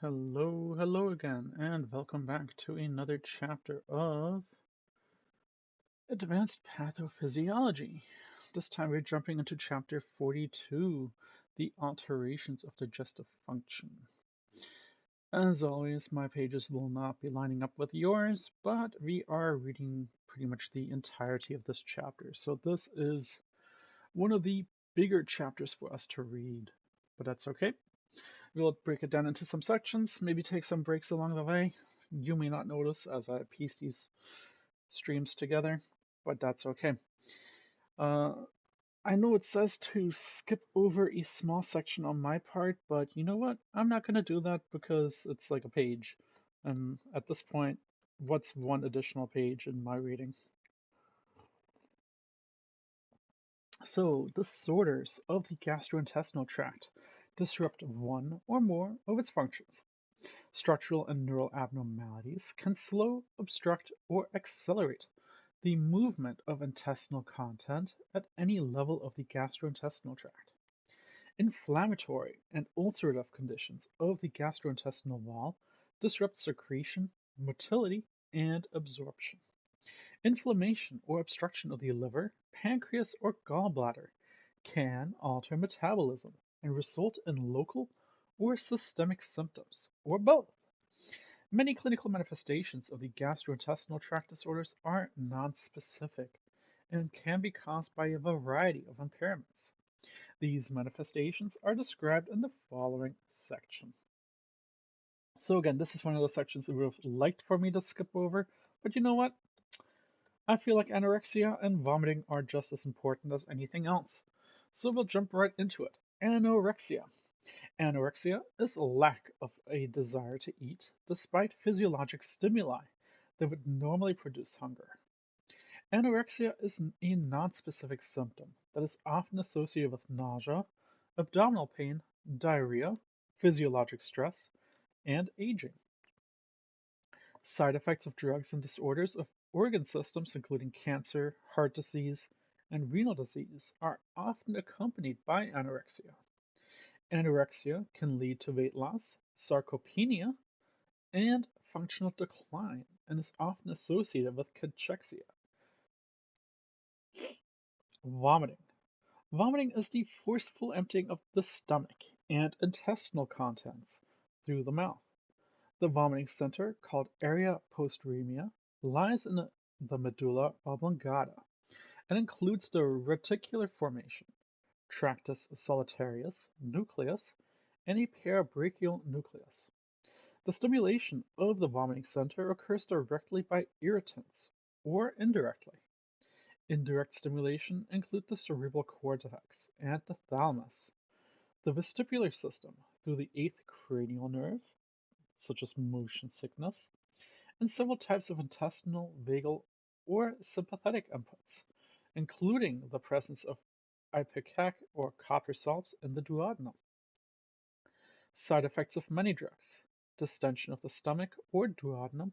Hello again, and welcome back to another chapter of Advanced Pathophysiology. This time we're jumping into chapter 42, the alterations of digestive function. As always, my pages will not be lining up with yours, but we are reading pretty much the entirety of this chapter, so this is one of the bigger chapters for us to read, but that's okay. We'll break it down into some sections, maybe take some breaks along the way. You may not notice as I piece these streams together, but that's okay. Uh, I know it says to skip over a small section on my part, but you know what? I'm not going to do that because it's like a page. And at this point, what's one additional page in my reading? So, disorders of the gastrointestinal tract disrupt one or more of its functions. Structural and neural abnormalities can slow, obstruct, or accelerate the movement of intestinal content at any level of the gastrointestinal tract. Inflammatory and ulcerative conditions of the gastrointestinal wall disrupt secretion, motility, and absorption. Inflammation or obstruction of the liver, pancreas, or gallbladder can alter metabolism and result in local or systemic symptoms, or both. Many clinical manifestations of the gastrointestinal tract disorders are nonspecific and can be caused by a variety of impairments. These manifestations are described in the following section. So again, this is one of those sections that would have liked for me to skip over, but you know what? I feel like anorexia and vomiting are just as important as anything else. So we'll jump right into it. Anorexia. Anorexia is a lack of a desire to eat despite physiologic stimuli that would normally produce hunger. Anorexia is a nonspecific symptom that is often associated with nausea, abdominal pain, diarrhea, physiologic stress, and aging. Side effects of drugs and disorders of organ systems, including cancer, heart disease, and renal disease, are often accompanied by anorexia. Anorexia can lead to weight loss, sarcopenia, and functional decline, and is often associated with cachexia. Vomiting. Vomiting is the forceful emptying of the stomach and intestinal contents through the mouth. The vomiting center, called area postremia, lies in the medulla oblongata and includes the reticular formation, tractus solitarius nucleus, and a parabrachial nucleus. The stimulation of the vomiting center occurs directly by irritants or indirectly. Indirect stimulation includes the cerebral cortex and the thalamus, the vestibular system through the eighth cranial nerve, such as motion sickness, and several types of intestinal, vagal, or sympathetic inputs, including the presence of ipecac or copper salts in the duodenum. Side effects of many drugs: distension of the stomach or duodenum,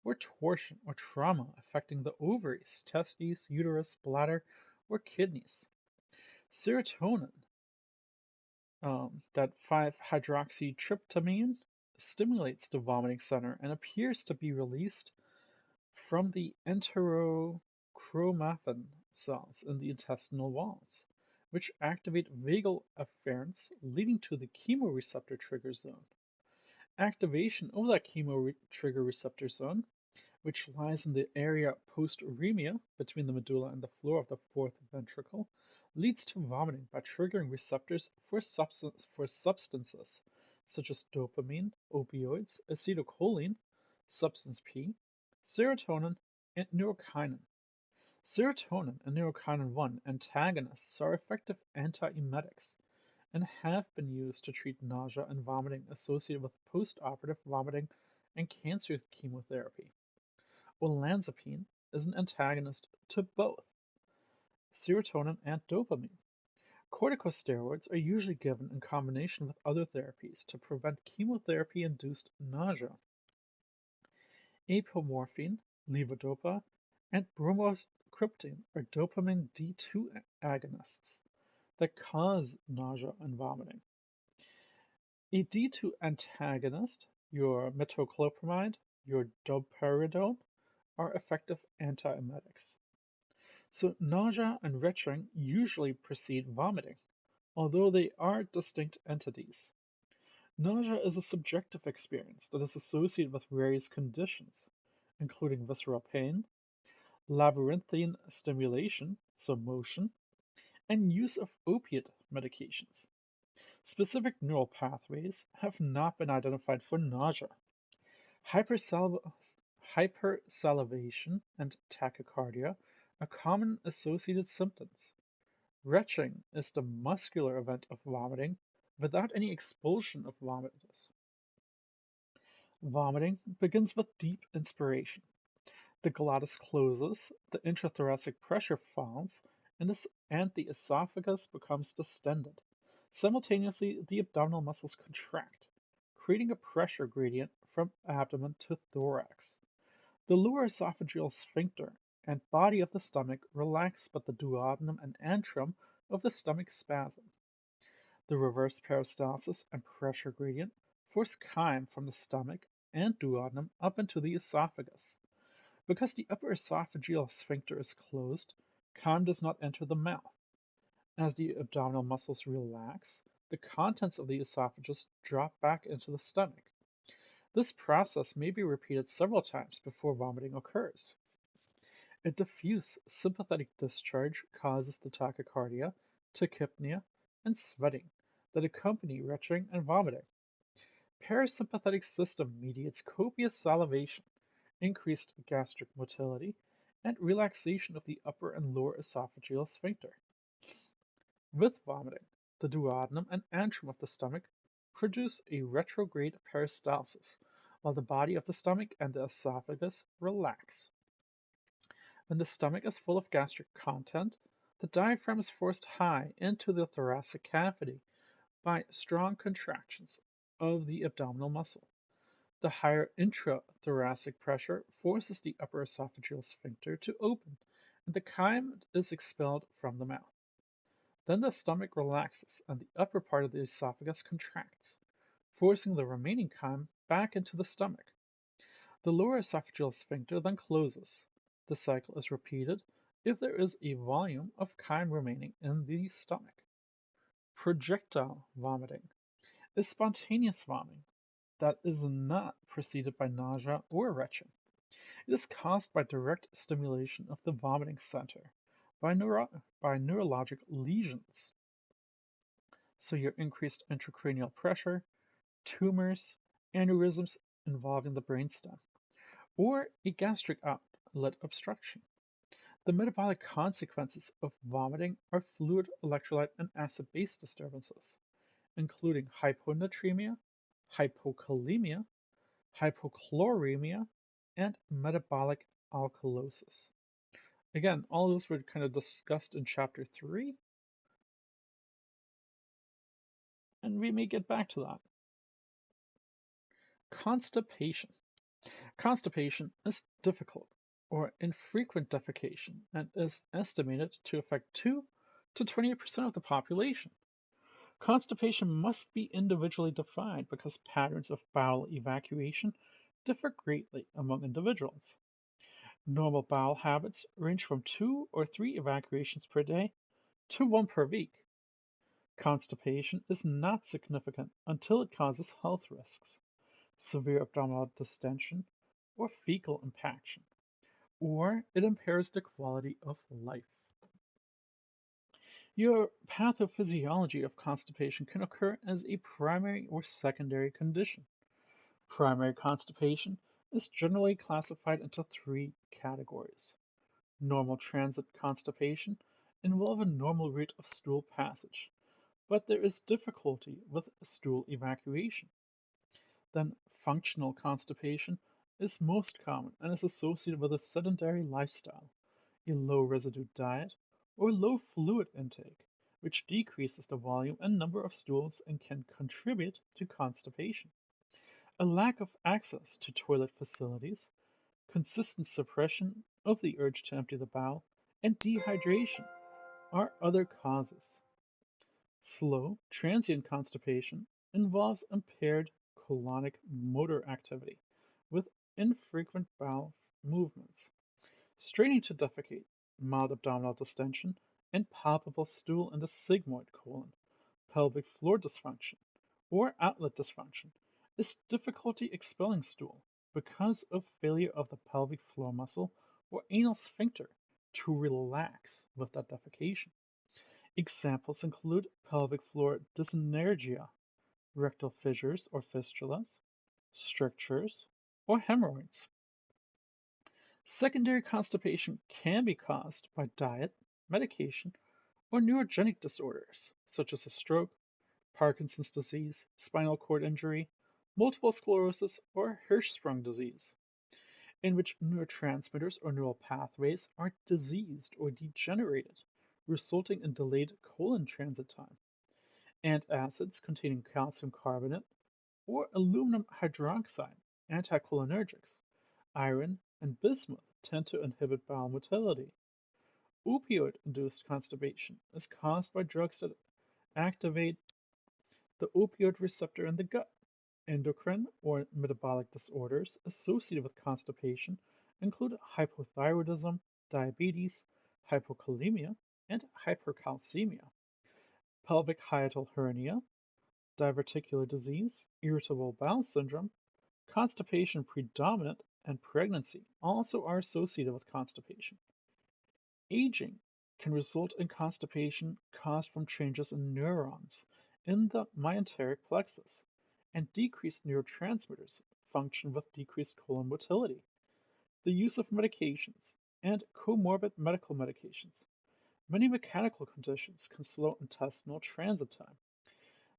or torsion or trauma affecting the ovaries, testes, uterus, bladder, or kidneys. Serotonin, that 5-hydroxytryptamine, stimulates the vomiting center and appears to be released from the enterochromaffin cells in the intestinal walls, which activate vagal afferents, leading to the chemoreceptor trigger zone. Activation of that chemotrigger receptor zone, which lies in the area postremia between the medulla and the floor of the fourth ventricle, leads to vomiting by triggering receptors for substances such as dopamine, opioids, acetylcholine, substance P, serotonin, and neurokinin. Serotonin and neurokinin 1 antagonists are effective antiemetics and have been used to treat nausea and vomiting associated with postoperative vomiting and cancer chemotherapy. Olanzapine is an antagonist to both serotonin and dopamine. Corticosteroids are usually given in combination with other therapies to prevent chemotherapy-induced nausea. Apomorphine, levodopa, and bromocriptine are dopamine D2 agonists that cause nausea and vomiting. A D2 antagonist, your metoclopramide, your doperidone, are effective antiemetics. So nausea and retching usually precede vomiting, although they are distinct entities. Nausea is a subjective experience that is associated with various conditions, including visceral pain, labyrinthine stimulation, so motion, and use of opiate medications. Specific neural pathways have not been identified for nausea. Hypersal- Hypersalivation and tachycardia are common associated symptoms. Retching is the muscular event of vomiting without any expulsion of vomitus. Vomiting begins with deep inspiration. The glottis closes, the intrathoracic pressure falls, and the esophagus becomes distended. Simultaneously, the abdominal muscles contract, creating a pressure gradient from abdomen to thorax. The lower esophageal sphincter and body of the stomach relax, but the duodenum and antrum of the stomach spasm. The reverse peristalsis and pressure gradient force chyme from the stomach and duodenum up into the esophagus. Because the upper esophageal sphincter is closed, chyme does not enter the mouth. As the abdominal muscles relax, the contents of the esophagus drop back into the stomach. This process may be repeated several times before vomiting occurs. A diffuse sympathetic discharge causes the tachycardia, tachypnea, and sweating that accompany retching and vomiting. Parasympathetic system mediates copious salivation, increased gastric motility, and relaxation of the upper and lower esophageal sphincter. With vomiting, the duodenum and antrum of the stomach produce a retrograde peristalsis, while the body of the stomach and the esophagus relax. When the stomach is full of gastric content, the diaphragm is forced high into the thoracic cavity by strong contractions of the abdominal muscle. The higher intrathoracic pressure forces the upper esophageal sphincter to open, and the chyme is expelled from the mouth. Then the stomach relaxes and the upper part of the esophagus contracts, forcing the remaining chyme back into the stomach. The lower esophageal sphincter then closes. The cycle is repeated if there is a volume of chyme remaining in the stomach. Projectile vomiting is spontaneous vomiting that is not preceded by nausea or retching. It is caused by direct stimulation of the vomiting center by neurologic lesions. So your increased intracranial pressure, tumors, aneurysms involving the brainstem, or a gastric outlet obstruction. The metabolic consequences of vomiting are fluid, electrolyte, and acid-base disturbances, including hyponatremia, hypokalemia, hypochloremia, and metabolic alkalosis. Again, all those were kind of discussed in chapter 3, and we may get back to that. Constipation. Constipation is difficult or infrequent defecation and is estimated to affect 2 to 28% of the population. Constipation must be individually defined because patterns of bowel evacuation differ greatly among individuals. Normal bowel habits range from 2 or 3 evacuations per day to 1 per week. Constipation is not significant until it causes health risks, severe abdominal distension, or fecal impaction, or it impairs the quality of life. Your pathophysiology of constipation can occur as a primary or secondary condition. Primary constipation is generally classified into 3 categories. Normal transit constipation involves a normal route of stool passage, but there is difficulty with stool evacuation. Then functional constipation is most common and is associated with a sedentary lifestyle, a low residue diet, or low fluid intake, which decreases the volume and number of stools and can contribute to constipation. A lack of access to toilet facilities, consistent suppression of the urge to empty the bowel, and dehydration are other causes. Slow, transient constipation involves impaired colonic motor activity with infrequent bowel movements, straining to defecate, mild abdominal distension, and palpable stool in the sigmoid colon. Pelvic floor dysfunction or outlet dysfunction is difficulty expelling stool because of failure of the pelvic floor muscle or anal sphincter to relax with that defecation. Examples include pelvic floor dysnergia, rectal fissures or fistulas, strictures, or hemorrhoids. Secondary constipation can be caused by diet, medication, or neurogenic disorders such as a stroke, Parkinson's disease, spinal cord injury, multiple sclerosis, or Hirschsprung disease, in which neurotransmitters or neural pathways are diseased or degenerated, resulting in delayed colon transit time. Antacids containing calcium carbonate or aluminum hydroxide, anticholinergics, iron, and bismuth tend to inhibit bowel motility. Opioid-induced constipation is caused by drugs that activate the opioid receptor in the gut. Endocrine or metabolic disorders associated with constipation include hypothyroidism, diabetes, hypokalemia, and hypercalcemia. Pelvic hiatal hernia, diverticular disease, irritable bowel syndrome, constipation predominant, and pregnancy also are associated with constipation. Aging can result in constipation caused from changes in neurons in the mesenteric plexus, and decreased neurotransmitters function with decreased colon motility. The use of medications and comorbid medical medications. Many mechanical conditions can slow intestinal transit time.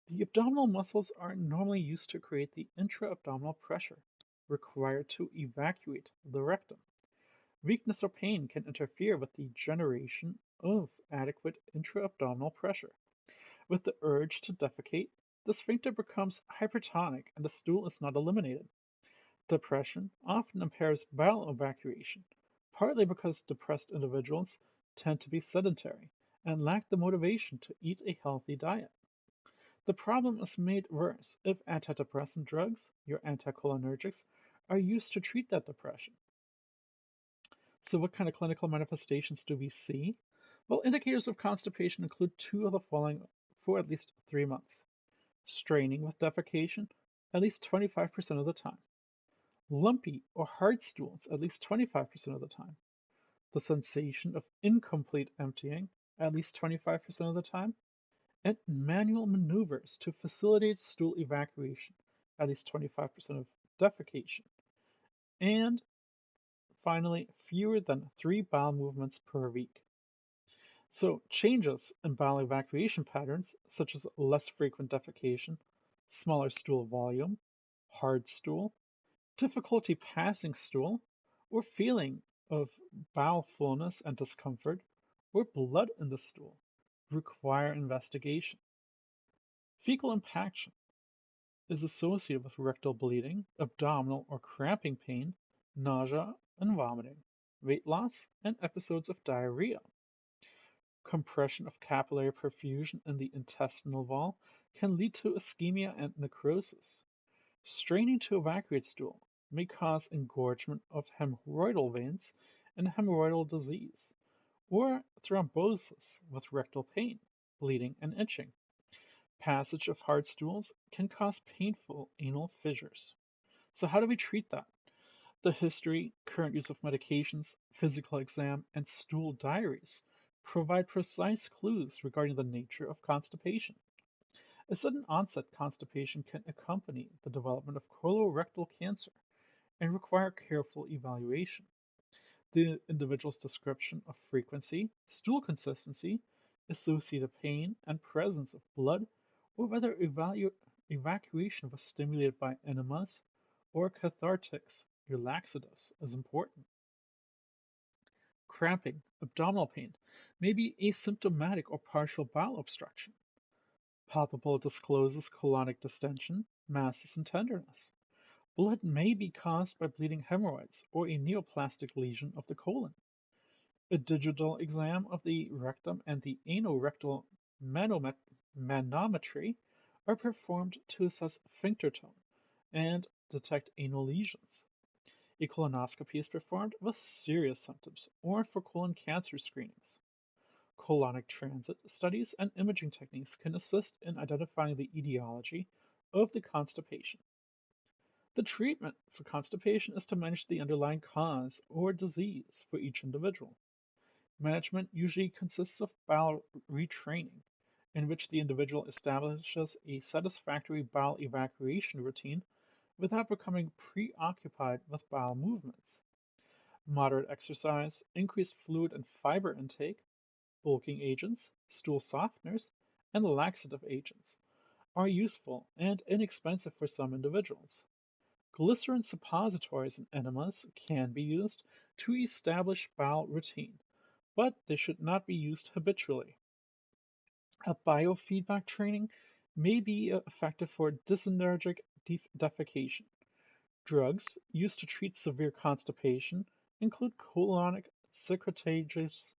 The abdominal muscles are normally used to create the intra-abdominal pressure required to evacuate the rectum. Weakness or pain can interfere with the generation of adequate intra-abdominal pressure. With the urge to defecate, the sphincter becomes hypertonic and the stool is not eliminated. Depression often impairs bowel evacuation, partly because depressed individuals tend to be sedentary and lack the motivation to eat a healthy diet. The problem is made worse if antidepressant drugs, your anticholinergics, are used to treat that depression. So, what kind of clinical manifestations do we see? Well, indicators of constipation include two of the following for at least 3 months: straining with defecation at least 25% of the time, lumpy or hard stools at least 25% of the time, the sensation of incomplete emptying at least 25% of the time, and manual maneuvers to facilitate stool evacuation at least 25% of defecation, and finally, fewer than 3 bowel movements per week. So, changes in bowel evacuation patterns, such as less frequent defecation, smaller stool volume, hard stool, difficulty passing stool, or feeling of bowel fullness and discomfort, or blood in the stool, require investigation. Fecal impaction is associated with rectal bleeding, abdominal or cramping pain, nausea and vomiting, weight loss, and episodes of diarrhea. Compression of capillary perfusion in the intestinal wall can lead to ischemia and necrosis. Straining to evacuate stool may cause engorgement of hemorrhoidal veins and hemorrhoidal disease, or thrombosis with rectal pain, bleeding, and itching. Passage of hard stools can cause painful anal fissures. So, how do we treat that? The history, current use of medications, physical exam, and stool diaries provide precise clues regarding the nature of constipation. A sudden onset constipation can accompany the development of colorectal cancer and require careful evaluation. The individual's description of frequency, stool consistency, associated pain, and presence of blood, or whether evacuation was stimulated by enemas or cathartics or laxatives is important. Cramping, abdominal pain, may be asymptomatic or partial bowel obstruction. Palpable discloses colonic distension, masses, and tenderness. Blood may be caused by bleeding hemorrhoids or a neoplastic lesion of the colon. A digital exam of the rectum and the anorectal manometry are performed to assess sphincter tone and detect anal lesions. A colonoscopy is performed with serious symptoms or for colon cancer screenings. Colonic transit studies and imaging techniques can assist in identifying the etiology of the constipation. The treatment for constipation is to manage the underlying cause or disease for each individual. Management usually consists of bowel retraining, in which the individual establishes a satisfactory bowel evacuation routine without becoming preoccupied with bowel movements. Moderate exercise, increased fluid and fiber intake, bulking agents, stool softeners, and laxative agents are useful and inexpensive for some individuals. Glycerin suppositories and enemas can be used to establish bowel routine, but they should not be used habitually. A biofeedback training may be effective for dysenergic defecation. Drugs used to treat severe constipation include colonic secretagogues,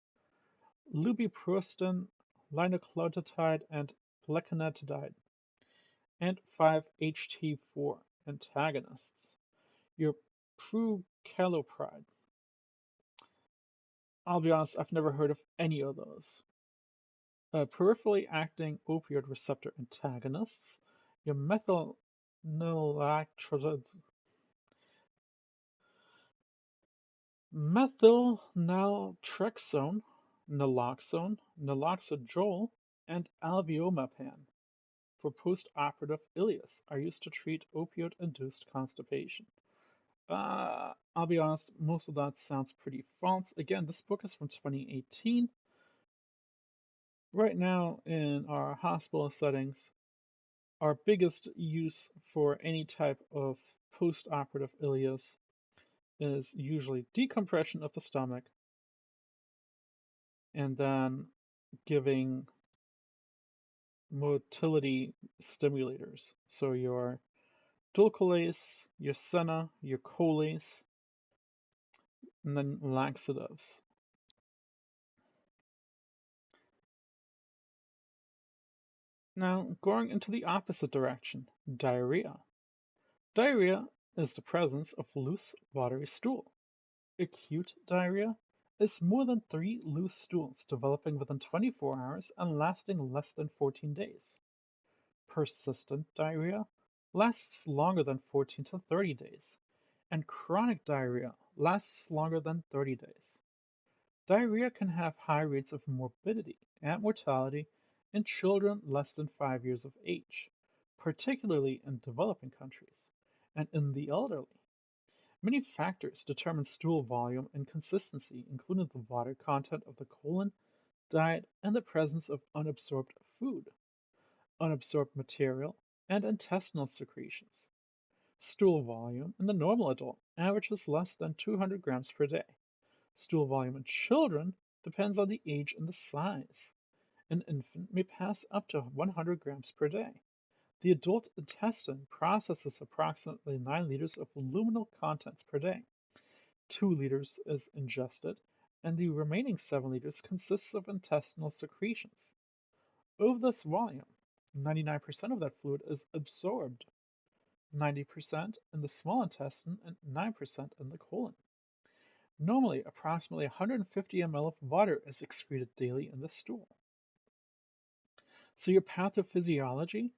lubiprostone, linaclotide, and plecanatide, and 5-HT4 antagonists. Your prucalopride. I'll be honest, I've never heard of any of those. Peripherally acting opioid receptor antagonists, your methylnaltrexone, naloxone, naloxegol, and albuomapam for postoperative ileus are used to treat opioid-induced constipation. I'll be honest, most of that sounds pretty false. Again, this book is from 2018. Right now, in our hospital settings, our biggest use for any type of postoperative ileus is usually decompression of the stomach and then giving motility stimulators. So your dulcolase, your senna, your colase, and then laxatives. Now, going into the opposite direction, diarrhea. Diarrhea is the presence of loose, watery stool. Acute diarrhea is more than 3 loose stools developing within 24 hours and lasting less than 14 days. Persistent diarrhea lasts longer than 14 to 30 days, and chronic diarrhea lasts longer than 30 days. Diarrhea can have high rates of morbidity and mortality in children less than 5 years of age, particularly in developing countries, and in the elderly. Many factors determine stool volume and consistency, including the water content of the colon, diet, and the presence of unabsorbed food, unabsorbed material, and intestinal secretions. Stool volume in the normal adult averages less than 200 grams per day. Stool volume in children depends on the age and the size. An infant may pass up to 100 grams per day. The adult intestine processes approximately 9 liters of luminal contents per day. 2 liters is ingested, and the remaining 7 liters consists of intestinal secretions. Of this volume, 99% of that fluid is absorbed, 90% in the small intestine and 9% in the colon. Normally, approximately 150 ml of water is excreted daily in the stool. So your pathophysiology,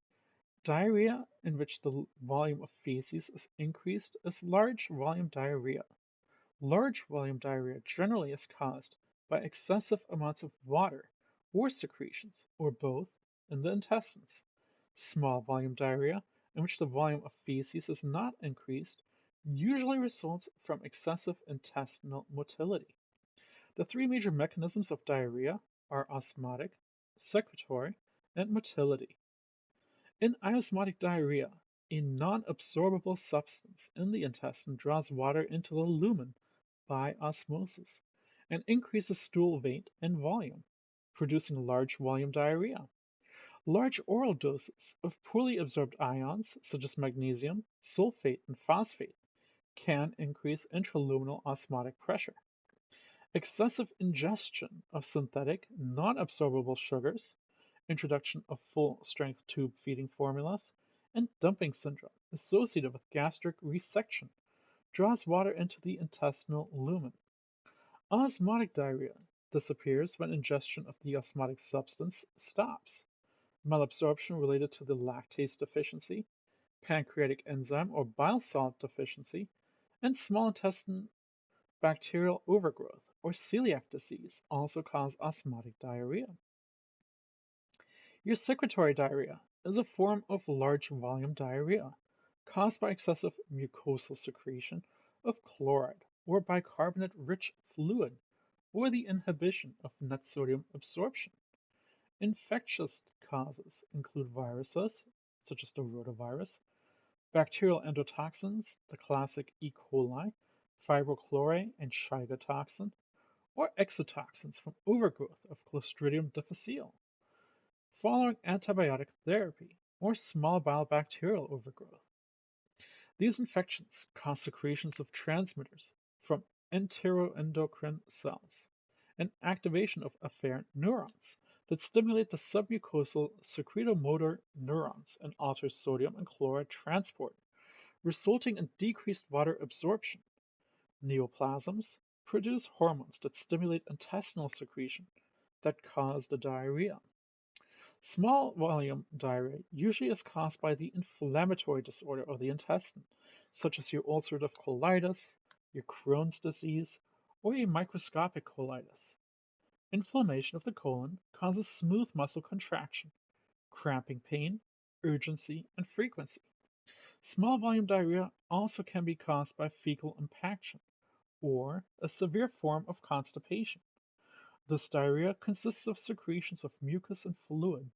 diarrhea in which the volume of feces is increased is large volume diarrhea. Large volume diarrhea generally is caused by excessive amounts of water or secretions, or both, in the intestines. Small volume diarrhea, in which the volume of feces is not increased, usually results from excessive intestinal motility. The 3 major mechanisms of diarrhea are osmotic, secretory, and motility. In osmotic diarrhea, a non-absorbable substance in the intestine draws water into the lumen by osmosis and increases stool weight and volume, producing large volume diarrhea. Large oral doses of poorly absorbed ions, such as magnesium, sulfate, and phosphate, can increase intraluminal osmotic pressure. Excessive ingestion of synthetic, non-absorbable sugars introduction of full-strength tube feeding formulas, and dumping syndrome associated with gastric resection draws water into the intestinal lumen. Osmotic diarrhea disappears when ingestion of the osmotic substance stops. Malabsorption related to the lactase deficiency, pancreatic enzyme or bile salt deficiency, and small intestine bacterial overgrowth or celiac disease also cause osmotic diarrhea. Your secretory diarrhea is a form of large volume diarrhea caused by excessive mucosal secretion of chloride or bicarbonate-rich fluid or the inhibition of net sodium absorption. Infectious causes include viruses, such as the rotavirus, bacterial endotoxins, the classic E. coli, fibrochloride and Shiga toxin, or exotoxins from overgrowth of Clostridium difficile following antibiotic therapy or small bowel bacterial overgrowth. These infections cause secretions of transmitters from enteroendocrine cells and activation of afferent neurons that stimulate the submucosal secretomotor neurons and alter sodium and chloride transport, resulting in decreased water absorption. Neoplasms produce hormones that stimulate intestinal secretion that cause the diarrhea. Small volume diarrhea usually is caused by the inflammatory disorder of the intestine, such as your ulcerative colitis, your Crohn's disease, or a microscopic colitis. Inflammation of the colon causes smooth muscle contraction, cramping pain, urgency, and frequency. Small volume diarrhea also can be caused by fecal impaction or a severe form of constipation. This diarrhea consists of secretions of mucus and fluid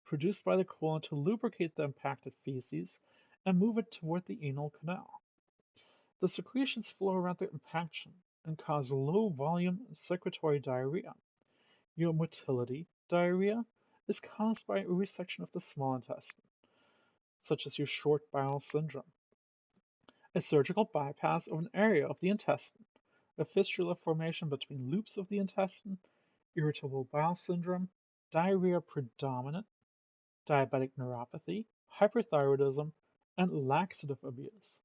produced by the colon to lubricate the impacted feces and move it toward the anal canal. The secretions flow around the impaction and cause low volume secretory diarrhea. Your motility diarrhea is caused by a resection of the small intestine, such as your short bowel syndrome, a surgical bypass of an area of the intestine, a fistula formation between loops of the intestine, irritable bowel syndrome, diarrhea predominant, diabetic neuropathy, hyperthyroidism, and laxative abuse.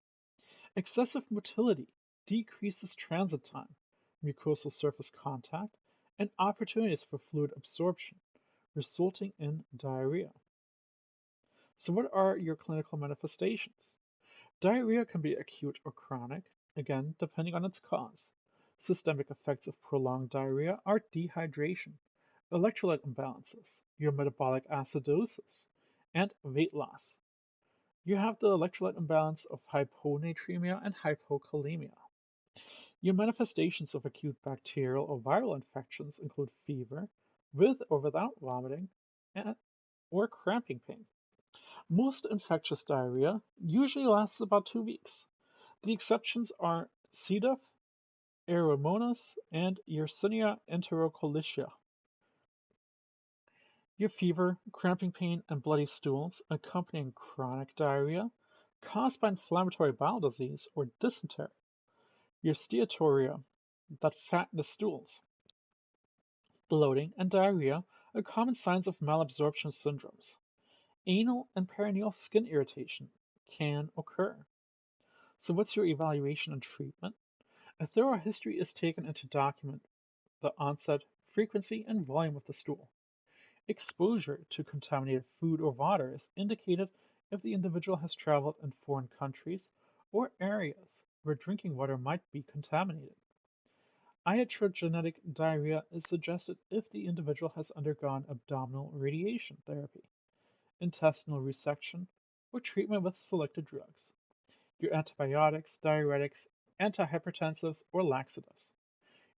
Excessive motility decreases transit time, mucosal surface contact, and opportunities for fluid absorption, resulting in diarrhea. So, what are your clinical manifestations? Diarrhea can be acute or chronic, again, depending on its cause. Systemic effects of prolonged diarrhea are dehydration, electrolyte imbalances, your metabolic acidosis, and weight loss. You have the electrolyte imbalance of hyponatremia and hypokalemia. Your manifestations of acute bacterial or viral infections include fever, with or without vomiting, and, or cramping pain. Most infectious diarrhea usually lasts about 2 weeks. The exceptions are C. diff, Aeromonas, and Yersinia enterocolitia. Your fever, cramping pain, and bloody stools accompanying chronic diarrhea caused by inflammatory bowel disease or dysentery. Your steatorrhea that fatten the stools. Bloating and diarrhea are common signs of malabsorption syndromes. Anal and perineal skin irritation can occur. So what's your evaluation and treatment? A thorough history is taken to document the onset, frequency, and volume of the stool. Exposure to contaminated food or water is indicated if the individual has traveled in foreign countries or areas where drinking water might be contaminated. Iatrogenic diarrhea is suggested if the individual has undergone abdominal radiation therapy, intestinal resection, or treatment with selected drugs. Your antibiotics, diuretics, antihypertensives, or laxatives.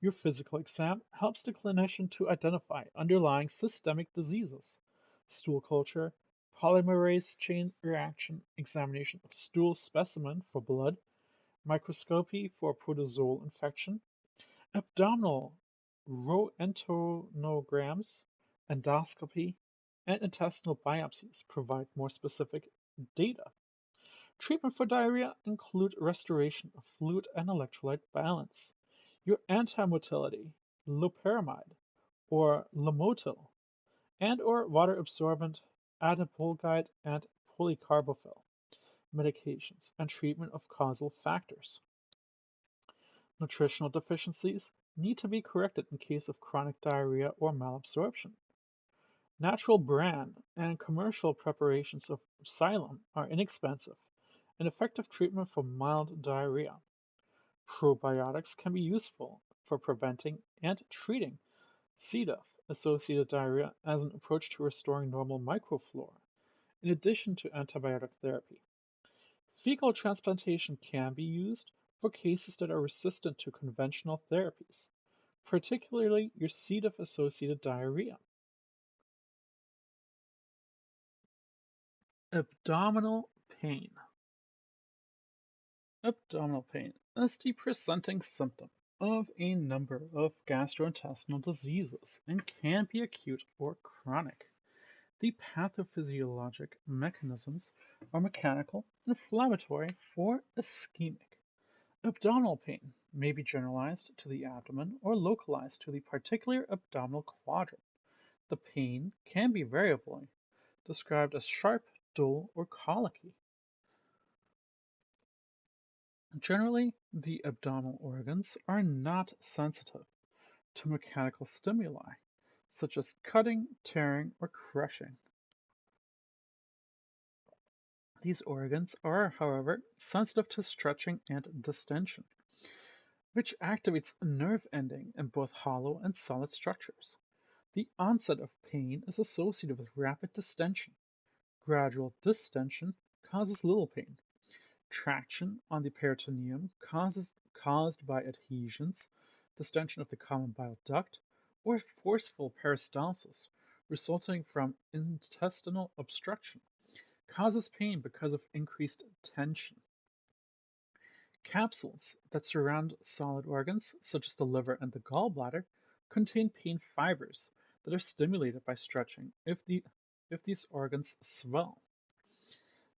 Your physical exam helps the clinician to identify underlying systemic diseases. Stool culture, polymerase chain reaction examination of stool specimen for blood, microscopy for protozoal infection, abdominal roentgenograms, endoscopy, and intestinal biopsies provide more specific data. Treatment for diarrhea include restoration of fluid and electrolyte balance. Your anti-motility, loperamide, or Lomotil, and or water-absorbent adipolite and polycarbophil medications and treatment of causal factors. Nutritional deficiencies need to be corrected in case of chronic diarrhea or malabsorption. Natural bran and commercial preparations of xylem are inexpensive and effective treatment for mild diarrhea. Probiotics can be useful for preventing and treating C. diff associated diarrhea as an approach to restoring normal microflora, in addition to antibiotic therapy. Fecal transplantation can be used for cases that are resistant to conventional therapies, particularly your C. diff associated diarrhea. Abdominal pain. Abdominal pain is the presenting symptom of a number of gastrointestinal diseases and can be acute or chronic. The pathophysiologic mechanisms are mechanical, inflammatory, or ischemic. Abdominal pain may be generalized to the abdomen or localized to the particular abdominal quadrant. The pain can be variably described as sharp, dull, or colicky. Generally, the abdominal organs are not sensitive to mechanical stimuli, such as cutting, tearing, or crushing. These organs are, however, sensitive to stretching and distension, which activates a nerve ending in both hollow and solid structures. The onset of pain is associated with rapid distension. Gradual distension causes little pain. Traction on the peritoneum caused by adhesions, distension of the common bile duct, or forceful peristalsis resulting from intestinal obstruction causes pain because of increased tension. Capsules that surround solid organs, such as the liver and the gallbladder, contain pain fibers that are stimulated by stretching if these organs swell.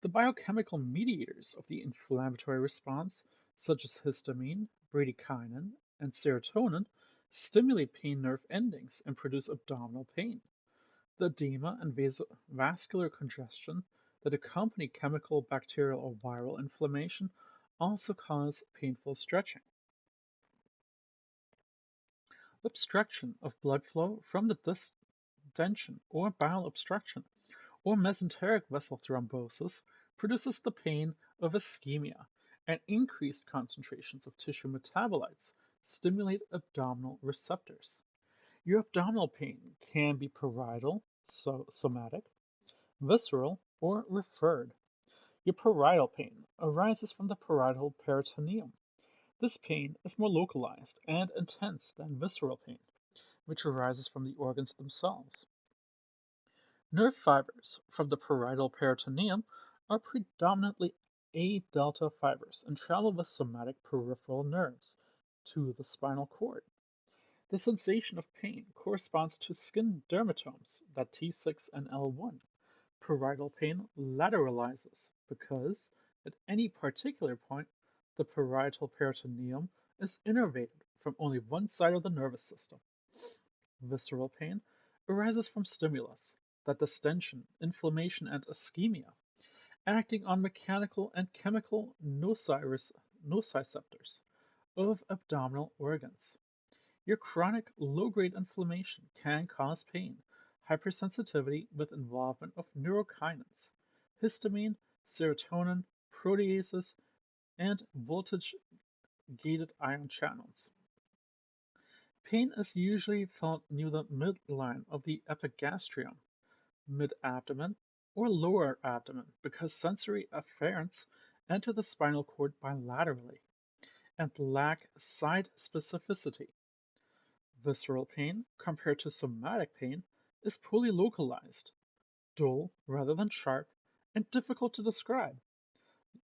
The biochemical mediators of the inflammatory response, such as histamine, bradykinin, and serotonin, stimulate pain nerve endings and produce abdominal pain. The edema and vascular congestion that accompany chemical, bacterial, or viral inflammation also cause painful stretching. Obstruction of blood flow from the distension or bowel obstruction or mesenteric vessel thrombosis produces the pain of ischemia, and increased concentrations of tissue metabolites stimulate abdominal receptors. Your abdominal pain can be parietal, somatic, visceral, or referred. Your parietal pain arises from the parietal peritoneum. This pain is more localized and intense than visceral pain, which arises from the organs themselves. Nerve fibers from the parietal peritoneum are predominantly A delta fibers and travel with somatic peripheral nerves to the spinal cord. The sensation of pain corresponds to skin dermatomes that T6 and L1. Parietal pain lateralizes because, at any particular point, the parietal peritoneum is innervated from only one side of the nervous system. Visceral pain arises from stimulus, that distension, inflammation, and ischemia, acting on mechanical and chemical nociceptors of abdominal organs. Your chronic low-grade inflammation can cause pain, hypersensitivity with involvement of neurokinins, histamine, serotonin, proteases, and voltage-gated ion channels. Pain is usually felt near the midline of the epigastrium, mid-abdomen, or lower abdomen because sensory afferents enter the spinal cord bilaterally and lack site specificity. Visceral pain, compared to somatic pain, is poorly localized, dull rather than sharp, and difficult to describe.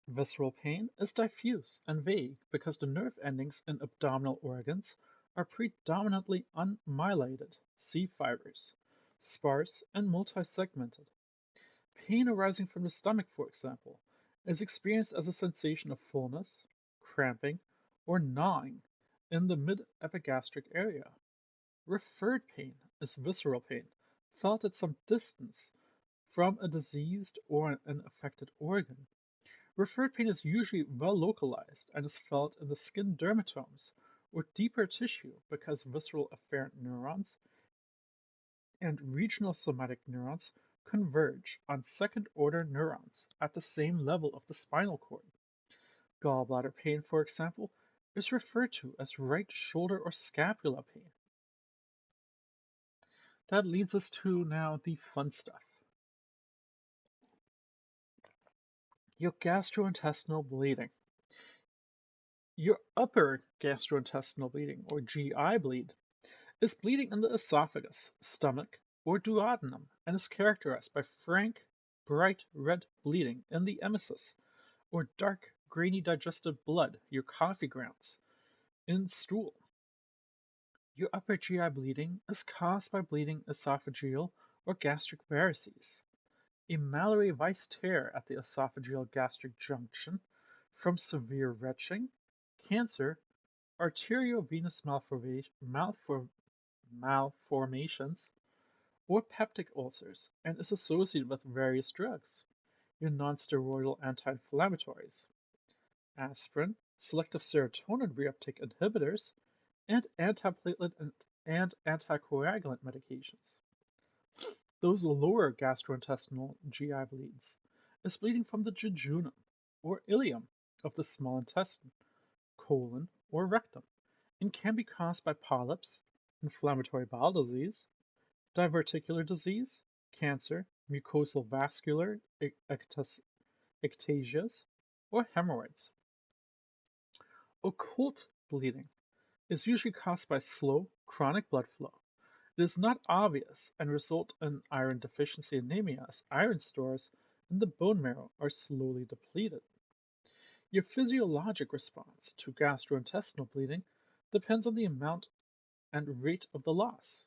Visceral pain is diffuse and vague because the nerve endings in abdominal organs are predominantly unmyelinated C fibers, sparse and multi-segmented. Pain arising from the stomach, for example, is experienced as a sensation of fullness, cramping, or gnawing in the mid-epigastric area. Referred pain is visceral pain felt at some distance from a diseased or an affected organ. Referred pain is usually well localized and is felt in the skin dermatomes or deeper tissue because visceral afferent neurons and regional somatic neurons converge on second-order neurons at the same level of the spinal cord. Gallbladder pain, for example, is referred to as right shoulder or scapula pain. That leads us to now the fun stuff. Your gastrointestinal bleeding. Your upper gastrointestinal bleeding, or GI bleed, is bleeding in the esophagus, stomach, or duodenum and is characterized by frank, bright red bleeding in the emesis, or dark, grainy digestive blood, your coffee grounds, in stool. Your upper GI bleeding is caused by bleeding esophageal or gastric varices, a Mallory Weiss tear at the esophageal gastric junction from severe retching, cancer, arteriovenous malformations, or peptic ulcers, and is associated with various drugs, your nonsteroidal anti-inflammatories, aspirin, selective serotonin reuptake inhibitors, and antiplatelet and anticoagulant medications. Those lower gastrointestinal GI bleeds is bleeding from the jejunum or ileum of the small intestine, colon, or rectum, and can be caused by polyps, inflammatory bowel disease, diverticular disease, cancer, mucosal vascular ectasias, or hemorrhoids. Occult bleeding is usually caused by slow, chronic blood flow. It is not obvious and results in iron deficiency anemia as iron stores in the bone marrow are slowly depleted. Your physiologic response to gastrointestinal bleeding depends on the amount and rate of the loss.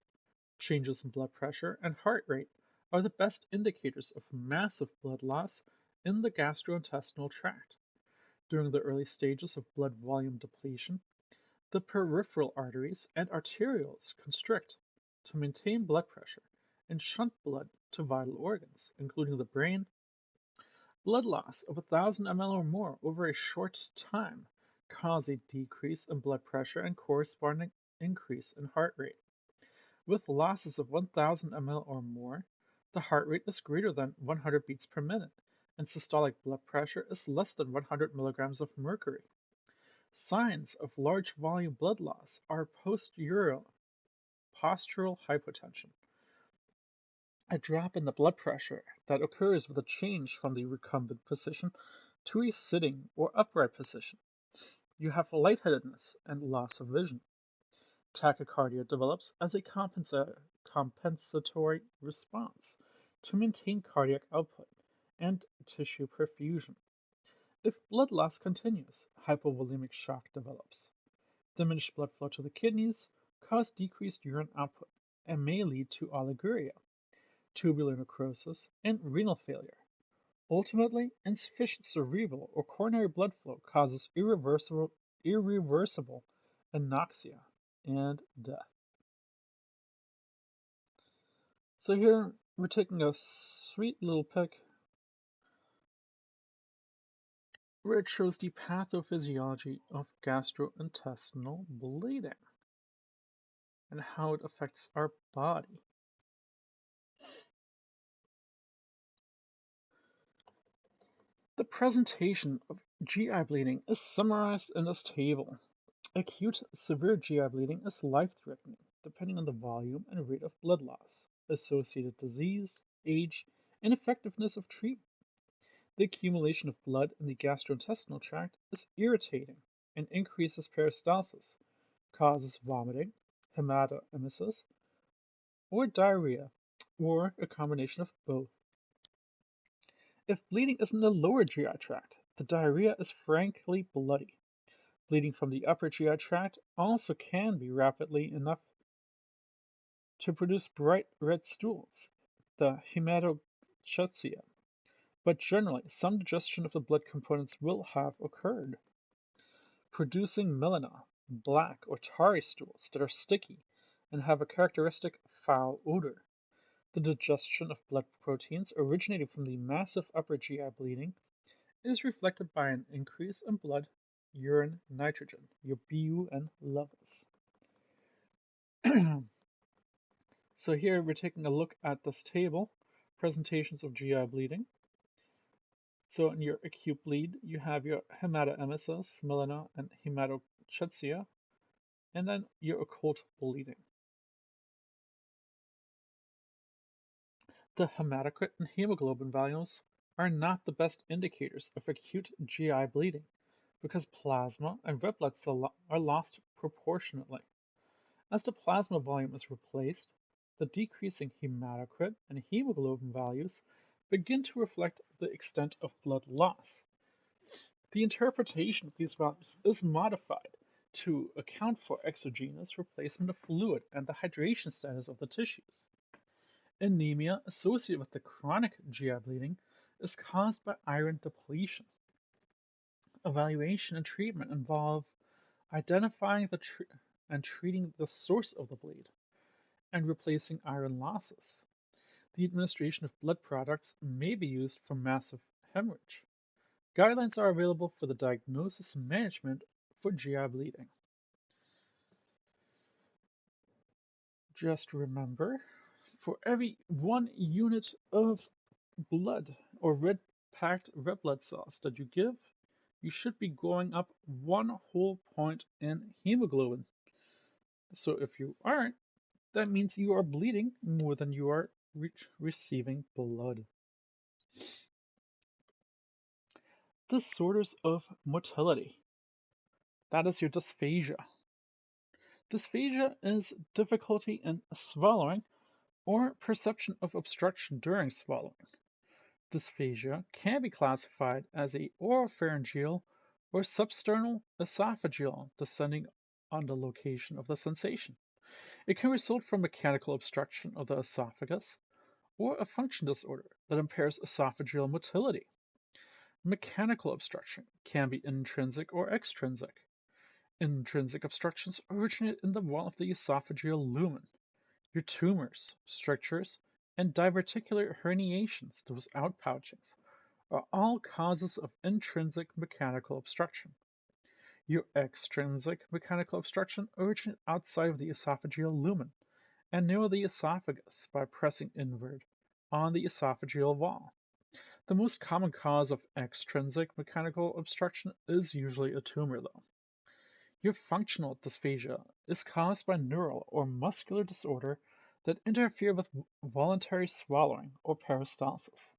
Changes in blood pressure and heart rate are the best indicators of massive blood loss in the gastrointestinal tract. During the early stages of blood volume depletion, the peripheral arteries and arterioles constrict to maintain blood pressure and shunt blood to vital organs, including the brain. Blood loss of 1,000 ml or more over a short time cause a decrease in blood pressure and corresponding increase in heart rate. With losses of 1,000 ml or more, the heart rate is greater than 100 beats per minute, and systolic blood pressure is less than 100 milligrams of mercury. Signs of large volume blood loss are postural hypotension, a drop in the blood pressure that occurs with a change from the recumbent position to a sitting or upright position. You have lightheadedness and loss of vision. Tachycardia develops as a compensatory response to maintain cardiac output and tissue perfusion. If blood loss continues, hypovolemic shock develops. Diminished blood flow to the kidneys cause decreased urine output and may lead to oliguria, tubular necrosis, and renal failure. Ultimately, insufficient cerebral or coronary blood flow causes irreversible anoxia and death. So here we're taking a sweet little pic where it shows the pathophysiology of gastrointestinal bleeding and how it affects our body. The presentation of GI bleeding is summarized in this table. Acute severe GI bleeding is life-threatening, depending on the volume and rate of blood loss, associated disease, age, and effectiveness of treatment. The accumulation of blood in the gastrointestinal tract is irritating and increases peristalsis, causes vomiting, hematemesis, or diarrhea, or a combination of both. If bleeding is in the lower GI tract, the diarrhea is frankly bloody. Bleeding from the upper GI tract also can be rapidly enough to produce bright red stools, the hematochezia, but generally some digestion of the blood components will have occurred, producing melena, black or tarry stools that are sticky and have a characteristic foul odor. The digestion of blood proteins originating from the massive upper GI bleeding is reflected by an increase in blood urine nitrogen, your BUN levels. So here we're taking a look at this table, presentations of GI bleeding. So in your acute bleed, you have your hematoemesis, melena, and hematochezia, and then your occult bleeding. The hematocrit and hemoglobin values are not the best indicators of acute GI bleeding because plasma and red blood cells are lost proportionately. As the plasma volume is replaced, the decreasing hematocrit and hemoglobin values begin to reflect the extent of blood loss. The interpretation of these values is modified to account for exogenous replacement of fluid and the hydration status of the tissues. Anemia associated with the chronic GI bleeding is caused by iron depletion. Evaluation and treatment involve identifying and treating the source of the bleed and replacing iron losses. The administration of blood products may be used for massive hemorrhage. Guidelines are available for the diagnosis and management for GI bleeding. Just remember, for every 1 unit of blood or packed red blood cells that you give, you should be going up 1 whole point in hemoglobin. So if you aren't, that means you are bleeding more than you are receiving blood. Disorders of motility. That is your dysphagia. Dysphagia is difficulty in swallowing or perception of obstruction during swallowing. Dysphagia can be classified as a oropharyngeal or substernal esophageal, depending on the location of the sensation. It can result from mechanical obstruction of the esophagus or a function disorder that impairs esophageal motility. Mechanical obstruction can be intrinsic or extrinsic. Intrinsic obstructions originate in the wall of the esophageal lumen. Your tumors, strictures, and diverticular herniations, those outpouchings, are all causes of intrinsic mechanical obstruction. Your extrinsic mechanical obstruction originates outside of the esophageal lumen and near the esophagus by pressing inward on the esophageal wall. The most common cause of extrinsic mechanical obstruction is usually a tumor, though. Your functional dysphagia is caused by neural or muscular disorder that interfere with voluntary swallowing or peristalsis.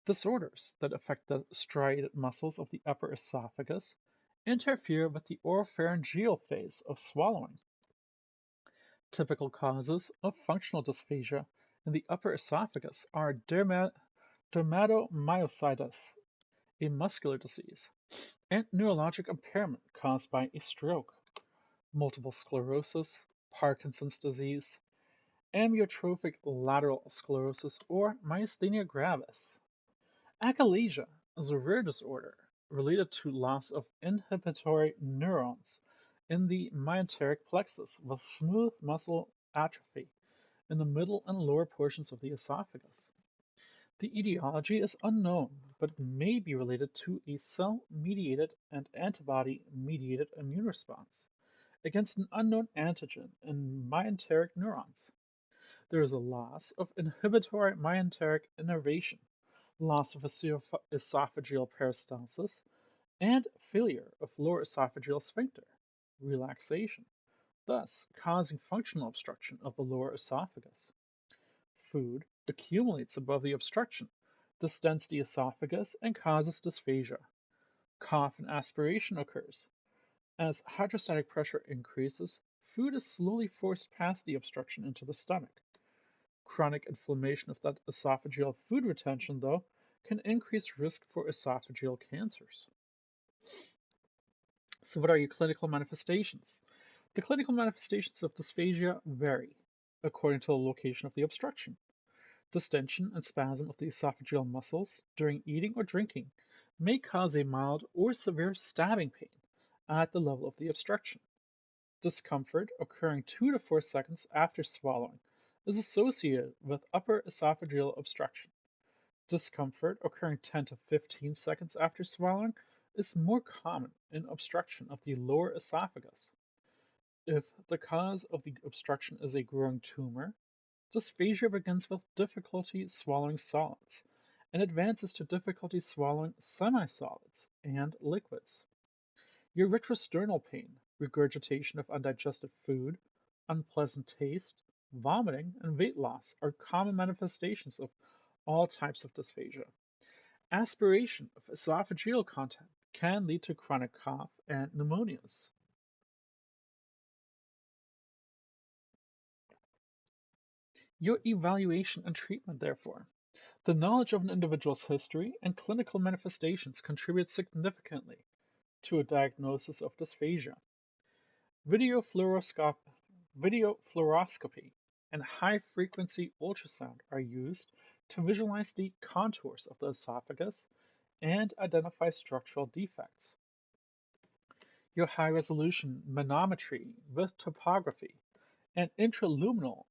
Disorders that affect the striated muscles of the upper esophagus interfere with the oropharyngeal phase of swallowing. Typical causes of functional dysphagia in the upper esophagus are dermatomyositis, a muscular disease, and neurologic impairment caused by a stroke, multiple sclerosis, Parkinson's disease, amyotrophic lateral sclerosis, or myasthenia gravis. Achalasia is a rare disorder related to loss of inhibitory neurons in the mesenteric plexus with smooth muscle atrophy in the middle and lower portions of the esophagus. The etiology is unknown, but may be related to a cell-mediated and antibody-mediated immune response against an unknown antigen in mesenteric neurons. There is a loss of inhibitory mesenteric innervation, loss of esophageal peristalsis, and failure of lower esophageal sphincter, relaxation, thus causing functional obstruction of the lower esophagus. Food accumulates above the obstruction, distends the esophagus, and causes dysphagia. Cough and aspiration occurs. As hydrostatic pressure increases, food is slowly forced past the obstruction into the stomach. Chronic inflammation of that esophageal food retention, though, can increase risk for esophageal cancers. So what are your clinical manifestations? The clinical manifestations of dysphagia vary according to the location of the obstruction. Distension and spasm of the esophageal muscles during eating or drinking may cause a mild or severe stabbing pain at the level of the obstruction. Discomfort occurring 2 to 4 seconds after swallowing is associated with upper esophageal obstruction. Discomfort occurring 10 to 15 seconds after swallowing is more common in obstruction of the lower esophagus. If the cause of the obstruction is a growing tumor, dysphagia begins with difficulty swallowing solids and advances to difficulty swallowing semisolids and liquids. Uretrosternal pain, regurgitation of undigested food, unpleasant taste, vomiting, and weight loss are common manifestations of all types of dysphagia. Aspiration of esophageal content can lead to chronic cough and pneumonias. Your evaluation and treatment, therefore. The knowledge of an individual's history and clinical manifestations contributes significantly to a diagnosis of dysphagia. Video fluoroscop- video fluoroscopy and high-frequency ultrasound are used to visualize the contours of the esophagus and identify structural defects. Your high-resolution manometry with topography and intraluminal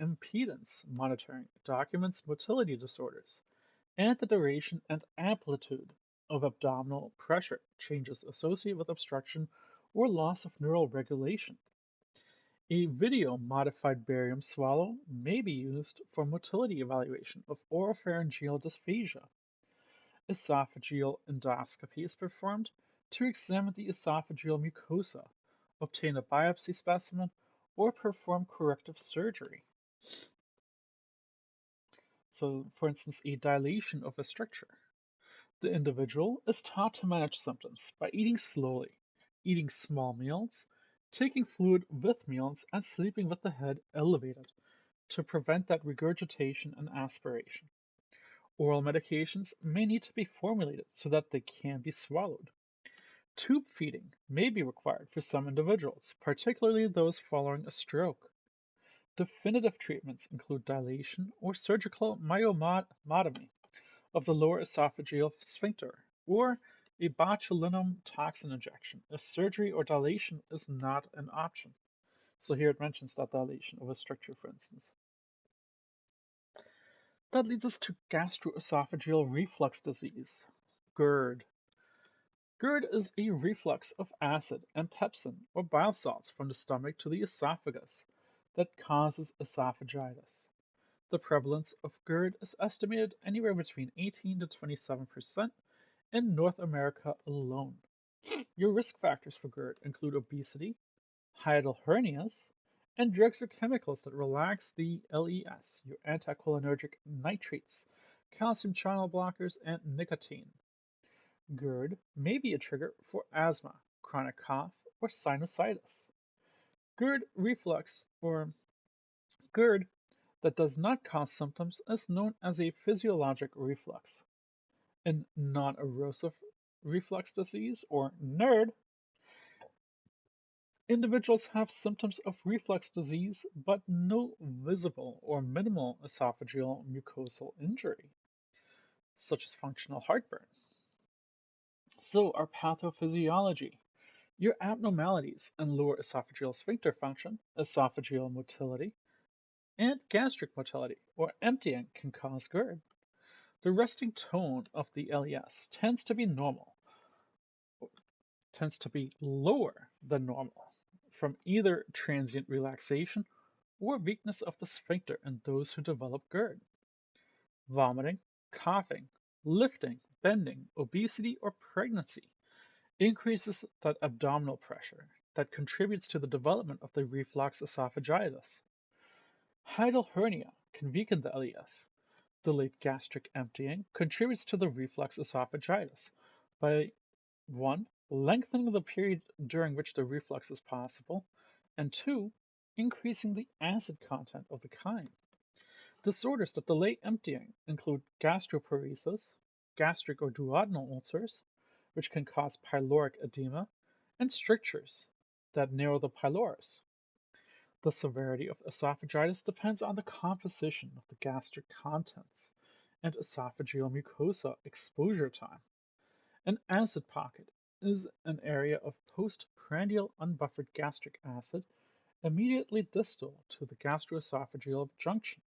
impedance monitoring documents motility disorders and the duration and amplitude of abdominal pressure changes associated with obstruction or loss of neural regulation. A video modified barium swallow may be used for motility evaluation of oropharyngeal dysphagia. Esophageal endoscopy is performed to examine the esophageal mucosa, obtain a biopsy specimen, or perform corrective surgery. So, for instance, a dilation of a stricture. The individual is taught to manage symptoms by eating slowly, eating small meals, taking fluid with meals, and sleeping with the head elevated to prevent that regurgitation and aspiration. Oral medications may need to be formulated so that they can be swallowed. Tube feeding may be required for some individuals, particularly those following a stroke. Definitive treatments include dilation or surgical myomotomy of the lower esophageal sphincter, or a botulinum toxin injection if surgery or dilation is not an option. So here it mentions that dilation of a stricture, for instance. That leads us to gastroesophageal reflux disease, GERD. GERD is a reflux of acid and pepsin or bile salts from the stomach to the esophagus that causes esophagitis. The prevalence of GERD is estimated anywhere between 18 to 27% in North America alone. Your risk factors for GERD include obesity, hiatal hernias, and drugs or chemicals that relax the LES, your anticholinergic nitrates, calcium channel blockers, and nicotine. GERD may be a trigger for asthma, chronic cough, or sinusitis. GERD reflux or GERD that does not cause symptoms is known as a physiologic reflux. In non-erosive reflux disease, or NERD, individuals have symptoms of reflux disease but no visible or minimal esophageal mucosal injury, such as functional heartburn. So, our pathophysiology. Your abnormalities in lower esophageal sphincter function, esophageal motility, and gastric motility or emptying can cause GERD. The resting tone of the LES tends to be lower than normal from either transient relaxation or weakness of the sphincter in those who develop GERD. Vomiting, coughing, lifting, bending, obesity, or pregnancy increases that abdominal pressure that contributes to the development of the reflux esophagitis. Hiatal hernia can weaken the LES. Delayed gastric emptying contributes to the reflux esophagitis by 1. Lengthening the period during which the reflux is possible, and 2. Increasing the acid content of the chyme. Disorders that delay emptying include gastroparesis, gastric or duodenal ulcers, which can cause pyloric edema, and strictures that narrow the pylorus. The severity of esophagitis depends on the composition of the gastric contents and esophageal mucosa exposure time. An acid pocket is an area of postprandial unbuffered gastric acid immediately distal to the gastroesophageal junction.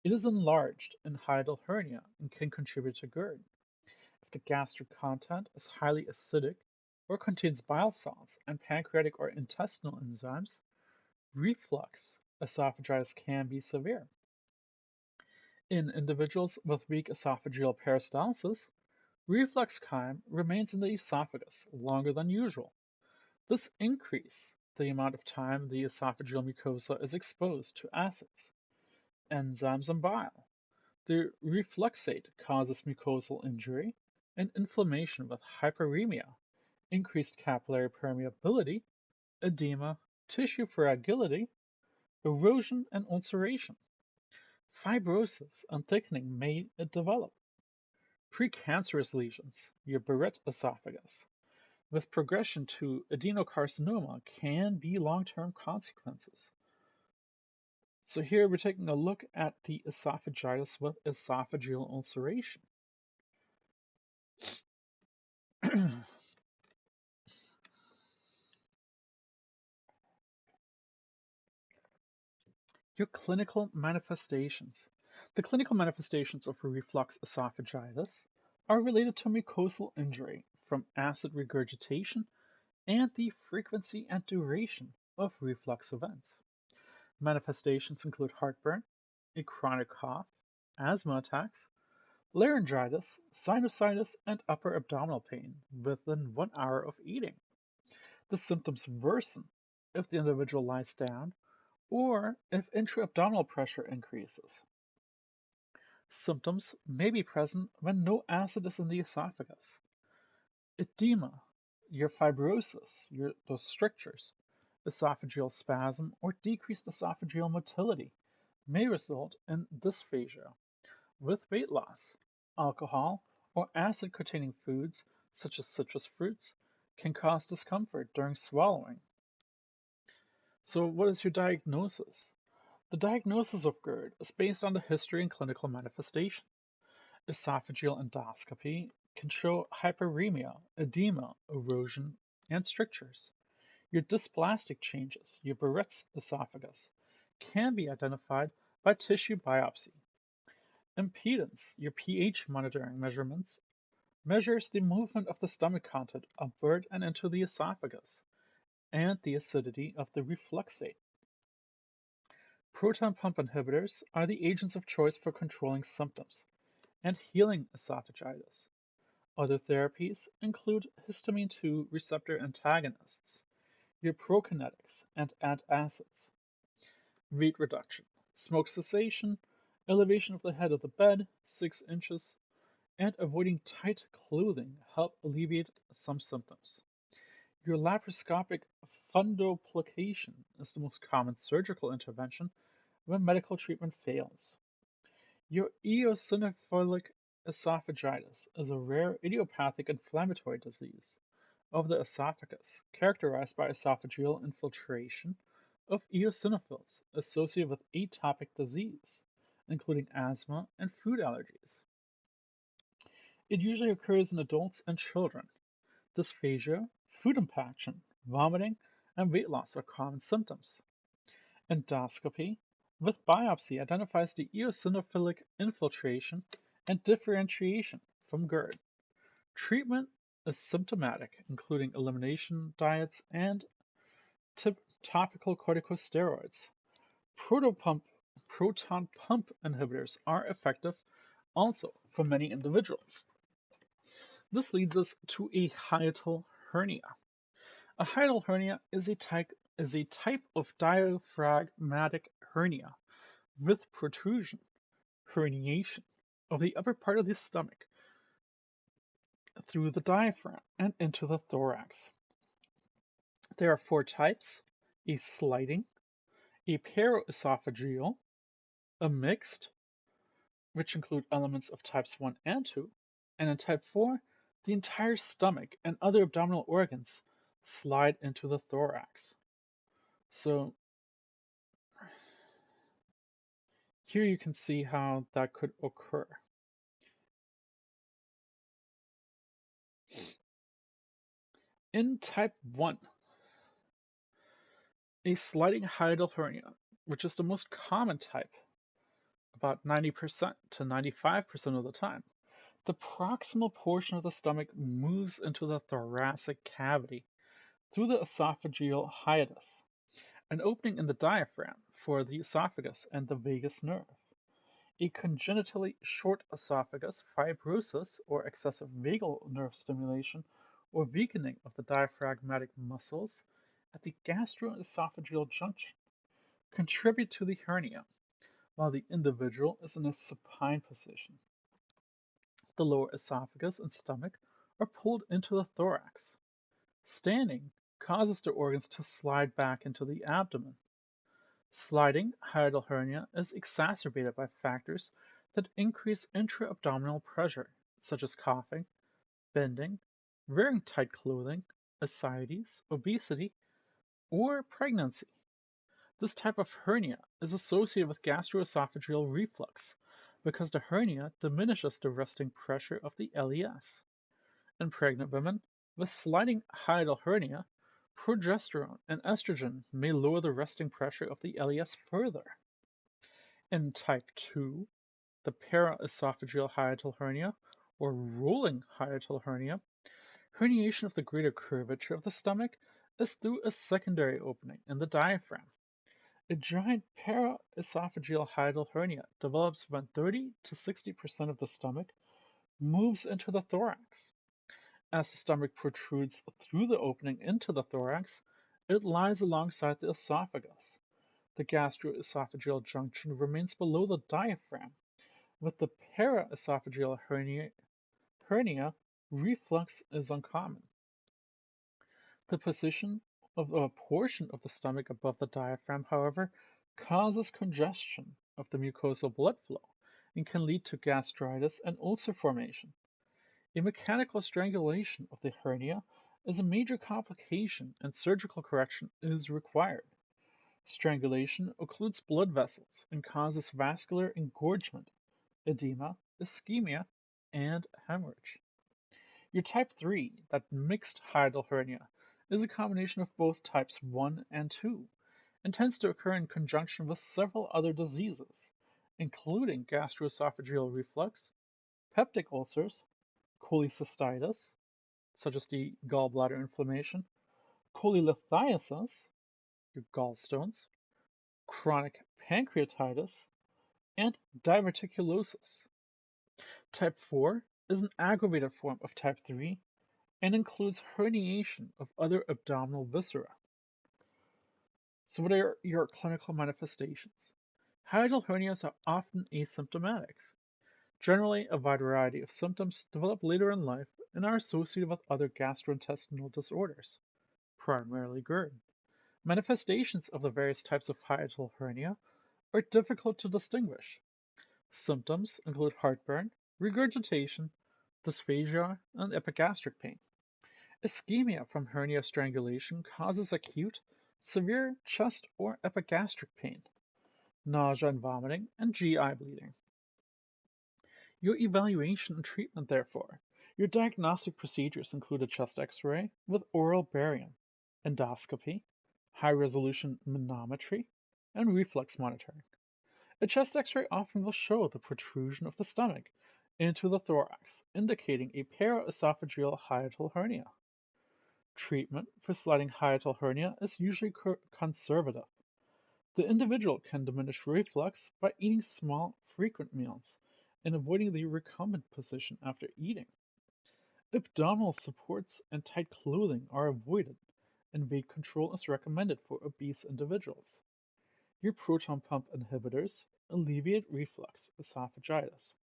It is enlarged in hiatal hernia and can contribute to GERD. If the gastric content is highly acidic or contains bile salts and pancreatic or intestinal enzymes, reflux esophagitis can be severe. In individuals with weak esophageal peristalsis, reflux chyme remains in the esophagus longer than usual. This increases the amount of time the esophageal mucosa is exposed to acids, enzymes, and bile. The refluxate causes mucosal injury and inflammation with hyperemia, increased capillary permeability, edema, tissue fragility, erosion, and ulceration. Fibrosis and thickening may develop. Precancerous lesions, your Barrett esophagus, with progression to adenocarcinoma can be long-term consequences. So here we're taking a look at the esophagitis with esophageal ulceration. Your clinical manifestations. The clinical manifestations of reflux esophagitis are related to mucosal injury from acid regurgitation and the frequency and duration of reflux events. Manifestations include heartburn, a chronic cough, asthma attacks, laryngitis, sinusitis, and upper abdominal pain within 1 hour of eating. The symptoms worsen if the individual lies down or if intra-abdominal pressure increases. Symptoms may be present when no acid is in the esophagus. Edema, your fibrosis, those strictures, esophageal spasm, or decreased esophageal motility may result in dysphagia. With weight loss, alcohol or acid-containing foods such as citrus fruits can cause discomfort during swallowing. So what is your diagnosis? The diagnosis of GERD is based on the history and clinical manifestation. Esophageal endoscopy can show hyperemia, edema, erosion, and strictures. Your dysplastic changes, your Barrett's esophagus, can be identified by tissue biopsy. Impedance, your pH monitoring measurements, measures the movement of the stomach content upward and into the esophagus, and the acidity of the refluxate. Proton pump inhibitors are the agents of choice for controlling symptoms and healing esophagitis. Other therapies include histamine 2 receptor antagonists, your prokinetics, and antacids. Weight reduction, smoke cessation, elevation of the head of the bed 6 inches, and avoiding tight clothing help alleviate some symptoms. Your laparoscopic fundoplication is the most common surgical intervention when medical treatment fails. Your eosinophilic esophagitis is a rare idiopathic inflammatory disease of the esophagus characterized by esophageal infiltration of eosinophils associated with atopic disease, including asthma and food allergies. It usually occurs in adults and children. Dysphagia, food impaction, vomiting, and weight loss are common symptoms. Endoscopy with biopsy identifies the eosinophilic infiltration and differentiation from GERD. Treatment is symptomatic, including elimination diets and topical corticosteroids. Proton pump inhibitors are effective also for many individuals. This leads us to a hiatal hernia. A hiatal hernia is a type of diaphragmatic hernia with protrusion, herniation, of the upper part of the stomach through the diaphragm and into the thorax. There are 4 types: a sliding, a paroesophageal, a mixed, which include elements of types 1 and 2, and in type 4, the entire stomach and other abdominal organs slide into the thorax. So here you can see how that could occur. In type 1, A sliding hiatal hernia, which is the most common type, about 90% to 95% of the time. The proximal portion of the stomach moves into the thoracic cavity through the esophageal hiatus, an opening in the diaphragm for the esophagus and the vagus nerve. A congenitally short esophagus, fibrosis, or excessive vagal nerve stimulation, or weakening of the diaphragmatic muscles at the gastroesophageal junction contribute to the hernia, while the individual is in a supine position. The lower esophagus and stomach are pulled into the thorax. Standing causes the organs to slide back into the abdomen. Sliding hiatal hernia is exacerbated by factors that increase intra-abdominal pressure, such as coughing, bending, wearing tight clothing, ascites, obesity, or pregnancy. This type of hernia is associated with gastroesophageal reflux because the hernia diminishes the resting pressure of the LES. In pregnant women with sliding hiatal hernia, progesterone and estrogen may lower the resting pressure of the LES further. In type 2, the paraesophageal hiatal hernia, or rolling hiatal hernia, herniation of the greater curvature of the stomach is through a secondary opening in the diaphragm. A giant paraesophageal hiatal hernia develops when 30 to 60% of the stomach moves into the thorax. As the stomach protrudes through the opening into the thorax, it lies alongside the esophagus. The gastroesophageal junction remains below the diaphragm. With the paraesophageal hernia, reflux is uncommon. The position of a portion of the stomach above the diaphragm, however, causes congestion of the mucosal blood flow and can lead to gastritis and ulcer formation. A mechanical strangulation of the hernia is a major complication and surgical correction is required. Strangulation occludes blood vessels and causes vascular engorgement, edema, ischemia, and hemorrhage. Your type 3, that mixed hiatal hernia, is a combination of both types 1 and 2 and tends to occur in conjunction with several other diseases, including gastroesophageal reflux, peptic ulcers, cholecystitis, such as the gallbladder inflammation, cholelithiasis, your gallstones, chronic pancreatitis, and diverticulosis. Type 4 is an aggravated form of type 3 and includes herniation of other abdominal viscera. So, what are your clinical manifestations? Hiatal hernias are often asymptomatic. Generally, a wide variety of symptoms develop later in life and are associated with other gastrointestinal disorders, primarily GERD. Manifestations of the various types of hiatal hernia are difficult to distinguish. Symptoms include heartburn, regurgitation, dysphagia, and epigastric pain. Ischemia from hernia strangulation causes acute, severe chest or epigastric pain, nausea and vomiting, and GI bleeding. Your evaluation and treatment, therefore. Your diagnostic procedures include a chest x-ray with oral barium, endoscopy, high-resolution manometry, and reflex monitoring. A chest x-ray often will show the protrusion of the stomach into the thorax, indicating a paraesophageal hiatal hernia. Treatment for sliding hiatal hernia is usually conservative. The individual can diminish reflux by eating small, frequent meals and avoiding the recumbent position after eating. Abdominal supports and tight clothing are avoided, and weight control is recommended for obese individuals. Your proton pump inhibitors alleviate reflux esophagitis.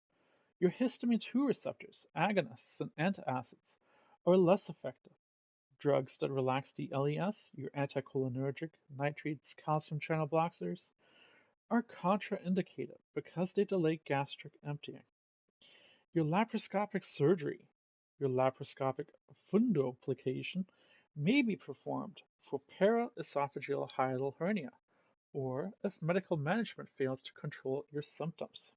Your histamine 2 receptors, agonists, and antacids are less effective. Drugs that relax the LES, your anticholinergic, nitrates, calcium channel blockers, are contraindicated because they delay gastric emptying. Your laparoscopic surgery, your laparoscopic fundoplication, may be performed for paraesophageal hiatal hernia or if medical management fails to control your symptoms.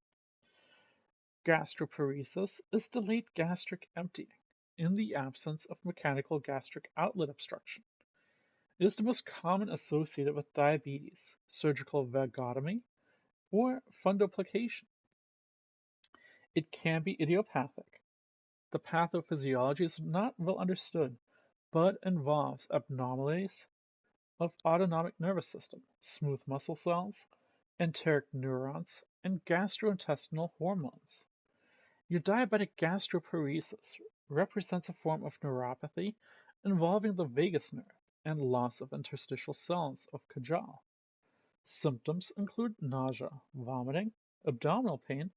Gastroparesis is delayed gastric emptying in the absence of mechanical gastric outlet obstruction. It is the most common associated with diabetes, surgical vagotomy, or fundoplication. It can be idiopathic. The pathophysiology is not well understood, but involves abnormalities of autonomic nervous system, smooth muscle cells, enteric neurons, and gastrointestinal hormones. Your diabetic gastroparesis represents a form of neuropathy involving the vagus nerve and loss of interstitial cells of Cajal. Symptoms include nausea, vomiting, abdominal pain,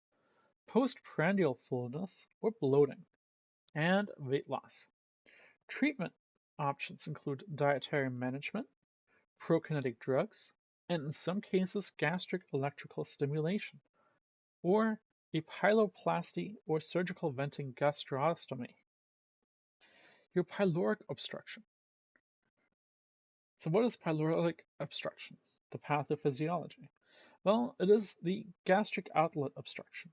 postprandial fullness or bloating, and weight loss. Treatment options include dietary management, prokinetic drugs, and in some cases gastric electrical stimulation, or a pyeloplasty or surgical venting gastrostomy. Your pyloric obstruction. So what is pyloric obstruction? The pathophysiology. Well, it is the gastric outlet obstruction,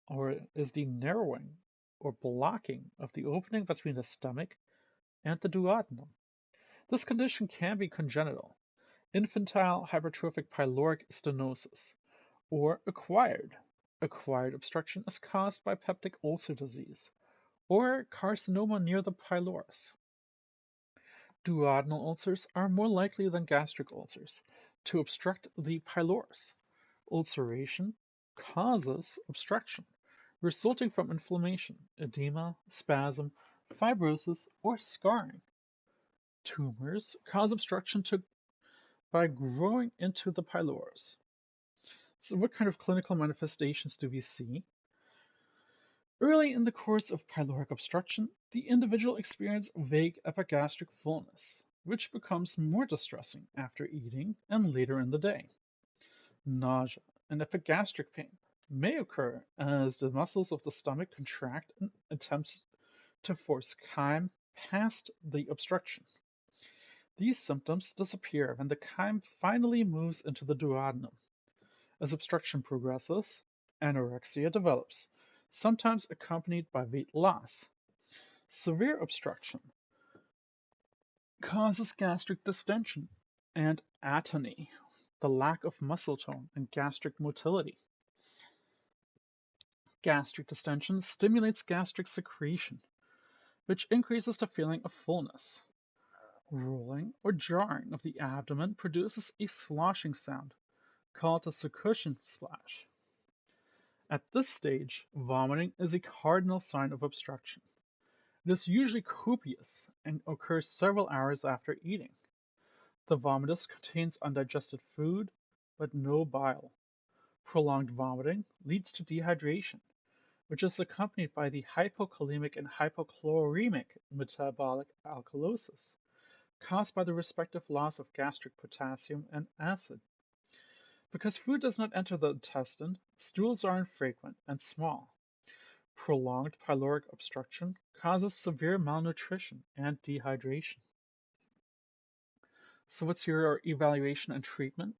or is the narrowing or blocking of the opening between the stomach and the duodenum. This condition can be congenital, infantile hypertrophic pyloric stenosis, or acquired. Acquired obstruction is caused by peptic ulcer disease or carcinoma near the pylorus. Duodenal ulcers are more likely than gastric ulcers to obstruct the pylorus. Ulceration causes obstruction, resulting from inflammation, edema, spasm, fibrosis, or scarring. Tumors cause obstruction by growing into the pylorus. So what kind of clinical manifestations do we see? Early in the course of pyloric obstruction, the individual experiences vague epigastric fullness, which becomes more distressing after eating and later in the day. Nausea and epigastric pain may occur as the muscles of the stomach contract in attempts to force chyme past the obstruction. These symptoms disappear when the chyme finally moves into the duodenum. As obstruction progresses, anorexia develops, sometimes accompanied by weight loss. Severe obstruction causes gastric distension and atony, the lack of muscle tone, and gastric motility. Gastric distension stimulates gastric secretion, which increases the feeling of fullness. Rolling or jarring of the abdomen produces a sloshing sound called a succussion splash. At this stage, vomiting is a cardinal sign of obstruction. It is usually copious and occurs several hours after eating. The vomitus contains undigested food, but no bile. Prolonged vomiting leads to dehydration, which is accompanied by the hypokalemic and hypochloremic metabolic alkalosis, caused by the respective loss of gastric potassium and acid. Because food does not enter the intestine, stools are infrequent and small. Prolonged pyloric obstruction causes severe malnutrition and dehydration. So what's your evaluation and treatment?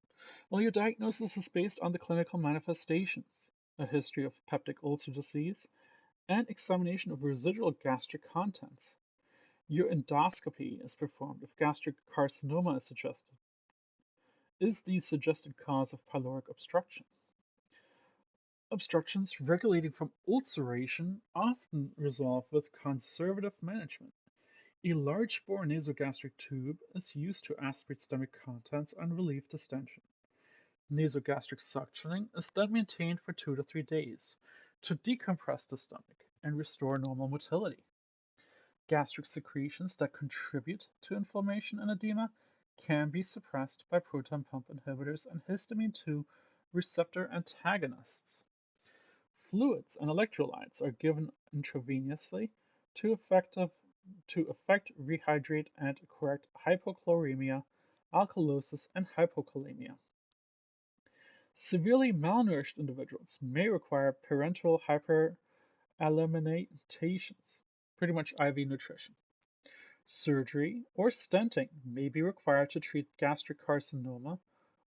Well, your diagnosis is based on the clinical manifestations, a history of peptic ulcer disease, and examination of residual gastric contents. Your endoscopy is performed if gastric carcinoma is suggested. Is the suggested cause of pyloric obstruction? Obstructions regulating from ulceration often resolve with conservative management. A large bore nasogastric tube is used to aspirate stomach contents and relieve distension. Nasogastric suctioning is then maintained for 2 to 3 days to decompress the stomach and restore normal motility. Gastric secretions that contribute to inflammation and edema can be suppressed by proton pump inhibitors and histamine 2 receptor antagonists. Fluids and electrolytes are given intravenously to effect rehydrate and correct hypochloremia, alkalosis, and hypokalemia. Severely malnourished individuals may require parenteral hyperalimentations, pretty much IV nutrition. Surgery or stenting may be required to treat gastric carcinoma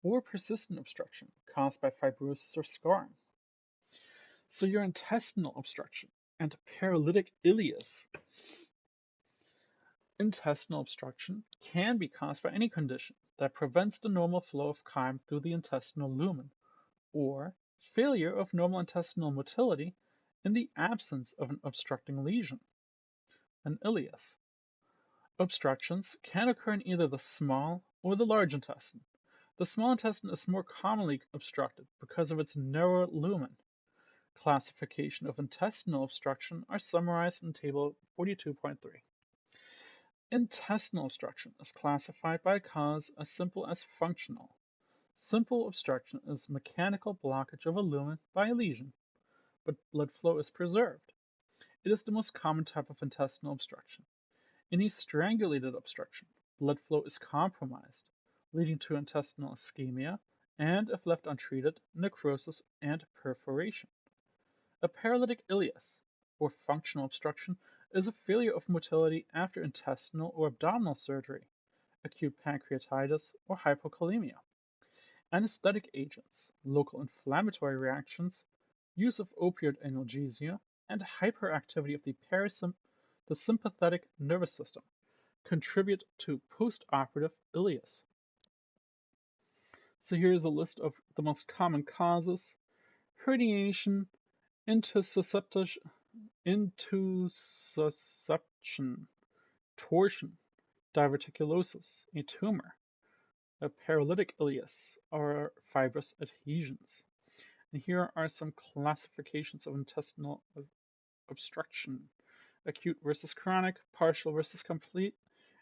or persistent obstruction caused by fibrosis or scarring. So your intestinal obstruction and paralytic ileus. Intestinal obstruction can be caused by any condition that prevents the normal flow of chyme through the intestinal lumen, or failure of normal intestinal motility in the absence of an obstructing lesion, an ileus. Obstructions can occur in either the small or the large intestine. The small intestine is more commonly obstructed because of its narrow lumen. Classification of intestinal obstruction are summarized in Table 42.3. Intestinal obstruction is classified by a cause as simple as functional. Simple obstruction is mechanical blockage of a lumen by a lesion, but blood flow is preserved. It is the most common type of intestinal obstruction. In a strangulated obstruction, blood flow is compromised, leading to intestinal ischemia and, if left untreated, necrosis and perforation. A paralytic ileus, or functional obstruction, is a failure of motility after intestinal or abdominal surgery, acute pancreatitis, or hypokalemia. Anesthetic agents, local inflammatory reactions, use of opioid analgesia, and hyperactivity of the sympathetic nervous system contribute to postoperative ileus. So here's a list of the most common causes: herniation, intussusception, torsion, diverticulosis, a tumor, a paralytic ileus, or fibrous adhesions. And here are some classifications of intestinal obstruction: acute versus chronic, partial versus complete,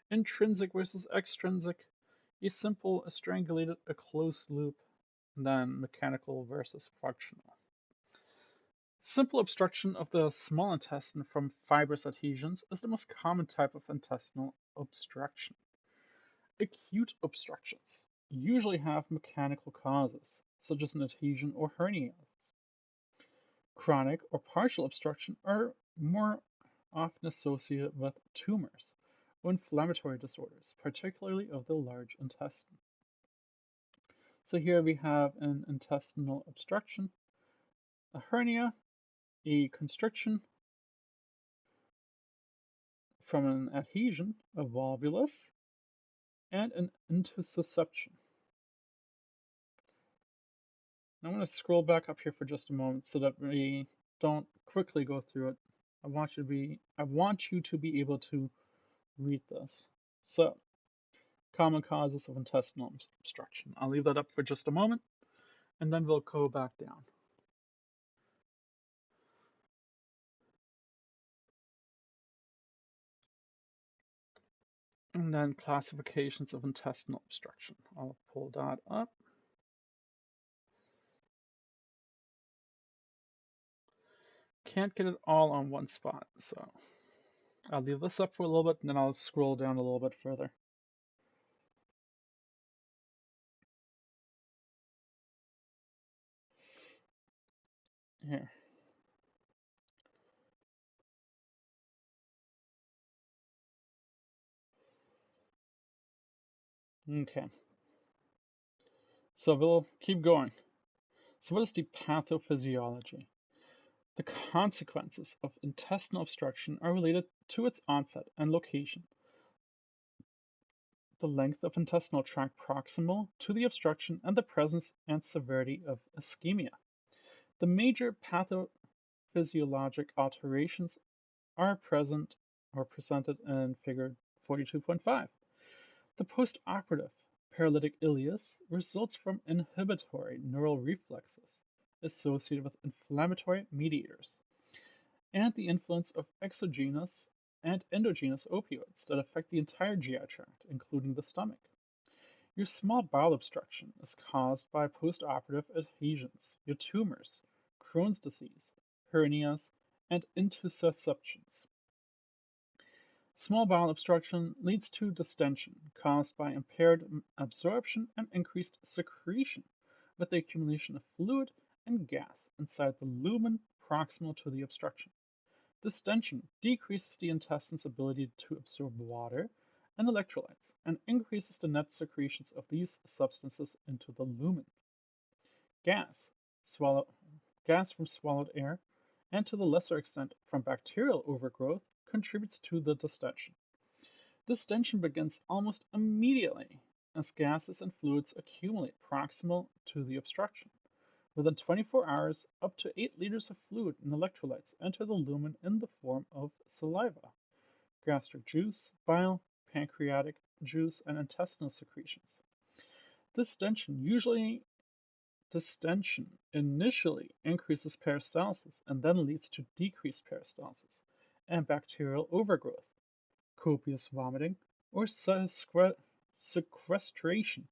intrinsic versus extrinsic, a simple, a strangulated, a closed loop, and then mechanical versus functional. Simple obstruction of the small intestine from fibrous adhesions is the most common type of intestinal obstruction. Acute obstructions usually have mechanical causes, such as an adhesion or hernia. Chronic or partial obstruction are more often associated with tumors or inflammatory disorders, particularly of the large intestine. So here we have an intestinal obstruction, a hernia, a constriction from an adhesion, a volvulus, and an intussusception. I'm going to scroll back up here for just a moment so that we don't quickly go through it. I want you to be able to read this. So, common causes of intestinal obstruction. I'll leave that up for just a moment, and then we'll go back down. And then classifications of intestinal obstruction. I'll pull that up. Can't get it all on one spot, so I'll leave this up for a little bit, and then I'll scroll down a little bit further. Here. Okay. So we'll keep going. So what is the pathophysiology? The consequences of intestinal obstruction are related to its onset and location, the length of intestinal tract proximal to the obstruction, and the presence and severity of ischemia. The major pathophysiologic alterations are present or presented in figure 42.5. The postoperative paralytic ileus results from inhibitory neural reflexes associated with inflammatory mediators and the influence of exogenous and endogenous opioids that affect the entire GI tract, including the stomach. Your small bowel obstruction is caused by postoperative adhesions, your tumors, Crohn's disease, hernias, and intussusceptions. Small bowel obstruction leads to distension caused by impaired absorption and increased secretion, with the accumulation of fluid and gas inside the lumen proximal to the obstruction. Distension decreases the intestine's ability to absorb water and electrolytes and increases the net secretions of these substances into the lumen. Gas, gas from swallowed air, and to the lesser extent from bacterial overgrowth, contributes to the distension. Distension begins almost immediately as gases and fluids accumulate proximal to the obstruction. Within 24 hours, up to 8 liters of fluid and electrolytes enter the lumen in the form of saliva, gastric juice, bile, pancreatic juice, and intestinal secretions. Distension initially increases peristalsis and then leads to decreased peristalsis and bacterial overgrowth. Copious vomiting or sequestration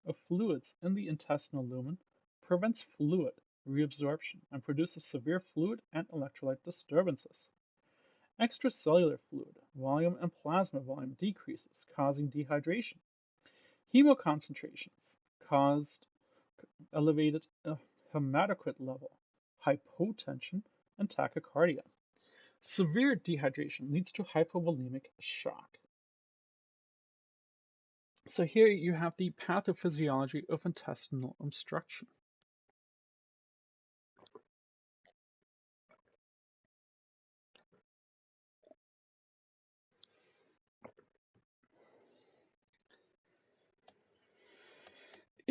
of fluids in the intestinal lumen prevents fluid reabsorption and produces severe fluid and electrolyte disturbances. Extracellular fluid volume and plasma volume decreases, causing dehydration. Hemoconcentrations caused elevated hematocrit level, hypotension, and tachycardia. Severe dehydration leads to hypovolemic shock. So here you have the pathophysiology of intestinal obstruction.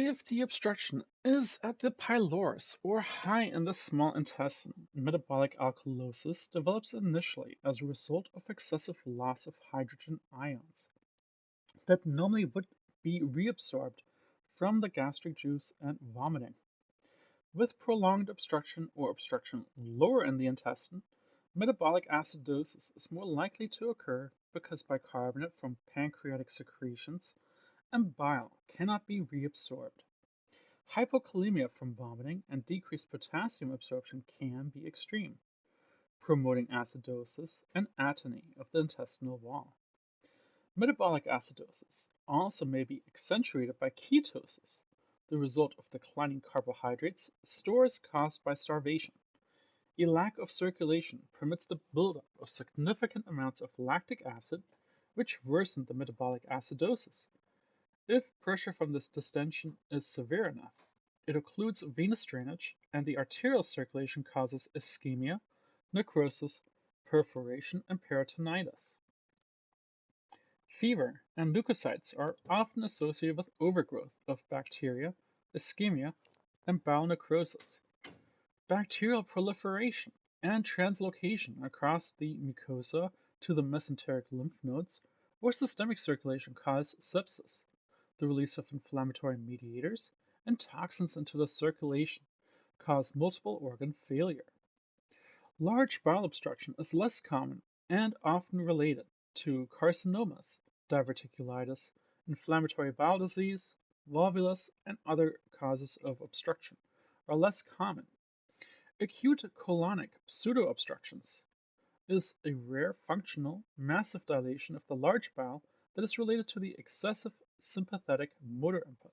If the obstruction is at the pylorus or high in the small intestine, metabolic alkalosis develops initially as a result of excessive loss of hydrogen ions that normally would be reabsorbed from the gastric juice and vomiting. With prolonged obstruction or obstruction lower in the intestine, metabolic acidosis is more likely to occur because bicarbonate from pancreatic secretions and bile cannot be reabsorbed. Hypokalemia from vomiting and decreased potassium absorption can be extreme, promoting acidosis and atony of the intestinal wall. Metabolic acidosis also may be accentuated by ketosis, the result of declining carbohydrates stores caused by starvation. A lack of circulation permits the buildup of significant amounts of lactic acid, which worsen the metabolic acidosis. If pressure from this distension is severe enough, it occludes venous drainage, and the arterial circulation causes ischemia, necrosis, perforation, and peritonitis. Fever and leukocytes are often associated with overgrowth of bacteria, ischemia, and bowel necrosis. Bacterial proliferation and translocation across the mucosa to the mesenteric lymph nodes or systemic circulation cause sepsis. The release of inflammatory mediators and toxins into the circulation cause multiple organ failure. Large bowel obstruction is less common and often related to carcinomas, diverticulitis, inflammatory bowel disease, volvulus, and other causes of obstruction are less common. Acute colonic pseudoobstructions is a rare functional massive dilation of the large bowel that is related to the excessive sympathetic motor input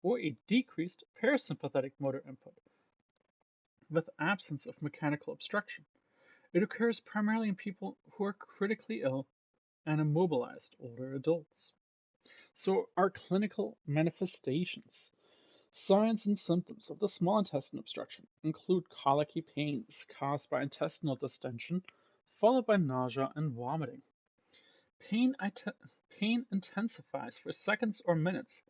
or a decreased parasympathetic motor input with absence of mechanical obstruction. It occurs primarily in people who are critically ill and immobilized older adults. So, our clinical manifestations. Signs and symptoms of the small intestine obstruction include colicky pains caused by intestinal distension, followed by nausea and vomiting. Pain intensifies for seconds or minutes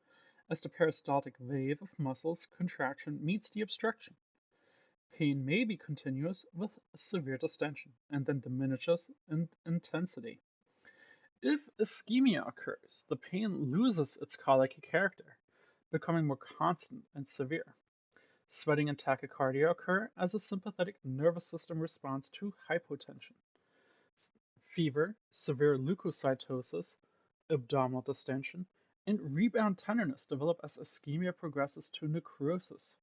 as the peristaltic wave of muscles contraction meets the obstruction. Pain may be continuous with severe distension and then diminishes in intensity. If ischemia occurs, the pain loses its colicky character, becoming more constant and severe. Sweating and tachycardia occur as a sympathetic nervous system response to hypotension. Fever, severe leukocytosis, abdominal distension, and rebound tenderness develop as ischemia progresses to necrosis,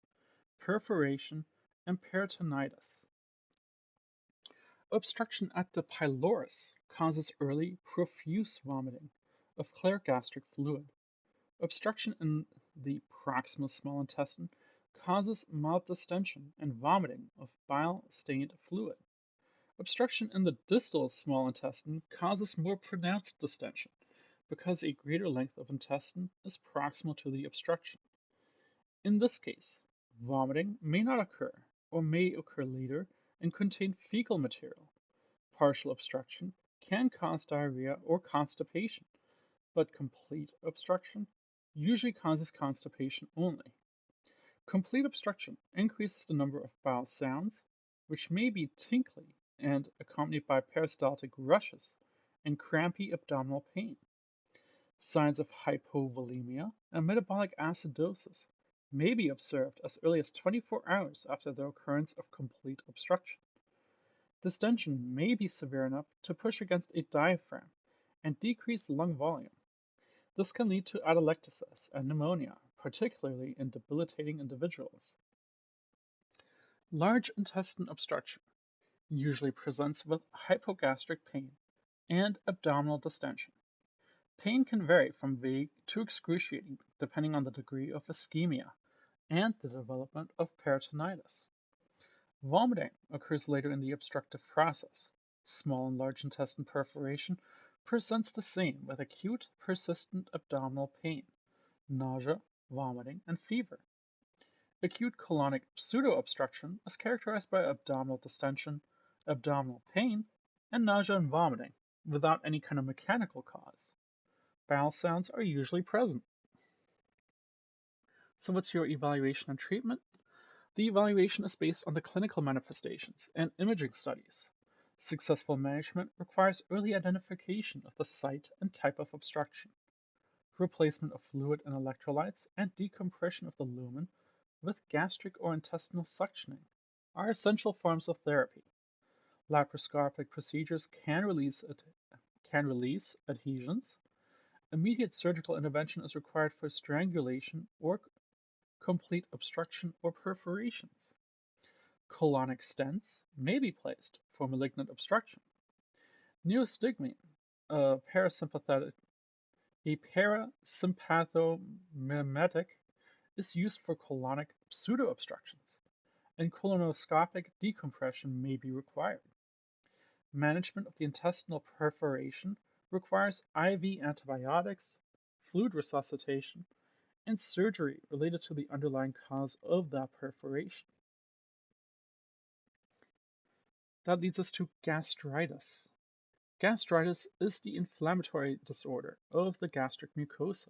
perforation, and peritonitis. Obstruction at the pylorus causes early profuse vomiting of clear gastric fluid. Obstruction in the proximal small intestine causes mild distension and vomiting of bile-stained fluid. Obstruction in the distal small intestine causes more pronounced distension because a greater length of intestine is proximal to the obstruction. In this case, vomiting may not occur or may occur later and contain fecal material. Partial obstruction can cause diarrhea or constipation, but complete obstruction usually causes constipation only. Complete obstruction increases the number of bowel sounds, which may be tinkly and accompanied by peristaltic rushes and crampy abdominal pain. Signs of hypovolemia and metabolic acidosis may be observed as early as 24 hours after the occurrence of complete obstruction. Distension may be severe enough to push against a diaphragm and decrease lung volume. This can lead to atelectasis and pneumonia, particularly in debilitating individuals. Large intestine obstruction usually presents with hypogastric pain and abdominal distension. Pain can vary from vague to excruciating depending on the degree of ischemia and the development of peritonitis. Vomiting occurs later in the obstructive process. Small and large intestine perforation presents the same with acute, persistent abdominal pain, nausea, vomiting, and fever. Acute colonic pseudo-obstruction is characterized by abdominal distension, abdominal pain, and nausea and vomiting without any kind of mechanical cause. Bowel sounds are usually present. So what's your evaluation and treatment? The evaluation is based on the clinical manifestations and imaging studies. Successful management requires early identification of the site and type of obstruction, replacement of fluid and electrolytes, and decompression of the lumen with gastric or intestinal suctioning are essential forms of therapy. Laparoscopic procedures can release adhesions. Immediate surgical intervention is required for strangulation or complete obstruction or perforations. Colonic stents may be placed for malignant obstruction. Neostigmine, a parasympathomimetic, is used for colonic pseudo-obstructions, and colonoscopic decompression may be required. Management of the intestinal perforation requires IV antibiotics, fluid resuscitation, and surgery related to the underlying cause of that perforation. That leads us to gastritis. Gastritis is the inflammatory disorder of the gastric mucosa.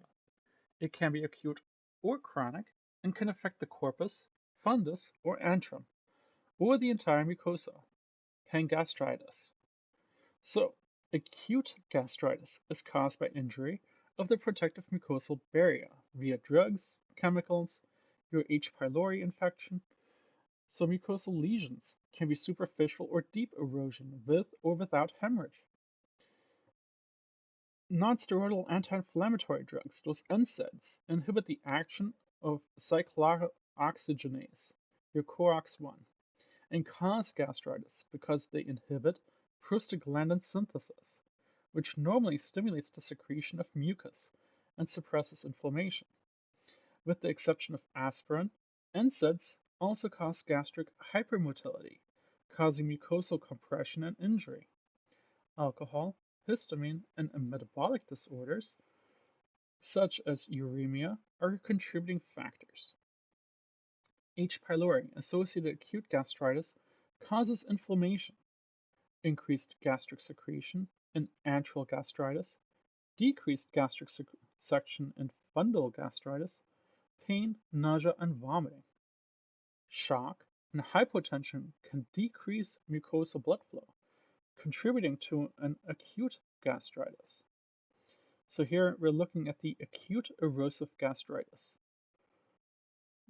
It can be acute or chronic and can affect the corpus, fundus, or antrum, or the entire mucosa. Pangastritis. So, acute gastritis is caused by injury of the protective mucosal barrier via drugs, chemicals, your H. pylori infection. So, mucosal lesions can be superficial or deep erosion with or without hemorrhage. Non-steroidal anti-inflammatory drugs, those NSAIDs, inhibit the action of cyclooxygenase, your COX-1, and cause gastritis because they inhibit prostaglandin synthesis, which normally stimulates the secretion of mucus and suppresses inflammation. With the exception of aspirin, NSAIDs also cause gastric hypermotility, causing mucosal compression and injury. Alcohol, histamine, and metabolic disorders, such as uremia, are contributing factors. H. pylori associated acute gastritis causes inflammation, increased gastric secretion in antral gastritis, decreased gastric suction in fundal gastritis, pain, nausea, and vomiting. Shock and hypotension can decrease mucosal blood flow, contributing to an acute gastritis. So here we're looking at the acute erosive gastritis.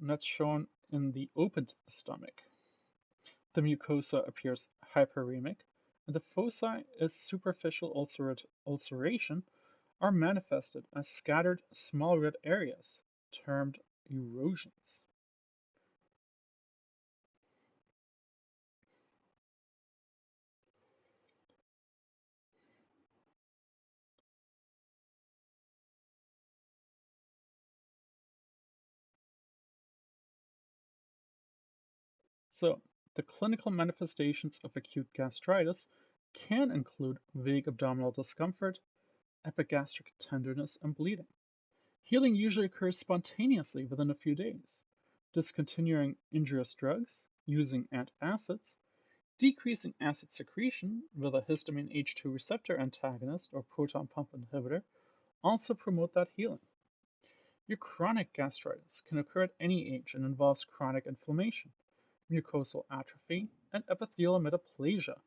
And that's shown in the opened stomach. The mucosa appears hyperemic, and the foci as superficial ulceration are manifested as scattered small red areas, termed erosions. So, the clinical manifestations of acute gastritis can include vague abdominal discomfort, epigastric tenderness, and bleeding. Healing usually occurs spontaneously within a few days. Discontinuing injurious drugs, using antacids, decreasing acid secretion with a histamine H2 receptor antagonist or proton pump inhibitor, also promote that healing. Your chronic gastritis can occur at any age and involves chronic inflammation, mucosal atrophy, and epithelial metaplasia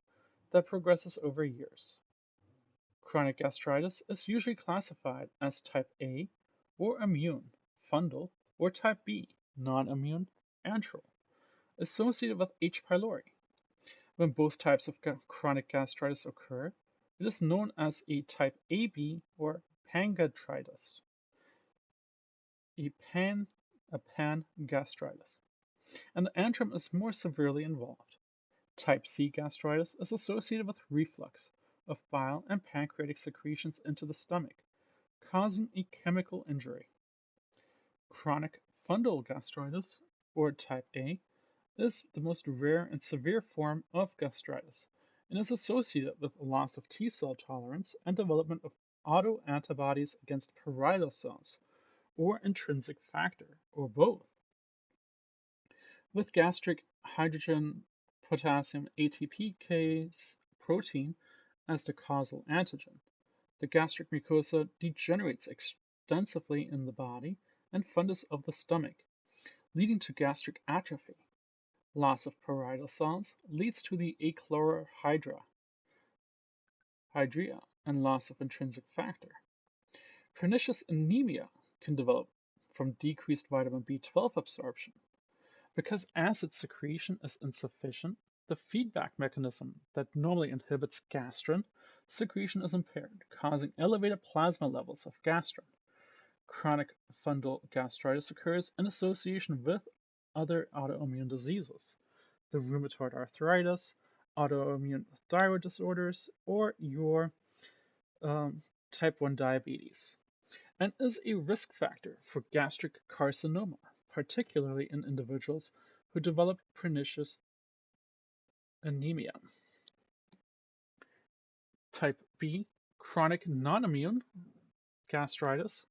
that progresses over years. Chronic gastritis is usually classified as type A or immune, fungal, or type B, non-immune, antral, associated with H. pylori. When both types of chronic gastritis occur, it is known as a type AB or pangastritis, a pan a pangastritis, and the antrum is more severely involved. Type C gastritis is associated with reflux of bile and pancreatic secretions into the stomach, causing a chemical injury. Chronic fungal gastritis, or type A, is the most rare and severe form of gastritis and is associated with loss of T cell tolerance and development of autoantibodies against parietal cells or intrinsic factor, or both. With gastric hydrogen potassium ATPase protein as the causal antigen, the gastric mucosa degenerates extensively in the body and fundus of the stomach, leading to gastric atrophy. Loss of parietal cells leads to the achlorohydria and loss of intrinsic factor. Pernicious anemia can develop from decreased vitamin B12 absorption. Because acid secretion is insufficient, the feedback mechanism that normally inhibits gastrin secretion is impaired, causing elevated plasma levels of gastrin. Chronic fungal gastritis occurs in association with other autoimmune diseases, the rheumatoid arthritis, autoimmune thyroid disorders, or your um, type 1 diabetes, and is a risk factor for gastric carcinoma, particularly in individuals who develop pernicious anemia. Type B, chronic non-immune gastritis,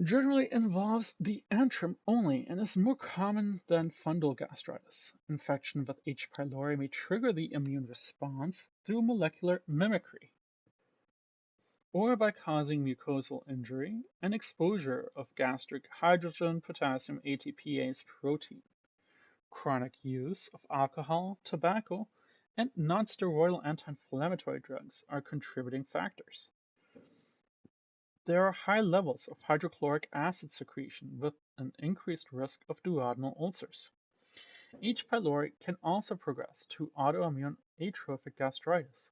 generally involves the antrum only and is more common than fungal gastritis. Infection with H. pylori may trigger the immune response through molecular mimicry or by causing mucosal injury and exposure of gastric hydrogen potassium ATPase protein. Chronic use of alcohol, tobacco, and nonsteroidal anti-inflammatory drugs are contributing factors. There are high levels of hydrochloric acid secretion with an increased risk of duodenal ulcers. H. pylori can also progress to autoimmune atrophic gastritis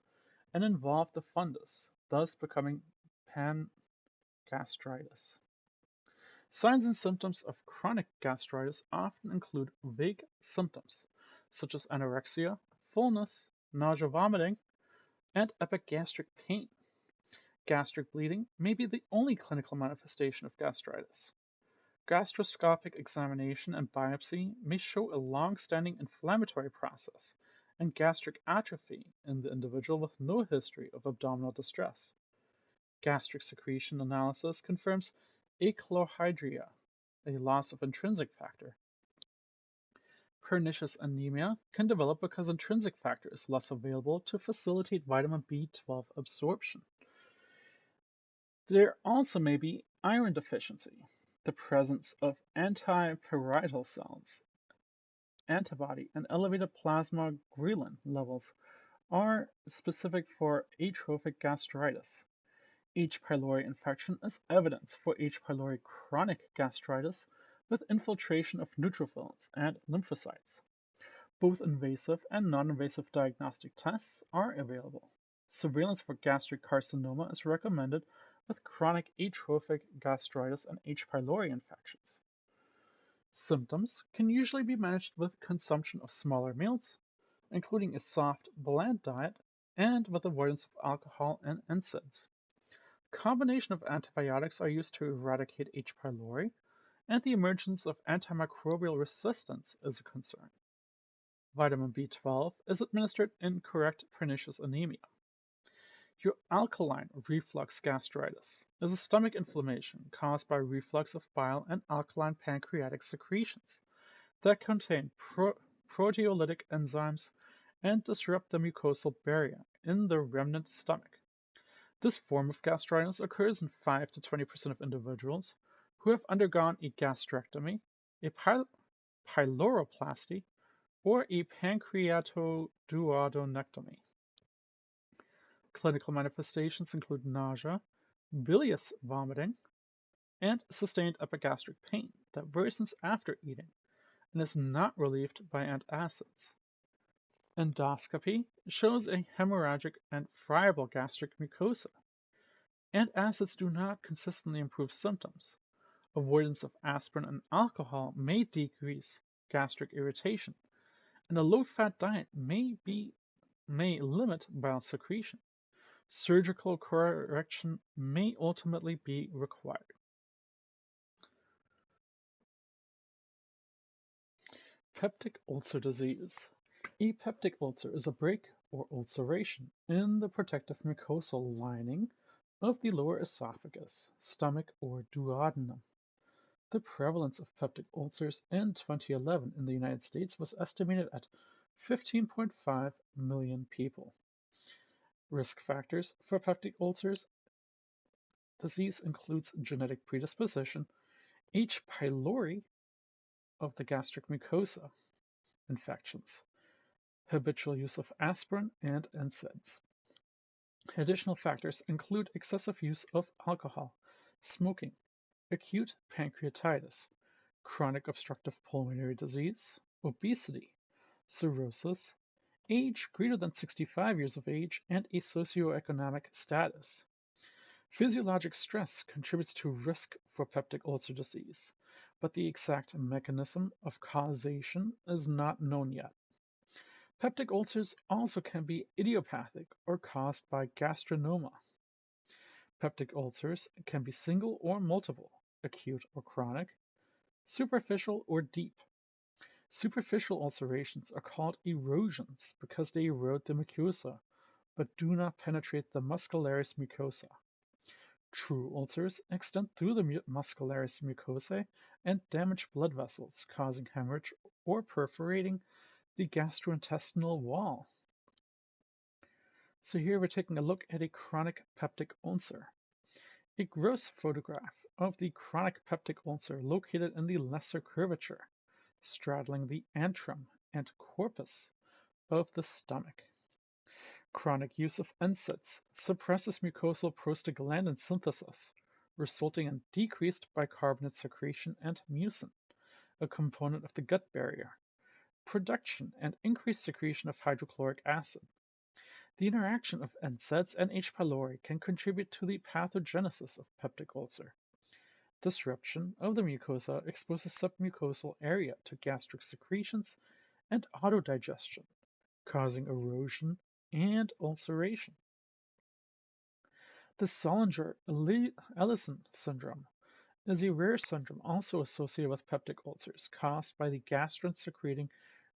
and involve the fundus, thus becoming pangastritis. Signs and symptoms of chronic gastritis often include vague symptoms such as anorexia, fullness, nausea, vomiting, and epigastric pain. Gastric bleeding may be the only clinical manifestation of gastritis. Gastroscopic examination and biopsy may show a long-standing inflammatory process and gastric atrophy in the individual with no history of abdominal distress. Gastric secretion analysis confirms achlorhydria, a loss of intrinsic factor. Pernicious anemia can develop because intrinsic factor is less available to facilitate vitamin B12 absorption. There also may be iron deficiency. The presence of antiparietal cells, antibody, and elevated plasma ghrelin levels are specific for atrophic gastritis. H. pylori infection is evidence for H. pylori chronic gastritis with infiltration of neutrophils and lymphocytes. Both invasive and non-invasive diagnostic tests are available. Surveillance for gastric carcinoma is recommended with chronic atrophic gastritis and H. pylori infections. Symptoms can usually be managed with consumption of smaller meals, including a soft, bland diet, and with avoidance of alcohol and NSAIDs. Combination of antibiotics are used to eradicate H. pylori, and the emergence of antimicrobial resistance is a concern. Vitamin B12 is administered in correct pernicious anemia. Your alkaline reflux gastritis is a stomach inflammation caused by reflux of bile and alkaline pancreatic secretions that contain proteolytic enzymes and disrupt the mucosal barrier in the remnant stomach. This form of gastritis occurs in 5 to 20% of individuals who have undergone a gastrectomy, a pyloroplasty, or a pancreatoduodenectomy. Clinical manifestations include nausea, bilious vomiting, and sustained epigastric pain that worsens after eating and is not relieved by antacids. Endoscopy shows a hemorrhagic and friable gastric mucosa. Antacids do not consistently improve symptoms. Avoidance of aspirin and alcohol may decrease gastric irritation, and a low-fat diet may limit bile secretion. Surgical correction may ultimately be required. Peptic ulcer disease. A peptic ulcer is a break or ulceration in the protective mucosal lining of the lower esophagus, stomach, or duodenum. The prevalence of peptic ulcers in 2011 in the United States was estimated at 15.5 million people. Risk factors for peptic ulcers disease includes genetic predisposition, H. pylori of the gastric mucosa, infections, habitual use of aspirin and NSAIDs. Additional factors include excessive use of alcohol, smoking, acute pancreatitis, chronic obstructive pulmonary disease, obesity, cirrhosis, age greater than 65 years of age, and a socioeconomic status. Physiologic stress contributes to risk for peptic ulcer disease, but the exact mechanism of causation is not known yet. Peptic ulcers also can be idiopathic or caused by gastronoma. Peptic ulcers can be single or multiple, acute or chronic, superficial or deep. Superficial ulcerations are called erosions because they erode the mucosa but do not penetrate the muscularis mucosa. True ulcers extend through the muscularis mucosae and damage blood vessels, causing hemorrhage or perforating the gastrointestinal wall. So here we're taking a look at a chronic peptic ulcer. A gross photograph of the chronic peptic ulcer located in the lesser curvature, straddling the antrum and corpus of the stomach. Chronic use of NSAIDs suppresses mucosal prostaglandin synthesis, resulting in decreased bicarbonate secretion and mucin, a component of the gut barrier, production and increased secretion of hydrochloric acid. The interaction of NSAIDs and H. pylori can contribute to the pathogenesis of peptic ulcer. Disruption of the mucosa exposes submucosal area to gastric secretions and autodigestion, causing erosion and ulceration. The Solinger-Ellison syndrome is a rare syndrome also associated with peptic ulcers caused by the gastrin-secreting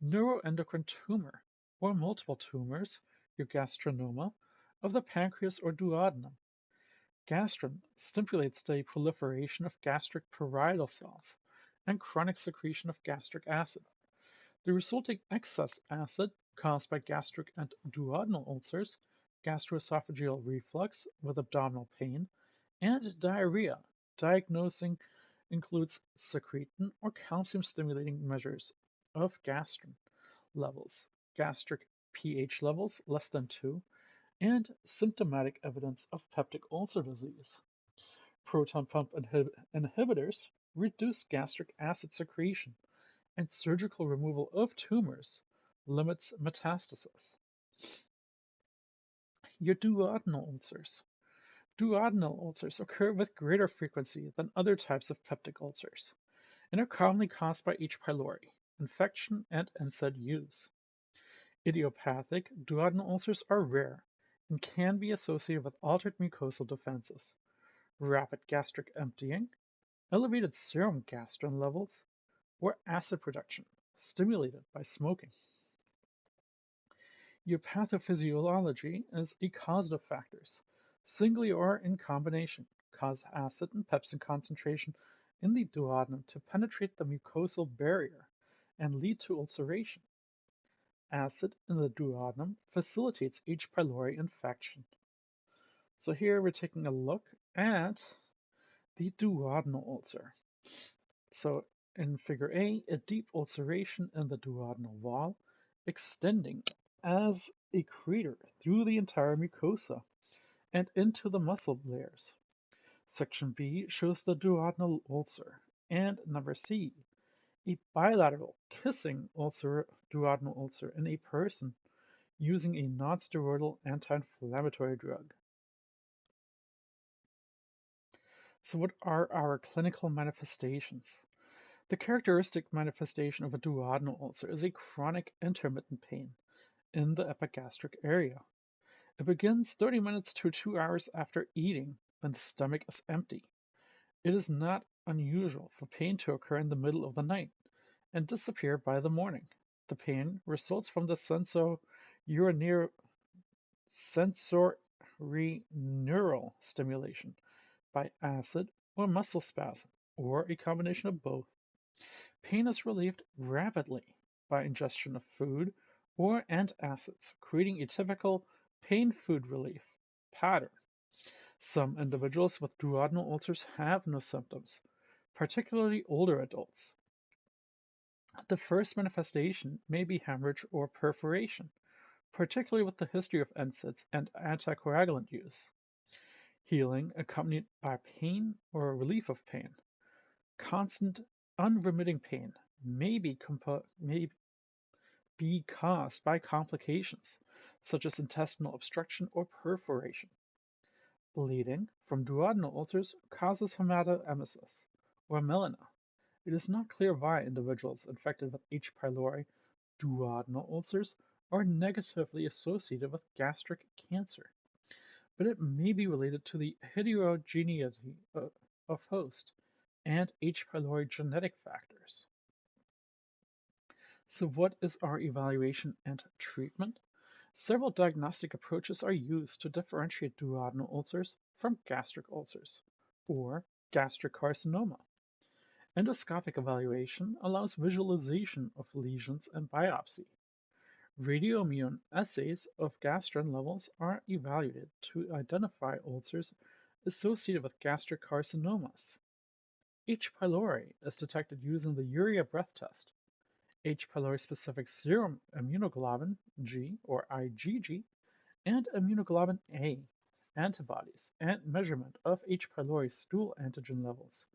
neuroendocrine tumor or multiple tumors, eugastronoma, of the pancreas or duodenum. Gastrin stimulates the proliferation of gastric parietal cells and chronic secretion of gastric acid. The resulting excess acid caused by gastric and duodenal ulcers, gastroesophageal reflux with abdominal pain, and diarrhea. Diagnosing includes secretin or calcium-stimulating measures of gastrin levels, gastric pH levels less than 2, and symptomatic evidence of peptic ulcer disease. Proton pump inhibitors reduce gastric acid secretion, and surgical removal of tumors limits metastasis. Your duodenal ulcers. Duodenal ulcers occur with greater frequency than other types of peptic ulcers and are commonly caused by H. pylori, infection, and NSAID use. Idiopathic duodenal ulcers are rare and can be associated with altered mucosal defenses, rapid gastric emptying, elevated serum gastrin levels, or acid production stimulated by smoking. Your pathophysiology is a causative factors, singly or in combination, cause acid and pepsin concentration in the duodenum to penetrate the mucosal barrier and lead to ulceration. Acid in the duodenum facilitates H. pylori infection. So here we're taking a look at the duodenal ulcer. So in figure A, a deep ulceration in the duodenal wall, extending as a crater through the entire mucosa and into the muscle layers. Section B shows the duodenal ulcer, and number C, a bilateral kissing duodenal ulcer in a person using a non-steroidal anti-inflammatory drug. So what are our clinical manifestations? The characteristic manifestation of a duodenal ulcer is a chronic intermittent pain in the epigastric area. It begins 30 minutes to 2 hours after eating when the stomach is empty. It is not unusual for pain to occur in the middle of the night and disappear by the morning. The pain results from the sensory neural stimulation by acid or muscle spasm, or a combination of both. Pain is relieved rapidly by ingestion of food or antacids, creating a typical pain-food relief pattern. Some individuals with duodenal ulcers have no symptoms, particularly older adults. The first manifestation may be hemorrhage or perforation, particularly with the history of NSAIDs and anticoagulant use. Healing accompanied by pain or relief of pain. Constant, unremitting pain may be caused by complications such as intestinal obstruction or perforation. Bleeding from duodenal ulcers causes hematemesis or melena. It is not clear why individuals infected with H. pylori duodenal ulcers are negatively associated with gastric cancer, but it may be related to the heterogeneity of host and H. pylori genetic factors. So what is our evaluation and treatment? Several diagnostic approaches are used to differentiate duodenal ulcers from gastric ulcers, or gastric carcinoma. Endoscopic evaluation allows visualization of lesions and biopsy. Radioimmune assays of gastrin levels are evaluated to identify ulcers associated with gastric carcinomas. H. pylori is detected using the urea breath test. H. pylori-specific serum immunoglobulin G or IgG and immunoglobulin A antibodies and measurement of H. pylori stool antigen levels.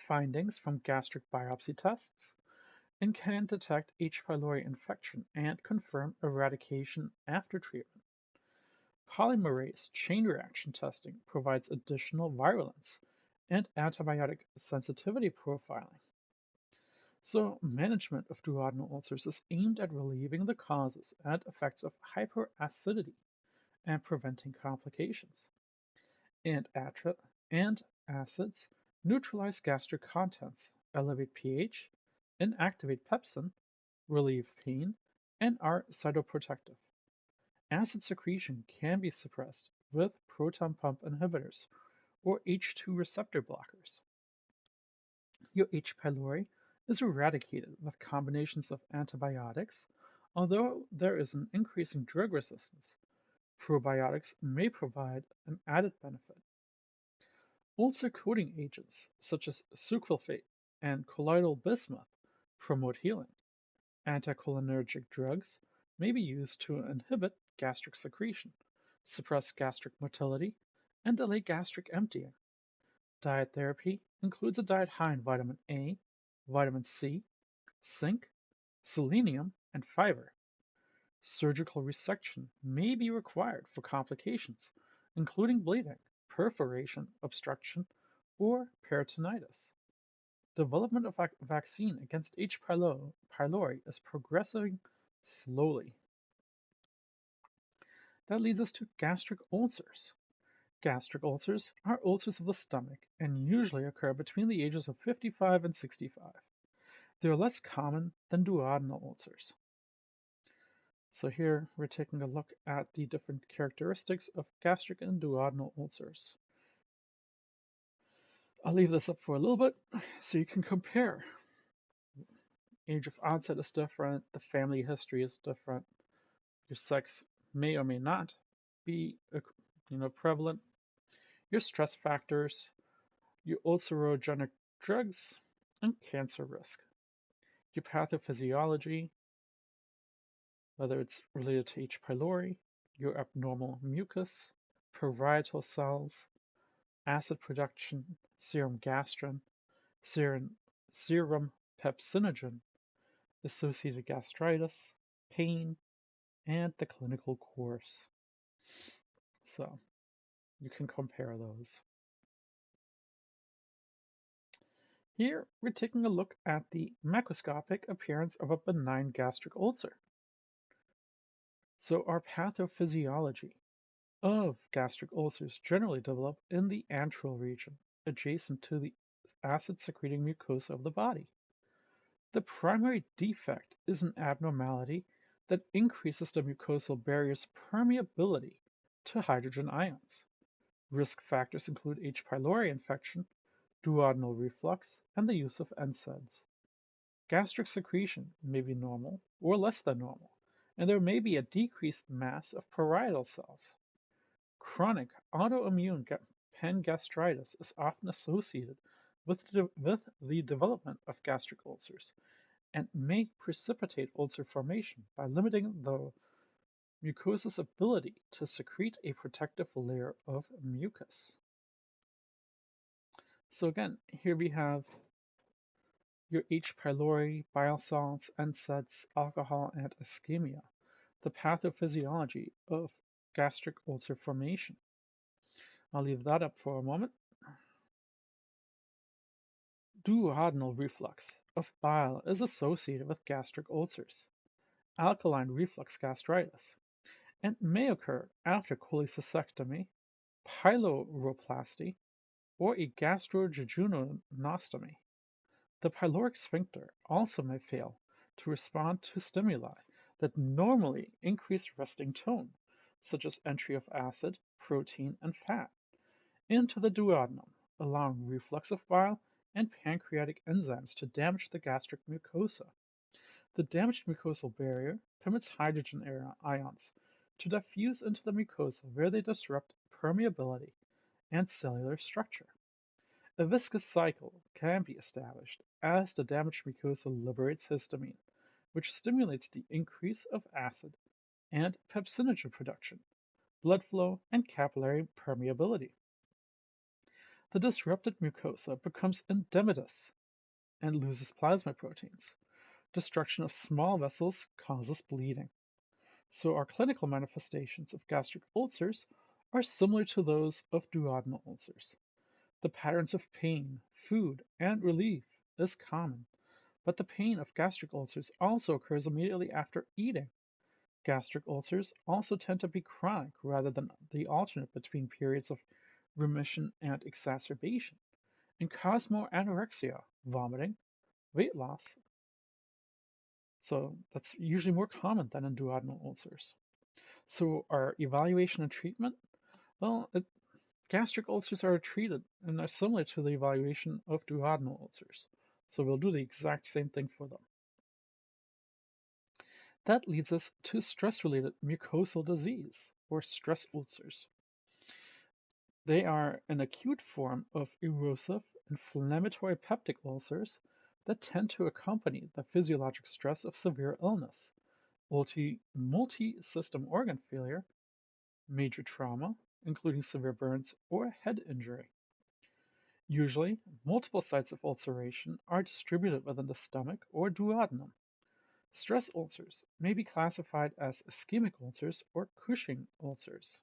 Findings from gastric biopsy tests and can detect H. pylori infection and confirm eradication after treatment. Polymerase chain reaction testing provides additional virulence and antibiotic sensitivity profiling. So, management of duodenal ulcers is aimed at relieving the causes and effects of hyperacidity and preventing complications. And acids neutralize gastric contents, elevate pH, inactivate pepsin, relieve pain, and are cytoprotective. Acid secretion can be suppressed with proton pump inhibitors or H2 receptor blockers. Your H. pylori is eradicated with combinations of antibiotics, although there is an increasing drug resistance. Probiotics may provide an added benefit. Ulcer-coating agents such as sucralfate and colloidal bismuth promote healing. Anticholinergic drugs may be used to inhibit gastric secretion, suppress gastric motility, and delay gastric emptying. Diet therapy includes a diet high in vitamin A, vitamin C, zinc, selenium, and fiber. Surgical resection may be required for complications, including bleeding, perforation, obstruction, or peritonitis. Development of vaccine against H. pylori is progressing slowly. That leads us to gastric ulcers. Gastric ulcers are ulcers of the stomach and usually occur between the ages of 55 and 65. They are less common than duodenal ulcers. So here we're taking a look at the different characteristics of gastric and duodenal ulcers. I'll leave this up for a little bit so you can compare. Age of onset is different, the family history is different, your sex may or may not be prevalent, your stress factors, your ulcerogenic drugs, and cancer risk. Your pathophysiology, whether it's related to H. pylori, your abnormal mucus, parietal cells, acid production, serum gastrin, serum, serum pepsinogen, associated gastritis, pain, and the clinical course. So you can compare those. Here we're taking a look at the macroscopic appearance of a benign gastric ulcer. So our pathophysiology of gastric ulcers generally develop in the antral region, adjacent to the acid-secreting mucosa of the body. The primary defect is an abnormality that increases the mucosal barrier's permeability to hydrogen ions. Risk factors include H. pylori infection, duodenal reflux, and the use of NSAIDs. Gastric secretion may be normal or less than normal, and there may be a decreased mass of parietal cells. Chronic autoimmune pangastritis is often associated with the development of gastric ulcers and may precipitate ulcer formation by limiting the mucosa's ability to secrete a protective layer of mucus. So again, here we have your H. pylori, bile salts, NSAIDs, alcohol, and ischemia, the pathophysiology of gastric ulcer formation. I'll leave that up for a moment. Duodenal reflux of bile is associated with gastric ulcers, alkaline reflux gastritis, and may occur after cholecystectomy, pyloroplasty, or a gastrojejunostomy. The pyloric sphincter also may fail to respond to stimuli that normally increase resting tone, such as entry of acid, protein, and fat, into the duodenum, allowing reflux of bile and pancreatic enzymes to damage the gastric mucosa. The damaged mucosal barrier permits hydrogen ions to diffuse into the mucosa where they disrupt permeability and cellular structure. A viscous cycle can be established as the damaged mucosa liberates histamine, which stimulates the increase of acid and pepsinogen production, blood flow, and capillary permeability. The disrupted mucosa becomes edematous and loses plasma proteins. Destruction of small vessels causes bleeding. So our clinical manifestations of gastric ulcers are similar to those of duodenal ulcers. The patterns of pain, food, and relief is common, but the pain of gastric ulcers also occurs immediately after eating. Gastric ulcers also tend to be chronic rather than the alternate between periods of remission and exacerbation, and cause more anorexia, vomiting, weight loss. So that's usually more common than in duodenal ulcers. So our evaluation and treatment, well, gastric ulcers are treated and are similar to the evaluation of duodenal ulcers. So we'll do the exact same thing for them. That leads us to stress-related mucosal disease, or stress ulcers. They are an acute form of erosive, inflammatory peptic ulcers that tend to accompany the physiologic stress of severe illness, multi-system organ failure, major trauma, including severe burns or head injury. Usually, multiple sites of ulceration are distributed within the stomach or duodenum. Stress ulcers may be classified as ischemic ulcers or Cushing ulcers.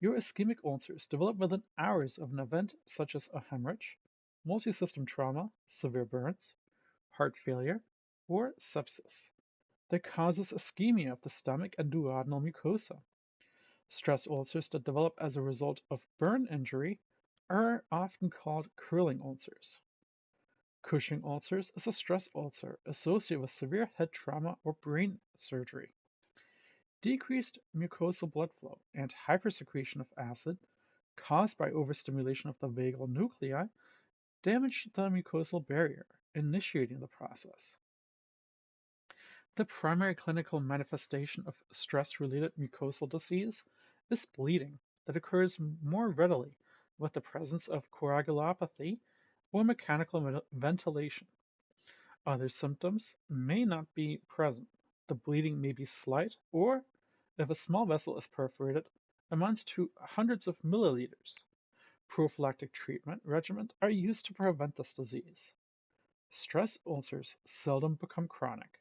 Your ischemic ulcers develop within hours of an event such as a hemorrhage, multi-system trauma, severe burns, heart failure, or sepsis that causes ischemia of the stomach and duodenal mucosa. Stress ulcers that develop as a result of burn injury are often called curling ulcers. Cushing ulcers is a stress ulcer associated with severe head trauma or brain surgery. Decreased mucosal blood flow and hypersecretion of acid caused by overstimulation of the vagal nuclei damage the mucosal barrier, initiating the process. The primary clinical manifestation of stress-related mucosal disease is bleeding that occurs more readily with the presence of coagulopathy or mechanical ventilation. Other symptoms may not be present. The bleeding may be slight, or, if a small vessel is perforated, amounts to hundreds of milliliters. Prophylactic treatment regimens are used to prevent this disease. Stress ulcers seldom become chronic.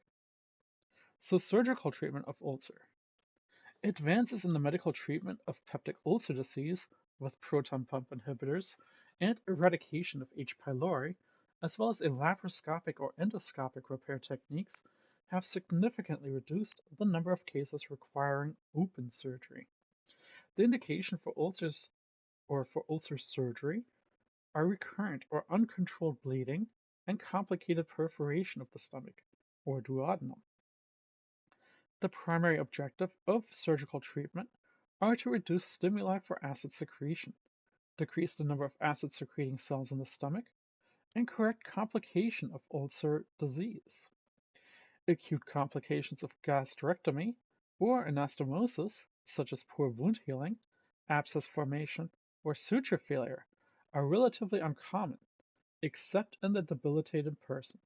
So, surgical treatment of ulcer. Advances in the medical treatment of peptic ulcer disease with proton pump inhibitors and eradication of H. pylori, as well as a laparoscopic or endoscopic repair techniques, have significantly reduced the number of cases requiring open surgery. The indication for ulcers or for ulcer surgery are recurrent or uncontrolled bleeding and complicated perforation of the stomach or duodenum. The primary objective of surgical treatment are to reduce stimuli for acid secretion, decrease the number of acid-secreting cells in the stomach, and correct complication of ulcer disease. Acute complications of gastrectomy or anastomosis, such as poor wound healing, abscess formation, or suture failure, are relatively uncommon, except in the debilitated person.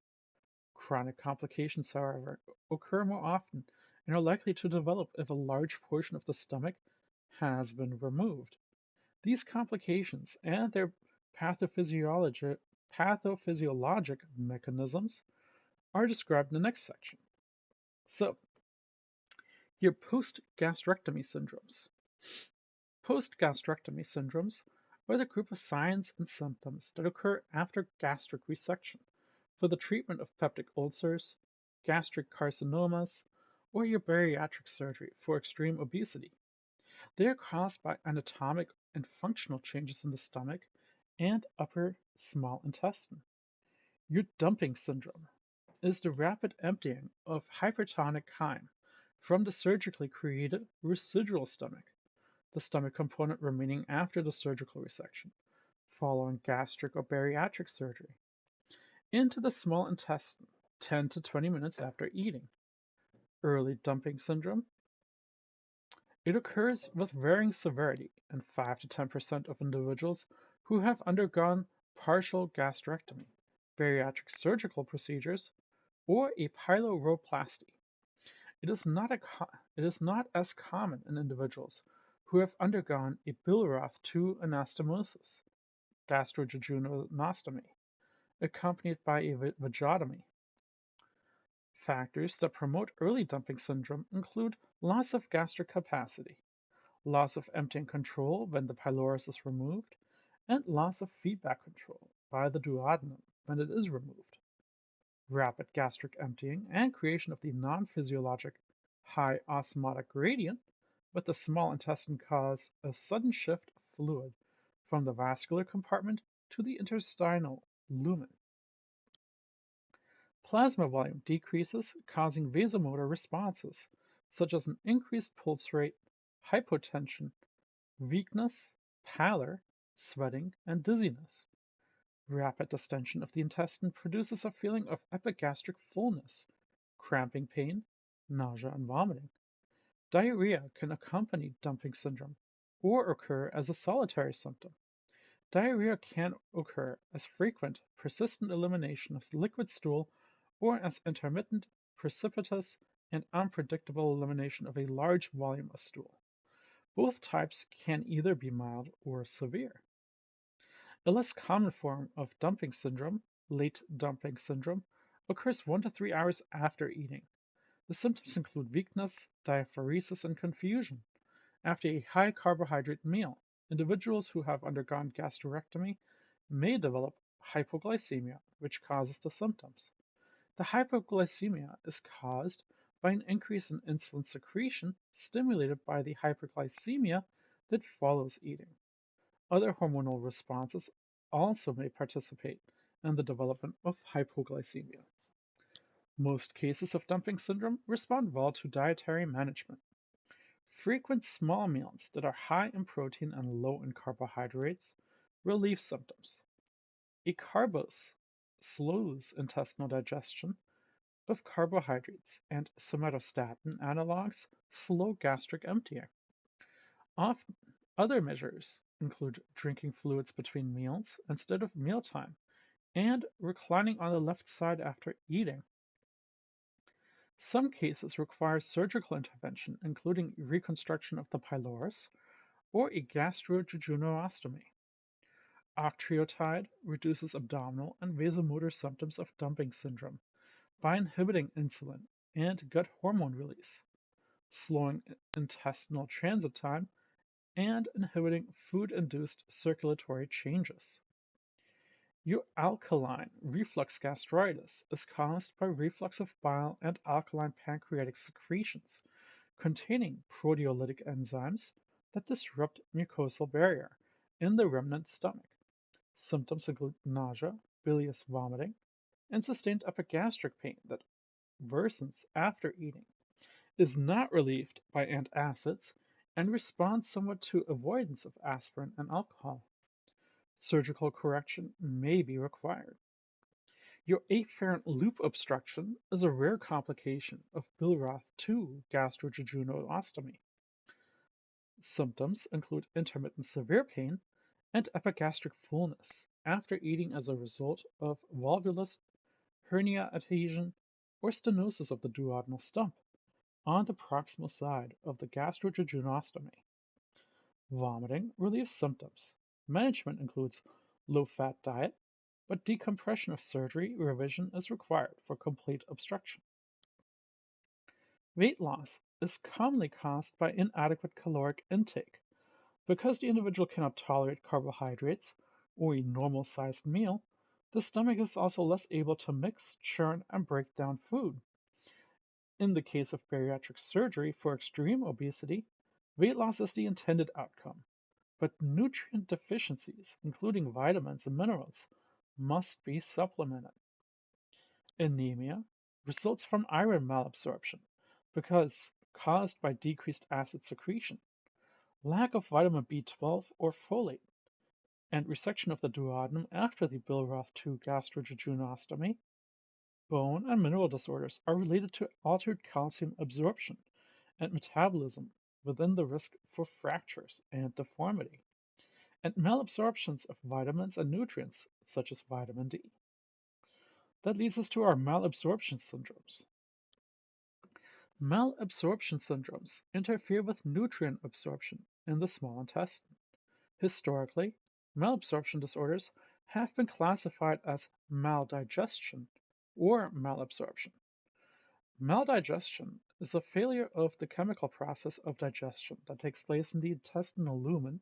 Chronic complications, however, occur more often and are likely to develop if a large portion of the stomach has been removed. These complications and their pathophysiologic mechanisms are described in the next section. So, your post-gastrectomy syndromes. Post-gastrectomy syndromes are the group of signs and symptoms that occur after gastric resection for the treatment of peptic ulcers, gastric carcinomas, or your bariatric surgery for extreme obesity. They are caused by anatomic and functional changes in the stomach and upper small intestine. Your dumping syndrome is the rapid emptying of hypertonic chyme from the surgically created residual stomach, the stomach component remaining after the surgical resection, following gastric or bariatric surgery, into the small intestine 10 to 20 minutes after eating. Early dumping syndrome. It occurs with varying severity in 5 to 10% of individuals who have undergone partial gastrectomy, bariatric surgical procedures, or a pyloroplasty. It is not as common in individuals who have undergone a Billroth II anastomosis, gastrojejunostomy, accompanied by a vagotomy. Factors that promote early dumping syndrome include loss of gastric capacity, loss of emptying control when the pylorus is removed, and loss of feedback control by the duodenum when it is removed. Rapid gastric emptying and creation of the non-physiologic high osmotic gradient with the small intestine cause a sudden shift of fluid from the vascular compartment to the intestinal lumen. Plasma volume decreases, causing vasomotor responses, such as an increased pulse rate, hypotension, weakness, pallor, sweating, and dizziness. Rapid distension of the intestine produces a feeling of epigastric fullness, cramping pain, nausea, and vomiting. Diarrhea can accompany dumping syndrome or occur as a solitary symptom. Diarrhea can occur as frequent, persistent elimination of liquid stool or as intermittent, precipitous, and unpredictable elimination of a large volume of stool. Both types can either be mild or severe. A less common form of dumping syndrome, late dumping syndrome, occurs 1 to 3 hours after eating. The symptoms include weakness, diaphoresis, and confusion. After a high carbohydrate meal, individuals who have undergone gastrectomy may develop hypoglycemia, which causes the symptoms. The hypoglycemia is caused by an increase in insulin secretion stimulated by the hyperglycemia that follows eating. Other hormonal responses also may participate in the development of hypoglycemia. Most cases of dumping syndrome respond well to dietary management. Frequent small meals that are high in protein and low in carbohydrates relieve symptoms. A carbose slows intestinal digestion of carbohydrates, and somatostatin analogs slow gastric emptying. Often, Other measures include drinking fluids between meals instead of mealtime and reclining on the left side after eating. Some cases require surgical intervention, including reconstruction of the pylorus or a gastrojejunostomy. Octreotide reduces abdominal and vasomotor symptoms of dumping syndrome by inhibiting insulin and gut hormone release, slowing intestinal transit time, and inhibiting food-induced circulatory changes. Alkaline reflux gastritis is caused by reflux of bile and alkaline pancreatic secretions containing proteolytic enzymes that disrupt mucosal barrier in the remnant stomach. Symptoms include nausea, bilious vomiting, and sustained epigastric pain that worsens after eating, is not relieved by antacids, and responds somewhat to avoidance of aspirin and alcohol. Surgical correction may be required. Your afferent loop obstruction is a rare complication of Billroth 2 gastrojejunostomy. Symptoms include intermittent severe pain and epigastric fullness after eating as a result of volvulus hernia adhesion or stenosis of the duodenal stump on the proximal side of the gastrojejunostomy. Vomiting relieves symptoms. Management includes low-fat diet, but decompression of surgery revision is required for complete obstruction. Weight loss is commonly caused by inadequate caloric intake. Because the individual cannot tolerate carbohydrates or a normal-sized meal, the stomach is also less able to mix, churn, and break down food. In the case of bariatric surgery for extreme obesity, weight loss is the intended outcome, but nutrient deficiencies, including vitamins and minerals, must be supplemented. Anemia results from iron malabsorption because caused by decreased acid secretion, lack of vitamin B12 or folate, and resection of the duodenum after the Billroth 2 gastrojejunostomy. Bone and mineral disorders are related to altered calcium absorption and metabolism within the risk for fractures and deformity, and malabsorptions of vitamins and nutrients such as vitamin D. That leads us to our malabsorption syndromes. Malabsorption syndromes interfere with nutrient absorption in the small intestine. Historically, malabsorption disorders have been classified as maldigestion or malabsorption. Maldigestion is a failure of the chemical process of digestion that takes place in the intestinal lumen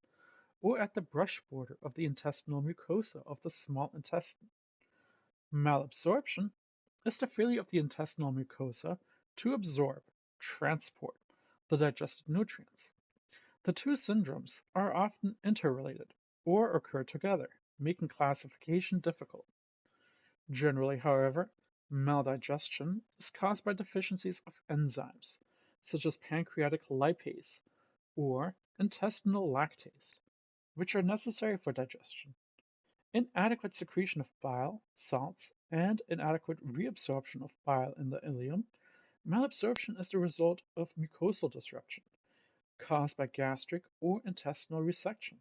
or at the brush border of the intestinal mucosa of the small intestine. Malabsorption is the failure of the intestinal mucosa to absorb, transport, the digested nutrients. The two syndromes are often interrelated or occur together, making classification difficult. Generally, however, maldigestion is caused by deficiencies of enzymes, such as pancreatic lipase or intestinal lactase, which are necessary for digestion. Inadequate secretion of bile, salts, and inadequate reabsorption of bile in the ileum. Malabsorption is the result of mucosal disruption caused by gastric or intestinal resection,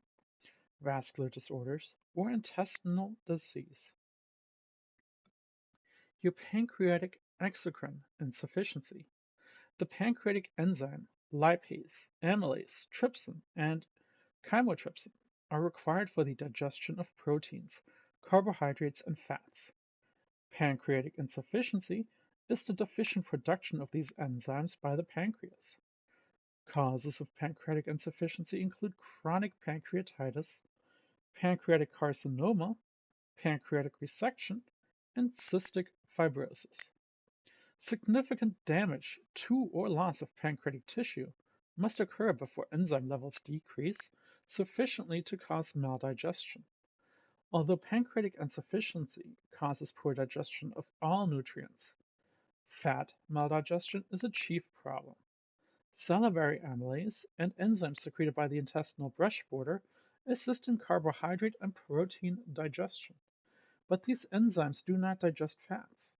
vascular disorders, or intestinal disease. Your pancreatic exocrine insufficiency. The pancreatic enzyme lipase, amylase, trypsin, and chymotrypsin are required for the digestion of proteins, carbohydrates, and fats. Pancreatic insufficiency is the deficient production of these enzymes by the pancreas. Causes of pancreatic insufficiency include chronic pancreatitis, pancreatic carcinoma, pancreatic resection, and cystic fibrosis. Significant damage to or loss of pancreatic tissue must occur before enzyme levels decrease sufficiently to cause maldigestion. Although pancreatic insufficiency causes poor digestion of all nutrients, fat maldigestion is a chief problem. Salivary amylase and enzymes secreted by the intestinal brush border assist in carbohydrate and protein digestion, but these enzymes do not digest fats.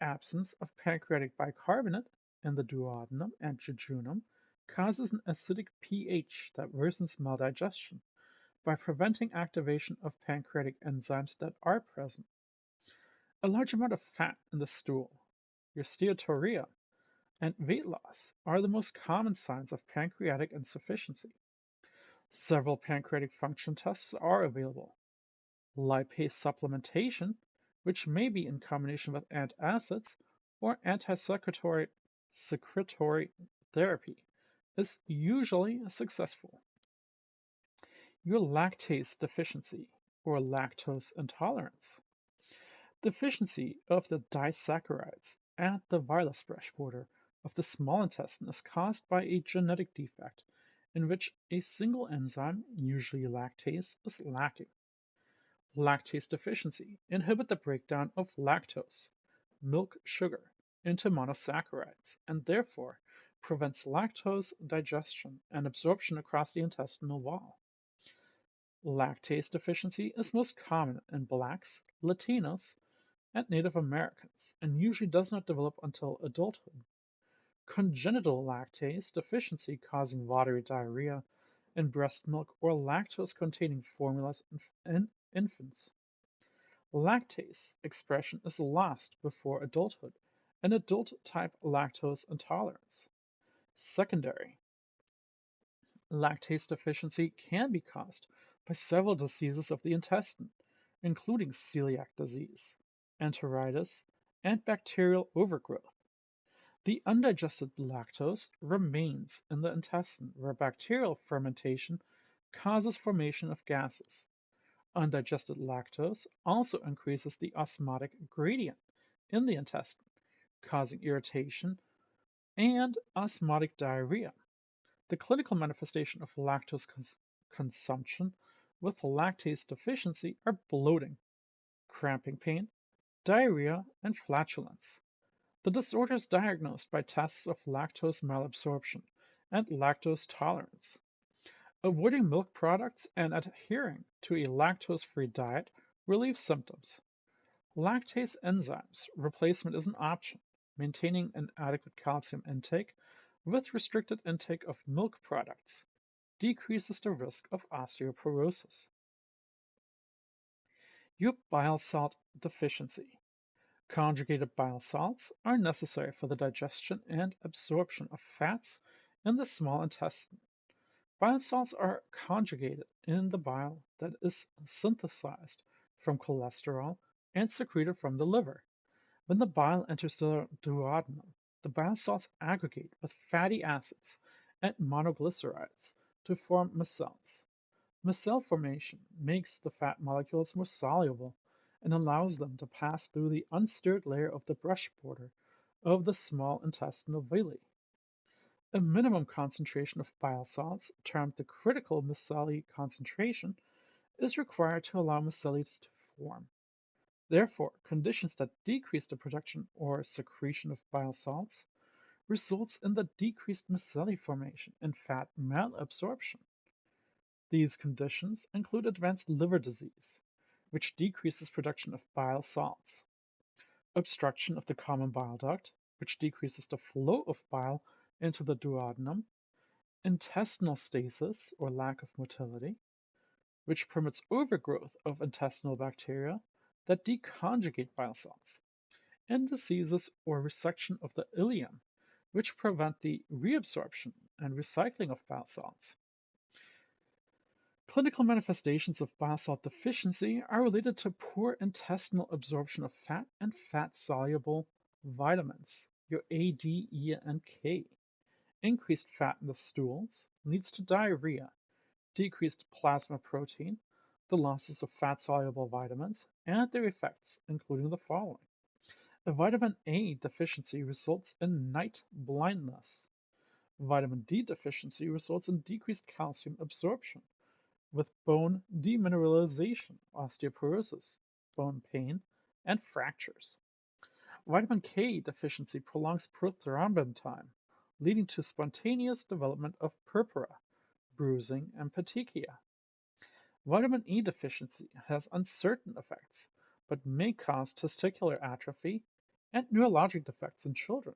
Absence of pancreatic bicarbonate in the duodenum and jejunum causes an acidic pH that worsens maldigestion by preventing activation of pancreatic enzymes that are present. A large amount of fat in the stool, your steatorrhea, and weight loss are the most common signs of pancreatic insufficiency. Several pancreatic function tests are available. Lipase supplementation, which may be in combination with antacids or secretory therapy, is usually successful. Your lactase deficiency or lactose intolerance. Deficiency of the disaccharides at the villus brush border of the small intestine is caused by a genetic defect in which a single enzyme, usually lactase, is lacking. Lactase deficiency inhibits the breakdown of lactose, milk sugar, into monosaccharides and therefore prevents lactose digestion and absorption across the intestinal wall. Lactase deficiency is most common in Blacks, Latinos, and Native Americans and usually does not develop until adulthood. Congenital lactase deficiency causing watery diarrhea in breast milk or lactose-containing formulas in infants. Lactase expression is lost before adulthood in adult-type lactose intolerance. Secondary lactase deficiency can be caused by several diseases of the intestine, including celiac disease, enteritis, and bacterial overgrowth. The undigested lactose remains in the intestine where bacterial fermentation causes formation of gases. Undigested lactose also increases the osmotic gradient in the intestine, causing irritation and osmotic diarrhea. The clinical manifestation of lactose consumption with lactase deficiency are bloating, cramping pain, diarrhea, and flatulence. The disorder is diagnosed by tests of lactose malabsorption and lactose tolerance. Avoiding milk products and adhering to a lactose-free diet relieves symptoms. Lactase enzymes replacement is an option. Maintaining an adequate calcium intake with restricted intake of milk products decreases the risk of osteoporosis. Your bile salt deficiency. Conjugated bile salts are necessary for the digestion and absorption of fats in the small intestine. Bile salts are conjugated in the bile that is synthesized from cholesterol and secreted from the liver. When the bile enters the duodenum, the bile salts aggregate with fatty acids and monoglycerides to form micelles. Micelle formation makes the fat molecules more soluble and allows them to pass through the unstirred layer of the brush border of the small intestinal villi. A minimum concentration of bile salts, termed the critical micelle concentration, is required to allow micelles to form. Therefore, conditions that decrease the production or secretion of bile salts results in the decreased micelle formation and fat malabsorption. These conditions include advanced liver disease, which decreases production of bile salts, obstruction of the common bile duct, which decreases the flow of bile into the duodenum, intestinal stasis or lack of motility, which permits overgrowth of intestinal bacteria that deconjugate bile salts, and diseases or resection of the ileum, which prevent the reabsorption and recycling of bile salts. Clinical manifestations of bile salt deficiency are related to poor intestinal absorption of fat and fat-soluble vitamins, your A, D, E, and K. Increased fat in the stools leads to diarrhea, decreased plasma protein, the losses of fat-soluble vitamins, and their effects, including the following. A vitamin A deficiency results in night blindness. Vitamin D deficiency results in decreased calcium absorption, with bone demineralization, osteoporosis, bone pain, and fractures. Vitamin K deficiency prolongs prothrombin time, leading to spontaneous development of purpura, bruising, and petechia. Vitamin E deficiency has uncertain effects, but may cause testicular atrophy and neurologic defects in children.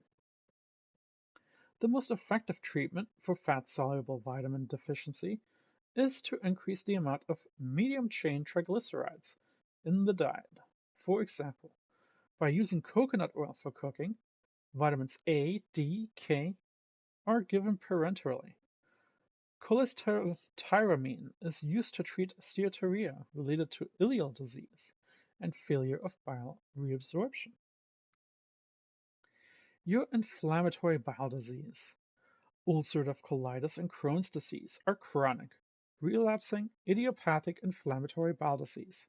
The most effective treatment for fat-soluble vitamin deficiency is to increase the amount of medium-chain triglycerides in the diet. For example, by using coconut oil for cooking, vitamins A, D, K are given parenterally. Cholestyramine is used to treat steatorrhea related to ileal disease and failure of bile reabsorption. Your inflammatory bowel disease, ulcerative colitis, and Crohn's disease are chronic, relapsing, idiopathic inflammatory bowel disease.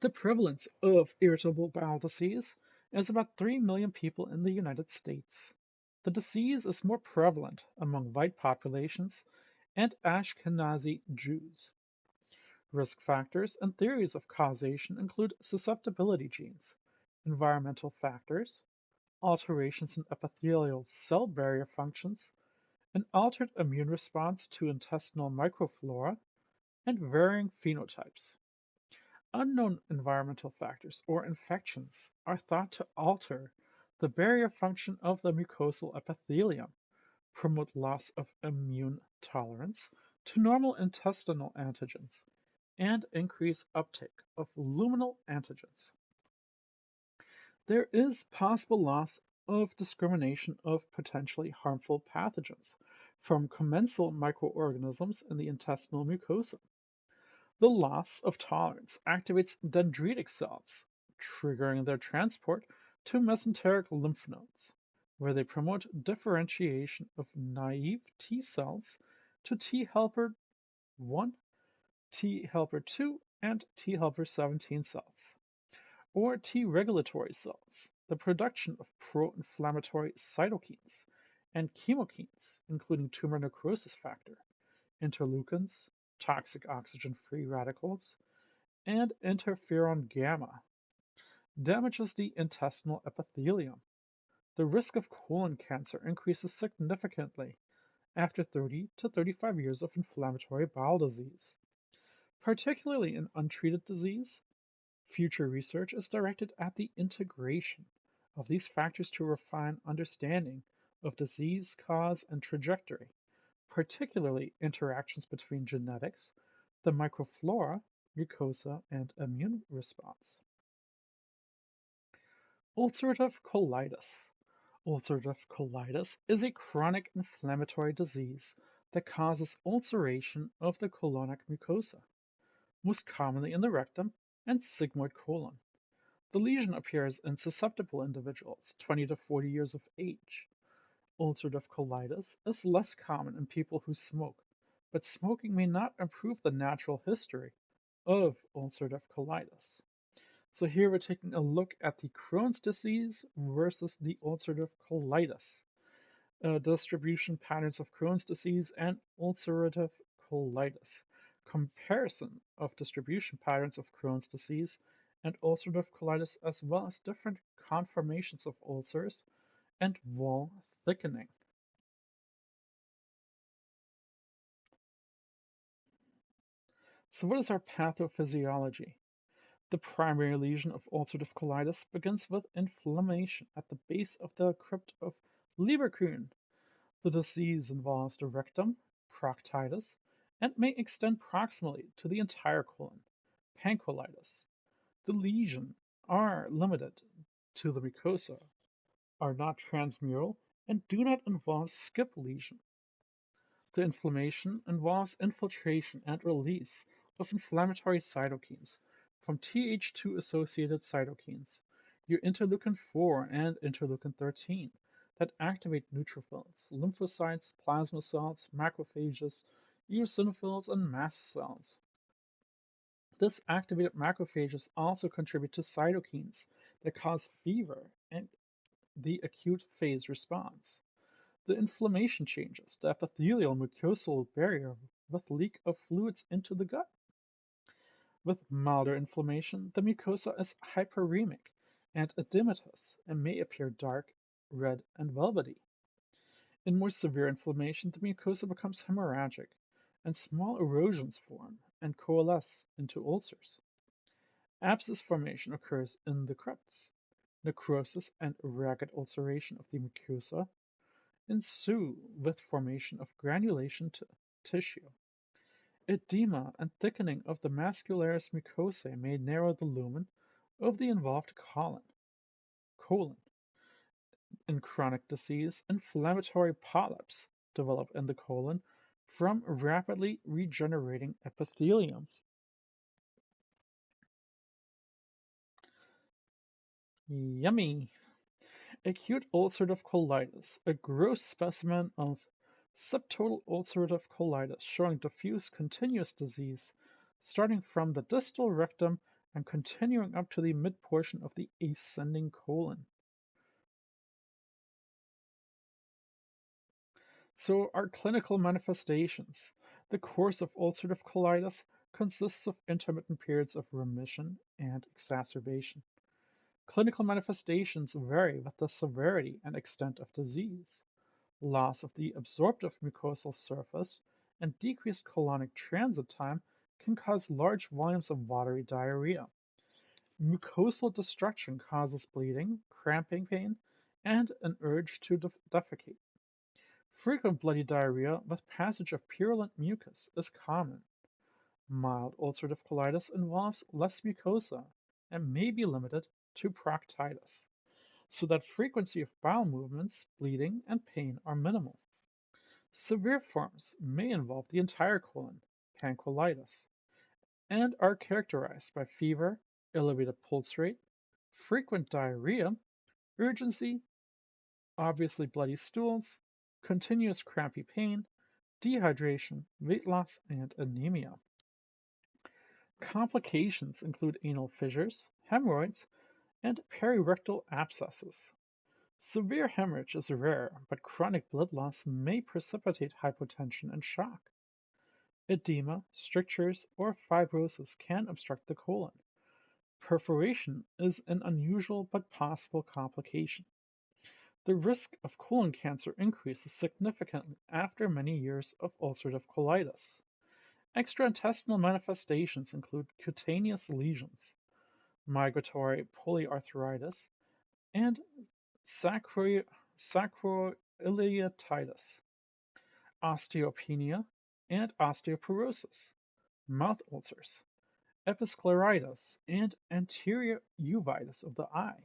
The prevalence of irritable bowel disease is about 3 million people in the United States. The disease is more prevalent among white populations and Ashkenazi Jews. Risk factors and theories of causation include susceptibility genes, environmental factors, alterations in epithelial cell barrier functions, an altered immune response to intestinal microflora, and varying phenotypes. Unknown environmental factors or infections are thought to alter the barrier function of the mucosal epithelium, promote loss of immune tolerance to normal intestinal antigens, and increase uptake of luminal antigens. There is possible loss of discrimination of potentially harmful pathogens from commensal microorganisms in the intestinal mucosa. The loss of tolerance activates dendritic cells, triggering their transport to mesenteric lymph nodes, where they promote differentiation of naive T cells to T helper 1, T helper 2, and T helper 17 cells, or T regulatory cells, the production of pro-inflammatory cytokines and chemokines, including tumor necrosis factor, interleukins, toxic oxygen-free radicals, and interferon gamma, damages the intestinal epithelium. The risk of colon cancer increases significantly after 30 to 35 years of inflammatory bowel disease. Particularly in untreated disease, future research is directed at the integration of these factors to refine understanding of disease cause and trajectory, particularly interactions between genetics, the microflora, mucosa, and immune response. Ulcerative colitis. Ulcerative colitis is a chronic inflammatory disease that causes ulceration of the colonic mucosa, most commonly in the rectum and sigmoid colon. The lesion appears in susceptible individuals 20 to 40 years of age. Ulcerative colitis is less common in people who smoke, but smoking may not improve the natural history of ulcerative colitis. So here we're taking a look at the Crohn's disease versus the ulcerative colitis, distribution patterns of Crohn's disease and ulcerative colitis, comparison of distribution patterns of Crohn's disease and ulcerative colitis, as well as different conformations of ulcers and wall thickening. So what is our pathophysiology? The primary lesion of ulcerative colitis begins with inflammation at the base of the crypt of Leberkuhn. The disease involves the rectum, proctitis, and may extend proximally to the entire colon, pancreatitis. The lesions are limited to the mucosa, are not transmural, and do not involve skip lesion. The inflammation involves infiltration and release of inflammatory cytokines from Th2-associated cytokines, your interleukin-4 and interleukin-13, that activate neutrophils, lymphocytes, plasma cells, macrophages, eosinophils, and mast cells. This activated macrophages also contribute to cytokines that cause fever and the acute phase response. The inflammation changes the epithelial mucosal barrier with leak of fluids into the gut. With milder inflammation, the mucosa is hyperemic and edematous and may appear dark, red, and velvety. In more severe inflammation, the mucosa becomes hemorrhagic, and small erosions form and coalesce into ulcers. Abscess formation occurs in the crypts. Necrosis and ragged ulceration of the mucosa ensue with formation of granulation tissue. Edema and thickening of the mascularis mucosae may narrow the lumen of the involved colon. In chronic disease, inflammatory polyps develop in the colon from rapidly regenerating epithelium. Yummy! Acute ulcerative colitis, a gross specimen of subtotal ulcerative colitis showing diffuse continuous disease starting from the distal rectum and continuing up to the mid-portion of the ascending colon. So, our clinical manifestations. The course of ulcerative colitis consists of intermittent periods of remission and exacerbation. Clinical manifestations vary with the severity and extent of disease. Loss of the absorptive mucosal surface and decreased colonic transit time can cause large volumes of watery diarrhea. Mucosal destruction causes bleeding, cramping pain, and an urge to defecate. Frequent bloody diarrhea with passage of purulent mucus is common. Mild ulcerative colitis involves less mucosa and may be limited to proctitis, so that frequency of bowel movements, bleeding, and pain are minimal. Severe forms may involve the entire colon, pancreatitis, and are characterized by fever, elevated pulse rate, frequent diarrhea, urgency, obviously bloody stools, continuous crampy pain, dehydration, weight loss, and anemia. Complications include anal fissures, hemorrhoids, and perirectal abscesses. Severe hemorrhage is rare, but chronic blood loss may precipitate hypotension and shock. Edema, strictures, or fibrosis can obstruct the colon. Perforation is an unusual but possible complication. The risk of colon cancer increases significantly after many years of ulcerative colitis. Extraintestinal manifestations include cutaneous lesions, migratory polyarthritis, and sacroiliititis, osteopenia, and osteoporosis, mouth ulcers, episcleritis, and anterior uveitis of the eye,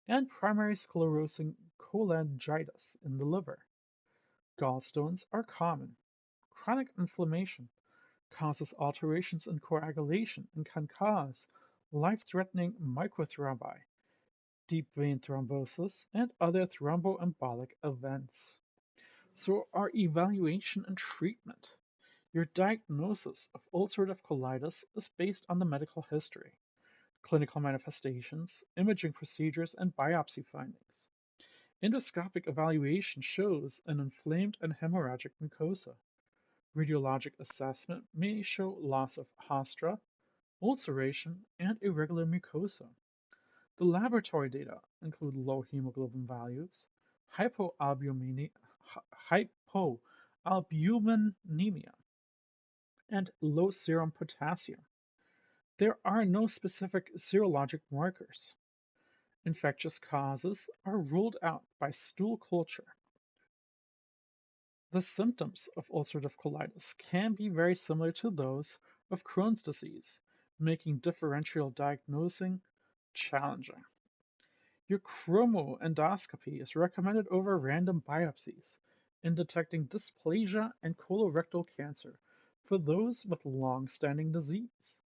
and primary sclerosing cholangitis in the liver. Gallstones are common. Chronic inflammation causes alterations in coagulation and can cause life-threatening microthrombi, deep vein thrombosis, and other thromboembolic events. So, our evaluation and treatment. Your diagnosis of ulcerative colitis is based on the medical history, clinical manifestations, imaging procedures, and biopsy findings. Endoscopic evaluation shows an inflamed and hemorrhagic mucosa. Radiologic assessment may show loss of haustra, ulceration, and irregular mucosa. The laboratory data include low hemoglobin values, hypoalbuminemia, hypoalbuminemia, and low serum potassium. There are no specific serologic markers. Infectious causes are ruled out by stool culture. The symptoms of ulcerative colitis can be very similar to those of Crohn's disease, making differential diagnosing challenging. Your chromoendoscopy is recommended over random biopsies in detecting dysplasia and colorectal cancer for those with long-standing disease.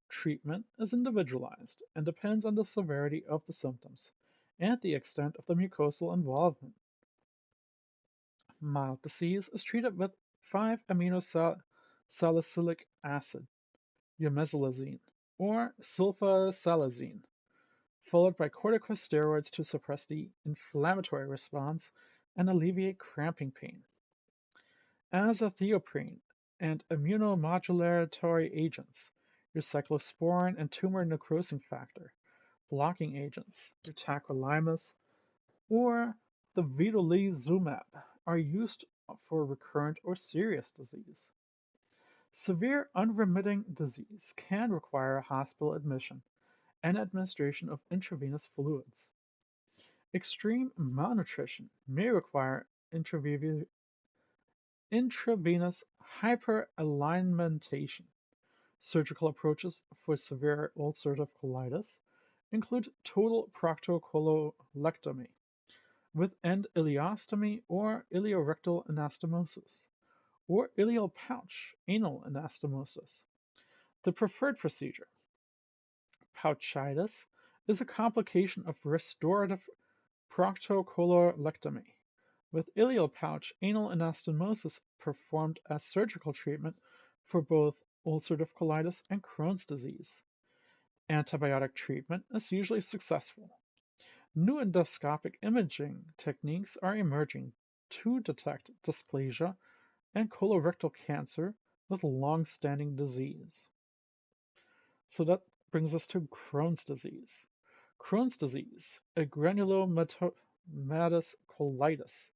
Treatment is individualized and depends on the severity of the symptoms and the extent of the mucosal involvement. Mild disease is treated with 5-aminosalicylic acid, umesilazine, or sulfasalazine, followed by corticosteroids to suppress the inflammatory response and alleviate cramping pain. Azathioprine and immunomodulatory agents, your cyclosporin and tumor necrosing factor, blocking agents, your tacrolimus, or the vedolizumab are used for recurrent or serious disease. Severe unremitting disease can require a hospital admission and administration of intravenous fluids. Extreme malnutrition may require intravenous hyperalimentation. Surgical approaches for severe ulcerative colitis include total proctocololectomy with end ileostomy or ileorectal anastomosis, or ileal pouch anal anastomosis. The preferred procedure, pouchitis, is a complication of restorative proctocolorectomy, with ileal pouch anal anastomosis performed as surgical treatment for both ulcerative colitis and Crohn's disease. Antibiotic treatment is usually successful. New endoscopic imaging techniques are emerging to detect dysplasia and colorectal cancer with long-standing disease. So that brings us to Crohn's disease. Crohn's disease, a granulomatous colitis,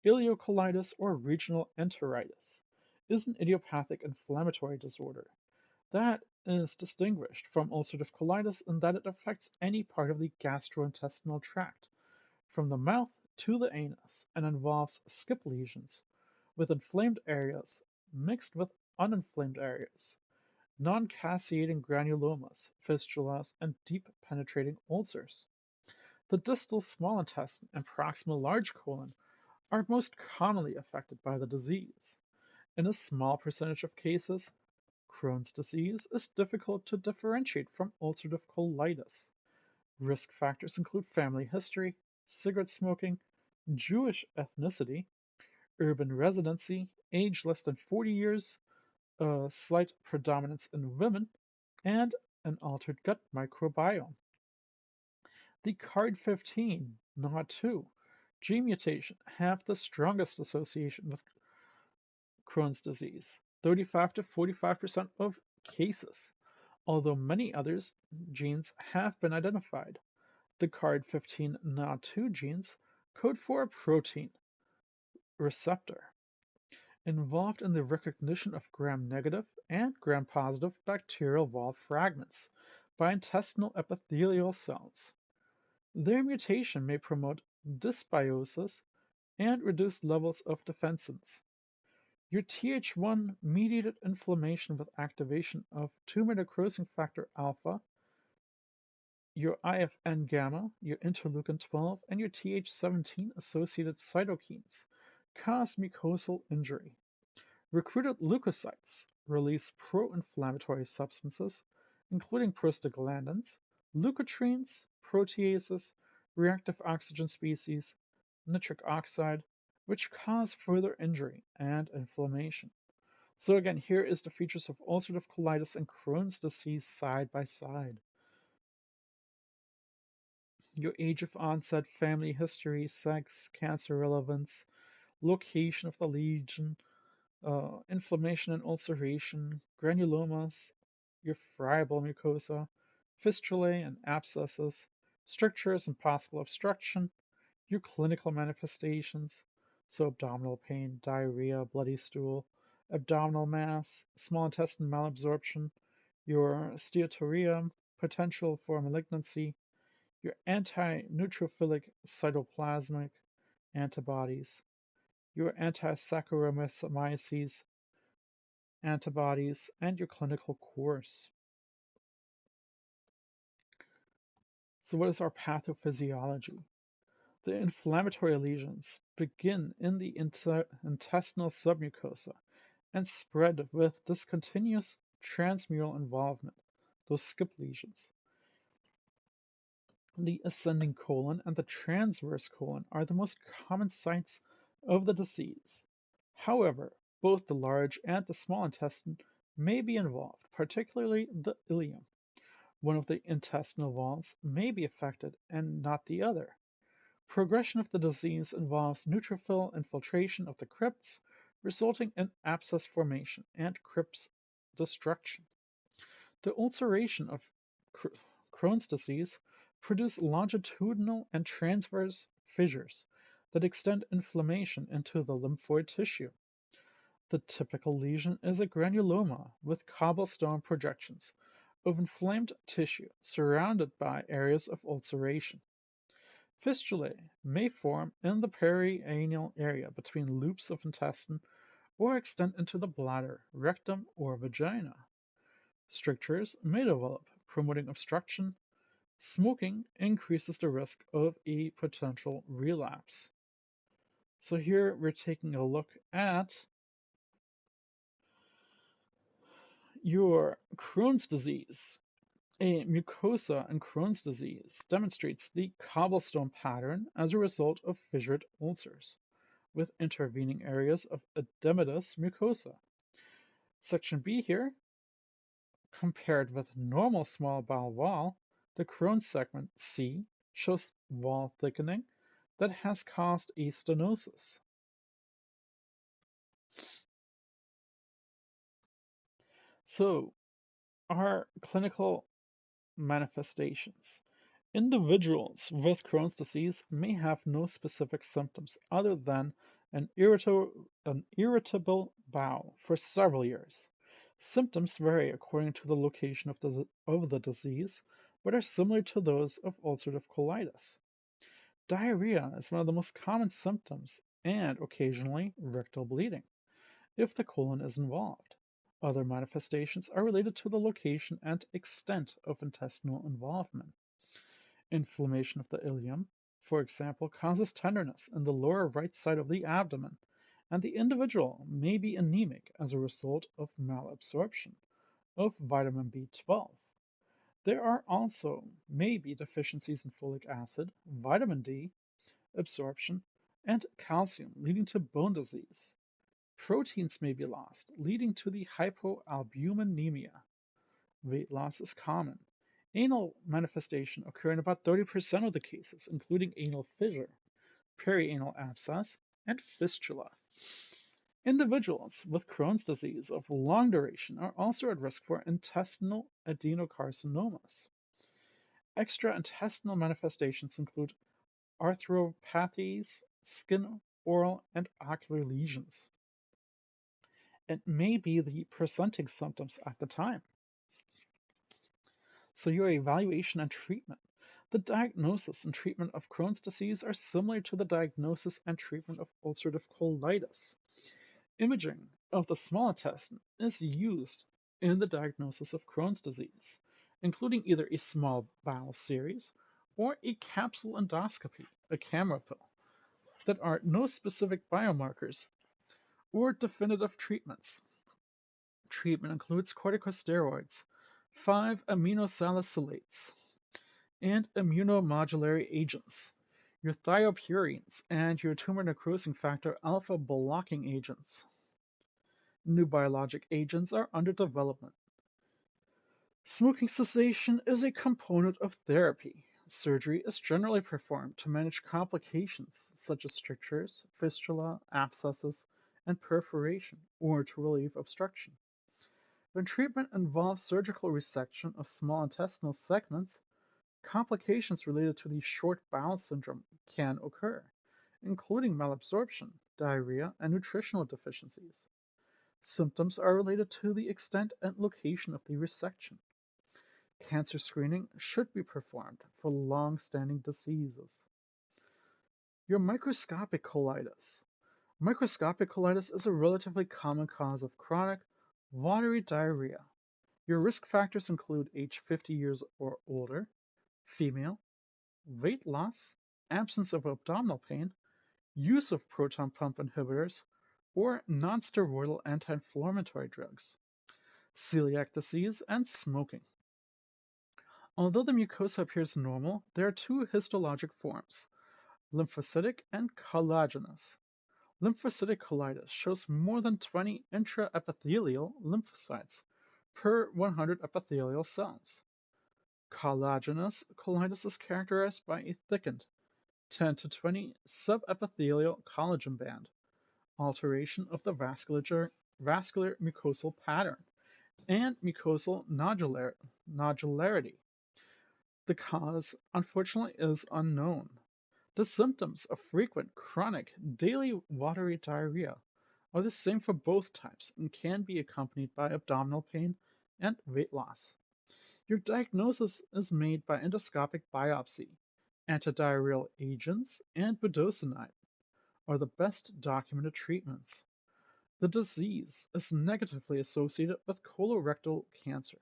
ileocolitis, or regional enteritis, is an idiopathic inflammatory disorder that is distinguished from ulcerative colitis in that it affects any part of the gastrointestinal tract, from the mouth to the anus, and involves skip lesions with inflamed areas mixed with uninflamed areas, non-caseating granulomas, fistulas, and deep penetrating ulcers. The distal small intestine and proximal large colon are most commonly affected by the disease. In a small percentage of cases, Crohn's disease is difficult to differentiate from ulcerative colitis. Risk factors include family history, cigarette smoking, Jewish ethnicity, urban residency, age less than 40 years, a slight predominance in women, and an altered gut microbiome. The CARD15, NOD2, gene mutation have the strongest association with Crohn's disease, 35 to 45% of cases, although many others genes have been identified. The CARD15 NOD2 genes code for a protein receptor involved in the recognition of gram-negative and gram-positive bacterial wall fragments by intestinal epithelial cells. Their mutation may promote dysbiosis and reduce levels of defensins. Your Th1-mediated inflammation with activation of tumor necrosing factor alpha, your IFN gamma, your interleukin 12, and your Th17 associated cytokines cause mucosal injury. Recruited leukocytes release pro-inflammatory substances, including prostaglandins, leukotrienes, proteases, reactive oxygen species, nitric oxide, which cause further injury and inflammation. So again, here is the features of ulcerative colitis and Crohn's disease side by side. Your age of onset, family history, sex, cancer relevance, location of the lesion, inflammation and ulceration, granulomas, your friable mucosa, fistulae and abscesses, strictures and possible obstruction, your clinical manifestations, so abdominal pain, diarrhea, bloody stool, abdominal mass, small intestine malabsorption, your steatorrhea, potential for malignancy, your anti-neutrophilic cytoplasmic antibodies, your anti-Saccharomyces antibodies, and your clinical course. So what is our pathophysiology? The inflammatory lesions begin in the intestinal submucosa and spread with discontinuous transmural involvement, those skip lesions. The ascending colon and the transverse colon are the most common sites of the disease. However, both the large and the small intestine may be involved, particularly the ileum. One of the intestinal walls may be affected and not the other. Progression of the disease involves neutrophil infiltration of the crypts, resulting in abscess formation and crypt destruction. The ulceration of Crohn's disease produce longitudinal and transverse fissures that extend inflammation into the lymphoid tissue. The typical lesion is a granuloma with cobblestone projections of inflamed tissue surrounded by areas of ulceration. Fistulae may form in the perianal area between loops of intestine or extend into the bladder, rectum, or vagina. Strictures may develop, promoting obstruction. Smoking increases the risk of a potential relapse. So here we're taking a look at your Crohn's disease. A mucosa in Crohn's disease demonstrates the cobblestone pattern as a result of fissured ulcers, with intervening areas of edematous mucosa. Section B here, compared with normal small bowel wall, the Crohn's segment C shows wall thickening that has caused a stenosis. So, our clinical manifestations. Individuals with Crohn's disease may have no specific symptoms other than an irritable bowel for several years. Symptoms vary according to the location of the disease, but are similar to those of ulcerative colitis. Diarrhea is one of the most common symptoms, and occasionally rectal bleeding, if the colon is involved. Other manifestations are related to the location and extent of intestinal involvement. Inflammation of the ileum, for example, causes tenderness in the lower right side of the abdomen, and the individual may be anemic as a result of malabsorption of vitamin B12. There are also may be deficiencies in folic acid, vitamin D, absorption, and calcium, leading to bone disease. Proteins may be lost, leading to the hypoalbuminemia. Weight loss is common. Anal manifestation occur in about 30% of the cases, including anal fissure, perianal abscess, and fistula. Individuals with Crohn's disease of long duration are also at risk for intestinal adenocarcinomas. Extraintestinal manifestations include arthropathies, skin, oral, and ocular lesions. It may be the presenting symptoms at the time. So your evaluation and treatment. The diagnosis and treatment of Crohn's disease are similar to the diagnosis and treatment of ulcerative colitis. Imaging of the small intestine is used in the diagnosis of Crohn's disease, including either a small bowel series or a capsule endoscopy, a camera pill, that are no specific biomarkers or definitive treatments. Treatment includes corticosteroids, 5-aminosalicylates, and immunomodulatory agents, your thiopurines, and your tumor necrosing factor alpha blocking agents. New biologic agents are under development. Smoking cessation is a component of therapy. Surgery is generally performed to manage complications such as strictures, fistula, abscesses, and perforation, or to relieve obstruction. When treatment involves surgical resection of small intestinal segments, complications related to the short bowel syndrome can occur, including malabsorption, diarrhea, and nutritional deficiencies. Symptoms are related to the extent and location of the resection. Cancer screening should be performed for long-standing diseases. Your microscopic colitis. Microscopic colitis is a relatively common cause of chronic, watery diarrhea. Your risk factors include age 50 years or older, female, weight loss, absence of abdominal pain, use of proton pump inhibitors, or nonsteroidal anti-inflammatory drugs, celiac disease, and smoking. Although the mucosa appears normal, there are two histologic forms, lymphocytic and collagenous. Lymphocytic colitis shows more than 20 intraepithelial lymphocytes per 100 epithelial cells. Collagenous colitis is characterized by a thickened 10 to 20 subepithelial collagen band, alteration of the vascular mucosal pattern, and mucosal nodularity. The cause, unfortunately, is unknown. The symptoms of frequent, chronic, daily watery diarrhea are the same for both types and can be accompanied by abdominal pain and weight loss. Your diagnosis is made by endoscopic biopsy Antidiarrheal agents and budesonide are the best documented treatments. The disease is negatively associated with colorectal cancer.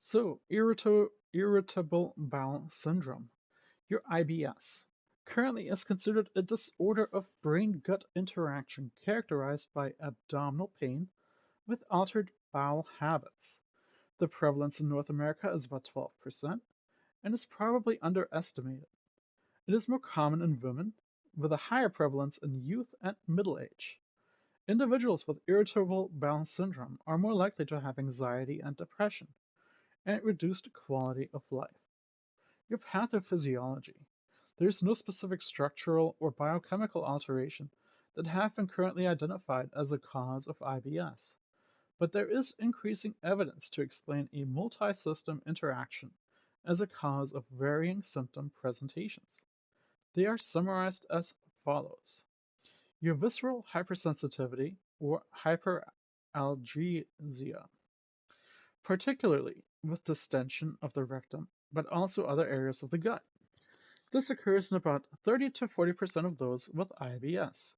So, irritable bowel syndrome, your IBS, currently is considered a disorder of brain-gut interaction characterized by abdominal pain with altered bowel habits. The prevalence in North America is about 12% and is probably underestimated. It is more common in women, with a higher prevalence in youth and middle age. Individuals with irritable bowel syndrome are more likely to have anxiety and depression, and reduced quality of life. Your pathophysiology. There is no specific structural or biochemical alteration that have been currently identified as a cause of IBS, but there is increasing evidence to explain a multi-system interaction as a cause of varying symptom presentations. They are summarized as follows. Your visceral hypersensitivity or hyperalgesia, particularly with distension of the rectum, but also other areas of the gut. This occurs in about 30 to 40% of those with IBS.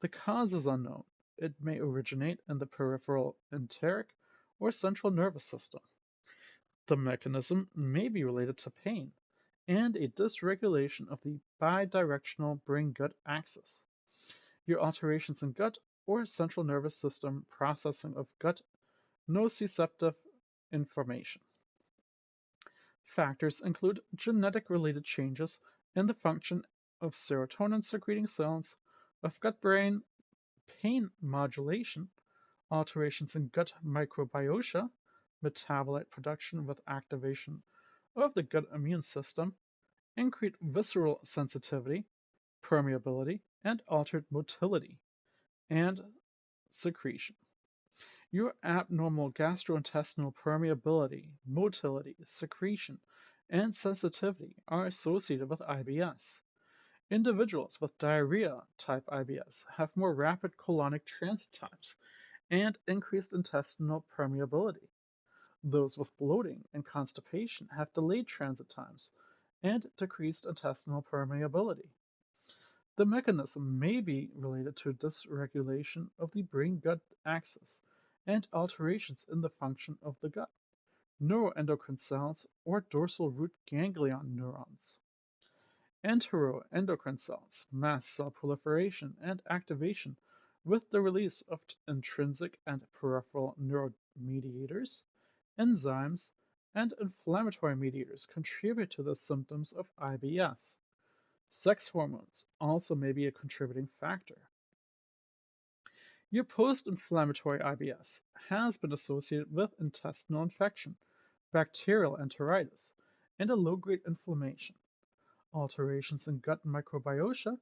The cause is unknown. It may originate in the peripheral enteric or central nervous system. The mechanism may be related to pain and a dysregulation of the bidirectional brain-gut axis. Your alterations in gut or central nervous system processing of gut nociceptive information. Factors include genetic-related changes in the function of serotonin-secreting cells, of gut-brain pain modulation, alterations in gut microbiota, metabolite production with activation of the gut immune system, increased visceral sensitivity, permeability, and altered motility and secretion. Your abnormal gastrointestinal permeability, motility, secretion, and sensitivity are associated with IBS. Individuals with diarrhea-type IBS have more rapid colonic transit times and increased intestinal permeability. Those with bloating and constipation have delayed transit times and decreased intestinal permeability. The mechanism may be related to dysregulation of the brain-gut axis and alterations in the function of the gut, neuroendocrine cells, or dorsal root ganglion neurons. Enteroendocrine cells, mast cell proliferation and activation with the release of intrinsic and peripheral neuromediators, enzymes, and inflammatory mediators contribute to the symptoms of IBS. Sex hormones also may be a contributing factor. Your post-inflammatory IBS has been associated with intestinal infection, bacterial enteritis, and a low-grade inflammation. Alterations in gut microbiota,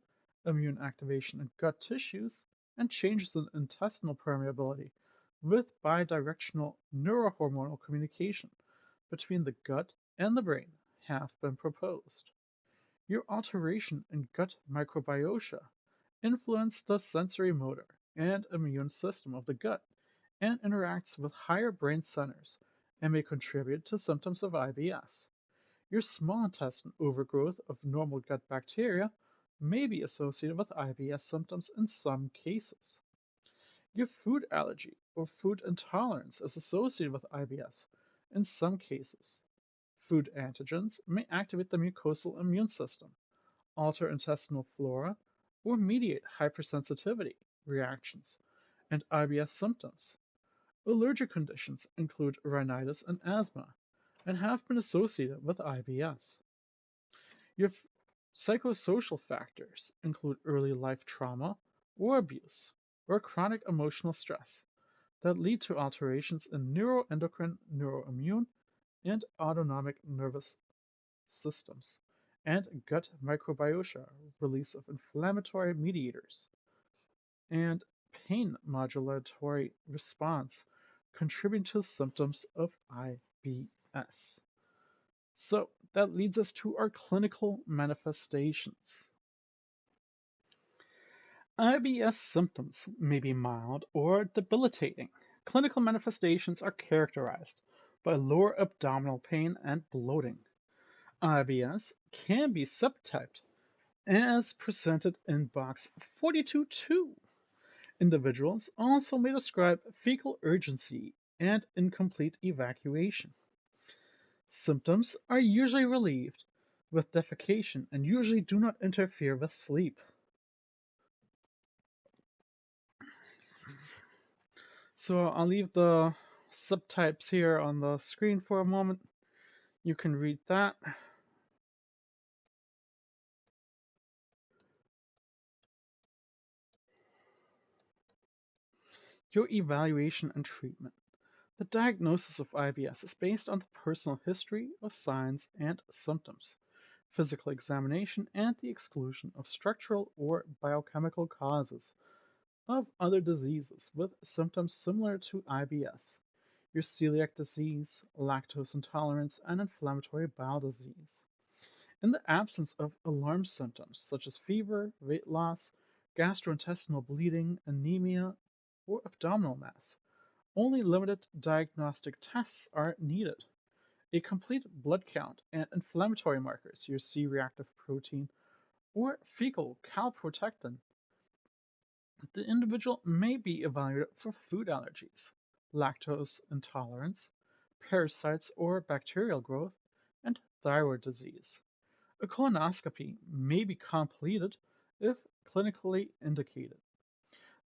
immune activation in gut tissues, and changes in intestinal permeability with bidirectional neurohormonal communication between the gut and the brain have been proposed. Your alteration in gut microbiota influences the sensory motor and immune system of the gut and interacts with higher brain centers and may contribute to symptoms of IBS. Your small intestine overgrowth of normal gut bacteria may be associated with IBS symptoms in some cases. Your food allergy or food intolerance is associated with IBS in some cases. Food antigens may activate the mucosal immune system, alter intestinal flora, or mediate hypersensitivity reactions and IBS symptoms. Allergic conditions include rhinitis and asthma and have been associated with IBS. Your psychosocial factors include early life trauma or abuse or chronic emotional stress that lead to alterations in neuroendocrine, neuroimmune, and autonomic nervous systems, and gut microbiota release of inflammatory mediators, and pain modulatory response contributing to symptoms of IBS. So that leads us to our clinical manifestations. IBS symptoms may be mild or debilitating. Clinical manifestations are characterized by lower abdominal pain and bloating. IBS can be subtyped as presented in box 42.2. Individuals also may describe fecal urgency and incomplete evacuation. Symptoms are usually relieved with defecation and usually do not interfere with sleep. So I'll leave the subtypes here on the screen for a moment. You can read that. Your evaluation and treatment. The diagnosis of IBS is based on the personal history of signs and symptoms, physical examination, and the exclusion of structural or biochemical causes of other diseases with symptoms similar to IBS, your celiac disease, lactose intolerance, and inflammatory bowel disease. In the absence of alarm symptoms such as fever, weight loss, gastrointestinal bleeding, anemia, or abdominal mass, only limited diagnostic tests are needed. A complete blood count and inflammatory markers, your C-reactive protein or fecal calprotectin, the individual may be evaluated for food allergies, lactose intolerance, parasites or bacterial growth, and thyroid disease. A colonoscopy may be completed if clinically indicated.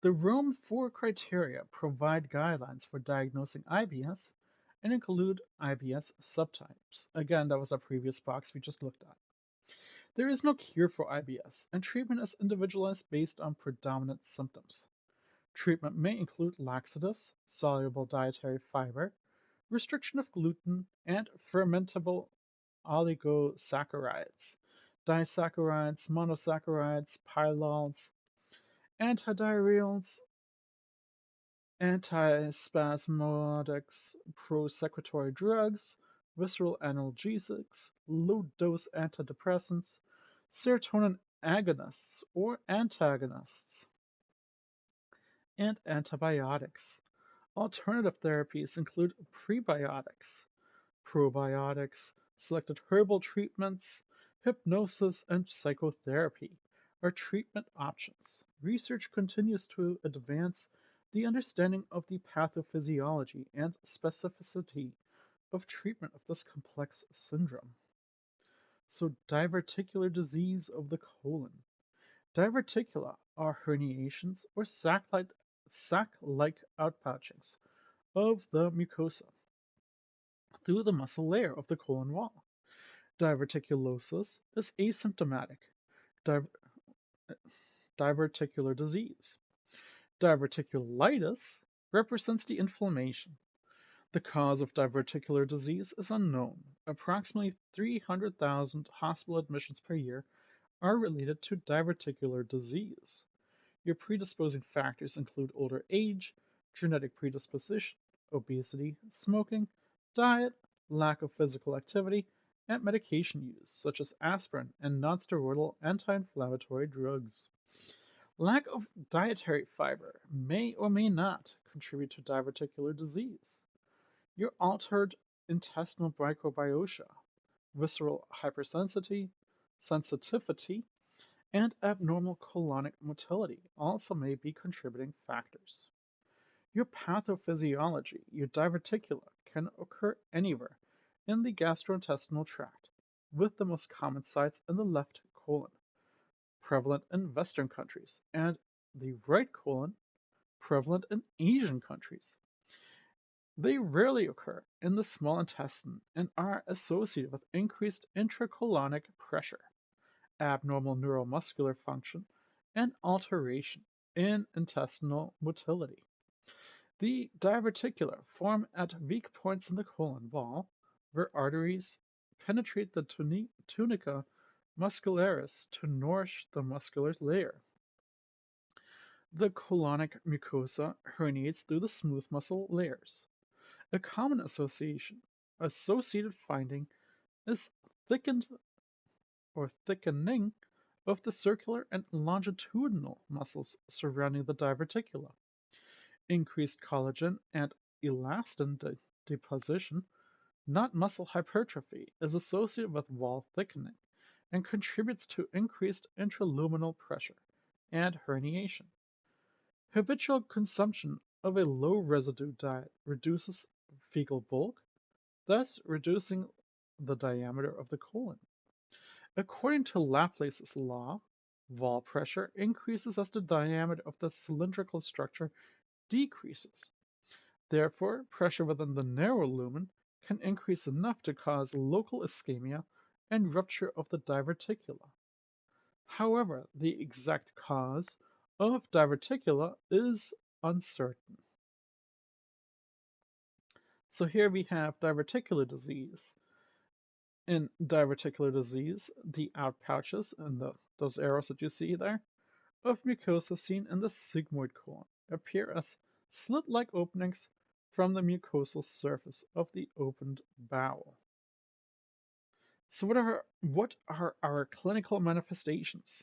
The Rome 4 criteria provide guidelines for diagnosing IBS and include IBS subtypes. Again, that was our previous box we just looked at. There is no cure for IBS, and treatment is individualized based on predominant symptoms. Treatment may include laxatives, soluble dietary fiber, restriction of gluten, and fermentable oligosaccharides, disaccharides, monosaccharides, pyrols, antidiarrheals, antispasmodics, prosecretory drugs, visceral analgesics, low-dose antidepressants, serotonin agonists or antagonists, and antibiotics. Alternative therapies include prebiotics, probiotics, selected herbal treatments, hypnosis, and psychotherapy are treatment options. Research continues to advance the understanding of the pathophysiology and specificity of treatment of this complex syndrome. So, diverticular disease of the colon. Diverticula are herniations or sac-like outpouchings of the mucosa through the muscle layer of the colon wall. Diverticulosis is asymptomatic div- diverticular disease. Diverticulitis represents the inflammation. The cause of diverticular disease is unknown. Approximately 300,000 hospital admissions per year are related to diverticular disease. Your predisposing factors include older age, genetic predisposition, obesity, smoking, diet, lack of physical activity, and medication use, such as aspirin and nonsteroidal anti-inflammatory drugs. Lack of dietary fiber may or may not contribute to diverticular disease. Your altered intestinal microbiota, visceral sensitivity, and abnormal colonic motility also may be contributing factors. Your pathophysiology, your diverticula, can occur anywhere in the gastrointestinal tract, with the most common sites in the left colon, prevalent in Western countries, and the right colon, prevalent in Asian countries. They rarely occur in the small intestine and are associated with increased intracolonic pressure, abnormal neuromuscular function, and alteration in intestinal motility. The diverticula form at weak points in the colon wall where arteries penetrate the tunica muscularis to nourish the muscular layer. The colonic mucosa herniates through the smooth muscle layers. A common associated finding is thickened or thickening of the circular and longitudinal muscles surrounding the diverticula, increased collagen and elastin deposition, not muscle hypertrophy, is associated with wall thickening and contributes to increased intraluminal pressure and herniation. Habitual consumption of a low-residue diet reduces fecal bulk, thus reducing the diameter of the colon. According to Laplace's law, wall pressure increases as the diameter of the cylindrical structure decreases. Therefore, pressure within the narrow lumen can increase enough to cause local ischemia and rupture of the diverticula. However, the exact cause of diverticula is uncertain. So here we have diverticular disease. In diverticular disease, the outpouches and those arrows that you see there of mucosa seen in the sigmoid colon appear as slit-like openings from the mucosal surface of the opened bowel. So what are our clinical manifestations?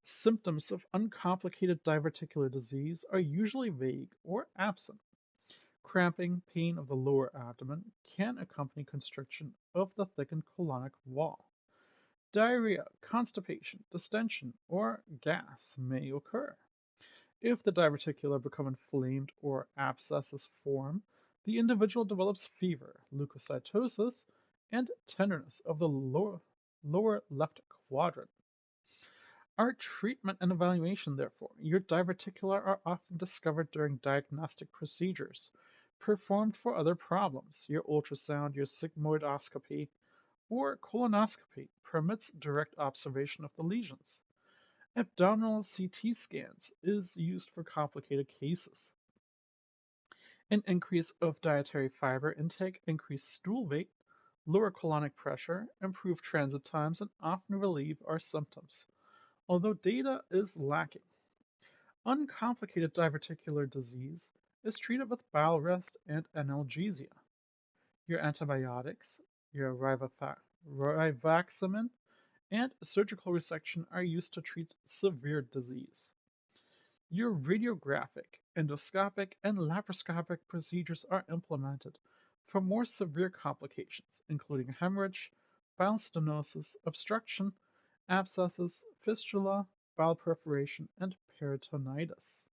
Symptoms of uncomplicated diverticular disease are usually vague or absent. Cramping, pain of the lower abdomen can accompany constriction of the thickened colonic wall. Diarrhea, constipation, distension, or gas may occur. If the diverticula become inflamed or abscesses form, the individual develops fever, leukocytosis, and tenderness of the lower left quadrant. Our treatment and evaluation, therefore, your diverticula are often discovered during diagnostic procedures performed for other problems. Your ultrasound, your sigmoidoscopy, or colonoscopy permits direct observation of the lesions. Abdominal CT scans is used for complicated cases. An increase of dietary fiber intake, increased stool weight, lower colonic pressure, improved transit times, and often relieve our symptoms, although data is lacking. Uncomplicated diverticular disease is treated with bowel rest and analgesia. Your antibiotics, your rivaxamine, and surgical resection are used to treat severe disease. Your radiographic, endoscopic, and laparoscopic procedures are implemented for more severe complications, including hemorrhage, bowel stenosis, obstruction, abscesses, fistula, bowel perforation, and peritonitis.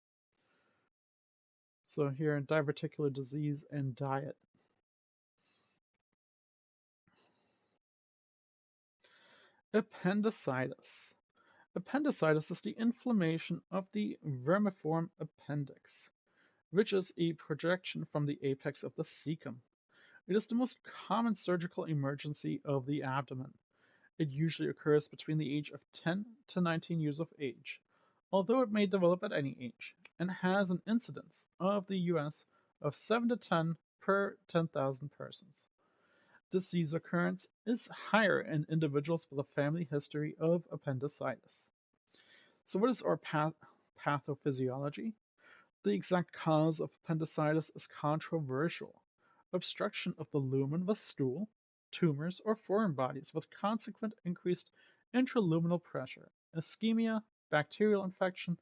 So here in diverticular disease and diet. Appendicitis. Appendicitis is the inflammation of the vermiform appendix, which is a projection from the apex of the cecum. It is the most common surgical emergency of the abdomen. It usually occurs between the age of 10 to 19 years of age, although it may develop at any age, and has an incidence of the US of 7 to 10 per 10,000 persons. Disease occurrence is higher in individuals with a family history of appendicitis. So what is our pathophysiology? The exact cause of appendicitis is controversial. Obstruction of the lumen with stool, tumors, or foreign bodies with consequent increased intraluminal pressure, ischemia, bacterial infection,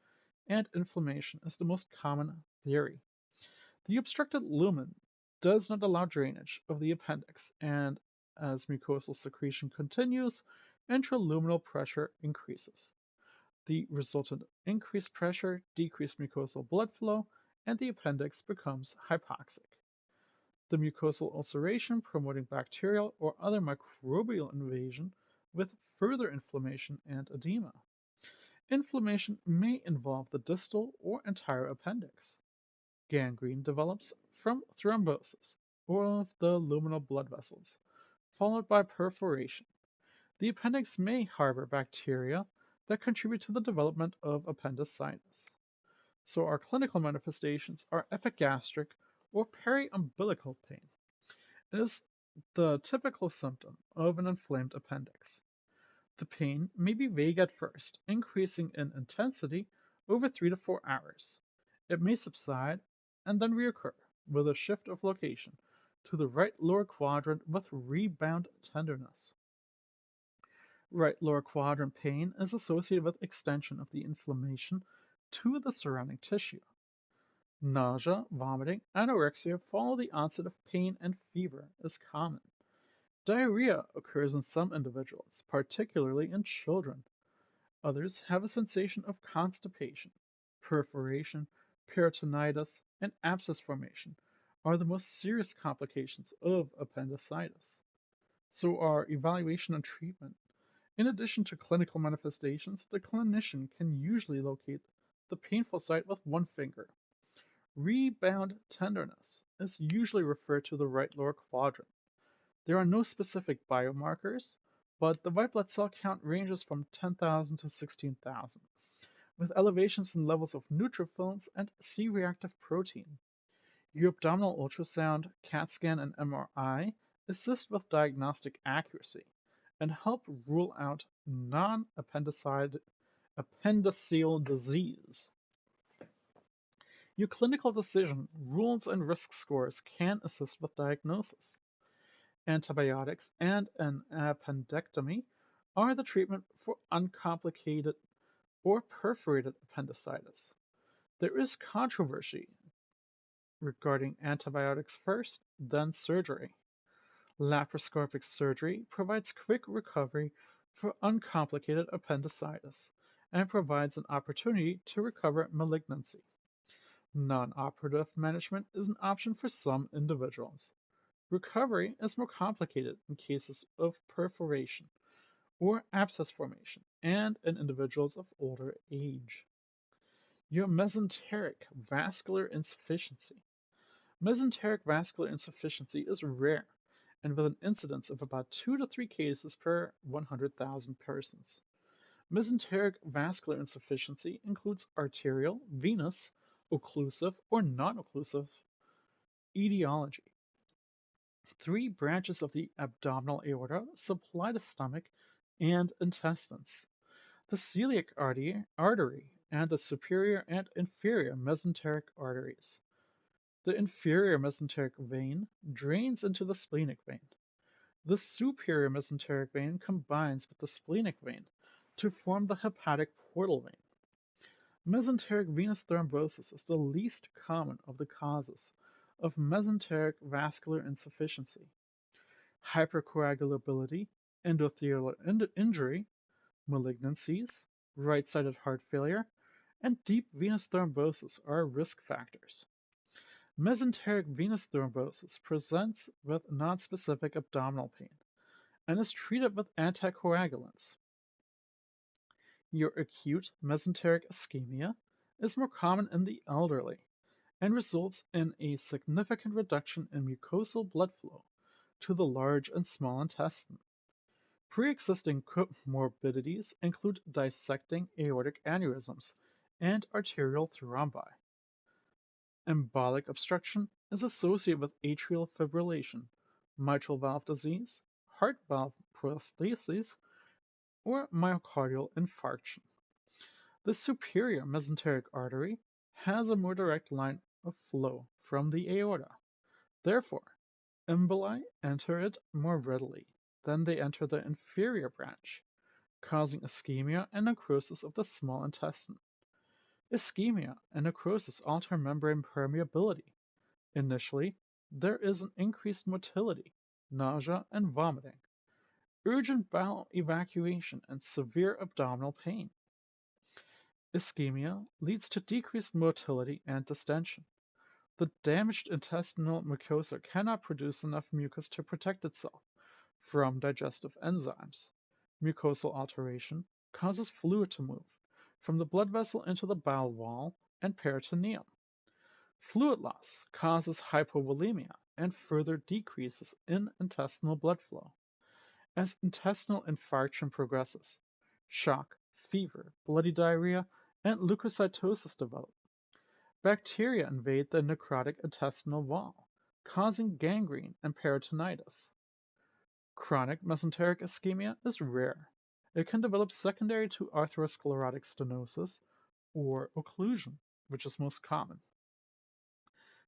and inflammation is the most common theory. The obstructed lumen does not allow drainage of the appendix, and as mucosal secretion continues, intraluminal pressure increases. The resultant increased pressure, decreased mucosal blood flow, and the appendix becomes hypoxic. The mucosal ulceration promoting bacterial or other microbial invasion with further inflammation and edema. Inflammation may involve the distal or entire appendix. Gangrene develops from thrombosis of the luminal blood vessels, followed by perforation. The appendix may harbor bacteria that contribute to the development of appendicitis. So our clinical manifestations are epigastric or periumbilical pain. It is the typical symptom of an inflamed appendix. The pain may be vague at first, increasing in intensity over 3 to 4 hours. It may subside and then reoccur with a shift of location to the right lower quadrant with rebound tenderness. Right lower quadrant pain is associated with extension of the inflammation to the surrounding tissue. Nausea, vomiting, anorexia follow the onset of pain, and fever is common. Diarrhea occurs in some individuals, particularly in children. Others have a sensation of constipation. Perforation, peritonitis, and abscess formation are the most serious complications of appendicitis. So are evaluation and treatment. In addition to clinical manifestations, the clinician can usually locate the painful site with one finger. Rebound tenderness is usually referred to the right lower quadrant. There are no specific biomarkers, but the white blood cell count ranges from 10,000 to 16,000, with elevations in levels of neutrophils and C-reactive protein. Your abdominal ultrasound, CAT scan, and MRI assist with diagnostic accuracy and help rule out non-appendiceal disease. Your clinical decision, rules, and risk scores can assist with diagnosis. Antibiotics and an appendectomy are the treatment for uncomplicated or perforated appendicitis. There is controversy regarding antibiotics first, then surgery. Laparoscopic surgery provides quick recovery for uncomplicated appendicitis and provides an opportunity to recover malignancy. Non-operative management is an option for some individuals. Recovery is more complicated in cases of perforation or abscess formation and in individuals of older age. Your mesenteric vascular insufficiency. Mesenteric vascular insufficiency is rare and with an incidence of about 2 to 3 cases per 100,000 persons. Mesenteric vascular insufficiency includes arterial, venous, occlusive, or non-occlusive etiology. 3 branches of the abdominal aorta supply the stomach and intestines. The celiac artery and the superior and inferior mesenteric arteries. The inferior mesenteric vein drains into the splenic vein. The superior mesenteric vein combines with the splenic vein to form the hepatic portal vein. Mesenteric venous thrombosis is the least common of the causes of mesenteric vascular insufficiency. Hypercoagulability, endothelial injury, malignancies, right-sided heart failure, and deep venous thrombosis are risk factors. Mesenteric venous thrombosis presents with nonspecific abdominal pain and is treated with anticoagulants. Your acute mesenteric ischemia is more common in the elderly and results in a significant reduction in mucosal blood flow to the large and small intestine. Pre-existing comorbidities include dissecting aortic aneurysms and arterial thrombi. Embolic obstruction is associated with atrial fibrillation, mitral valve disease, heart valve prosthesis, or myocardial infarction. The superior mesenteric artery has a more direct line of flow from the aorta. Therefore, emboli enter it more readily than they enter the inferior branch, causing ischemia and necrosis of the small intestine. Ischemia and necrosis alter membrane permeability. Initially, there is an increased motility, nausea, and vomiting, urgent bowel evacuation, and severe abdominal pain. Ischemia leads to decreased motility and distension. The damaged intestinal mucosa cannot produce enough mucus to protect itself from digestive enzymes. Mucosal alteration causes fluid to move from the blood vessel into the bowel wall and peritoneum. Fluid loss causes hypovolemia and further decreases in intestinal blood flow. As intestinal infarction progresses, shock, fever, bloody diarrhea, and leukocytosis develop. Bacteria invade the necrotic intestinal wall, causing gangrene and peritonitis. Chronic mesenteric ischemia is rare. It can develop secondary to atherosclerotic stenosis or occlusion, which is most common.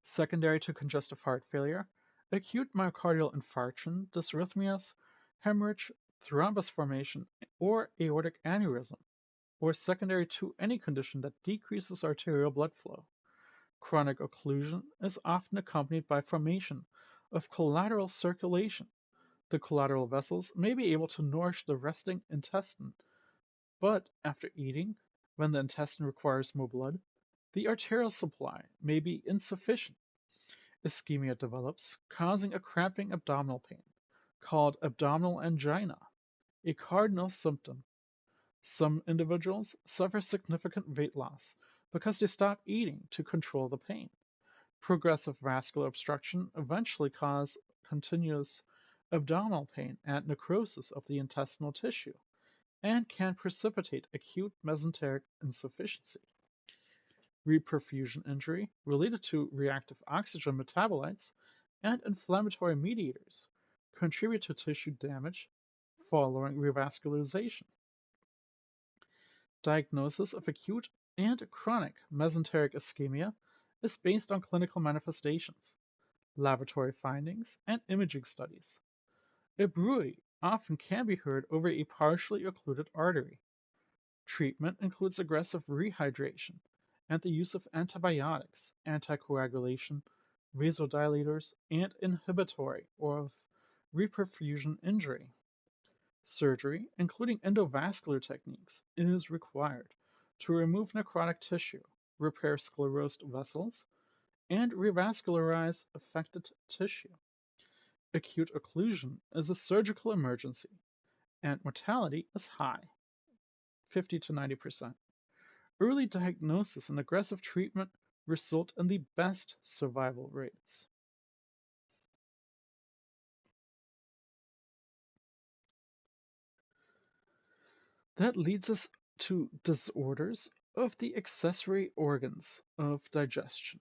Secondary to congestive heart failure, acute myocardial infarction, dysrhythmias, hemorrhage, thrombus formation, or aortic aneurysm, or secondary to any condition that decreases arterial blood flow. Chronic occlusion is often accompanied by formation of collateral circulation, The collateral vessels may be able to nourish the resting intestine, but after eating, when the intestine requires more blood, the arterial supply may be insufficient. Ischemia develops, causing a cramping abdominal pain, called abdominal angina, a cardinal symptom. Some individuals suffer significant weight loss because they stop eating to control the pain. Progressive vascular obstruction eventually causes continuous abdominal pain and necrosis of the intestinal tissue and can precipitate acute mesenteric insufficiency. Reperfusion injury related to reactive oxygen metabolites and inflammatory mediators contribute to tissue damage following revascularization. Diagnosis of acute and chronic mesenteric ischemia is based on clinical manifestations, laboratory findings, and imaging studies. A bruit often can be heard over a partially occluded artery. Treatment includes aggressive rehydration and the use of antibiotics, anticoagulation, vasodilators, and inhibitory of reperfusion injury. Surgery, including endovascular techniques, is required to remove necrotic tissue, repair sclerosed vessels, and revascularize affected tissue. Acute occlusion is a surgical emergency, and mortality is high, 50 to 90%. Early diagnosis and aggressive treatment result in the best survival rates. That leads us to disorders of the accessory organs of digestion.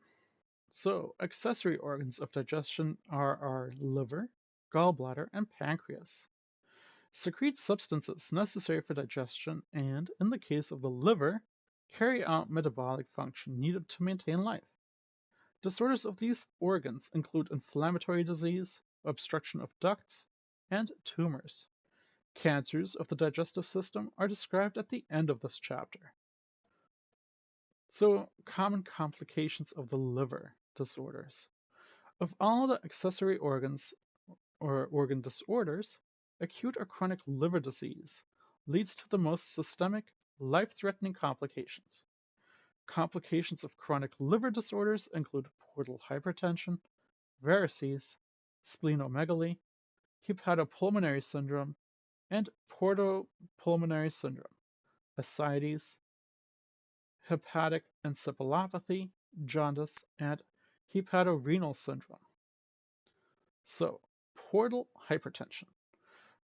So, accessory organs of digestion are our liver, gallbladder, and pancreas. Secrete substances necessary for digestion and, in the case of the liver, carry out metabolic function needed to maintain life. Disorders of these organs include inflammatory disease, obstruction of ducts, and tumors. Cancers of the digestive system are described at the end of this chapter. So, common complications of the liver disorders. Of all the accessory organs or organ disorders, acute or chronic liver disease leads to the most systemic, life-threatening complications. Complications of chronic liver disorders include portal hypertension, varices, splenomegaly, hepatopulmonary syndrome, and portopulmonary syndrome, ascites, hepatic encephalopathy, jaundice, and hepatorenal syndrome. So, portal hypertension.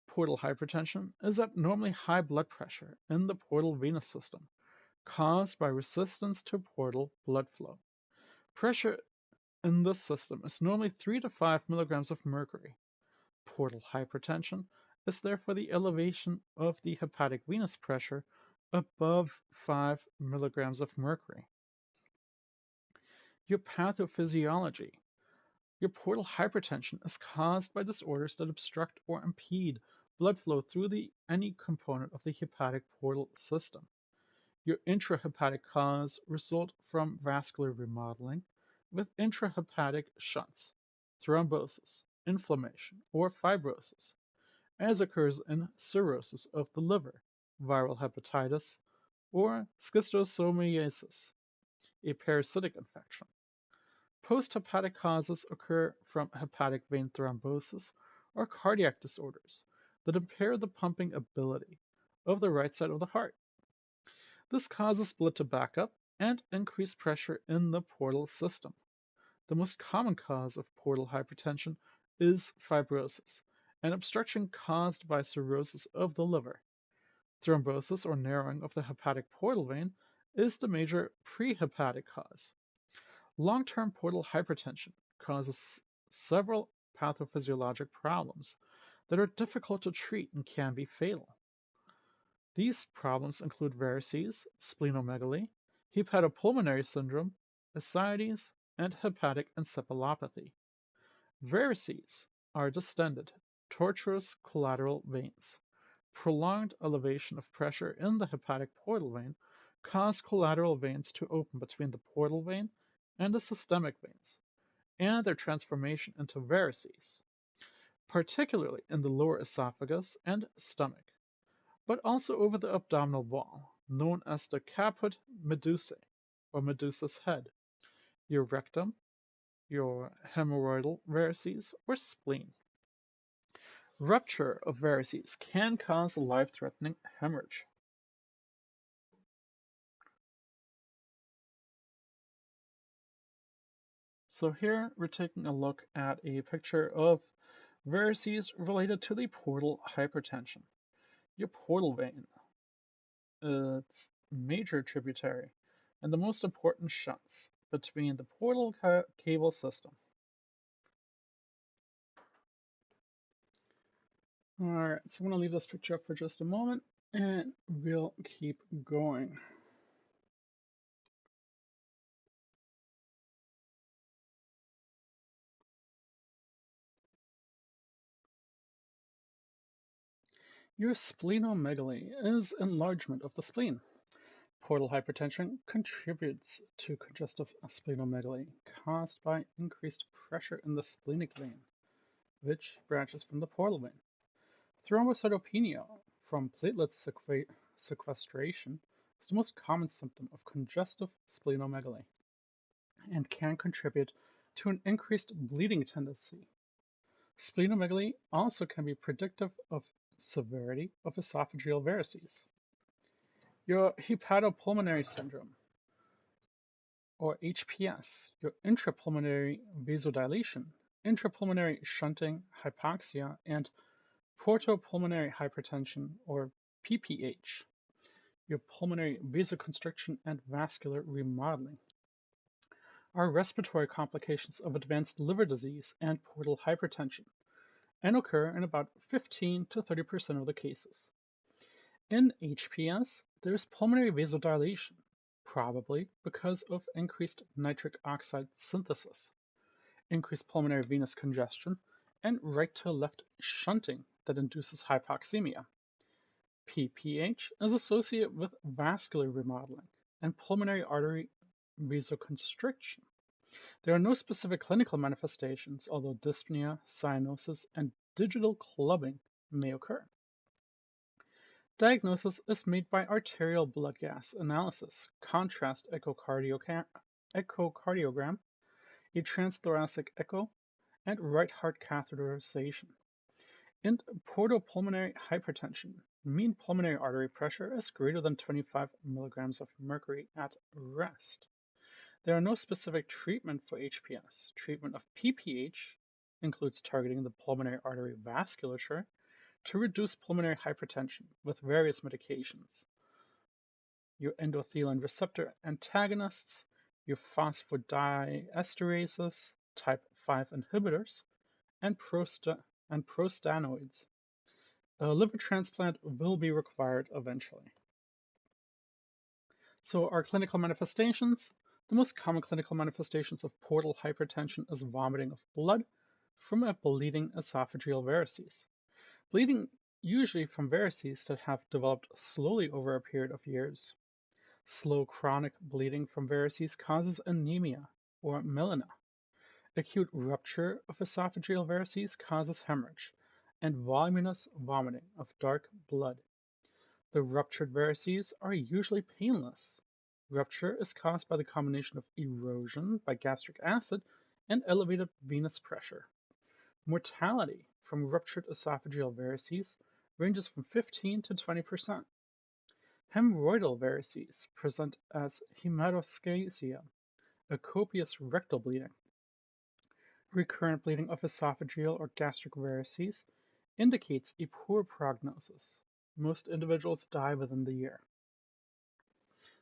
Portal hypertension is abnormally high blood pressure in the portal venous system caused by resistance to portal blood flow. Pressure in this system is normally 3 to 5 milligrams of mercury. Portal hypertension is therefore the elevation of the hepatic venous pressure above 5 milligrams of mercury. Your pathophysiology. Your portal hypertension is caused by disorders that obstruct or impede blood flow through any component of the hepatic portal system. Your intrahepatic cause result from vascular remodeling with intrahepatic shunts, thrombosis, inflammation, or fibrosis, as occurs in cirrhosis of the liver, viral hepatitis, or schistosomiasis, a parasitic infection. Posthepatic causes occur from hepatic vein thrombosis or cardiac disorders that impair the pumping ability of the right side of the heart. This causes blood to back up and increase pressure in the portal system. The most common cause of portal hypertension is fibrosis, an obstruction caused by cirrhosis of the liver. Thrombosis or narrowing of the hepatic portal vein is the major prehepatic cause. Long-term portal hypertension causes several pathophysiologic problems that are difficult to treat and can be fatal. These problems include varices, splenomegaly, hepatopulmonary syndrome, ascites, and hepatic encephalopathy. Varices are distended, tortuous collateral veins. Prolonged elevation of pressure in the hepatic portal vein cause collateral veins to open between the portal vein and the systemic veins, and their transformation into varices. particularly in the lower esophagus and stomach, but also over the abdominal wall, known as the caput medusae, or Medusa's head, your rectum, your hemorrhoidal varices, or spleen. Rupture of varices can cause life-threatening hemorrhage. So here we're taking a look at a picture of varices related to the portal hypertension. Your portal vein, its major tributary, and the most important shunts between the portal cable system. Alright, so I'm going to leave this picture up for just a moment and we'll keep going. Your splenomegaly is enlargement of the spleen. Portal hypertension contributes to congestive splenomegaly caused by increased pressure in the splenic vein, which branches from the portal vein. Thrombocytopenia from platelet sequestration is the most common symptom of congestive splenomegaly and can contribute to an increased bleeding tendency. Splenomegaly also can be predictive of severity of esophageal varices. Your hepatopulmonary syndrome, or HPS, your intrapulmonary vasodilation, intrapulmonary shunting, hypoxia, and portopulmonary hypertension, or PPH, your pulmonary vasoconstriction and vascular remodeling, are respiratory complications of advanced liver disease and portal hypertension, and occur in about 15 to 30% of the cases. In HPS, there is pulmonary vasodilation, probably because of increased nitric oxide synthesis, increased pulmonary venous congestion, and right-to-left shunting that induces hypoxemia. PPH is associated with vascular remodeling and pulmonary artery vasoconstriction. There are no specific clinical manifestations, although dyspnea, cyanosis, and digital clubbing may occur. Diagnosis is made by arterial blood gas analysis, contrast echocardiogram, a transthoracic echo, and right heart catheterization. In portopulmonary hypertension, mean pulmonary artery pressure is greater than 25 milligrams of mercury at rest. There are no specific treatment for HPS. Treatment of PPH includes targeting the pulmonary artery vasculature to reduce pulmonary hypertension with various medications. Your endothelin receptor antagonists, your phosphodiesterases, type 5 inhibitors, and prostanoids. A liver transplant will be required eventually. So our clinical manifestations, the most common clinical manifestations of portal hypertension is vomiting of blood from a bleeding esophageal varices. Bleeding usually from varices that have developed slowly over a period of years. Slow chronic bleeding from varices causes anemia or melena. Acute rupture of esophageal varices causes hemorrhage and voluminous vomiting of dark blood. The ruptured varices are usually painless. Rupture is caused by the combination of erosion by gastric acid and elevated venous pressure. Mortality from ruptured esophageal varices ranges from 15 to 20%. Hemorrhoidal varices present as hematoscasia, a copious rectal bleeding. Recurrent bleeding of esophageal or gastric varices indicates a poor prognosis. Most individuals die within the year.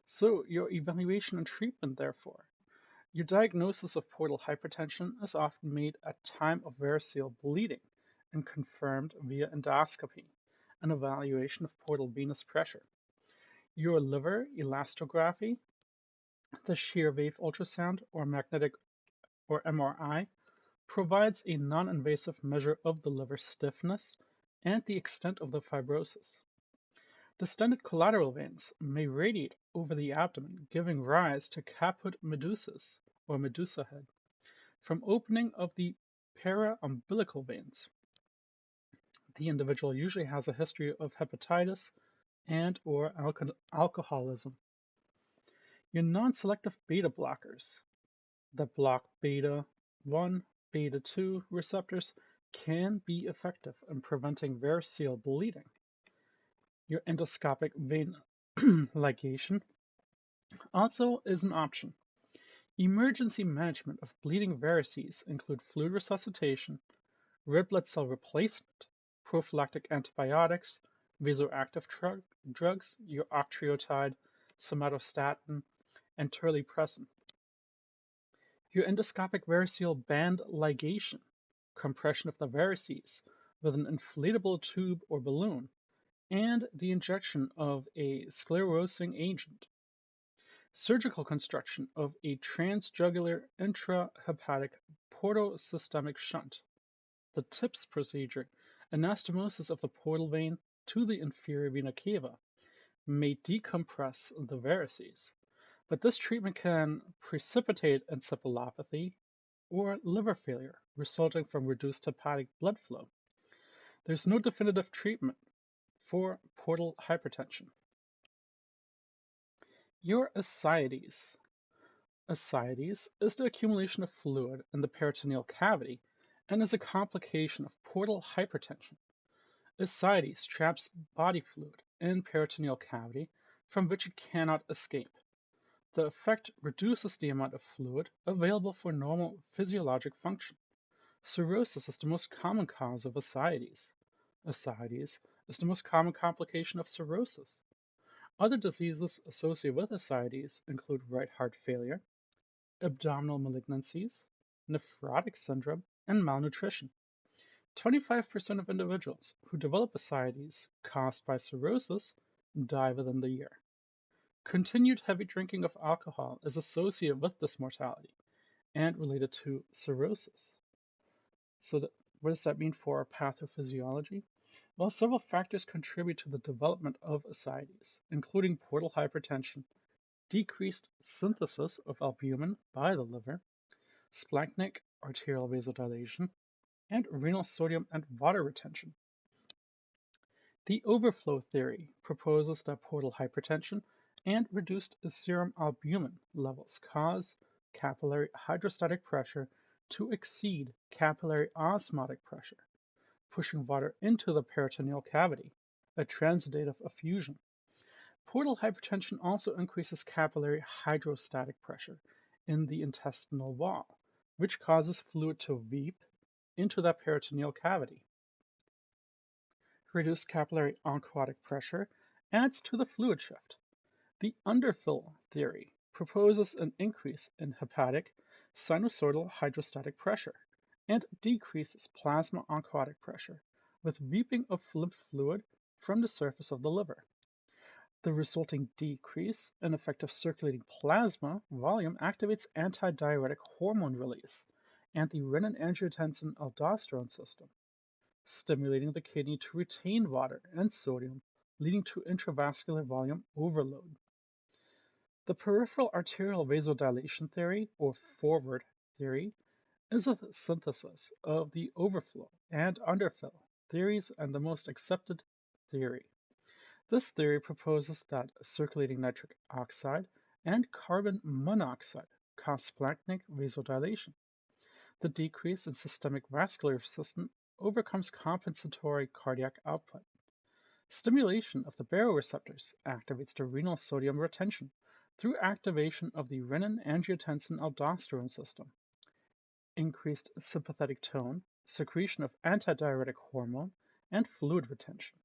So, your evaluation and treatment, therefore. Your diagnosis of portal hypertension is often made at time of variceal bleeding and confirmed via endoscopy, an evaluation of portal venous pressure. Your liver elastography, the shear wave ultrasound or magnetic or MRI, provides a non-invasive measure of the liver stiffness and the extent of the fibrosis. Distended collateral veins may radiate over the abdomen, giving rise to caput medusas, or Medusa head, from opening of the paraumbilical veins. The individual usually has a history of hepatitis and or alcoholism. Your non-selective beta blockers that block beta 1, beta 2 receptors can be effective in preventing variceal bleeding. Your endoscopic vein ligation also is an option. Emergency management of bleeding varices include fluid resuscitation, red blood cell replacement, prophylactic antibiotics, vasoactive drugs, your octreotide, somatostatin, and terlipressin. Your endoscopic variceal band ligation, compression of the varices with an inflatable tube or balloon, and the injection of a sclerosing agent. Surgical construction of a transjugular intrahepatic portosystemic shunt. The TIPS procedure, anastomosis of the portal vein to the inferior vena cava, may decompress the varices, but this treatment can precipitate encephalopathy or liver failure resulting from reduced hepatic blood flow. There's no definitive treatment for portal hypertension. Your ascites. Ascites is the accumulation of fluid in the peritoneal cavity and is a complication of portal hypertension. Ascites traps body fluid in peritoneal cavity from which it cannot escape. The effect reduces the amount of fluid available for normal physiologic function. Cirrhosis is the most common cause of ascites. Ascites is the most common complication of cirrhosis. Other diseases associated with ascites include right heart failure, abdominal malignancies, nephrotic syndrome, and malnutrition. 25% of individuals who develop ascites caused by cirrhosis die within the year. Continued heavy drinking of alcohol is associated with this mortality and related to cirrhosis. So what does that mean for our pathophysiology? Well, several factors contribute to the development of ascites, including portal hypertension, decreased synthesis of albumin by the liver, splanchnic arterial vasodilation, and renal sodium and water retention. The overflow theory proposes that portal hypertension and reduced serum albumin levels cause capillary hydrostatic pressure to exceed capillary osmotic pressure, pushing water into the peritoneal cavity, a transitive effusion. Portal hypertension also increases capillary hydrostatic pressure in the intestinal wall, which causes fluid to weep into the peritoneal cavity. Reduced capillary oncotic pressure adds to the fluid shift. The underfill theory proposes an increase in hepatic sinusoidal hydrostatic pressure and decreases plasma oncotic pressure with weeping of lymph fluid from the surface of the liver. The resulting decrease in effective circulating plasma volume activates antidiuretic hormone release and the renin-angiotensin-aldosterone system, stimulating the kidney to retain water and sodium, leading to intravascular volume overload. The peripheral arterial vasodilation theory, or forward theory, is a synthesis of the overflow and underfill theories and the most accepted theory. This theory proposes that circulating nitric oxide and carbon monoxide cause splanchnic vasodilation. The decrease in systemic vascular resistance overcomes compensatory cardiac output. Stimulation of the baroreceptors activates the renal sodium retention through activation of the renin-angiotensin-aldosterone system. Increased sympathetic tone, secretion of antidiuretic hormone, and fluid retention.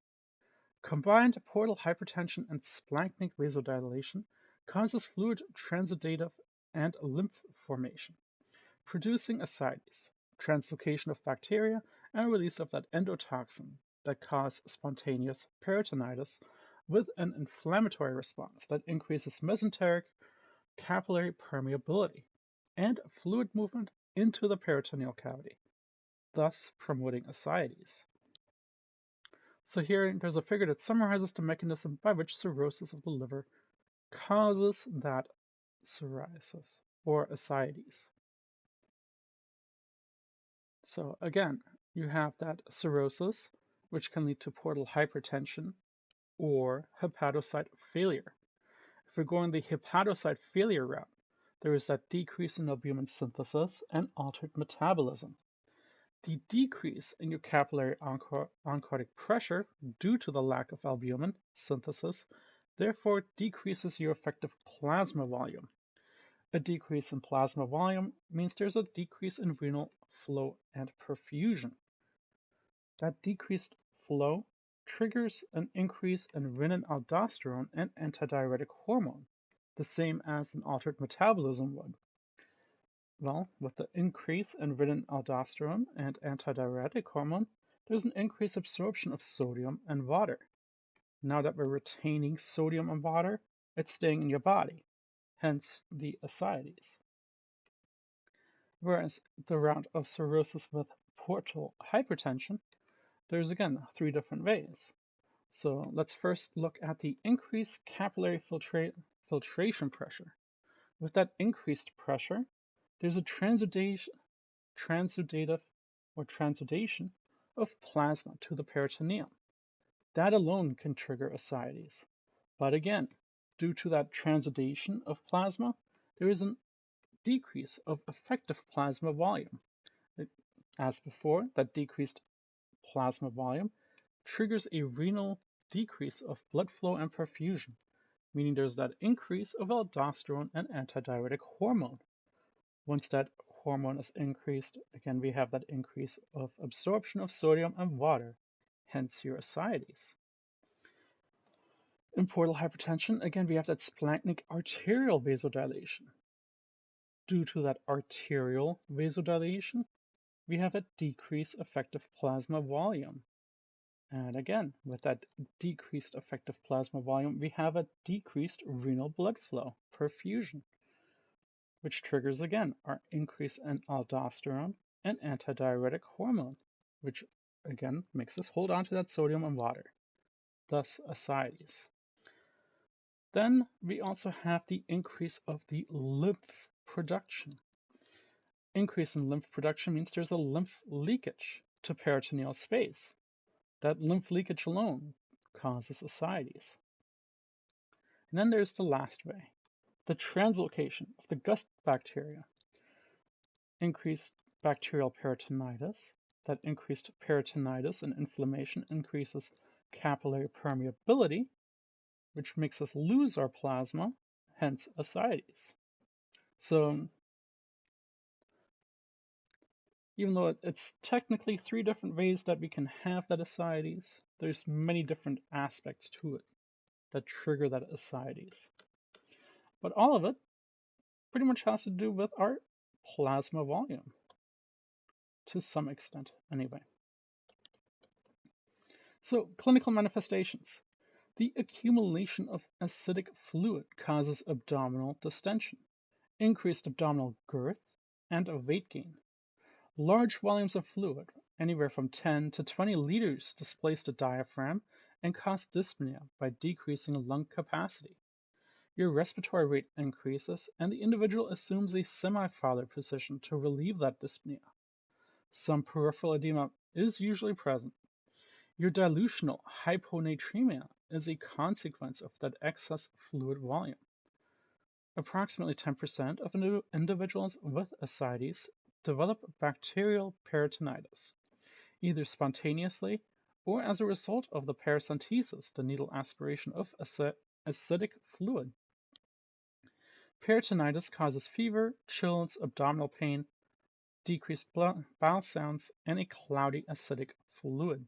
Combined portal hypertension and splanchnic vasodilation causes fluid transitive and lymph formation, producing ascites, translocation of bacteria, and release of that endotoxin that cause spontaneous peritonitis with an inflammatory response that increases mesenteric capillary permeability and fluid movement into the peritoneal cavity, thus promoting ascites. So here there's a figure that summarizes the mechanism by which cirrhosis of the liver causes that psoriasis or ascites. So again, you have that cirrhosis which can lead to portal hypertension or hepatocyte failure. If we're going the hepatocyte failure route, there is that decrease in albumin synthesis and altered metabolism. The decrease in your capillary oncotic pressure due to the lack of albumin synthesis therefore decreases your effective plasma volume. A decrease in plasma volume means there's a decrease in renal flow and perfusion. That decreased flow triggers an increase in renin-aldosterone and antidiuretic hormone, the same as an altered metabolism would. Well, with the increase in renin-aldosterone and antidiuretic hormone, there's an increased absorption of sodium and water. Now that we're retaining sodium and water, it's staying in your body, hence the ascites. Whereas the route of cirrhosis with portal hypertension, there's again 3 different ways. So let's first look at the increased capillary filtration pressure. With that increased pressure, there's a transudation of plasma to the peritoneum. That alone can trigger ascites. But again, due to that transudation of plasma, there is a decrease of effective plasma volume. As before, that decreased plasma volume triggers a renal decrease of blood flow and perfusion, meaning there's that increase of aldosterone and antidiuretic hormone. Once that hormone is increased, again we have that increase of absorption of sodium and water, hence your ascites. In portal hypertension, again we have that splanchnic arterial vasodilation. Due to that arterial vasodilation, we have a decreased effective plasma volume. And again, with that decreased effective plasma volume, we have a decreased renal blood flow, perfusion, which triggers again our increase in aldosterone and antidiuretic hormone, which again makes us hold on to that sodium and water, thus ascites. Then we also have the increase of the lymph production. Increase in lymph production means there's a lymph leakage to peritoneal space. That lymph leakage alone causes ascites. And then there's the last way, the translocation of the gut bacteria. Increased bacterial peritonitis. That increased peritonitis and inflammation increases capillary permeability, which makes us lose our plasma, hence ascites. So even though it's technically 3 different ways that we can have that ascites, there's many different aspects to it that trigger that ascites. But all of it pretty much has to do with our plasma volume, to some extent anyway. So clinical manifestations. The accumulation of acidic fluid causes abdominal distension, increased abdominal girth, and a weight gain. Large volumes of fluid, anywhere from 10 to 20 liters, displace the diaphragm and cause dyspnea by decreasing lung capacity. Your respiratory rate increases, and the individual assumes a semi-fowler position to relieve that dyspnea. Some peripheral edema is usually present. Your dilutional hyponatremia is a consequence of that excess fluid volume. Approximately 10% of individuals with ascites develop bacterial peritonitis, either spontaneously or as a result of the paracentesis, the needle aspiration of acidic fluid. Peritonitis causes fever, chills, abdominal pain, decreased bowel sounds, and a cloudy acidic fluid.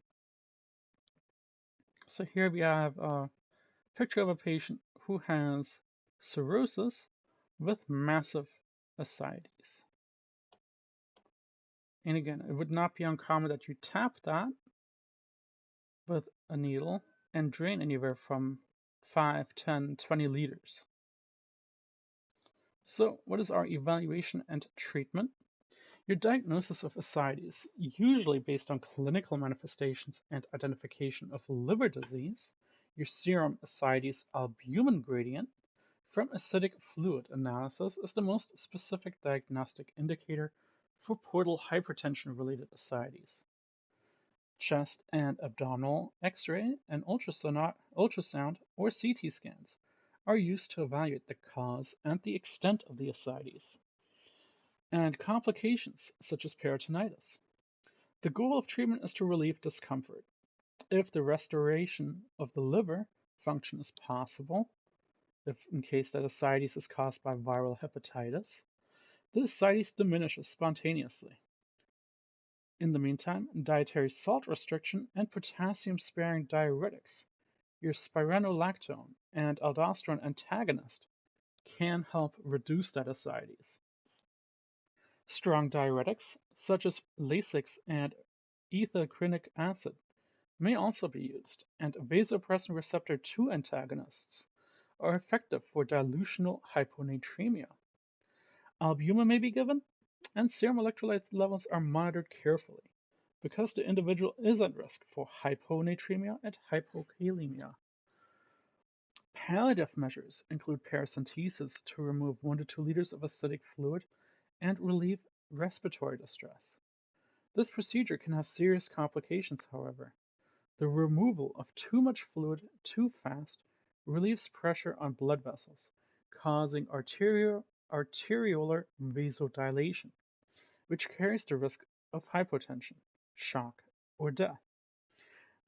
So here we have a picture of a patient who has cirrhosis with massive ascites. And again, it would not be uncommon that you tap that with a needle and drain anywhere from 5, 10, 20 liters. So what is our evaluation and treatment? Your diagnosis of ascites, usually based on clinical manifestations and identification of liver disease, your serum ascites albumin gradient from acidic fluid analysis is the most specific diagnostic indicator for portal hypertension-related ascites. Chest and abdominal X-ray and ultrasound or CT scans are used to evaluate the cause and the extent of the ascites and complications such as peritonitis. The goal of treatment is to relieve discomfort. If the restoration of the liver function is possible, if in case that ascites is caused by viral hepatitis, the ascites diminishes spontaneously. In the meantime, dietary salt restriction and potassium-sparing diuretics, your spironolactone and aldosterone antagonist, can help reduce that ascites. Strong diuretics, such as Lasix and ethacrinic acid, may also be used, and vasopressin receptor 2 antagonists are effective for dilutional hyponatremia. Albumin may be given, and serum electrolyte levels are monitored carefully because the individual is at risk for hyponatremia and hypokalemia. Palliative measures include paracentesis to remove 1 to 2 liters of acidic fluid and relieve respiratory distress. This procedure can have serious complications, however. The removal of too much fluid too fast relieves pressure on blood vessels, causing arteriolar vasodilation, which carries the risk of hypotension, shock, or death.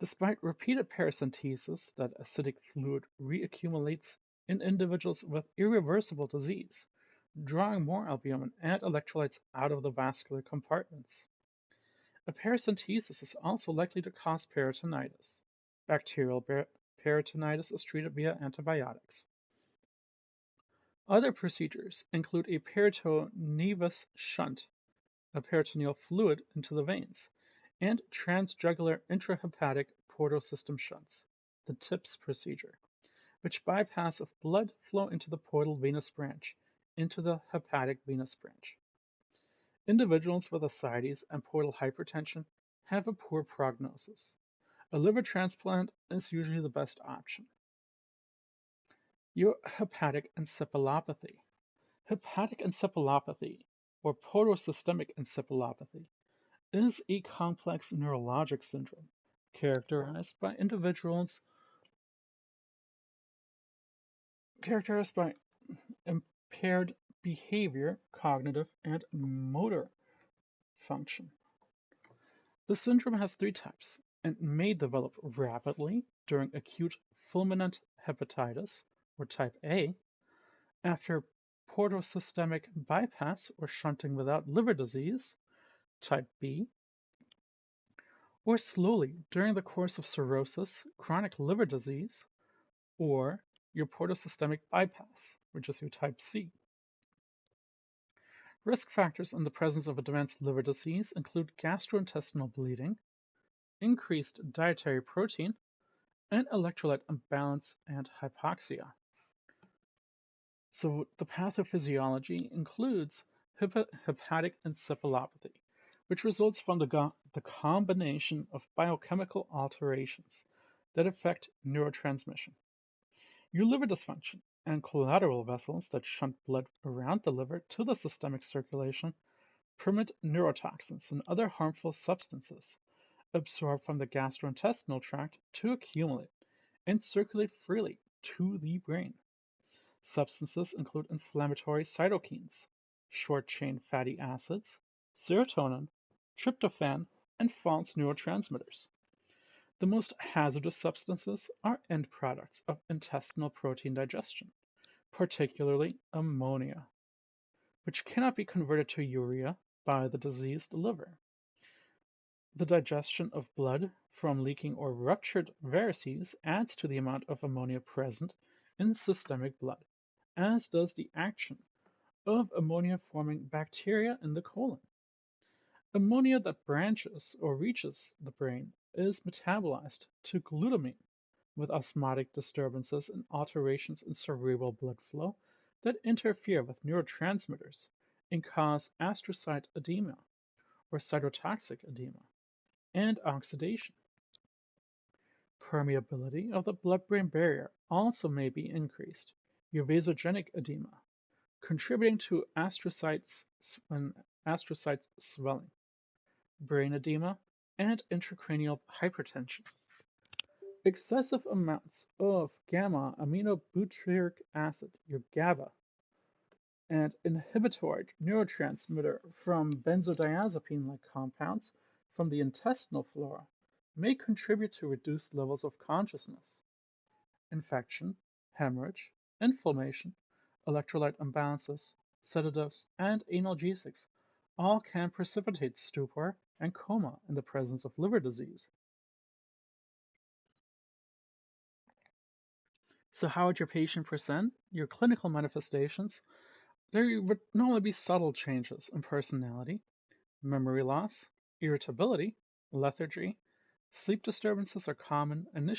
Despite repeated paracentesis, that acidic fluid reaccumulates in individuals with irreversible disease, drawing more albumin and electrolytes out of the vascular compartments. A paracentesis is also likely to cause peritonitis. Bacterial peritonitis is treated via antibiotics. Other procedures include a peritoneous shunt, a peritoneal fluid into the veins, and transjugular intrahepatic portal-system shunts, the TIPS procedure, which bypass of blood flow into the portal venous branch into the hepatic venous branch. Individuals with ascites and portal hypertension have a poor prognosis. A liver transplant is usually the best option. Your hepatic encephalopathy. Hepatic encephalopathy, or portosystemic encephalopathy, is a complex neurologic syndrome characterized by impaired behavior, cognitive, and motor function. The syndrome has 3 types and may develop rapidly during acute fulminant hepatitis, or type A, after portosystemic bypass or shunting without liver disease, type B, or slowly during the course of cirrhosis, chronic liver disease, or your portosystemic bypass, which is your type C. Risk factors in the presence of advanced liver disease include gastrointestinal bleeding, increased dietary protein, and electrolyte imbalance and hypoxia. So the pathophysiology includes hepatic encephalopathy, which results from the combination of biochemical alterations that affect neurotransmission. Your liver dysfunction and collateral vessels that shunt blood around the liver to the systemic circulation permit neurotoxins and other harmful substances absorbed from the gastrointestinal tract to accumulate and circulate freely to the brain. Substances include inflammatory cytokines, short-chain fatty acids, serotonin, tryptophan, and false neurotransmitters. The most hazardous substances are end products of intestinal protein digestion, particularly ammonia, which cannot be converted to urea by the diseased liver. The digestion of blood from leaking or ruptured varices adds to the amount of ammonia present in systemic blood, as does the action of ammonia-forming bacteria in the colon. Ammonia that branches or reaches the brain is metabolized to glutamine with osmotic disturbances and alterations in cerebral blood flow that interfere with neurotransmitters and cause astrocyte edema or cytotoxic edema and oxidation. Permeability of the blood-brain barrier also may be increased, your vasogenic edema, contributing to astrocytes swelling. Brain edema and intracranial hypertension. Excessive amounts of gamma aminobutyric acid, your GABA, and inhibitory neurotransmitter from benzodiazepine-like compounds from the intestinal flora may contribute to reduced levels of consciousness. Infection, hemorrhage, inflammation, electrolyte imbalances, sedatives, and analgesics all can precipitate stupor and coma in the presence of liver disease. So how would your patient present? Your clinical manifestations, there would normally be subtle changes in personality, memory loss, irritability, lethargy, sleep disturbances are common, and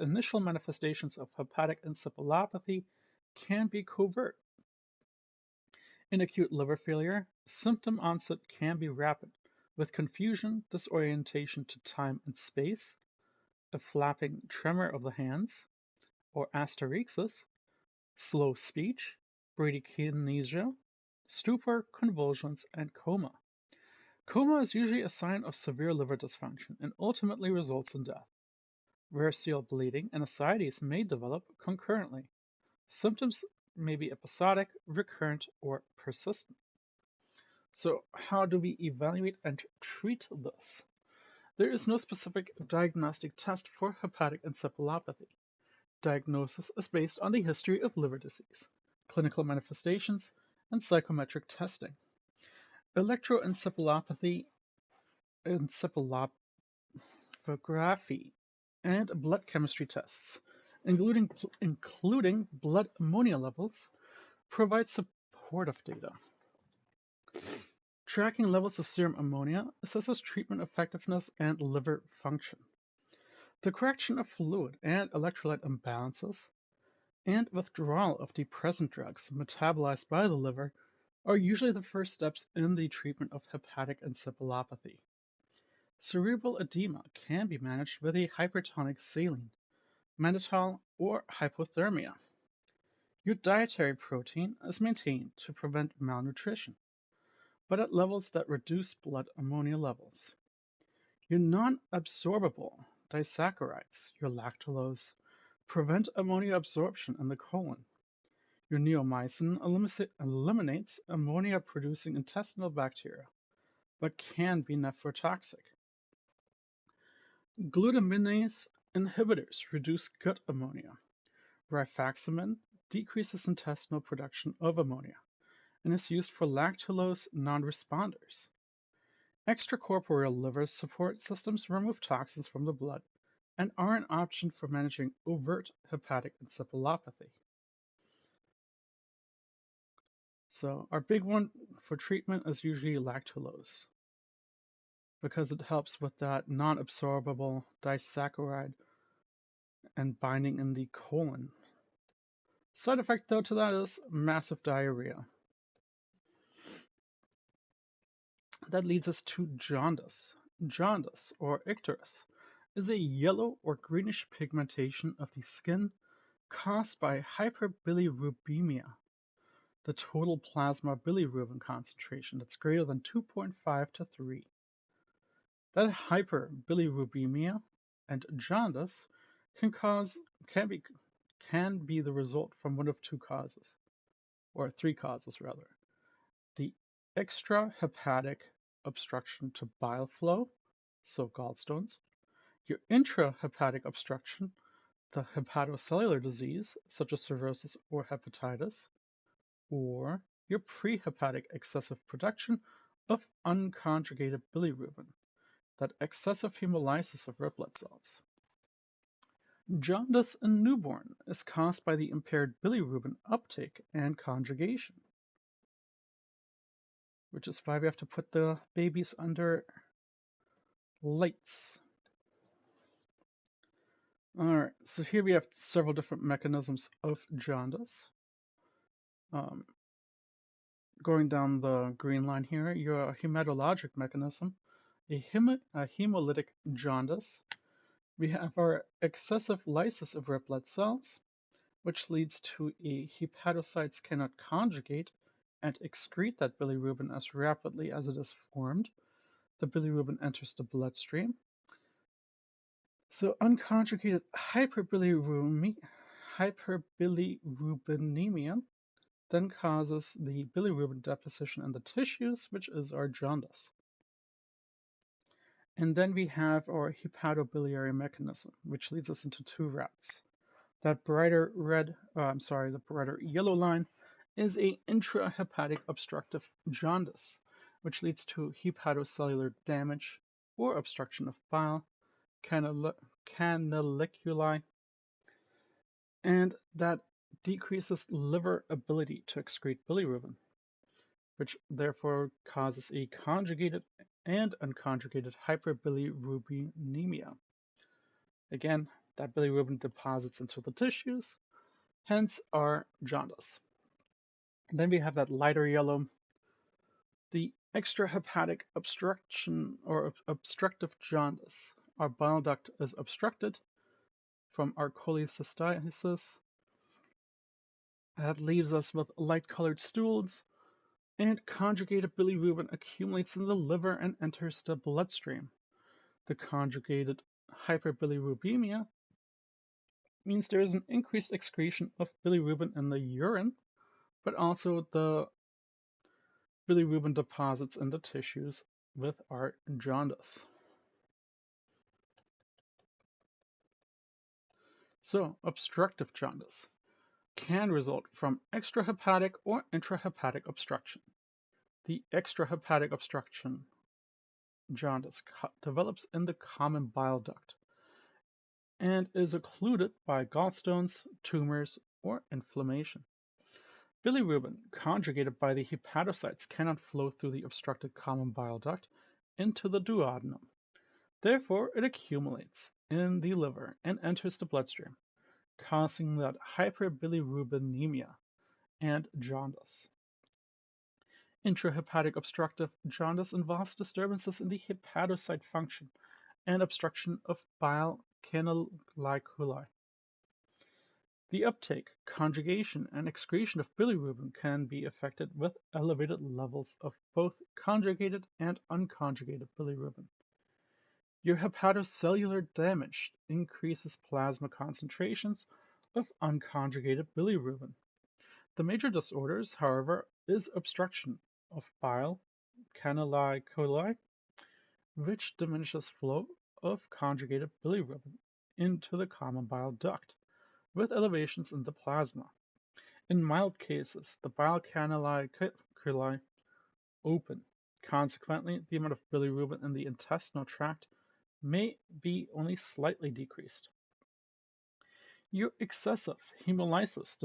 initial manifestations of hepatic encephalopathy can be covert. In acute liver failure, symptom onset can be rapid, with confusion, disorientation to time and space, a flapping tremor of the hands, or asterixis, slow speech, bradykinesia, stupor, convulsions, and coma. Coma is usually a sign of severe liver dysfunction and ultimately results in death. Variceal bleeding and ascites may develop concurrently. Symptoms may be episodic, recurrent, or persistent. So, how do we evaluate and treat this? There is no specific diagnostic test for hepatic encephalopathy. Diagnosis is based on the history of liver disease, clinical manifestations, and psychometric testing. Electroencephalopathy, encephalography, and blood chemistry tests, including blood ammonia levels, provide supportive data. Tracking levels of serum ammonia assesses treatment effectiveness and liver function. The correction of fluid and electrolyte imbalances and withdrawal of depressant drugs metabolized by the liver are usually the first steps in the treatment of hepatic encephalopathy. Cerebral edema can be managed with a hypertonic saline, mannitol, or hypothermia. Your dietary protein is maintained to prevent malnutrition, but at levels that reduce blood ammonia levels. Your non-absorbable disaccharides, your lactulose, prevent ammonia absorption in the colon. Your neomycin eliminates ammonia-producing intestinal bacteria, but can be nephrotoxic. Glutaminase inhibitors reduce gut ammonia. Rifaximin decreases intestinal production of ammonia and is used for lactulose non-responders. Extracorporeal liver support systems remove toxins from the blood and are an option for managing overt hepatic encephalopathy. So our big one for treatment is usually lactulose because it helps with that non-absorbable disaccharide and binding in the colon. Side effect though to that is massive diarrhea. That leads us to jaundice. Jaundice, or icterus, is a yellow or greenish pigmentation of the skin caused by hyperbilirubemia, the total plasma bilirubin concentration that's greater than 2.5 to 3. That hyperbilirubemia and jaundice can be the result from one of two causes, or three causes rather. The extrahepatic obstruction to bile flow, so gallstones, your intrahepatic obstruction, the hepatocellular disease, such as cirrhosis or hepatitis, or your prehepatic excessive production of unconjugated bilirubin, that excessive hemolysis of red blood cells. Jaundice in newborn is caused by the impaired bilirubin uptake and conjugation, which is why we have to put the babies under lights. Alright, so here we have several different mechanisms of jaundice. Going down the green line here, your hematologic mechanism, a hemolytic jaundice. We have our excessive lysis of red blood cells, which leads to a hepatocytes cannot conjugate and excrete that bilirubin as rapidly as it is formed. the bilirubin enters the bloodstream. So unconjugated hyperbilirubinemia then causes the bilirubin deposition in the tissues, which is our jaundice. And then we have our hepatobiliary mechanism, which leads us into two routes. The brighter yellow line is a intrahepatic obstructive jaundice, which leads to hepatocellular damage or obstruction of bile, canaliculi, and that decreases liver ability to excrete bilirubin, which therefore causes a conjugated and unconjugated hyperbilirubinemia. Again, that bilirubin deposits into the tissues, hence our jaundice. And then we have that lighter yellow, the extrahepatic obstruction or obstructive jaundice. Our bile duct is obstructed from our cholecystitis. That leaves us with light-colored stools, and conjugated bilirubin accumulates in the liver and enters the bloodstream. The conjugated hyperbilirubemia means there is an increased excretion of bilirubin in the urine, but also the bilirubin deposits in the tissues with our jaundice. So, obstructive jaundice can result from extrahepatic or intrahepatic obstruction. The extrahepatic obstruction jaundice develops in the common bile duct and is occluded by gallstones, tumors, or inflammation. Bilirubin conjugated by the hepatocytes cannot flow through the obstructed common bile duct into the duodenum. Therefore, it accumulates in the liver and enters the bloodstream, causing that hyperbilirubinemia and jaundice. Intrahepatic obstructive jaundice involves disturbances in the hepatocyte function and obstruction of bile canaliculi. The uptake, conjugation, and excretion of bilirubin can be affected with elevated levels of both conjugated and unconjugated bilirubin. Your hepatocellular damage increases plasma concentrations of unconjugated bilirubin. The major disorders, however, is obstruction of bile canaliculi, which diminishes flow of conjugated bilirubin into the common bile duct, with elevations in the plasma. In mild cases, the bile canaliculi open. Consequently, the amount of bilirubin in the intestinal tract may be only slightly decreased. Your excessive hemolysis,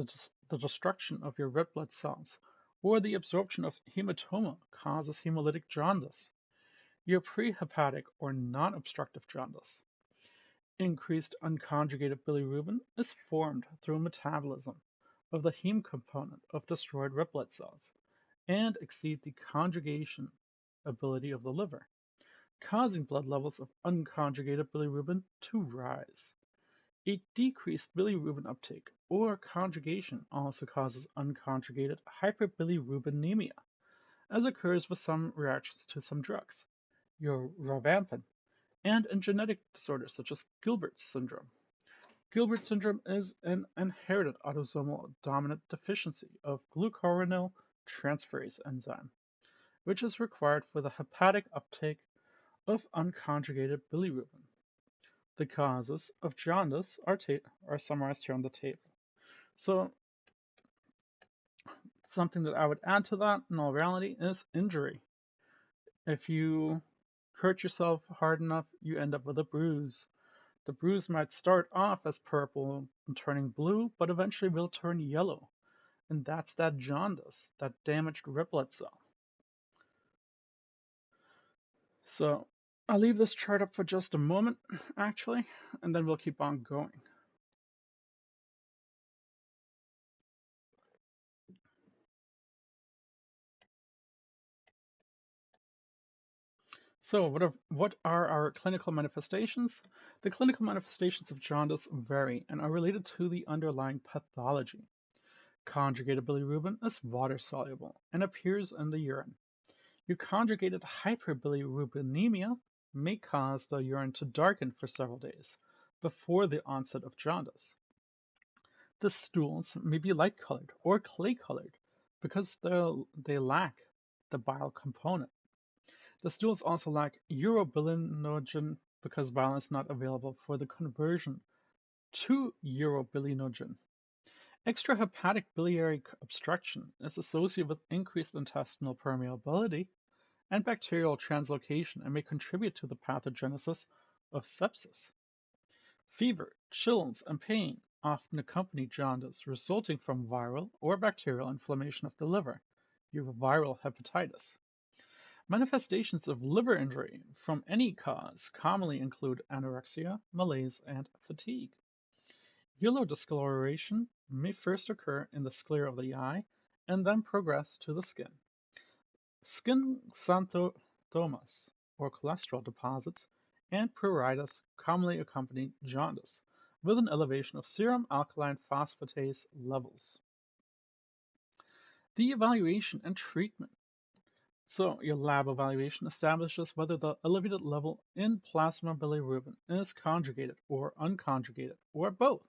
the destruction of your red blood cells, or the absorption of hematoma causes hemolytic jaundice. Your prehepatic or non-obstructive jaundice. Increased unconjugated bilirubin is formed through metabolism of the heme component of destroyed red blood cells and exceed the conjugation ability of the liver, causing blood levels of unconjugated bilirubin to rise. A decreased bilirubin uptake or conjugation also causes unconjugated hyperbilirubinemia, as occurs with some reactions to some drugs, your rifampin, and in genetic disorders such as Gilbert's syndrome. Gilbert's syndrome is an inherited autosomal dominant deficiency of glucuronyl transferase enzyme, which is required for the hepatic uptake of unconjugated bilirubin. The causes of jaundice are summarized here on the table. So, something that I would add to that in all reality is injury. If you hurt yourself hard enough, you end up with a bruise. The bruise might start off as purple and turning blue, but eventually will turn yellow. And that's that jaundice, that damaged red blood cell. So I'll leave this chart up for just a moment, actually, and then we'll keep on going. So what are our clinical manifestations? The clinical manifestations of jaundice vary and are related to the underlying pathology. Conjugated bilirubin is water-soluble and appears in the urine. Your conjugated hyperbilirubinemia may cause the urine to darken for several days before the onset of jaundice. The stools may be light-colored or clay-colored because they lack the bile component. The stools also lack urobilinogen because bile is not available for the conversion to urobilinogen. Extrahepatic biliary obstruction is associated with increased intestinal permeability and bacterial translocation and may contribute to the pathogenesis of sepsis. Fever, chills, and pain often accompany jaundice resulting from viral or bacterial inflammation of the liver, viral hepatitis. Manifestations of liver injury from any cause commonly include anorexia, malaise, and fatigue. Yellow discoloration may first occur in the sclera of the eye and then progress to the skin. Skin xanthomas, or cholesterol deposits, and pruritus commonly accompany jaundice, with an elevation of serum alkaline phosphatase levels. The evaluation and treatment. So, your lab evaluation establishes whether the elevated level in plasma bilirubin is conjugated or unconjugated, or both.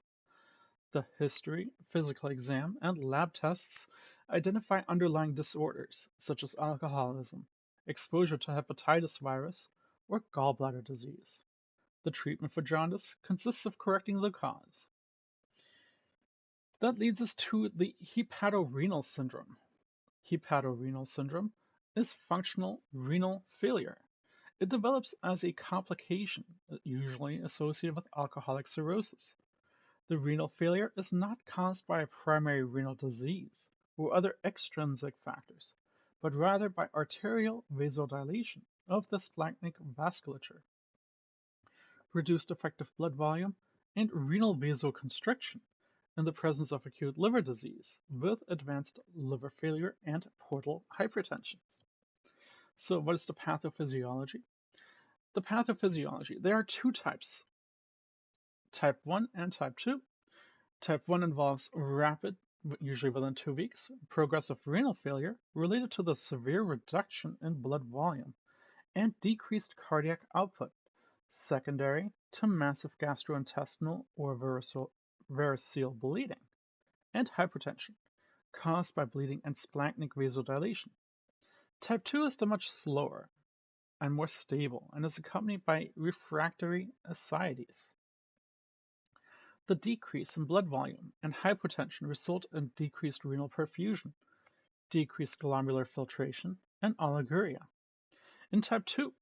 The history, physical exam, and lab tests identify underlying disorders such as alcoholism, exposure to hepatitis virus, or gallbladder disease. The treatment for jaundice consists of correcting the cause. That leads us to the hepatorenal syndrome. Hepatorenal syndrome is functional renal failure. It develops as a complication, usually associated with alcoholic cirrhosis. The renal failure is not caused by a primary renal disease or other extrinsic factors, but rather by arterial vasodilation of the splanchnic vasculature, reduced effective blood volume, and renal vasoconstriction in the presence of acute liver disease with advanced liver failure and portal hypertension. So, what is the pathophysiology? The pathophysiology, there are two types, type 1 and type 2. Type 1 involves rapid, usually within 2 weeks, progressive renal failure related to the severe reduction in blood volume and decreased cardiac output, secondary to massive gastrointestinal or variceal bleeding, and hypertension, caused by bleeding and splanchnic vasodilation. Type 2 is the much slower and more stable and is accompanied by refractory ascites. The decrease in blood volume and hypotension result in decreased renal perfusion, decreased glomerular filtration, and oliguria. In type 2,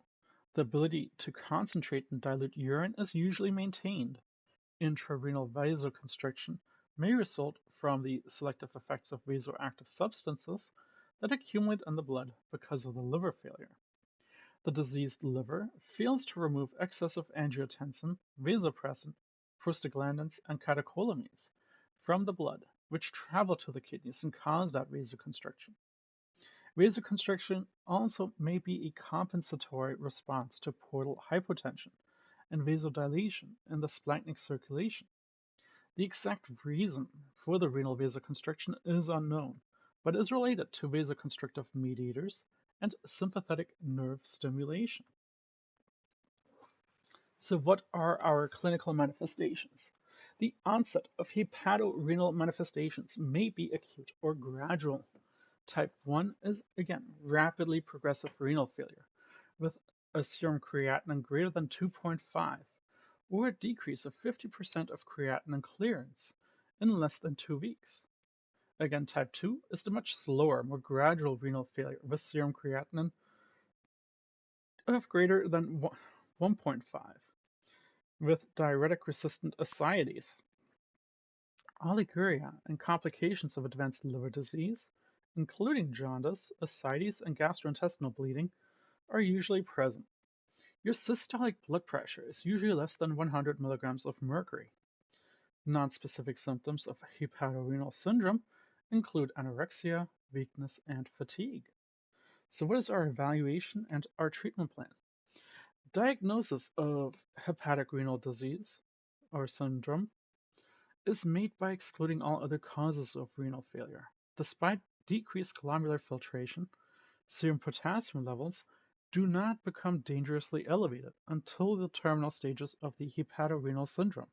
the ability to concentrate and dilute urine is usually maintained. Intrarenal vasoconstriction may result from the selective effects of vasoactive substances that accumulate in the blood because of the liver failure. The diseased liver fails to remove excessive angiotensin, vasopressin, prostaglandins, and catecholamines from the blood, which travel to the kidneys and cause that vasoconstriction. Vasoconstriction also may be a compensatory response to portal hypotension and vasodilation in the splanchnic circulation. The exact reason for the renal vasoconstriction is unknown, but is related to vasoconstrictive mediators and sympathetic nerve stimulation. So what are our clinical manifestations? The onset of hepatorenal manifestations may be acute or gradual. Type 1 is, again, rapidly progressive renal failure with a serum creatinine greater than 2.5 or a decrease of 50% of creatinine clearance in less than 2 weeks. Again, type 2 is the much slower, more gradual renal failure with serum creatinine of greater than 1.5 with diuretic-resistant ascites. Oliguria and complications of advanced liver disease, including jaundice, ascites, and gastrointestinal bleeding, are usually present. Your systolic blood pressure is usually less than 100 milligrams of mercury. Nonspecific symptoms of hepatorenal syndrome include anorexia, weakness, and fatigue. So what is our evaluation and our treatment plan? Diagnosis of hepatic renal disease or syndrome is made by excluding all other causes of renal failure. Despite decreased glomerular filtration, Serum potassium levels do not become dangerously elevated until the terminal stages of the hepatorenal syndrome.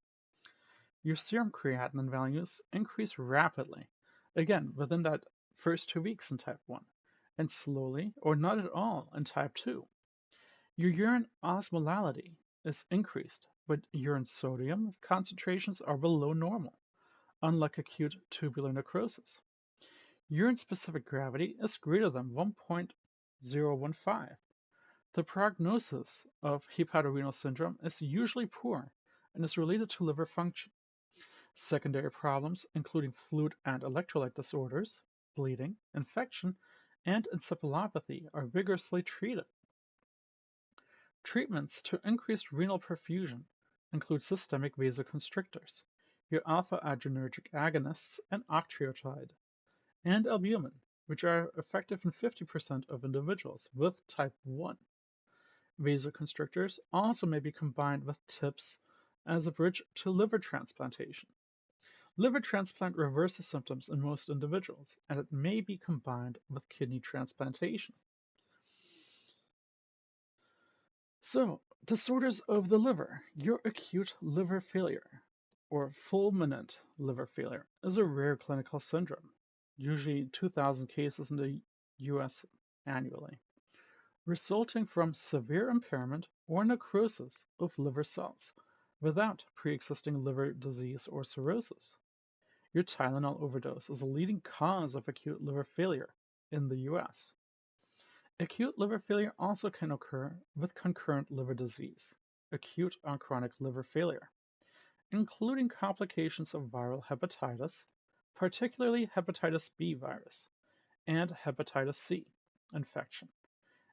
Your serum creatinine values increase rapidly, again within that first 2 weeks in type 1, and slowly or not at all in type 2. Your urine osmolality is increased, but urine sodium concentrations are below normal, unlike acute tubular necrosis. Urine-specific gravity is greater than 1.015. The prognosis of hepatorenal syndrome is usually poor and is related to liver function. Secondary problems, including fluid and electrolyte disorders, bleeding, infection, and encephalopathy, are vigorously treated. Treatments to increase renal perfusion include systemic vasoconstrictors, your alpha-adrenergic agonists, and octreotide, and albumin, which are effective in 50% of individuals with type 1. Vasoconstrictors also may be combined with TIPS as a bridge to liver transplantation. Liver transplant reverses symptoms in most individuals, and it may be combined with kidney transplantation. So, disorders of the liver. Your acute liver failure, or fulminant liver failure, is a rare clinical syndrome, usually 2,000 cases in the US annually, resulting from severe impairment or necrosis of liver cells without pre-existing liver disease or cirrhosis. Your Tylenol overdose is a leading cause of acute liver failure in the US. Acute liver failure also can occur with concurrent liver disease, acute or chronic liver failure, including complications of viral hepatitis, particularly hepatitis B virus, and hepatitis C infection,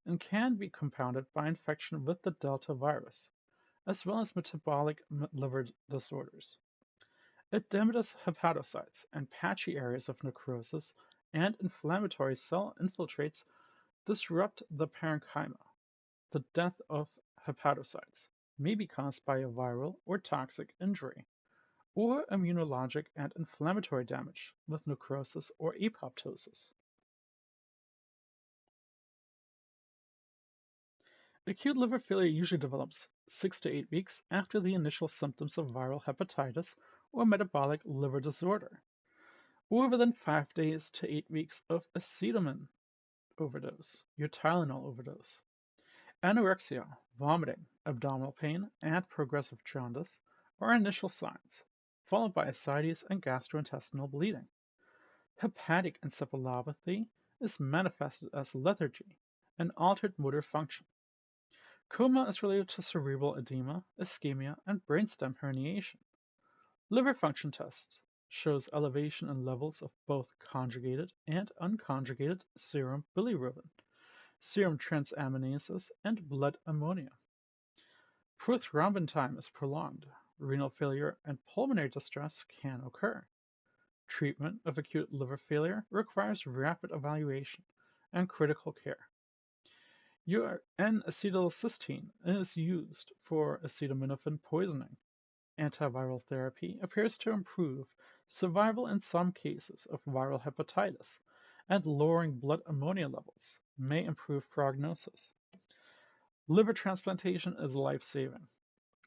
and can be compounded by infection with the Delta virus, as well as metabolic liver disorders. Edematous hepatocytes and patchy areas of necrosis and inflammatory cell infiltrates disrupt the parenchyma. The death of hepatocytes may be caused by a viral or toxic injury, or immunologic and inflammatory damage with necrosis or apoptosis. Acute liver failure usually develops 6 to 8 weeks after the initial symptoms of viral hepatitis or metabolic liver disorder, or within 5 days to 8 weeks of acetamin overdose, your Tylenol overdose. Anorexia, vomiting, abdominal pain, and progressive jaundice are initial signs, followed by ascites and gastrointestinal bleeding. Hepatic encephalopathy is manifested as lethargy and altered motor function. Coma is related to cerebral edema, ischemia, and brainstem herniation. Liver function tests shows elevation in levels of both conjugated and unconjugated serum bilirubin, serum transaminases, and blood ammonia. Prothrombin time is prolonged. Renal failure and pulmonary distress can occur. Treatment of acute liver failure requires rapid evaluation and critical care. N-acetylcysteine is used for acetaminophen poisoning. Antiviral therapy appears to improve survival in some cases of viral hepatitis, and lowering blood ammonia levels may improve prognosis. Liver transplantation is life-saving.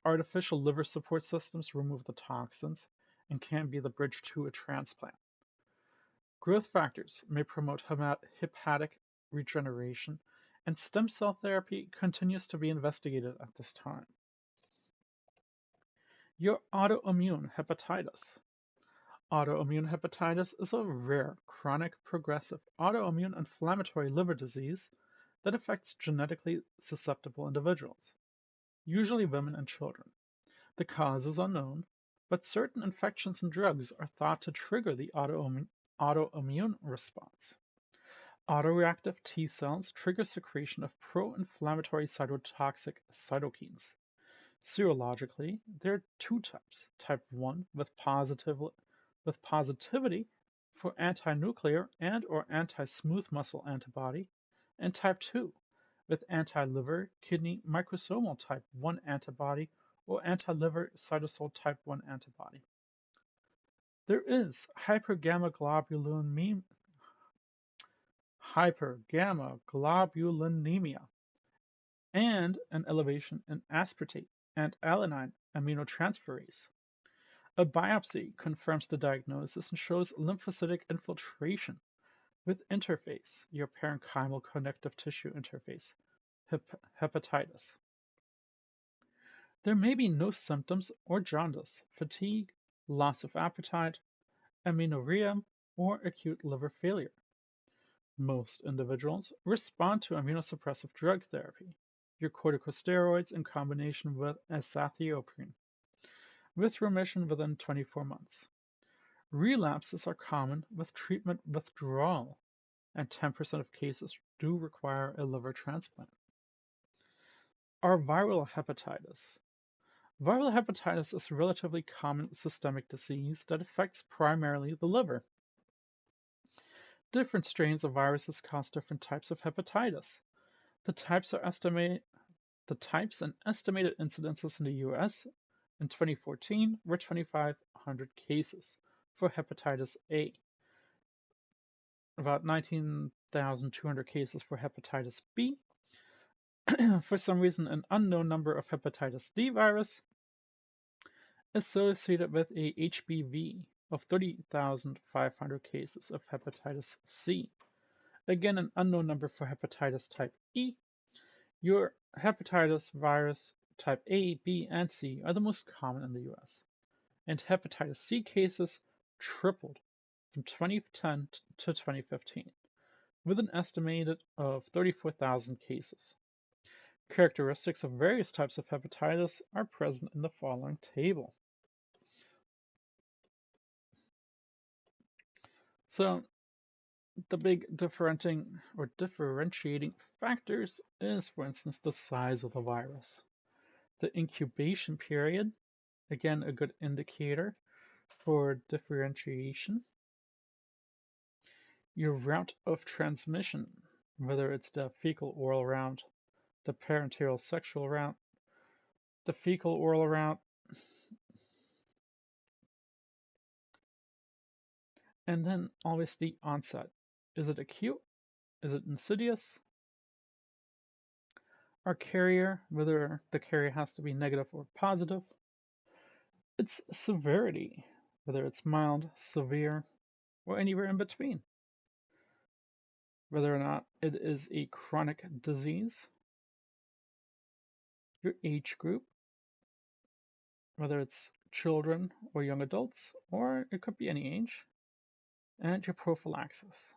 Artificial liver support systems remove the toxins and can be the bridge to a transplant. Growth factors may promote hepatic regeneration, and stem cell therapy continues to be investigated at this time. Your autoimmune hepatitis. Autoimmune hepatitis is a rare, chronic, progressive, autoimmune inflammatory liver disease that affects genetically susceptible individuals, usually women and children. The cause is unknown, but certain infections and drugs are thought to trigger the autoimmune response. Autoreactive T cells trigger secretion of pro-inflammatory cytotoxic cytokines. Serologically, there are two types: type 1 with positivity for anti-nuclear and or anti-smooth muscle antibody, and type 2 with anti-liver, kidney, microsomal type 1 antibody or anti-liver cytosol type 1 antibody. There is hypergammaglobulinemia, and an elevation in aspartate and alanine aminotransferase. A biopsy confirms the diagnosis and shows lymphocytic infiltration with interface, your parenchymal connective tissue interface, hepatitis. There may be no symptoms or jaundice, fatigue, loss of appetite, amenorrhea, or acute liver failure. Most individuals respond to immunosuppressive drug therapy, your corticosteroids in combination with azathioprine, with remission within 24 months. Relapses are common with treatment withdrawal, and 10% of cases do require a liver transplant. Are viral hepatitis. Viral hepatitis is a relatively common systemic disease that affects primarily the liver. Different strains of viruses cause different types of hepatitis. The types and estimated incidences in the US in 2014 were 2,500 cases for hepatitis A, about 19,200 cases for hepatitis B. For some reason, an unknown number of hepatitis D virus associated with a HBV of 30,500 cases of hepatitis C. Again, an unknown number for hepatitis type E. Your hepatitis virus type A, B, and C are the most common in the US, and hepatitis C cases tripled from 2010 to 2015, with an estimated of 34,000 cases. Characteristics of various types of hepatitis are present in the following table. So, the big differentiating factors is, for instance, the size of the virus. The incubation period, again, a good indicator for differentiation. Your route of transmission, whether it's the fecal-oral route, the parenteral sexual route, the fecal-oral route, and then always the onset. Is it acute? Is it insidious? Our carrier, whether the carrier has to be negative or positive. Its severity, whether it's mild, severe, or anywhere in between. Whether or not it is a chronic disease. Your age group, whether it's children or young adults, or it could be any age. And your prophylaxis.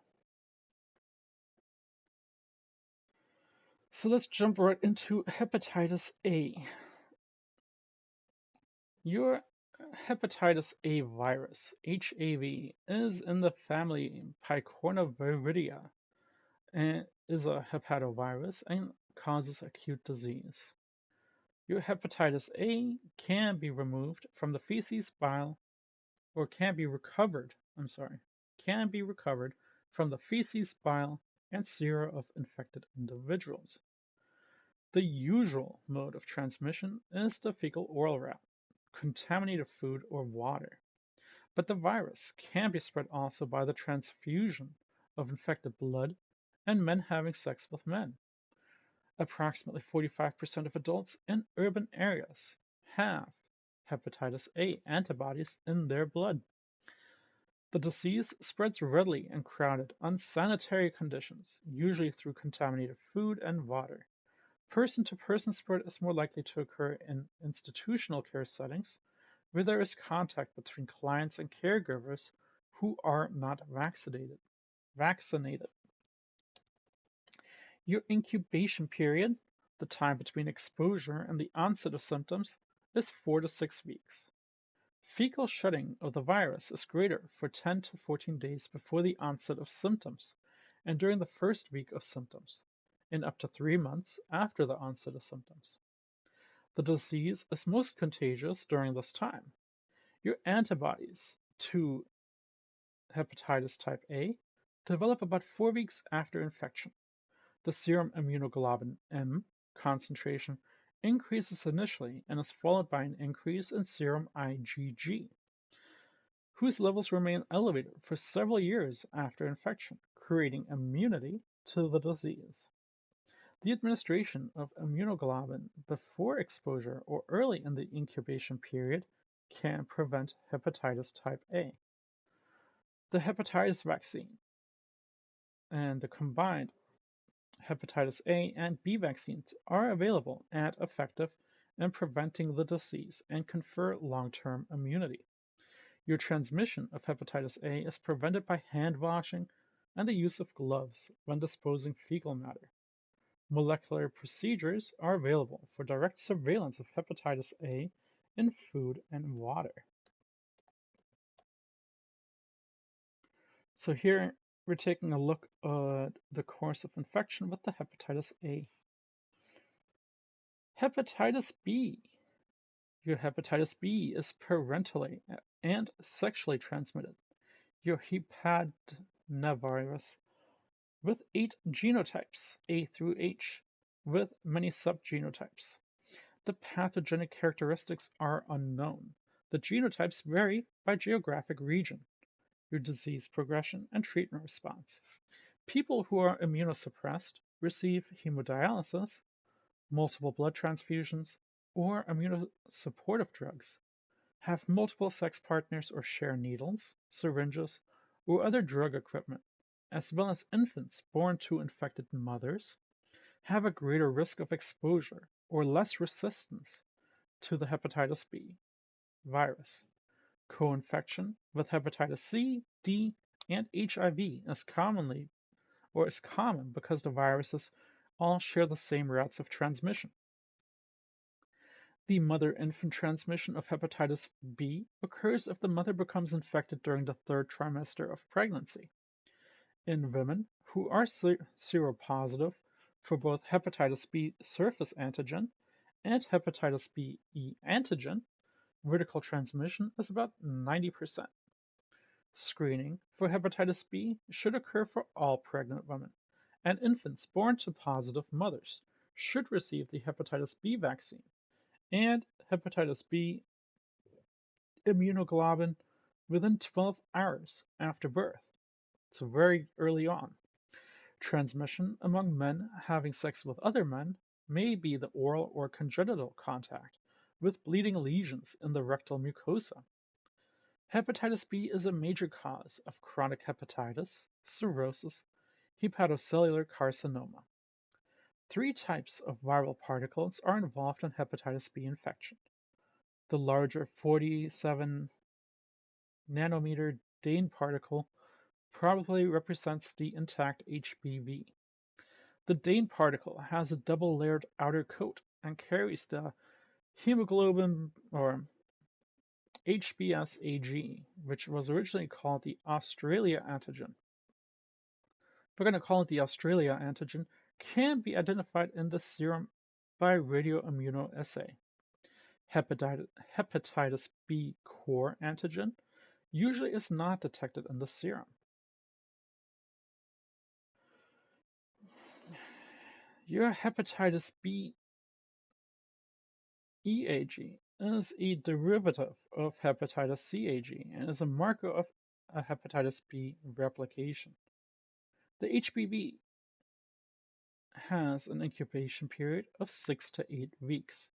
So let's jump right into hepatitis A. Your hepatitis A virus, HAV, is in the family Picornaviridae and is a hepatovirus and causes acute disease. Your hepatitis A can be removed from the feces, bile, or can be recovered from the feces, bile, and sera of infected individuals. The usual mode of transmission is the fecal-oral route, contaminated food or water, but the virus can be spread also by the transfusion of infected blood and men having sex with men. Approximately 45% of adults in urban areas have hepatitis A antibodies in their blood. The disease spreads readily in crowded, unsanitary conditions, usually through contaminated food and water. Person-to-person spread is more likely to occur in institutional care settings, where there is contact between clients and caregivers who are not vaccinated. Your incubation period, the time between exposure and the onset of symptoms, is 4 to 6 weeks. Fecal shedding of the virus is greater for 10 to 14 days before the onset of symptoms and during the first week of symptoms, and up to 3 months after the onset of symptoms. The disease is most contagious during this time. Your antibodies to hepatitis type A develop about 4 weeks after infection. The serum immunoglobulin M concentration increases initially and is followed by an increase in serum IgG, whose levels remain elevated for several years after infection, creating immunity to the disease. The administration of immunoglobulin before exposure or early in the incubation period can prevent hepatitis type A. The hepatitis vaccine and the combined hepatitis A and B vaccines are available and effective in preventing the disease and confer long-term immunity. Your transmission of hepatitis A is prevented by hand washing and the use of gloves when disposing fecal matter. Molecular procedures are available for direct surveillance of hepatitis A in food and water. So here we're taking a look at the course of infection with the hepatitis A. Hepatitis B. Your hepatitis B is parentally and sexually transmitted. Your hepatnavirus with 8 genotypes, A through H, with many subgenotypes. The pathogenic characteristics are unknown. The genotypes vary by geographic region, your disease progression, and treatment response. People who are immunosuppressed receive hemodialysis, multiple blood transfusions, or immunosupportive drugs, have multiple sex partners or share needles, syringes, or other drug equipment, as well as infants born to infected mothers, have a greater risk of exposure or less resistance to the hepatitis B virus. Co-infection with hepatitis C, D, and HIV is common because the viruses all share the same routes of transmission. The mother-infant transmission of hepatitis B occurs if the mother becomes infected during the third trimester of pregnancy. In women who are seropositive for both hepatitis B surface antigen and hepatitis B e antigen, vertical transmission is about 90%. Screening for hepatitis B should occur for all pregnant women, and infants born to positive mothers should receive the hepatitis B vaccine and hepatitis B immunoglobulin within 12 hours after birth, so very early on. Transmission among men having sex with other men may be the oral or congenital contact with bleeding lesions in the rectal mucosa. Hepatitis B is a major cause of chronic hepatitis, cirrhosis, hepatocellular carcinoma. 3 types of viral particles are involved in hepatitis B infection. The larger 47 nanometer Dane particle probably represents the intact HBV. The Dane particle has a double-layered outer coat and carries the hemoglobin or HBsAg, which was originally called the Australia antigen. We're going to call it the Australia antigen, can be identified in the serum by radioimmunoassay. Hepatitis B core antigen usually is not detected in the serum. Your hepatitis B EAG is a derivative of hepatitis CAG and is a marker of a hepatitis B replication. The HBV has an incubation period of 6 to 8 weeks.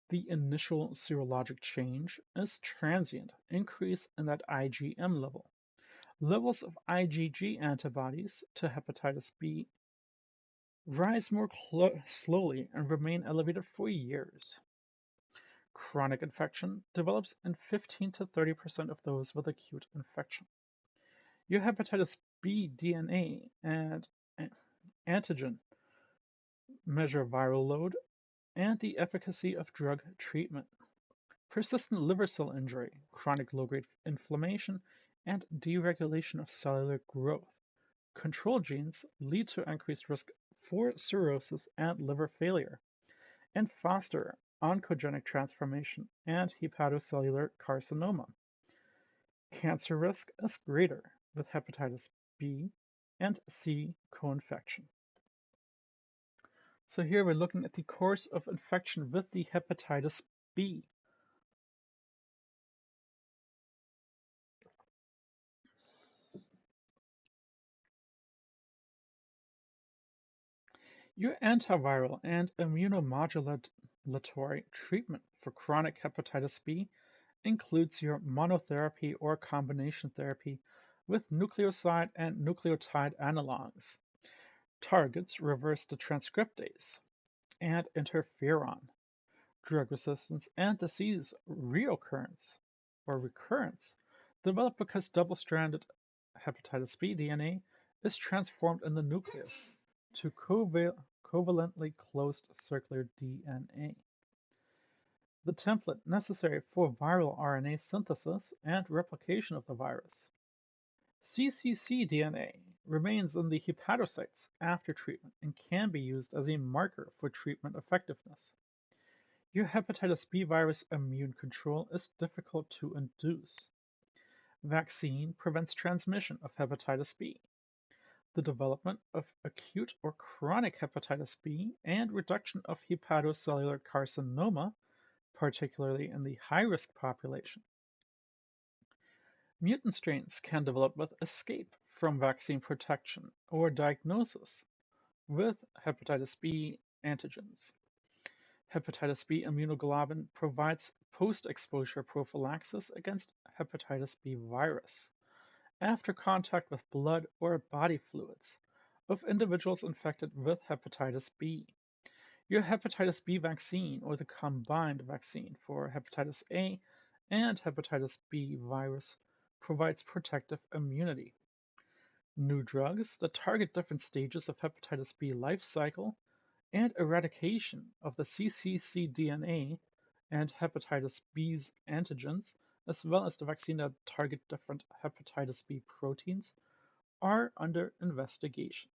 The initial serologic change is transient increase in that IgM level. Levels of IgG antibodies to hepatitis B rise more slowly and remain elevated for years. Chronic infection develops in 15 to 30% of those with acute infection. Your hepatitis B DNA and antigen measure viral load and the efficacy of drug treatment. Persistent liver cell injury, chronic low-grade inflammation, and deregulation of cellular growth. Control genes lead to increased risk for cirrhosis and liver failure, and foster oncogenic transformation and hepatocellular carcinoma. Cancer risk is greater with hepatitis B and C co-infection. So here we're looking at the course of infection with the hepatitis B. Your antiviral and immunomodulatory treatment for chronic hepatitis B includes your monotherapy or combination therapy with nucleoside and nucleotide analogs. Targets reverse the transcriptase and interferon. Drug resistance and disease reoccurrence or recurrence develop because double-stranded hepatitis B DNA is transformed in the nucleus to covalently closed circular DNA, the template necessary for viral RNA synthesis and replication of the virus. cccDNA remains in the hepatocytes after treatment and can be used as a marker for treatment effectiveness. Your hepatitis B virus immune control is difficult to induce. Vaccine prevents transmission of hepatitis B. The development of acute or chronic hepatitis B and reduction of hepatocellular carcinoma, particularly in the high-risk population. Mutant strains can develop with escape from vaccine protection or diagnosis with hepatitis B antigens. Hepatitis B immunoglobulin provides post-exposure prophylaxis against hepatitis B virus after contact with blood or body fluids of individuals infected with hepatitis B. Your hepatitis B vaccine or the combined vaccine for hepatitis A and hepatitis B virus provides protective immunity. New drugs that target different stages of hepatitis B life cycle and eradication of the cccDNA and hepatitis B's antigens, as well as the vaccine that target different hepatitis B proteins, are under investigation.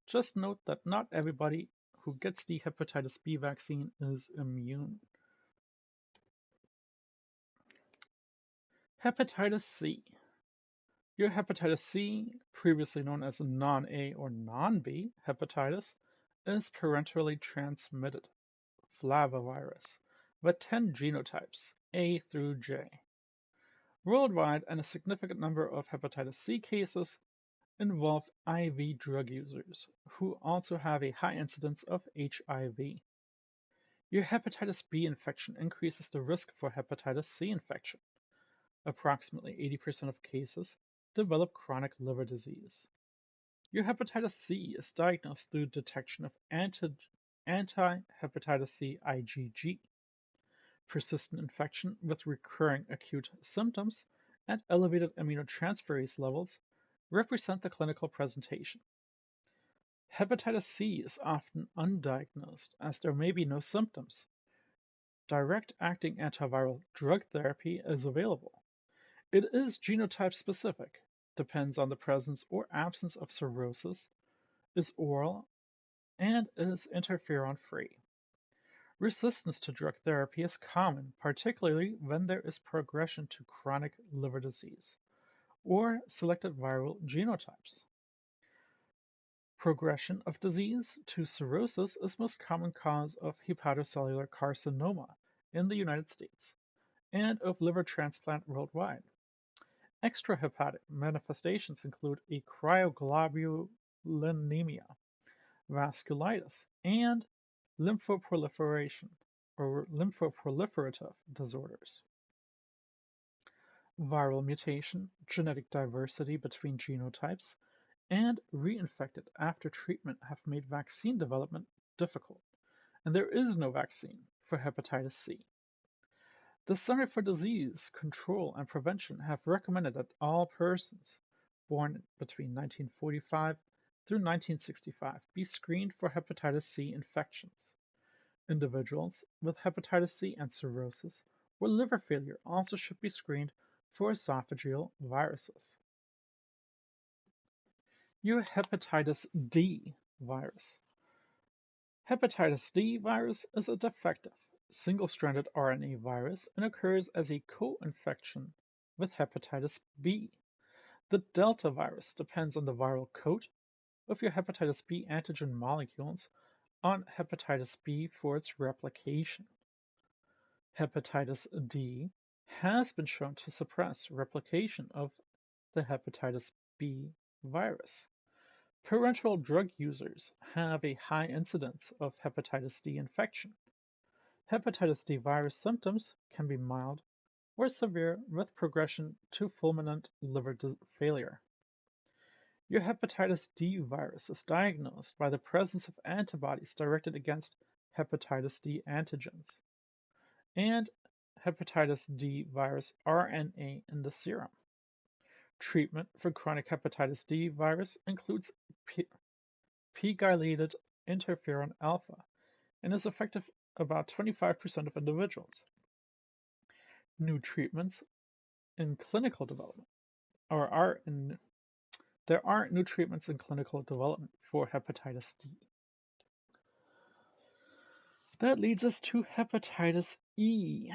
Just note that not everybody who gets the hepatitis B vaccine is immune. Hepatitis C. Your hepatitis C, previously known as non-A or non-B hepatitis, is parenterally transmitted flavivirus with 10 genotypes, A through J. Worldwide, and a significant number of hepatitis C cases involve IV drug users who also have a high incidence of HIV. Your hepatitis B infection increases the risk for hepatitis C infection. Approximately 80% of cases develop chronic liver disease. Your hepatitis C is diagnosed through detection of anti-hepatitis C IgG. Persistent infection with recurring acute symptoms and elevated aminotransferase levels represent the clinical presentation. Hepatitis C is often undiagnosed as there may be no symptoms. Direct-acting antiviral drug therapy is available. It is genotype specific, depends on the presence or absence of cirrhosis, is oral, and is interferon-free. Resistance to drug therapy is common, particularly when there is progression to chronic liver disease or selected viral genotypes. Progression of disease to cirrhosis is most common cause of hepatocellular carcinoma in the United States and of liver transplant worldwide. Extrahepatic manifestations include a cryoglobulinemia, vasculitis, and lymphoproliferation or lymphoproliferative disorders. Viral mutation, genetic diversity between genotypes, and reinfected after treatment have made vaccine development difficult, and there is no vaccine for hepatitis C. The Center for Disease Control and Prevention have recommended that all persons born between 1945 through 1965 be screened for hepatitis C infections. Individuals with hepatitis C and cirrhosis or liver failure also should be screened for esophageal viruses. Your hepatitis D virus. Hepatitis D virus is a defective, single-stranded RNA virus and occurs as a co-infection with hepatitis B. The delta virus depends on the viral coat of your hepatitis B antigen molecules on hepatitis B for its replication. Hepatitis D has been shown to suppress replication of the hepatitis B virus. Parenteral drug users have a high incidence of hepatitis D infection. Hepatitis D virus symptoms can be mild or severe with progression to fulminant liver failure. Your hepatitis D virus is diagnosed by the presence of antibodies directed against hepatitis D antigens and hepatitis D virus RNA in the serum. Treatment for chronic hepatitis D virus includes pegylated interferon alpha and is effective about 25% of individuals. New treatments in clinical development or there aren't new treatments in clinical development for hepatitis D. That leads us to hepatitis E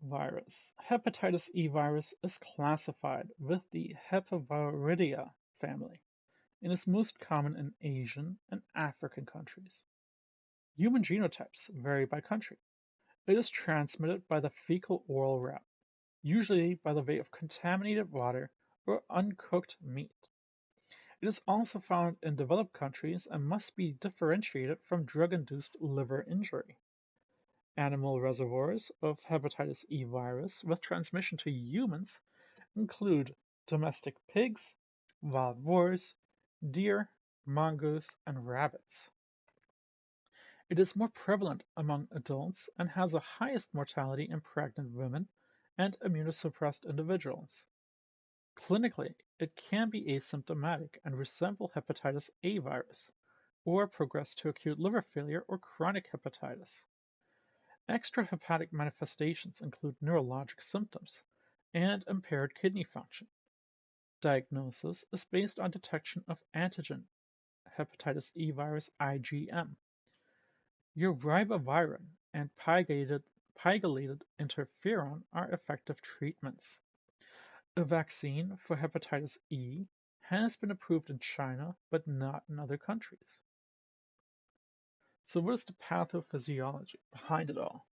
virus. Hepatitis E virus is classified with the Hepaviridae family and is most common in Asian and African countries. Human genotypes vary by country. It is transmitted by the fecal-oral route, usually by the way of contaminated water or uncooked meat. It is also found in developed countries and must be differentiated from drug-induced liver injury. Animal reservoirs of hepatitis E virus with transmission to humans include domestic pigs, wild boars, deer, mongoose, and rabbits. It is more prevalent among adults and has the highest mortality in pregnant women and immunosuppressed individuals. Clinically, it can be asymptomatic and resemble hepatitis A virus, or progress to acute liver failure or chronic hepatitis. Extrahepatic manifestations include neurologic symptoms and impaired kidney function. Diagnosis is based on detection of antigen hepatitis E virus IgM. Your ribavirin and pegylated interferon are effective treatments. A vaccine for hepatitis E has been approved in China but not in other countries. So what is the pathophysiology behind it all?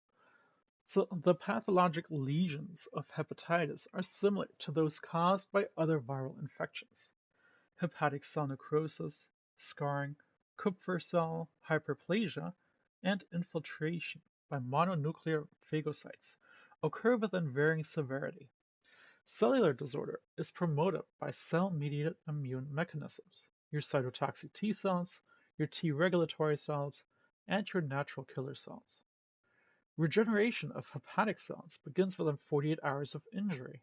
So the pathological lesions of hepatitis are similar to those caused by other viral infections. Hepatic cell necrosis, scarring, Kupffer cell hyperplasia, and infiltration by mononuclear phagocytes occur within varying severity. Cellular disorder is promoted by cell-mediated immune mechanisms, your cytotoxic T cells, your T regulatory cells, and your natural killer cells. Regeneration of hepatic cells begins within 48 hours of injury.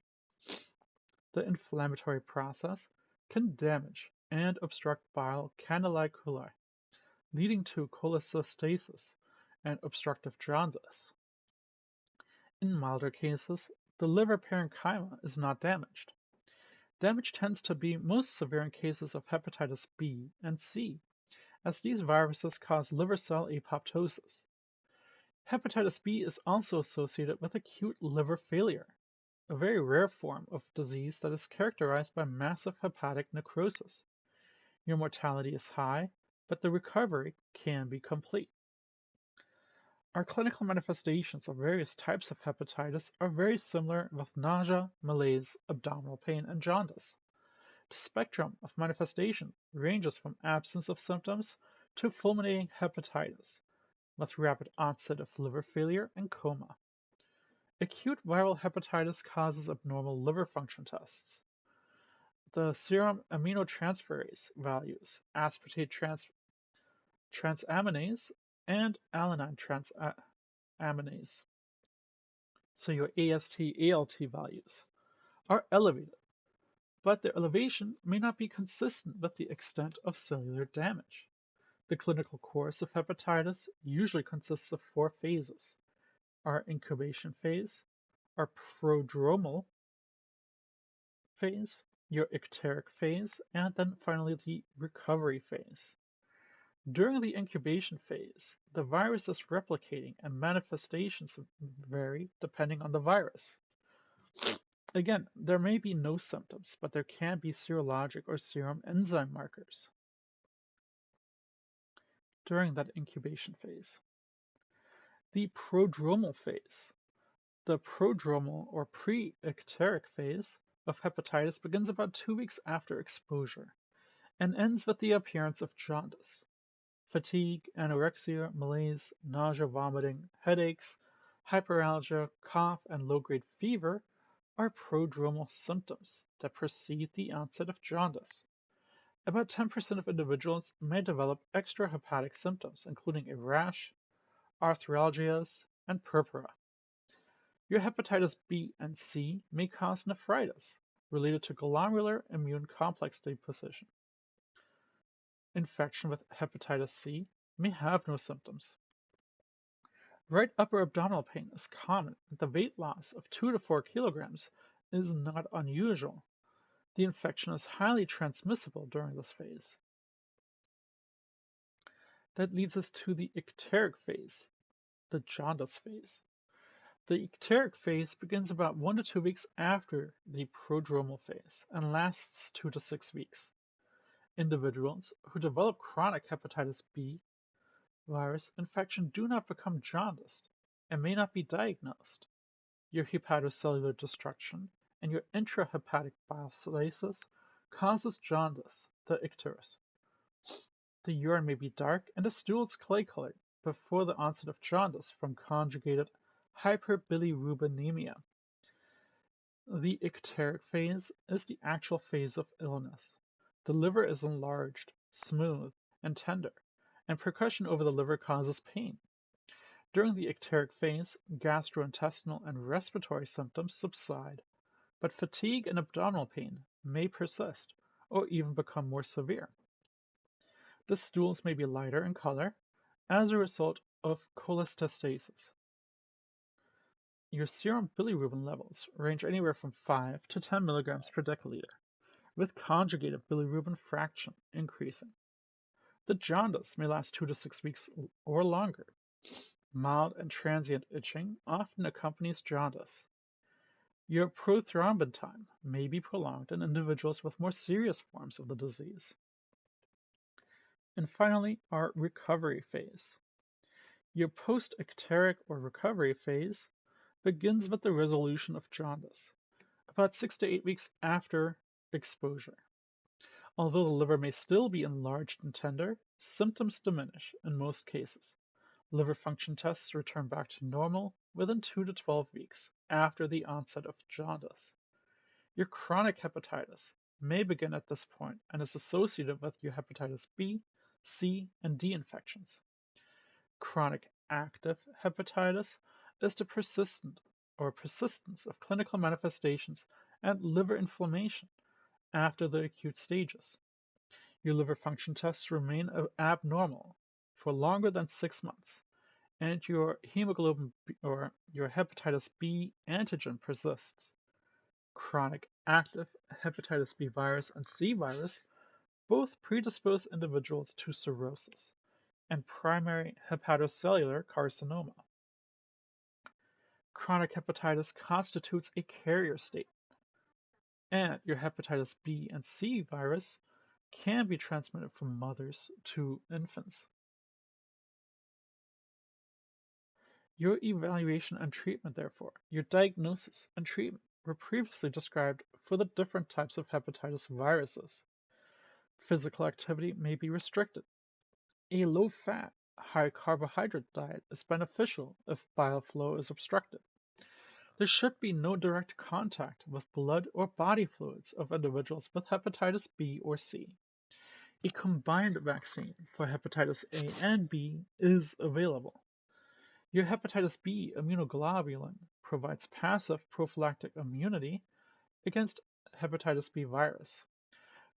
The inflammatory process can damage and obstruct bile canaliculi, leading to cholecystasis and obstructive jaundice. In milder cases, the liver parenchyma is not damaged. Damage tends to be most severe in cases of hepatitis B and C, as these viruses cause liver cell apoptosis. Hepatitis B is also associated with acute liver failure, a very rare form of disease that is characterized by massive hepatic necrosis. Your mortality is high, but the recovery can be complete. Our clinical manifestations of various types of hepatitis are very similar with nausea, malaise, abdominal pain, and jaundice. The spectrum of manifestation ranges from absence of symptoms to fulminating hepatitis, with rapid onset of liver failure and coma. Acute viral hepatitis causes abnormal liver function tests. The serum aminotransferase values, aspartate transaminase, and alanine transaminase, so your AST/ALT values, are elevated, but their elevation may not be consistent with the extent of cellular damage. The clinical course of hepatitis usually consists of 4 phases: our incubation phase, our prodromal phase, your icteric phase, and then finally the recovery phase. During the incubation phase, the virus is replicating and manifestations vary depending on the virus. Again, there may be no symptoms, but there can be serologic or serum enzyme markers during that incubation phase. The prodromal phase. The prodromal or pre-icteric phase of hepatitis begins about 2 weeks after exposure and ends with the appearance of jaundice. Fatigue, anorexia, malaise, nausea, vomiting, headaches, hyperalgia, cough, and low-grade fever are prodromal symptoms that precede the onset of jaundice. About 10% of individuals may develop extrahepatic symptoms, including a rash, arthralgias, and purpura. Your hepatitis B and C may cause nephritis, related to glomerular immune complex deposition. Infection with hepatitis C may have no symptoms. Right upper abdominal pain is common, and the weight loss of 2 to 4 kilograms is not unusual. The infection is highly transmissible during this phase. That leads us to the icteric phase, the jaundice phase. The icteric phase begins about 1 to 2 weeks after the prodromal phase and lasts 2 to 6 weeks. Individuals who develop chronic hepatitis B virus infection do not become jaundiced and may not be diagnosed. Your hepatocellular destruction and your intrahepatic biostasis causes jaundice, the icterus. The urine may be dark and the stools clay-colored before the onset of jaundice from conjugated hyperbilirubinemia. The icteric phase is the actual phase of illness. The liver is enlarged, smooth, and tender, and percussion over the liver causes pain. During the icteric phase, gastrointestinal and respiratory symptoms subside, but fatigue and abdominal pain may persist or even become more severe. The stools may be lighter in color as a result of cholestasis. Your serum bilirubin levels range anywhere from 5 to 10 milligrams per deciliter, with conjugated bilirubin fraction increasing. The jaundice may last 2 to 6 weeks or longer. Mild and transient itching often accompanies jaundice. Your prothrombin time may be prolonged in individuals with more serious forms of the disease. And finally, our recovery phase. Your post-icteric or recovery phase begins with the resolution of jaundice, about 6 to 8 weeks after exposure. Although the liver may still be enlarged and tender, symptoms diminish in most cases. Liver function tests return back to normal within 2 to 12 weeks after the onset of jaundice. Your chronic hepatitis may begin at this point and is associated with your hepatitis B, C, and D infections. Chronic active hepatitis is the persistence of clinical manifestations and liver inflammation after the acute stages. Your liver function tests remain abnormal for longer than 6 months, and your hemoglobin or your hepatitis B antigen persists. Chronic active hepatitis B virus and C virus both predispose individuals to cirrhosis and primary hepatocellular carcinoma. Chronic hepatitis constitutes a carrier state, and your hepatitis B and C virus can be transmitted from mothers to infants. Your evaluation and treatment, therefore, your diagnosis and treatment were previously described for the different types of hepatitis viruses. Physical activity may be restricted. A low-fat, high-carbohydrate diet is beneficial if bile flow is obstructed. There should be no direct contact with blood or body fluids of individuals with hepatitis B or C. A combined vaccine for hepatitis A and B is available. Your hepatitis B immunoglobulin provides passive prophylactic immunity against hepatitis B virus.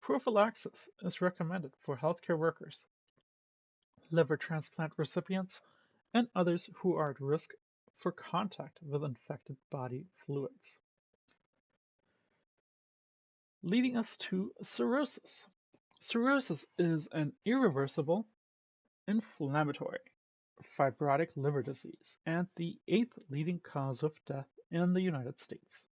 Prophylaxis is recommended for healthcare workers, liver transplant recipients, and others who are at risk for contact with infected body fluids. Leading us to cirrhosis. Cirrhosis is an irreversible, inflammatory, fibrotic liver disease and the 8th leading cause of death in the United States.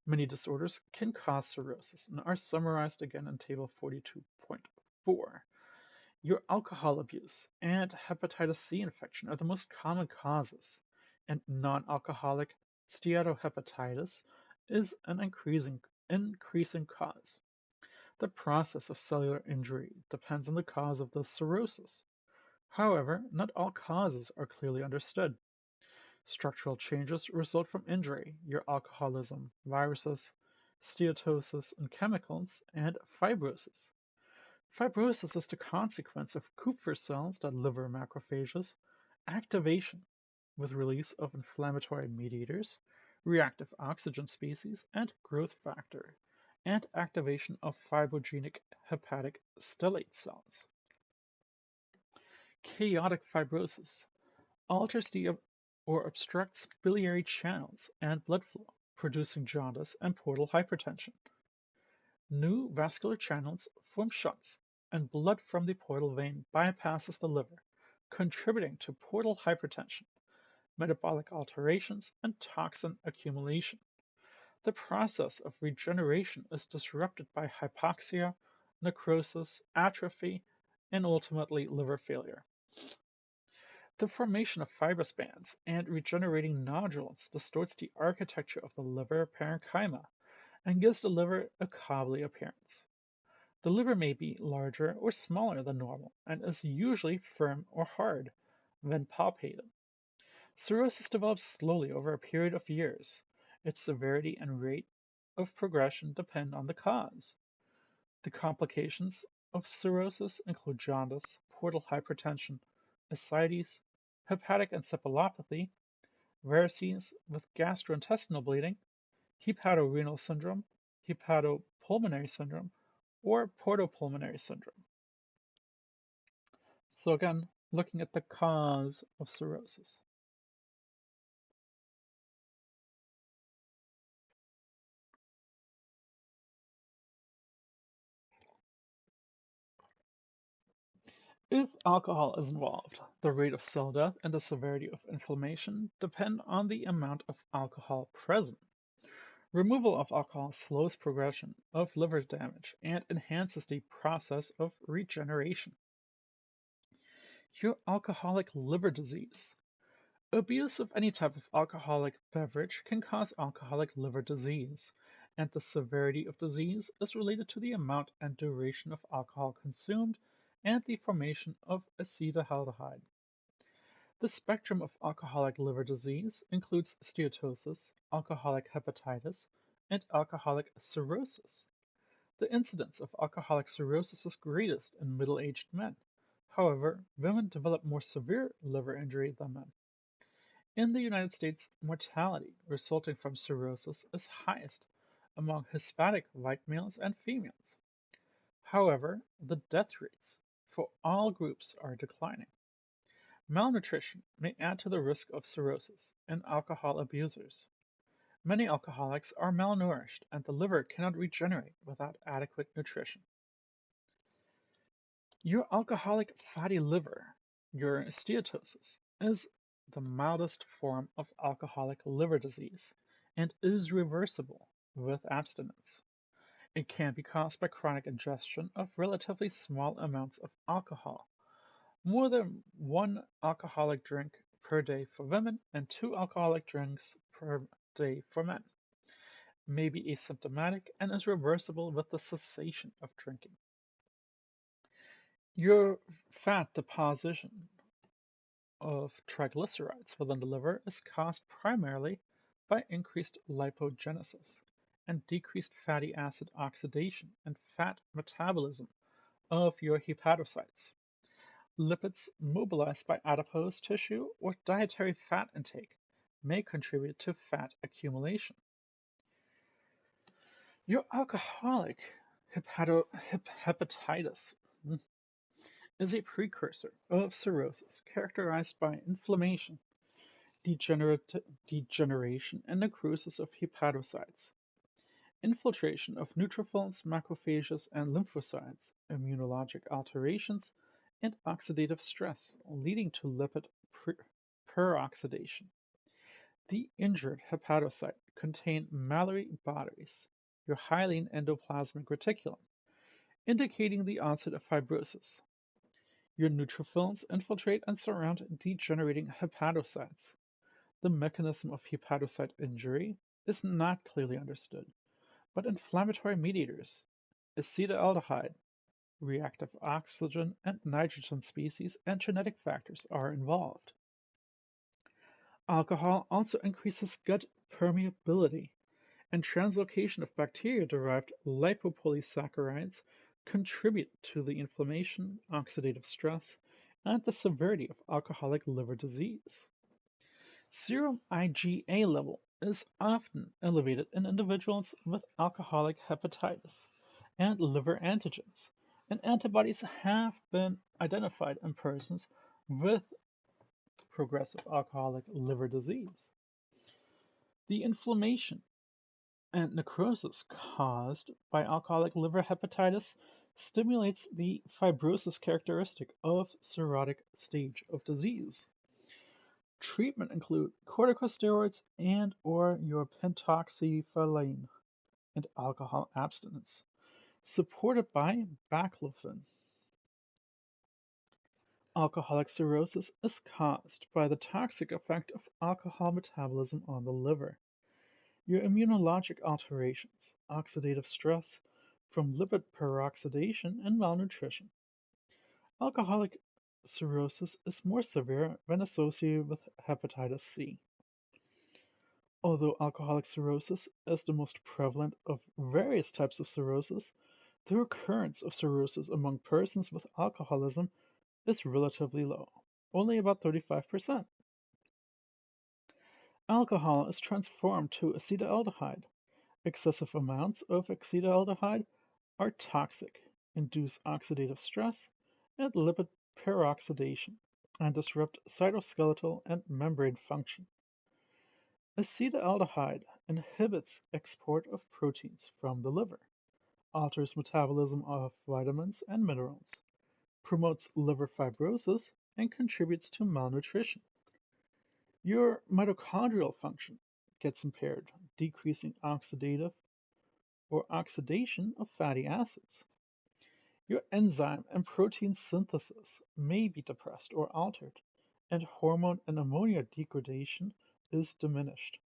Many disorders can cause cirrhosis and are summarized again in Table 42.4. Your alcohol abuse and hepatitis C infection are the most common causes, and non-alcoholic steatohepatitis is an increasing cause. The process of cellular injury depends on the cause of the cirrhosis. However, not all causes are clearly understood. Structural changes result from injury, your alcoholism, viruses, steatosis and chemicals, and fibrosis. Fibrosis is the consequence of Kupffer cells that liver macrophages, activation with release of inflammatory mediators, reactive oxygen species, and growth factor, and activation of fibrogenic hepatic stellate cells. Chaotic fibrosis alters the or obstructs biliary channels and blood flow, producing jaundice and portal hypertension. New vascular channels form shuts, and blood from the portal vein bypasses the liver, contributing to portal hypertension, metabolic alterations, and toxin accumulation. The process of regeneration is disrupted by hypoxia, necrosis, atrophy, and ultimately liver failure. The formation of fibrous bands and regenerating nodules distorts the architecture of the liver parenchyma and gives the liver a cobbly appearance. The liver may be larger or smaller than normal and is usually firm or hard when palpated. Cirrhosis develops slowly over a period of years. Its severity and rate of progression depend on the cause. The complications of cirrhosis include jaundice, portal hypertension, ascites, hepatic encephalopathy, varices with gastrointestinal bleeding, hepatorenal syndrome, hepatopulmonary syndrome, or portopulmonary syndrome. So again, looking at the cause of cirrhosis. If alcohol is involved, the rate of cell death and the severity of inflammation depend on the amount of alcohol present. Removal of alcohol slows progression of liver damage and enhances the process of regeneration. Your alcoholic liver disease. Abuse of any type of alcoholic beverage can cause alcoholic liver disease, and the severity of disease is related to the amount and duration of alcohol consumed and the formation of acetaldehyde. The spectrum of alcoholic liver disease includes steatosis, alcoholic hepatitis, and alcoholic cirrhosis. The incidence of alcoholic cirrhosis is greatest in middle-aged men. However, women develop more severe liver injury than men. In the United States, mortality resulting from cirrhosis is highest among Hispanic white males and females. However, the death rates for all groups are declining. Malnutrition may add to the risk of cirrhosis in alcohol abusers. Many alcoholics are malnourished and the liver cannot regenerate without adequate nutrition. Your alcoholic fatty liver, your steatosis, is the mildest form of alcoholic liver disease and is reversible with abstinence. It can be caused by chronic ingestion of relatively small amounts of alcohol, more than one alcoholic drink per day for women and two alcoholic drinks per day for men. May be asymptomatic and is reversible with the cessation of drinking. Your fat deposition of triglycerides within the liver is caused primarily by increased lipogenesis and decreased fatty acid oxidation and fat metabolism of your hepatocytes. Lipids mobilized by adipose tissue or dietary fat intake may contribute to fat accumulation. Your alcoholic hepatitis is a precursor of cirrhosis characterized by inflammation, degeneration, and necrosis of hepatocytes, infiltration of neutrophils, macrophages, and lymphocytes, immunologic alterations, and oxidative stress, leading to lipid peroxidation. The injured hepatocyte contain Mallory bodies, your hyaline endoplasmic reticulum, indicating the onset of fibrosis. Your neutrophils infiltrate and surround degenerating hepatocytes. The mechanism of hepatocyte injury is not clearly understood, but inflammatory mediators acetaldehyde, reactive oxygen and nitrogen species, and genetic factors are involved. Alcohol also increases gut permeability, and translocation of bacteria-derived lipopolysaccharides contribute to the inflammation, oxidative stress, and the severity of alcoholic liver disease. Serum IgA level is often elevated in individuals with alcoholic hepatitis and liver antigens, and antibodies have been identified in persons with progressive alcoholic liver disease. The inflammation and necrosis caused by alcoholic liver hepatitis stimulates the fibrosis characteristic of cirrhotic stage of disease. Treatment include corticosteroids and or your pentoxifylline and alcohol abstinence, supported by baclofen. Alcoholic cirrhosis is caused by the toxic effect of alcohol metabolism on the liver. Your immunologic alterations, oxidative stress from lipid peroxidation and malnutrition. Alcoholic cirrhosis is more severe when associated with hepatitis C. Although alcoholic cirrhosis is the most prevalent of various types of cirrhosis, the occurrence of cirrhosis among persons with alcoholism is relatively low, only about 35%. Alcohol is transformed to acetaldehyde. Excessive amounts of acetaldehyde are toxic, induce oxidative stress and lipid peroxidation, and disrupt cytoskeletal and membrane function. Acetaldehyde inhibits export of proteins from the liver, alters metabolism of vitamins and minerals, promotes liver fibrosis, and contributes to malnutrition. Your mitochondrial function gets impaired, decreasing oxidative or oxidation of fatty acids. Your enzyme and protein synthesis may be depressed or altered, and hormone and ammonia degradation is diminished.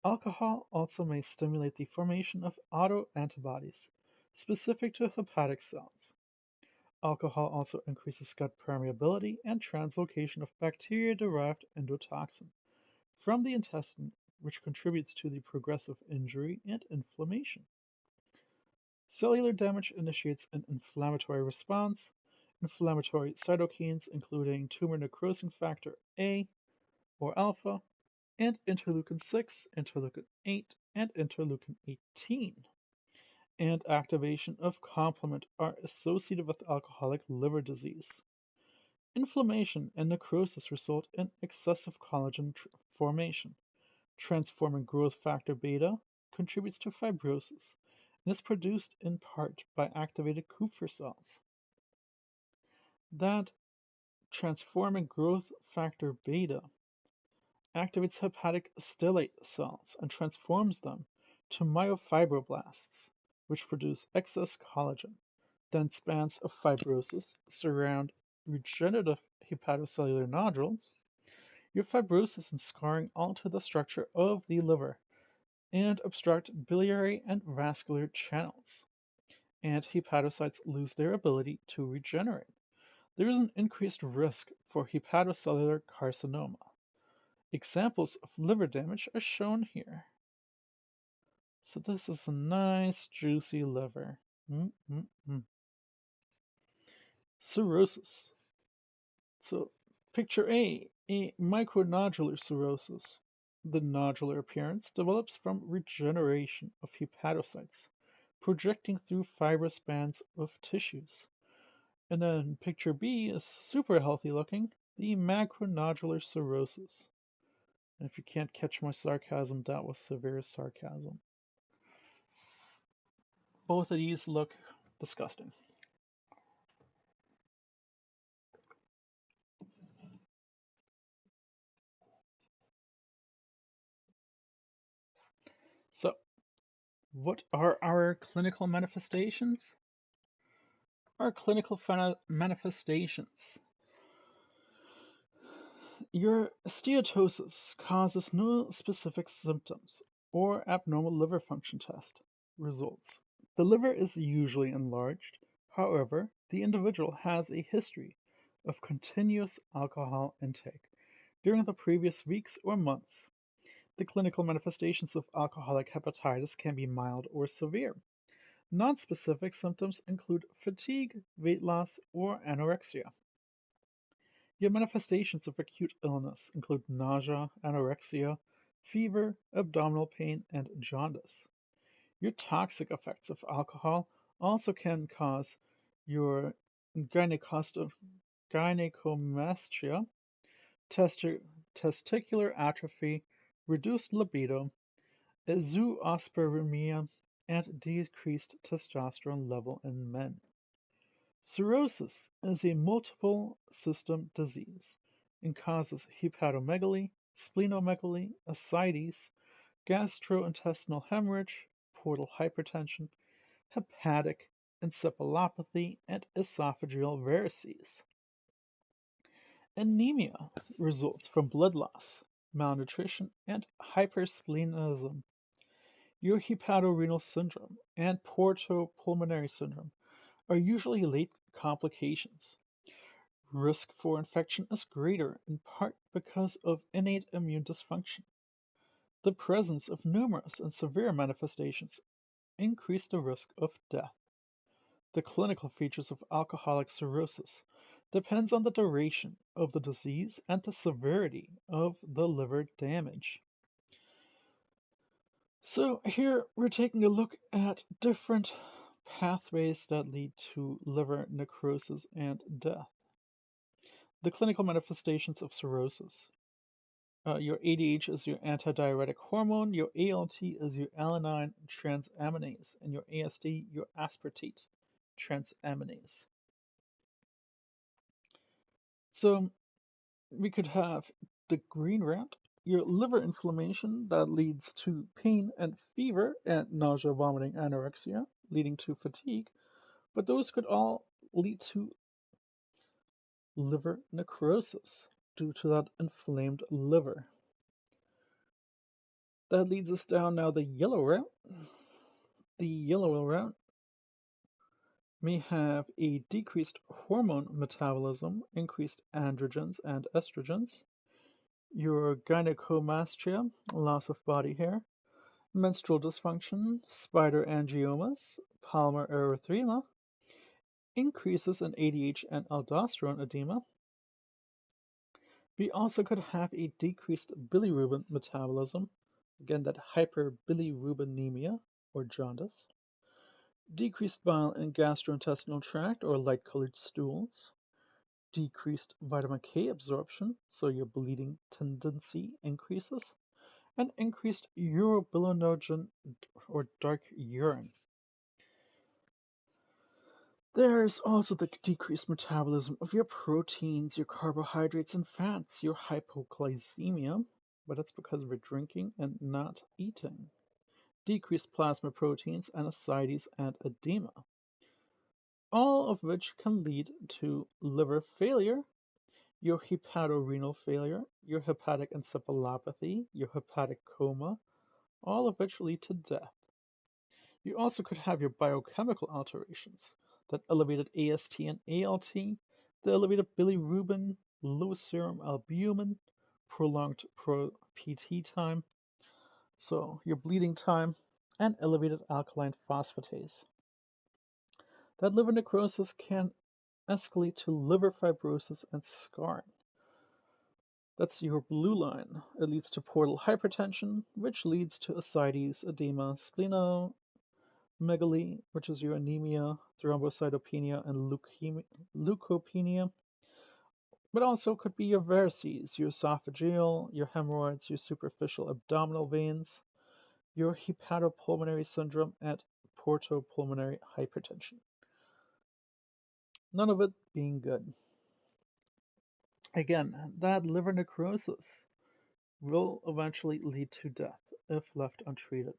Alcohol also may stimulate the formation of autoantibodies specific to hepatic cells. Alcohol also increases gut permeability and translocation of bacteria-derived endotoxin from the intestine, which contributes to the progressive injury and inflammation. Cellular damage initiates an inflammatory response. Inflammatory cytokines, including tumor necrosis factor A or alpha, and interleukin 6, interleukin 8, and interleukin 18, and activation of complement are associated with alcoholic liver disease. Inflammation and necrosis result in excessive collagen formation. Transforming growth factor beta contributes to fibrosis and is produced in part by activated Kupffer cells. That transforming growth factor beta activates hepatic stellate cells and transforms them to myofibroblasts, which produce excess collagen. Dense bands of fibrosis surround regenerative hepatocellular nodules. Your fibrosis and scarring alter the structure of the liver and obstruct biliary and vascular channels, and hepatocytes lose their ability to regenerate. There is an increased risk for hepatocellular carcinoma. Examples of liver damage are shown here. So this is a nice juicy liver. Cirrhosis. So picture a micronodular cirrhosis. The nodular appearance develops from regeneration of hepatocytes, projecting through fibrous bands of tissues. And then picture B is super healthy looking, the macronodular cirrhosis. And if you can't catch my sarcasm, that was severe sarcasm. Both of these look disgusting. So, what are our clinical manifestations? Our clinical manifestations. Your steatosis causes no specific symptoms or abnormal liver function test results. The liver is usually enlarged, however, the individual has a history of continuous alcohol intake during the previous weeks or months. The clinical manifestations of alcoholic hepatitis can be mild or severe. Non-specific symptoms include fatigue, weight loss, or anorexia. Your manifestations of acute illness include nausea, anorexia, fever, abdominal pain, and jaundice. Your toxic effects of alcohol also can cause your gynecomastia, testicular atrophy, reduced libido, zoospermia, and decreased testosterone level in men. Cirrhosis is a multiple system disease and causes hepatomegaly, splenomegaly, ascites, gastrointestinal hemorrhage, portal hypertension, hepatic encephalopathy, and esophageal varices. Anemia results from blood loss, malnutrition, and hypersplenism. Your hepatorenal syndrome and portopulmonary syndrome are usually late complications. Risk for infection is greater in part because of innate immune dysfunction. The presence of numerous and severe manifestations increase the risk of death. The clinical features of alcoholic cirrhosis depends on the duration of the disease and the severity of the liver damage. So here we're taking a look at different pathways that lead to liver necrosis and death. The clinical manifestations of cirrhosis. Your ADH is your antidiuretic hormone, your ALT is your alanine transaminase, and your AST, your aspartate transaminase. So we could have the green route, your liver inflammation that leads to pain and fever and nausea, vomiting, anorexia, leading to fatigue, but those could all lead to liver necrosis due to that inflamed liver. That leads us down now the yellow route. The yellow route may have a decreased hormone metabolism, increased androgens and estrogens, your gynecomastia, loss of body hair, menstrual dysfunction, spider angiomas, palmar erythema, increases in ADH and aldosterone edema. We also could have a decreased bilirubin metabolism, again that hyperbilirubinemia or jaundice, decreased bile and gastrointestinal tract or light-colored stools, decreased vitamin K absorption, so your bleeding tendency increases, and increased urobilinogen or dark urine. There's also the decreased metabolism of your proteins, your carbohydrates, and fats, your hypoglycemia, but that's because we're drinking and not eating. Decreased plasma proteins and ascites and edema, all of which can lead to liver failure, your hepatorenal failure, your hepatic encephalopathy, your hepatic coma, all of which lead to death. You also could have your biochemical alterations, that elevated AST and ALT, the elevated bilirubin, low serum albumin, prolonged PT time, so your bleeding time, and elevated alkaline phosphatase. That liver necrosis can escalate to liver fibrosis and scarring. That's your blue line. It leads to portal hypertension, which leads to ascites, edema, splenomegaly, which is your anemia, thrombocytopenia, and leukopenia. But also could be your varices, your esophageal, your hemorrhoids, your superficial abdominal veins, your hepatopulmonary syndrome, and portopulmonary hypertension. None of it being good. Again, that liver necrosis will eventually lead to death if left untreated.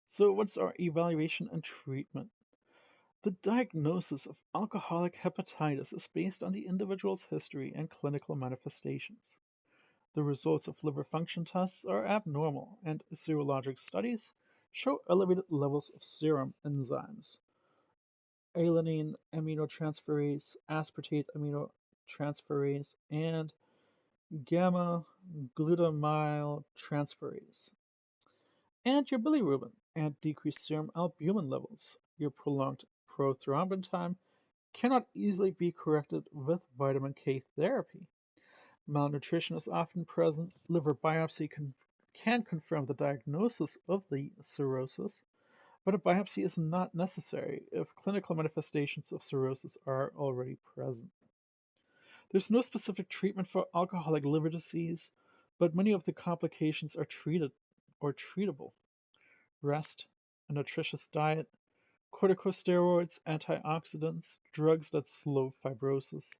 So, what's our evaluation and treatment? The diagnosis of alcoholic hepatitis is based on the individual's history and clinical manifestations. The results of liver function tests are abnormal, and serologic studies show elevated levels of serum enzymes, alanine aminotransferase, aspartate aminotransferase, and gamma glutamyltransferase, and your bilirubin, and decreased serum albumin levels. Your prolonged prothrombin time cannot easily be corrected with vitamin K therapy. Malnutrition is often present. Liver biopsy can confirm the diagnosis of the cirrhosis, but a biopsy is not necessary if clinical manifestations of cirrhosis are already present. There's no specific treatment for alcoholic liver disease, but many of the complications are treated or treatable. Rest, a nutritious diet, corticosteroids, antioxidants, drugs that slow fibrosis,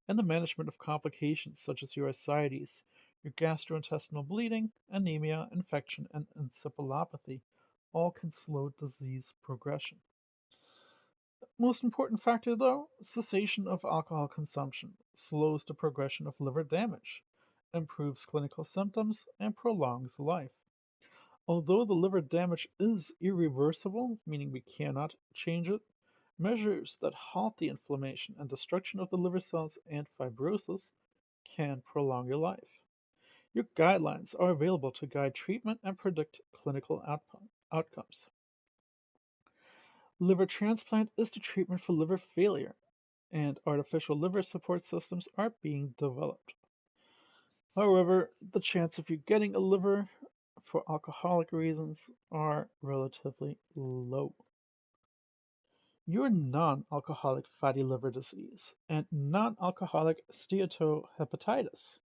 and the management of complications such as your ascites, your gastrointestinal bleeding, anemia, infection, and encephalopathy all can slow disease progression. Most important factor though, cessation of alcohol consumption slows the progression of liver damage, improves clinical symptoms, and prolongs life. Although the liver damage is irreversible, meaning we cannot change it, measures that halt the inflammation and destruction of the liver cells and fibrosis can prolong your life. Your guidelines are available to guide treatment and predict clinical outcomes. Liver transplant is the treatment for liver failure, and artificial liver support systems are being developed. However, the chance of you getting a liver for alcoholic reasons are relatively low. Your non-alcoholic fatty liver disease and non-alcoholic steatohepatitis.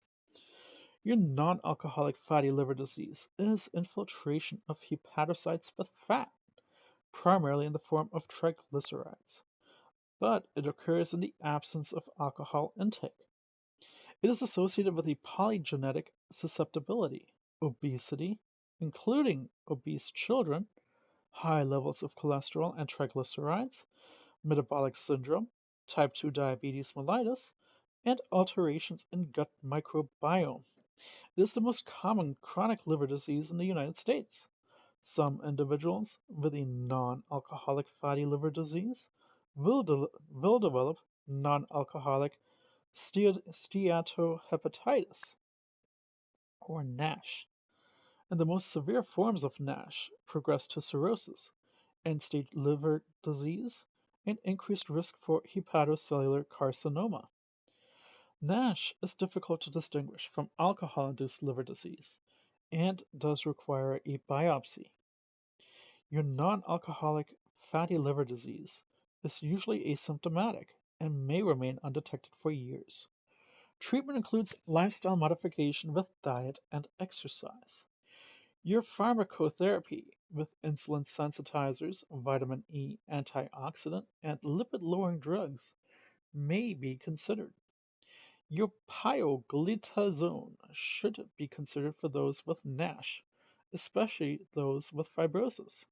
Your non-alcoholic fatty liver disease is infiltration of hepatocytes with fat, primarily in the form of triglycerides, but it occurs in the absence of alcohol intake. It is associated with a polygenetic susceptibility, obesity, including obese children, high levels of cholesterol and triglycerides, metabolic syndrome, type 2 diabetes mellitus, and alterations in gut microbiome. It is the most common chronic liver disease in the United States. Some individuals with a non-alcoholic fatty liver disease will develop non-alcoholic steatohepatitis, or NASH, and the most severe forms of NASH progress to cirrhosis, end-stage liver disease, and increased risk for hepatocellular carcinoma. NASH is difficult to distinguish from alcohol-induced liver disease and does require a biopsy. Your non-alcoholic fatty liver disease is usually asymptomatic and may remain undetected for years. Treatment includes lifestyle modification with diet and exercise. Your pharmacotherapy with insulin sensitizers, vitamin E antioxidant, and lipid-lowering drugs may be considered. Your pioglitazone should be considered for those with NASH, especially those with fibrosis.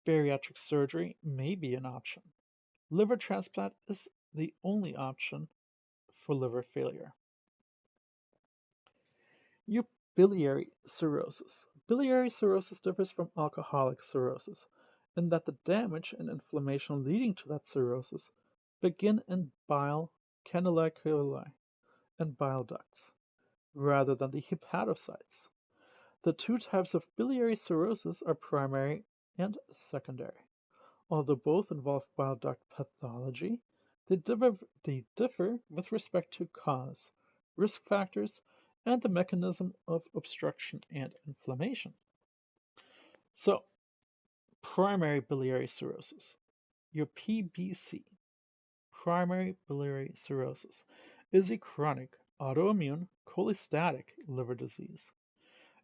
Bariatric surgery may be an option. Liver transplant is the only option for liver failure. Your biliary cirrhosis. Biliary cirrhosis differs from alcoholic cirrhosis in that the damage and inflammation leading to that cirrhosis begin in bile canaliculi and bile ducts, rather than the hepatocytes. The two types of biliary cirrhosis are primary and secondary. Although both involve bile duct pathology, they differ with respect to cause, risk factors, and the mechanism of obstruction and inflammation. So, primary biliary cirrhosis, your PBC, primary biliary cirrhosis, is a chronic autoimmune cholestatic liver disease.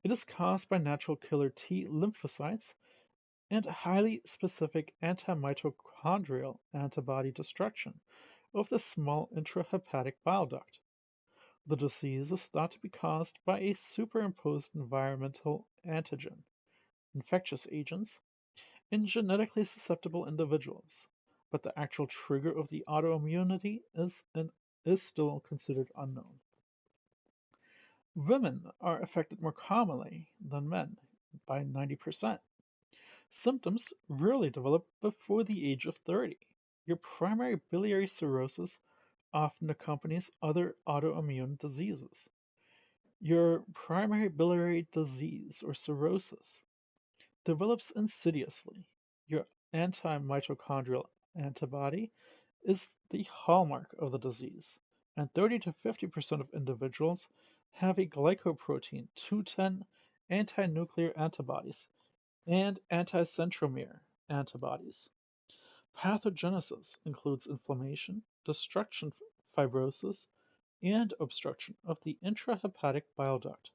It is caused by natural killer T lymphocytes and highly specific antimitochondrial antibody destruction of the small intrahepatic bile duct. The disease is thought to be caused by a superimposed environmental antigen, infectious agents, in genetically susceptible individuals, but the actual trigger of the autoimmunity is still considered unknown. Women are affected more commonly than men by 90%. Symptoms rarely develop before the age of 30. Your primary biliary cirrhosis often accompanies other autoimmune diseases. Your primary biliary disease or cirrhosis develops insidiously. Your anti-mitochondrial antibody is the hallmark of the disease, and 30 to 50% of individuals have a glycoprotein 210 antinuclear antibodies and anticentromere antibodies. Pathogenesis includes inflammation, destruction, fibrosis, and obstruction of the intrahepatic bile duct.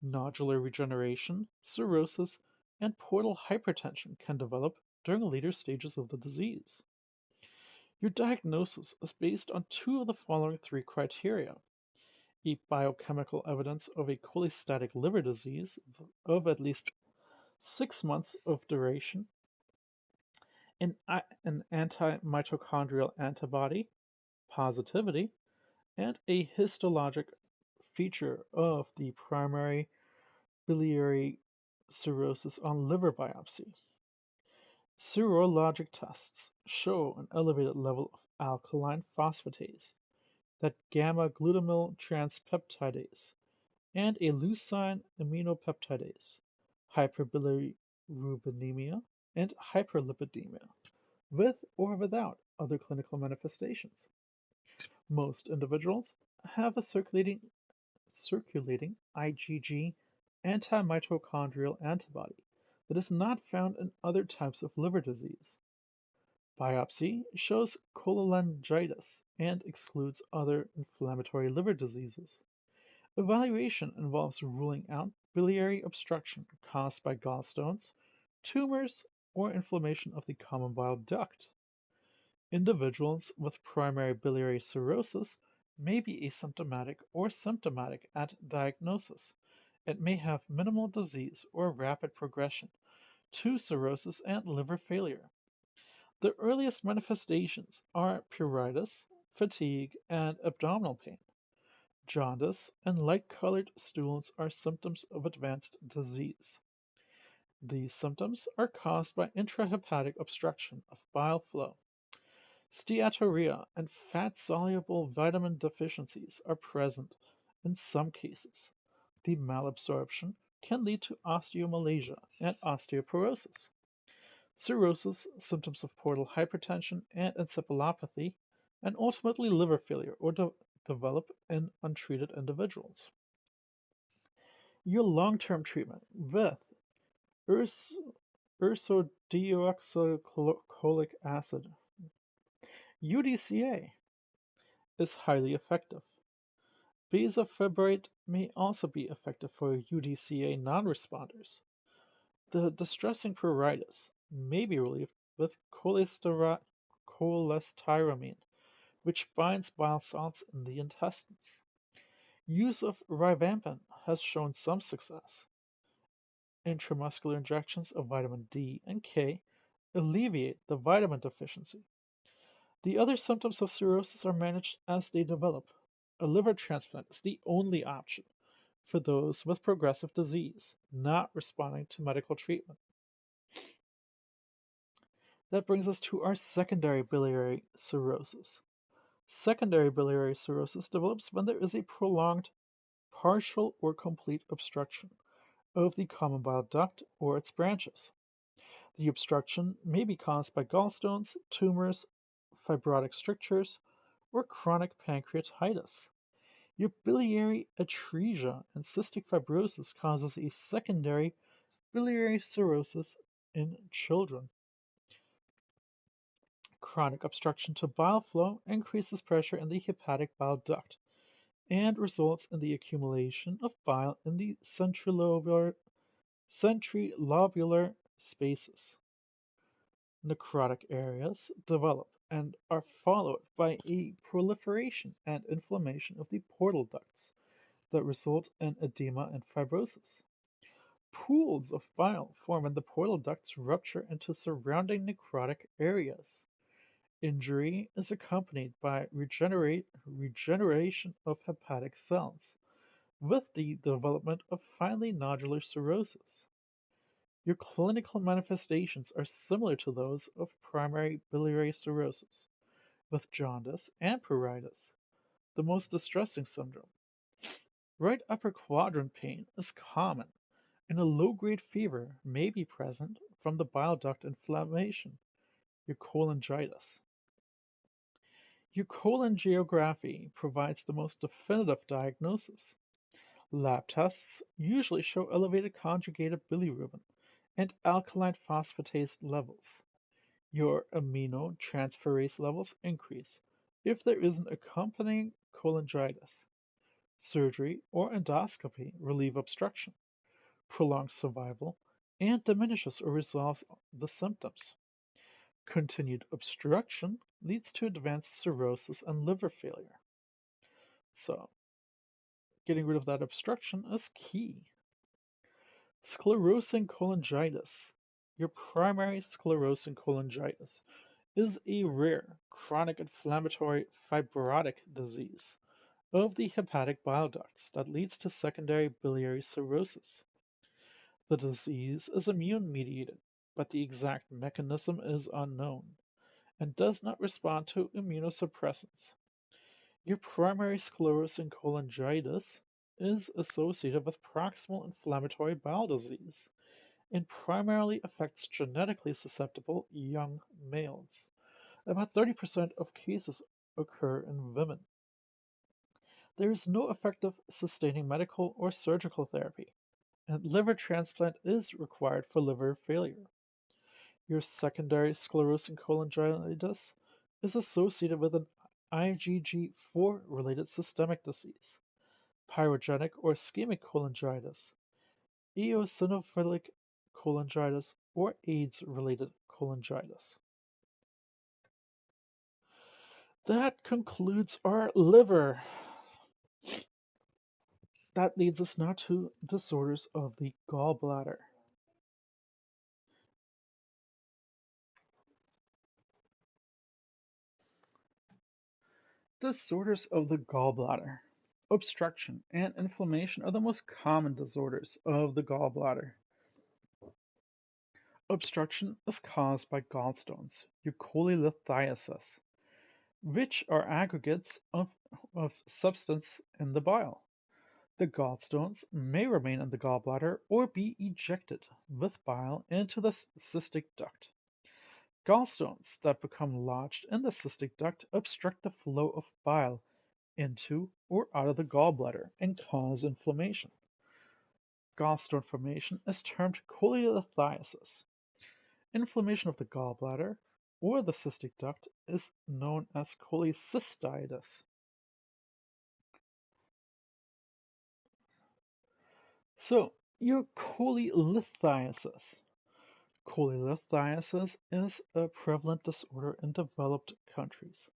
Nodular regeneration, cirrhosis, and portal hypertension can develop during later stages of the disease. Your diagnosis is based on two of the following three criteria: a biochemical evidence of a cholestatic liver disease of at least 6 months of duration, an anti-mitochondrial antibody positivity, and a histologic feature of the primary biliary cirrhosis on liver biopsy. Serologic tests show an elevated level of alkaline phosphatase, that gamma-glutamyl transpeptidase, and a leucine aminopeptidase, hyperbilirubinemia, and hyperlipidemia, with or without other clinical manifestations. Most individuals have a circulating IgG antimitochondrial antibody that is not found in other types of liver disease. Biopsy shows cholangitis and excludes other inflammatory liver diseases. Evaluation involves ruling out biliary obstruction caused by gallstones, tumors, or inflammation of the common bile duct. Individuals with primary biliary cirrhosis may be asymptomatic or symptomatic at diagnosis. It may have minimal disease or rapid progression to cirrhosis and liver failure. The earliest manifestations are pruritus, fatigue, and abdominal pain. Jaundice and light-colored stools are symptoms of advanced disease. These symptoms are caused by intrahepatic obstruction of bile flow. Steatorrhea and fat-soluble vitamin deficiencies are present in some cases. The malabsorption can lead to osteomalacia and osteoporosis. Cirrhosis, symptoms of portal hypertension and encephalopathy, and ultimately liver failure or develop in untreated individuals. Your long-term treatment with urs- ursodeoxycholic acid, UDCA, is highly effective. Bezafibrate may also be effective for UDCA non-responders. The distressing pruritus may be relieved with cholestyramine, which binds bile salts in the intestines. Use of rivampin has shown some success. Intramuscular injections of vitamin D and K alleviate the vitamin deficiency. The other symptoms of cirrhosis are managed as they develop. A liver transplant is the only option for those with progressive disease not responding to medical treatment. That brings us to our secondary biliary cirrhosis. Secondary biliary cirrhosis develops when there is a prolonged, partial, or complete obstruction of the common bile duct or its branches. The obstruction may be caused by gallstones, tumors, fibrotic strictures, or chronic pancreatitis. Your biliary atresia and cystic fibrosis causes a secondary biliary cirrhosis in children. Chronic obstruction to bile flow increases pressure in the hepatic bile duct and results in the accumulation of bile in the centrilobular spaces. Necrotic areas develop and are followed by a proliferation and inflammation of the portal ducts that result in edema and fibrosis. Pools of bile form and the portal ducts rupture into surrounding necrotic areas. Injury is accompanied by regeneration of hepatic cells, with the development of finely nodular cirrhosis. Your clinical manifestations are similar to those of primary biliary cirrhosis, with jaundice and pruritus, the most distressing syndrome. Right upper quadrant pain is common, and a low-grade fever may be present from the bile duct inflammation, your cholangitis. Your cholangiography provides the most definitive diagnosis. Lab tests usually show elevated conjugated bilirubin and alkaline phosphatase levels. Your aminotransferase levels increase if there is an accompanying cholangitis. Surgery or endoscopy relieve obstruction, prolongs survival, and diminishes or resolves the symptoms. Continued obstruction leads to advanced cirrhosis and liver failure. So, getting rid of that obstruction is key. Sclerosing cholangitis. Your primary sclerosing cholangitis is a rare, chronic inflammatory fibrotic disease of the hepatic bile ducts that leads to secondary biliary cirrhosis. The disease is immune-mediated, but the exact mechanism is unknown and does not respond to immunosuppressants. Your primary sclerosing cholangitis is associated with proximal inflammatory bowel disease and primarily affects genetically susceptible young males. About 30% of cases occur in women. There is no effective sustaining medical or surgical therapy, and liver transplant is required for liver failure. Your secondary sclerosing cholangitis is associated with an IgG4 related systemic disease, pyrogenic or ischemic cholangitis, eosinophilic cholangitis, or AIDS related cholangitis. That concludes our liver. That leads us now to disorders of the gallbladder. Disorders of the gallbladder. Obstruction and inflammation are the most common disorders of the gallbladder. Obstruction is caused by gallstones, your cholelithiasis, which are aggregates of substance in the bile. The gallstones may remain in the gallbladder or be ejected with bile into the cystic duct. Gallstones that become lodged in the cystic duct obstruct the flow of bile into or out of the gallbladder and cause inflammation. Gallstone formation is termed cholelithiasis. Inflammation of the gallbladder or the cystic duct is known as cholecystitis. So, your cholelithiasis. Cholelithiasis is a prevalent disorder in developed countries,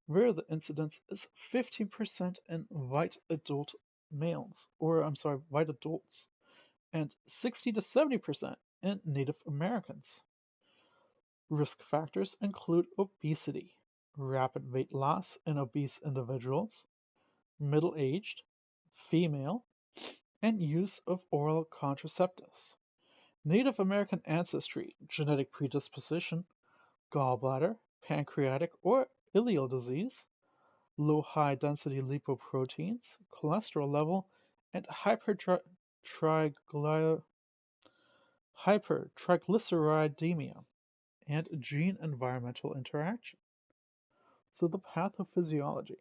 where the incidence is 15% in white adults, and 60 to 70% in Native Americans. Risk factors include obesity, rapid weight loss in obese individuals, middle-aged, female, and use of oral contraceptives. Native American ancestry, genetic predisposition, gallbladder, pancreatic or ileal disease, low high density lipoproteins, cholesterol level, and hypertriglyceridemia, and gene environmental interaction. So the pathophysiology.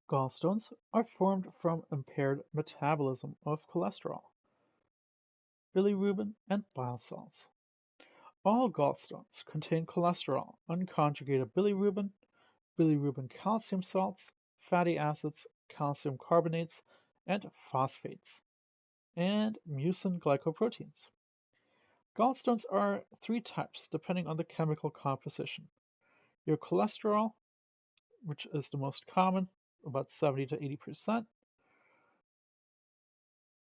Gallstones are formed from impaired metabolism of cholesterol, bilirubin, and bile salts. All gallstones contain cholesterol, unconjugated bilirubin, bilirubin calcium salts, fatty acids, calcium carbonates, and phosphates, and mucin glycoproteins. Gallstones are three types depending on the chemical composition. Your cholesterol, which is the most common, about 70 to 80%.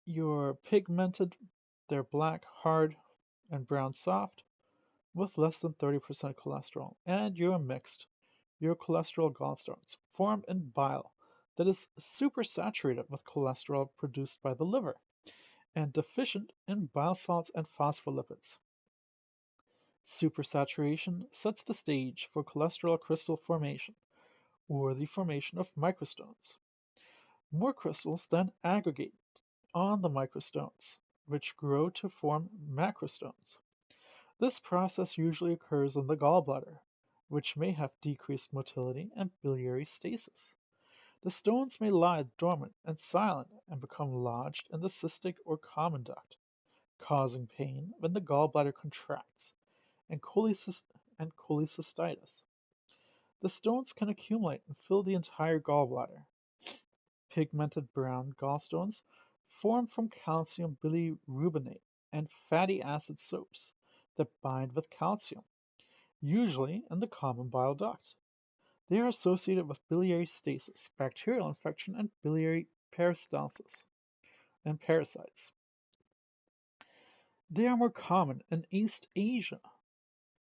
Your pigmented, they're black, hard, and brown soft, with less than 30% cholesterol. And your mixed, your cholesterol gallstones, formed in bile that is supersaturated with cholesterol produced by the liver and deficient in bile salts and phospholipids. Supersaturation sets the stage for cholesterol crystal formation, or the formation of microstones. More crystals then aggregate on the microstones, which grow to form macrostones. This process usually occurs in the gallbladder, which may have decreased motility and biliary stasis. The stones may lie dormant and silent and become lodged in the cystic or common duct, causing pain when the gallbladder contracts and cholecystitis. The stones can accumulate and fill the entire gallbladder. Pigmented brown gallstones form from calcium bilirubinate and fatty acid soaps that bind with calcium, usually in the common bile duct. They are associated with biliary stasis, bacterial infection, and biliary peristalsis and parasites. They are more common in East Asia.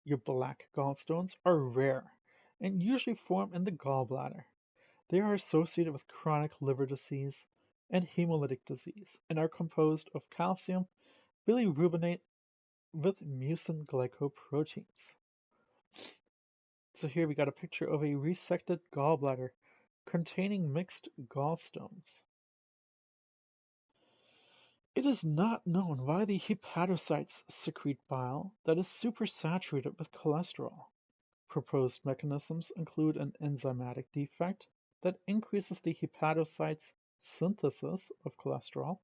Your black gallstones are rare and usually form in the gallbladder. They are associated with chronic liver disease and hemolytic disease and are composed of calcium bilirubinate with mucin glycoproteins. So here we got a picture of a resected gallbladder containing mixed gallstones. It is not known why the hepatocytes secrete bile that is supersaturated with cholesterol. Proposed mechanisms include an enzymatic defect that increases the hepatocytes' synthesis of cholesterol,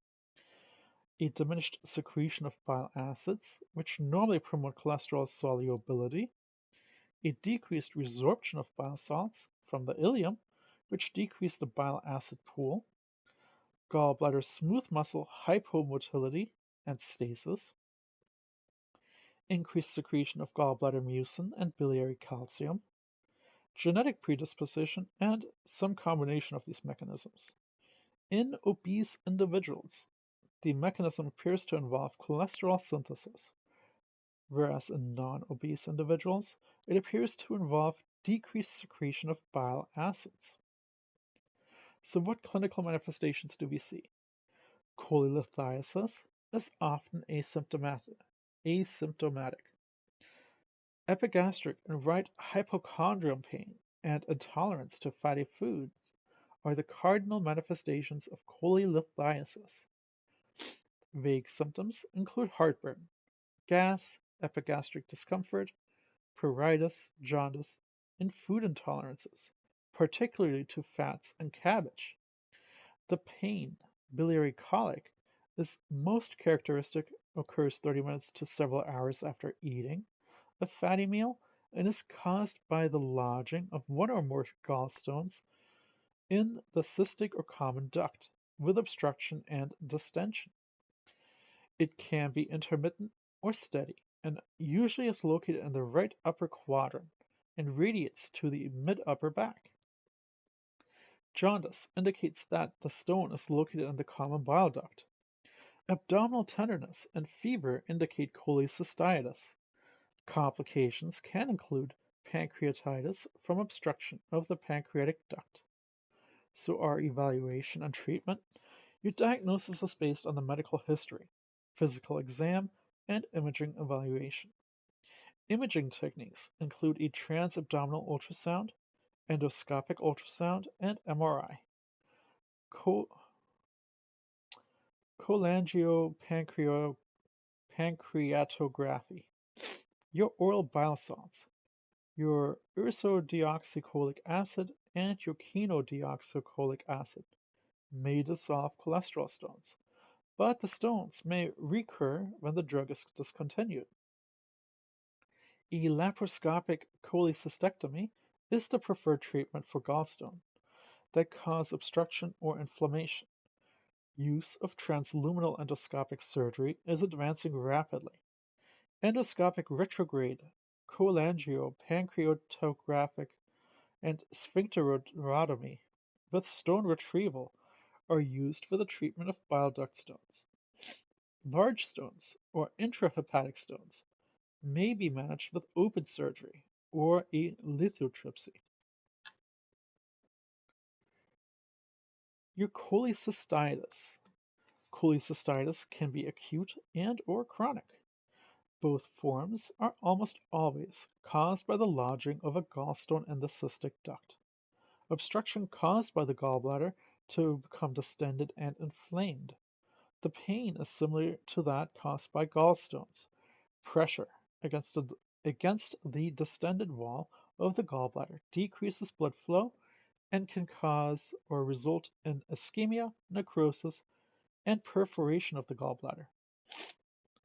a diminished secretion of bile acids, which normally promote cholesterol solubility, a decreased resorption of bile salts from the ileum, which decrease the bile acid pool, gallbladder smooth muscle hypomotility and stasis, increased secretion of gallbladder mucin and biliary calcium, genetic predisposition, and some combination of these mechanisms. In obese individuals, the mechanism appears to involve cholesterol synthesis, whereas in non-obese individuals, it appears to involve decreased secretion of bile acids. So what clinical manifestations do we see? Cholelithiasis is often asymptomatic. Epigastric and right hypochondrial pain and intolerance to fatty foods are the cardinal manifestations of cholelithiasis. Vague symptoms include heartburn, gas, epigastric discomfort, pruritus, jaundice, and food intolerances, particularly to fats and cabbage. The pain, biliary colic, is most characteristic, occurs 30 minutes to several hours after eating a fatty meal, and is caused by the lodging of one or more gallstones in the cystic or common duct, with obstruction and distension. It can be intermittent or steady, and usually is located in the right upper quadrant and radiates to the mid-upper back. Jaundice indicates that the stone is located in the common bile duct. Abdominal tenderness and fever indicate cholecystitis. Complications can include pancreatitis from obstruction of the pancreatic duct. So our evaluation and treatment. Your diagnosis is based on the medical history, physical exam, and imaging evaluation. Imaging techniques include a transabdominal ultrasound, endoscopic ultrasound, and MRI. Cholangiopancreatography. Your oral bile salts, your ursodeoxycholic acid, and your chenodeoxycholic acid may dissolve cholesterol stones, but the stones may recur when the drug is discontinued. A laparoscopic cholecystectomy is the preferred treatment for gallstone that cause obstruction or inflammation. Use of transluminal endoscopic surgery is advancing rapidly. Endoscopic retrograde cholangiopancreatographic and sphincterotomy with stone retrieval are used for the treatment of bile duct stones. Large stones or intrahepatic stones may be managed with open surgery or a lithotripsy. Your cholecystitis. Cholecystitis can be acute and or chronic. Both forms are almost always caused by the lodging of a gallstone in the cystic duct. Obstruction caused by the gallbladder to become distended and inflamed. The pain is similar to that caused by gallstones. Pressure against the distended wall of the gallbladder decreases blood flow and can cause or result in ischemia, necrosis, and perforation of the gallbladder.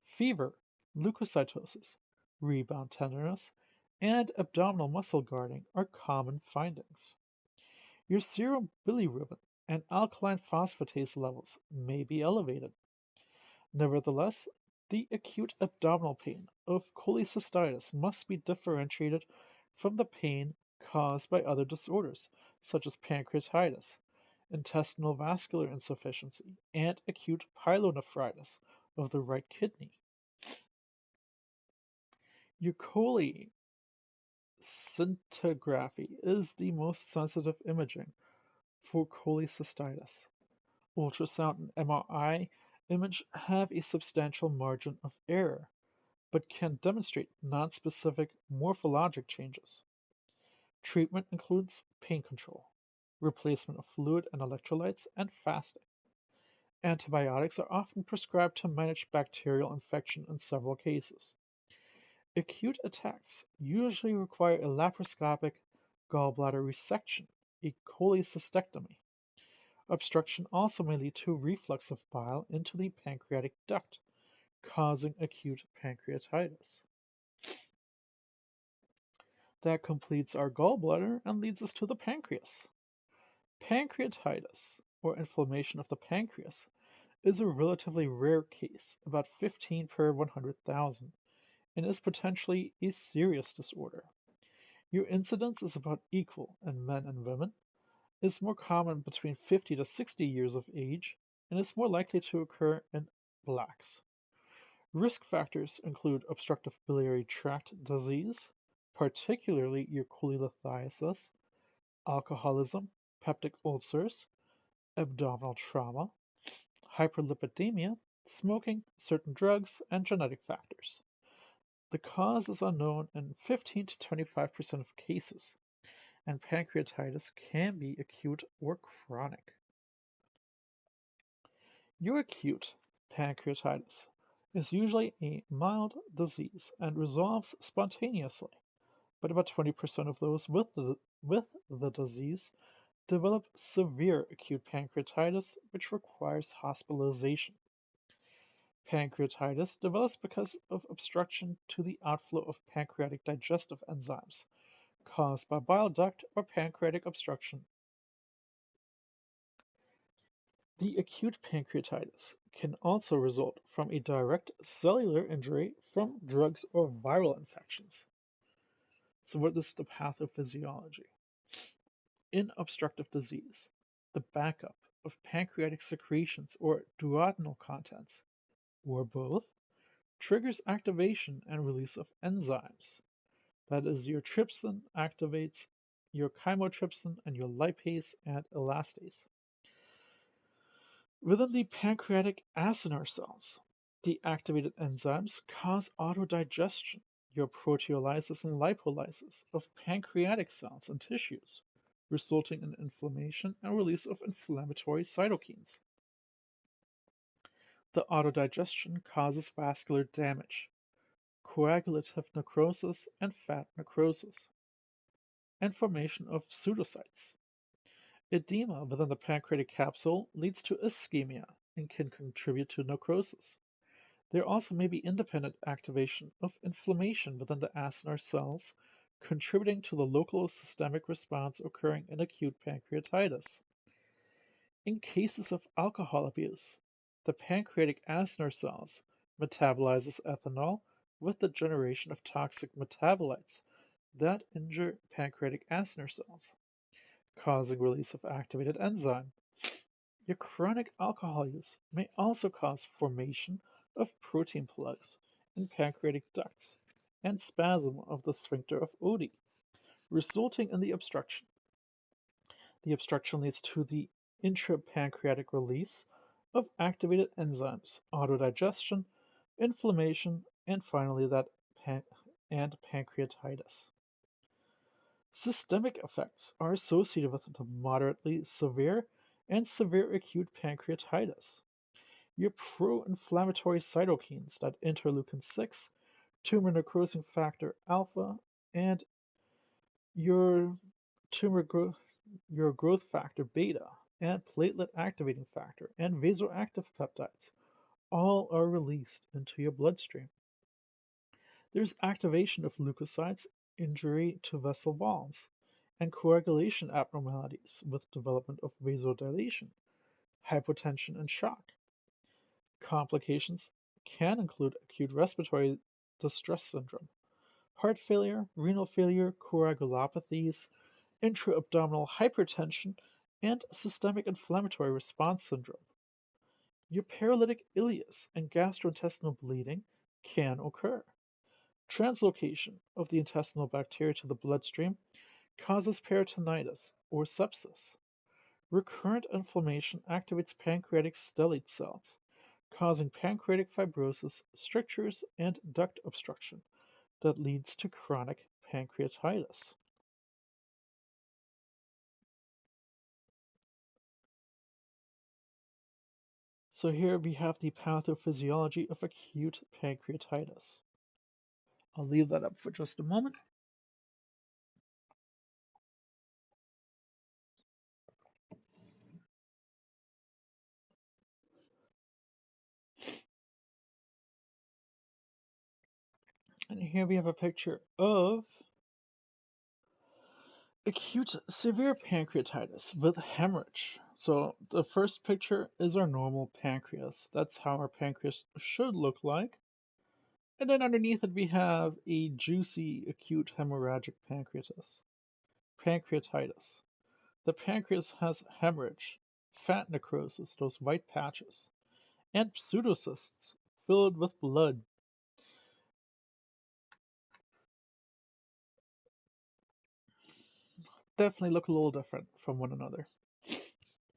Fever, leukocytosis, rebound tenderness, and abdominal muscle guarding are common findings. Your serum bilirubin and alkaline phosphatase levels may be elevated. Nevertheless, the acute abdominal pain of cholecystitis must be differentiated from the pain caused by other disorders, such as pancreatitis, intestinal vascular insufficiency, and acute pyelonephritis of the right kidney. Eucoli scintigraphy is the most sensitive imaging for cholecystitis. Ultrasound and MRI image have a substantial margin of error, but can demonstrate nonspecific morphologic changes. Treatment includes pain control, replacement of fluid and electrolytes, and fasting. Antibiotics are often prescribed to manage bacterial infection in several cases. Acute attacks usually require a laparoscopic gallbladder resection, a cholecystectomy. Obstruction also may lead to reflux of bile into the pancreatic duct, causing acute pancreatitis. That completes our gallbladder and leads us to the pancreas. Pancreatitis, or inflammation of the pancreas, is a relatively rare case, about 15 per 100,000, and is potentially a serious disorder. Your incidence is about equal in men and women, is more common between 50 to 60 years of age, and is more likely to occur in blacks. Risk factors include obstructive biliary tract disease, particularly your cholelithiasis, alcoholism, peptic ulcers, abdominal trauma, hyperlipidemia, smoking, certain drugs, and genetic factors. The cause is unknown in 15 to 25% of cases, and pancreatitis can be acute or chronic. Your acute pancreatitis is usually a mild disease and resolves spontaneously, but about 20% of those with the disease develop severe acute pancreatitis, which requires hospitalization. Pancreatitis develops because of obstruction to the outflow of pancreatic digestive enzymes, caused by bile duct or pancreatic obstruction. The acute pancreatitis can also result from a direct cellular injury from drugs or viral infections. So what is the pathophysiology? In obstructive disease, the backup of pancreatic secretions or duodenal contents, or both, triggers activation and release of enzymes. That is, your trypsin activates your chymotrypsin and your lipase and elastase. Within the pancreatic acinar cells, the activated enzymes cause autodigestion, your proteolysis and lipolysis of pancreatic cells and tissues, resulting in inflammation and release of inflammatory cytokines. The autodigestion causes vascular damage, coagulative necrosis, and fat necrosis, and formation of pseudocytes. Edema within the pancreatic capsule leads to ischemia and can contribute to necrosis. There also may be independent activation of inflammation within the acinar cells, contributing to the local systemic response occurring in acute pancreatitis. In cases of alcohol abuse, the pancreatic acinar cells metabolizes ethanol with the generation of toxic metabolites that injure pancreatic acinar cells, causing release of activated enzyme. Your chronic alcohol use may also cause formation of protein plugs in pancreatic ducts and spasm of the sphincter of Oddi, resulting in the obstruction. The obstruction leads to the intrapancreatic release of activated enzymes, autodigestion, inflammation, and finally pan- and pancreatitis. Systemic effects are associated with the moderately severe and severe acute pancreatitis. Your pro-inflammatory cytokines that interleukin 6, tumor necrosing factor alpha, and your tumor growth your growth factor beta and platelet activating factor and vasoactive peptides all are released into your bloodstream. There's activation of leukocytes, injury to vessel walls, and coagulation abnormalities with development of vasodilation, hypotension, and shock. Complications can include acute respiratory distress syndrome, heart failure, renal failure, coagulopathies, intra-abdominal hypertension, and systemic inflammatory response syndrome. Your paralytic ileus and gastrointestinal bleeding can occur. Translocation of the intestinal bacteria to the bloodstream causes peritonitis or sepsis. Recurrent inflammation activates pancreatic stellate cells, causing pancreatic fibrosis, strictures, and duct obstruction that leads to chronic pancreatitis. So here we have the pathophysiology of acute pancreatitis. I'll leave that up for just a moment. And here we have a picture of acute severe pancreatitis with hemorrhage. So the first picture is our normal pancreas. That's how our pancreas should look like. And then underneath it we have a juicy acute hemorrhagic pancreatitis. The pancreas has hemorrhage, fat necrosis, those white patches, and pseudocysts filled with blood. Definitely look a little different from one another.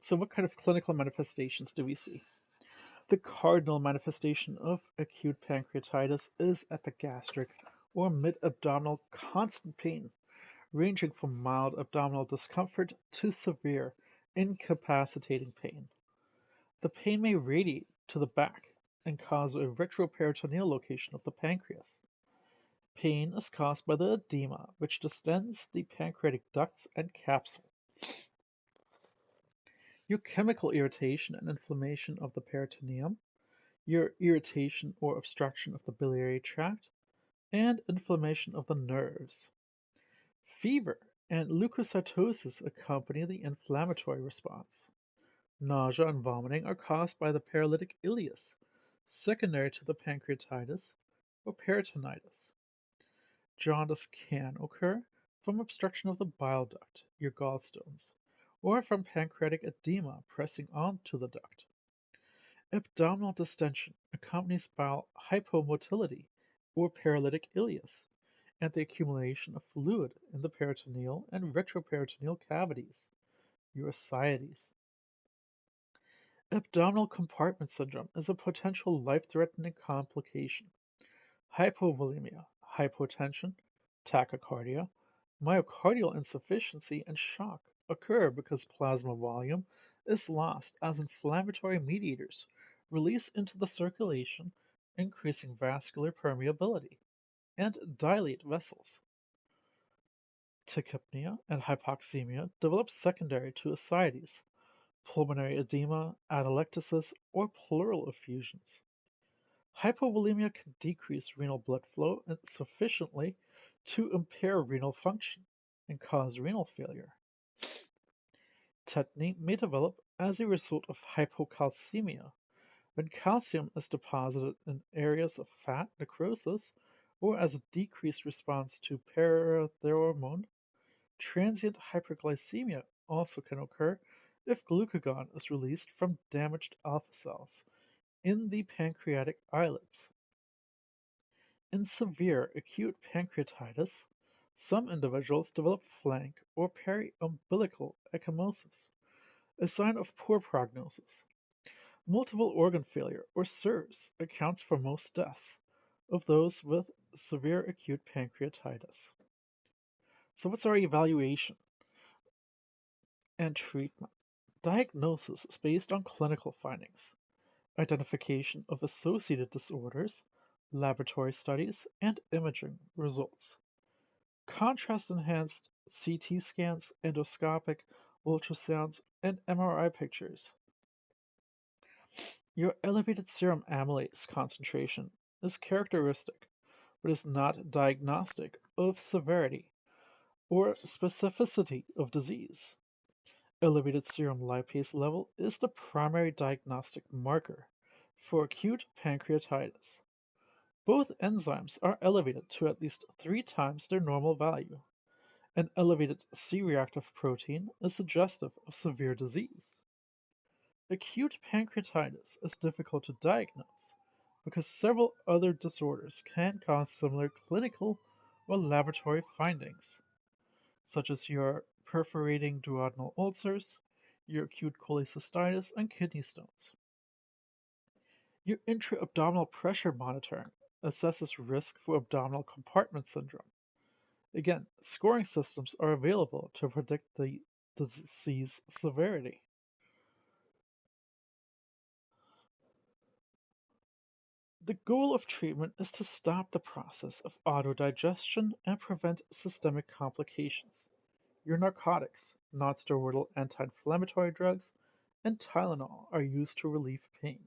So what kind of clinical manifestations do we see? The cardinal manifestation of acute pancreatitis is epigastric or mid-abdominal constant pain, ranging from mild abdominal discomfort to severe, incapacitating pain. The pain may radiate to the back and cause a retroperitoneal location of the pancreas. Pain is caused by the edema, which distends the pancreatic ducts and capsule. Your chemical irritation and inflammation of the peritoneum, your irritation or obstruction of the biliary tract, and inflammation of the nerves. Fever and leukocytosis accompany the inflammatory response. Nausea and vomiting are caused by the paralytic ileus, secondary to the pancreatitis or peritonitis. Jaundice can occur from obstruction of the bile duct, your gallstones, or from pancreatic edema pressing onto the duct. Abdominal distension accompanies bowel hypomotility or paralytic ileus and the accumulation of fluid in the peritoneal and retroperitoneal cavities, your ascites. Abdominal compartment syndrome is a potential life-threatening complication. Hypovolemia, hypotension, tachycardia, myocardial insufficiency, and shock occur because plasma volume is lost as inflammatory mediators release into the circulation, increasing vascular permeability, and dilate vessels. Tachypnea and hypoxemia develop secondary to ascites, pulmonary edema, atelectasis, or pleural effusions. Hypovolemia can decrease renal blood flow sufficiently to impair renal function and cause renal failure. Tetany may develop as a result of hypocalcemia, when calcium is deposited in areas of fat necrosis or as a decreased response to parathormone. Transient hyperglycemia also can occur if glucagon is released from damaged alpha cells in the pancreatic islets. In severe acute pancreatitis, some individuals develop flank or periumbilical ecchymosis, a sign of poor prognosis. Multiple organ failure, or SIRS, accounts for most deaths of those with severe acute pancreatitis. So, what's our evaluation and treatment? Diagnosis is based on clinical findings, identification of associated disorders, laboratory studies, and imaging results. Contrast-enhanced CT scans, endoscopic ultrasounds, and MRI pictures. Your elevated serum amylase concentration is characteristic, but is not diagnostic of severity or specificity of disease. Elevated serum lipase level is the primary diagnostic marker for acute pancreatitis. Both enzymes are elevated to at least 3 times their normal value. An elevated C-reactive protein is suggestive of severe disease. Acute pancreatitis is difficult to diagnose because several other disorders can cause similar clinical or laboratory findings, such as your perforating duodenal ulcers, your acute cholecystitis, and kidney stones. Your intra-abdominal pressure monitoring assesses risk for abdominal compartment syndrome. Again, scoring systems are available to predict the disease severity. The goal of treatment is to stop the process of autodigestion and prevent systemic complications. Your narcotics, nonsteroidal anti-inflammatory drugs, and Tylenol are used to relieve pain.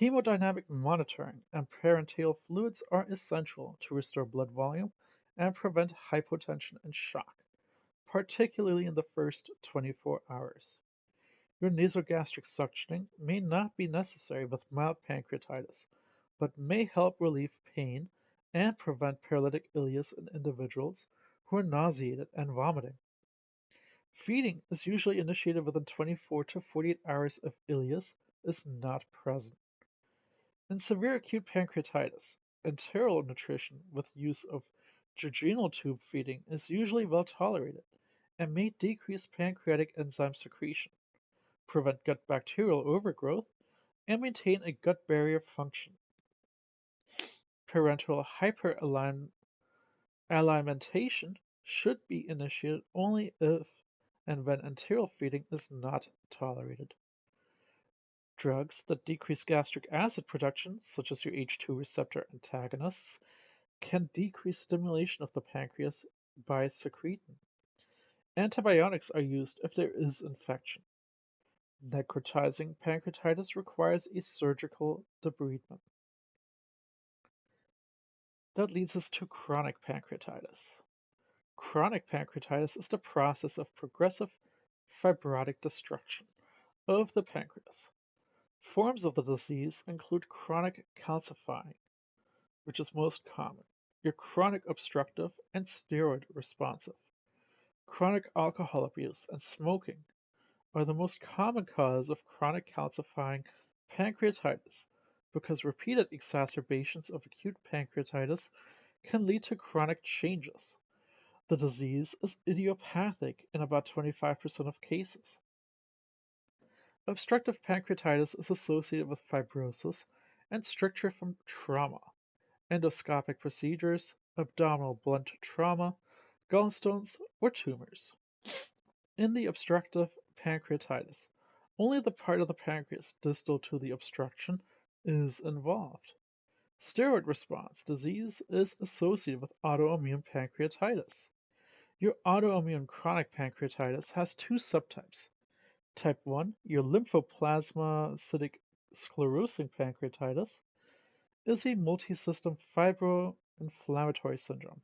Hemodynamic monitoring and parenteral fluids are essential to restore blood volume and prevent hypotension and shock, particularly in the first 24 hours. Your nasogastric suctioning may not be necessary with mild pancreatitis, but may help relieve pain and prevent paralytic ileus in individuals who are nauseated and vomiting. Feeding is usually initiated within 24 to 48 hours if ileus is not present. In severe acute pancreatitis, enteral nutrition with use of jejunal tube feeding is usually well tolerated and may decrease pancreatic enzyme secretion, prevent gut bacterial overgrowth, and maintain a gut barrier function. Parenteral hyperalimentation should be initiated only if and when enteral feeding is not tolerated. Drugs that decrease gastric acid production, such as your H2 receptor antagonists, can decrease stimulation of the pancreas by secretin. Antibiotics are used if there is infection. Necrotizing pancreatitis requires a surgical debridement. That leads us to chronic pancreatitis. Chronic pancreatitis is the process of progressive fibrotic destruction of the pancreas. Forms of the disease include chronic calcifying, which is most common, your chronic obstructive and steroid responsive. Chronic alcohol abuse and smoking are the most common cause of chronic calcifying pancreatitis because repeated exacerbations of acute pancreatitis can lead to chronic changes. The disease is idiopathic in about 25% of cases. Obstructive pancreatitis is associated with fibrosis and stricture from trauma, endoscopic procedures, abdominal blunt trauma, gallstones, or tumors. In the obstructive pancreatitis, only the part of the pancreas distal to the obstruction is involved. Steroid response disease is associated with autoimmune pancreatitis. Your autoimmune chronic pancreatitis has two subtypes. Type 1, your lymphoplasmacytic sclerosing pancreatitis, is a multisystem fibroinflammatory syndrome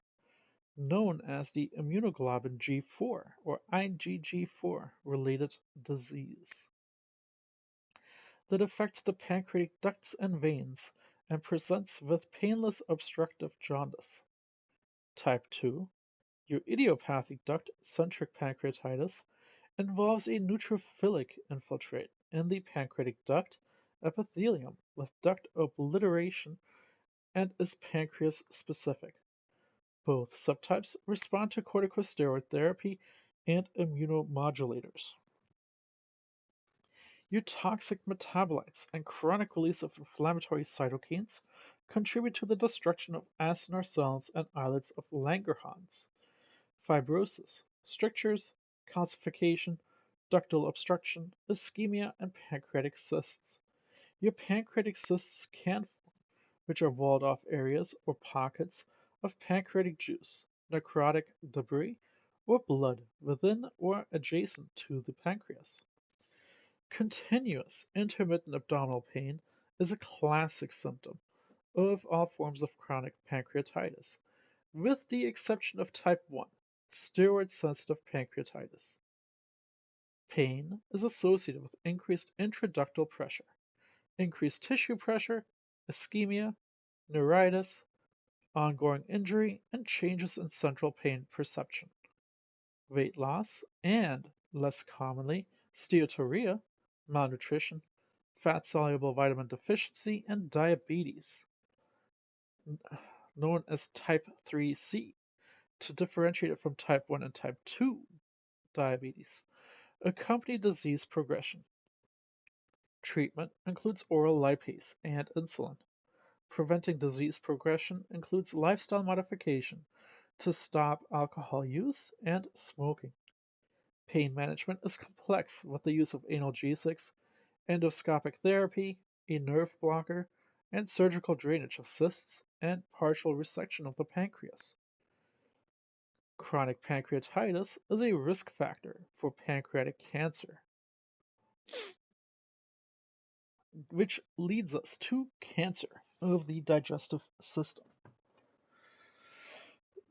known as the immunoglobulin G4 or IgG4 related disease that affects the pancreatic ducts and veins and presents with painless obstructive jaundice. Type 2, your idiopathic duct-centric pancreatitis, involves a neutrophilic infiltrate in the pancreatic duct epithelium with duct obliteration and is pancreas specific. Both subtypes respond to corticosteroid therapy and immunomodulators. Your toxic metabolites and chronic release of inflammatory cytokines contribute to the destruction of acinar cells and islets of Langerhans. Fibrosis, strictures, calcification, ductal obstruction, ischemia, and pancreatic cysts. Your pancreatic cysts can form, which are walled-off areas or pockets of pancreatic juice, necrotic debris, or blood within or adjacent to the pancreas. Continuous intermittent abdominal pain is a classic symptom of all forms of chronic pancreatitis, with the exception of type 1, steroid-sensitive pancreatitis. Pain is associated with increased intraductal pressure, increased tissue pressure, ischemia, neuritis, ongoing injury, and changes in central pain perception. Weight loss, and, less commonly, steatorrhea, malnutrition, fat-soluble vitamin deficiency, and diabetes, known as type 3C, to differentiate it from type 1 and type 2 diabetes, accompany disease progression. Treatment includes oral lipase and insulin. Preventing disease progression includes lifestyle modification to stop alcohol use and smoking. Pain management is complex with the use of analgesics, endoscopic therapy, a nerve blocker, and surgical drainage of cysts and partial resection of the pancreas. Chronic pancreatitis is a risk factor for pancreatic cancer, which leads us to cancer of the digestive system.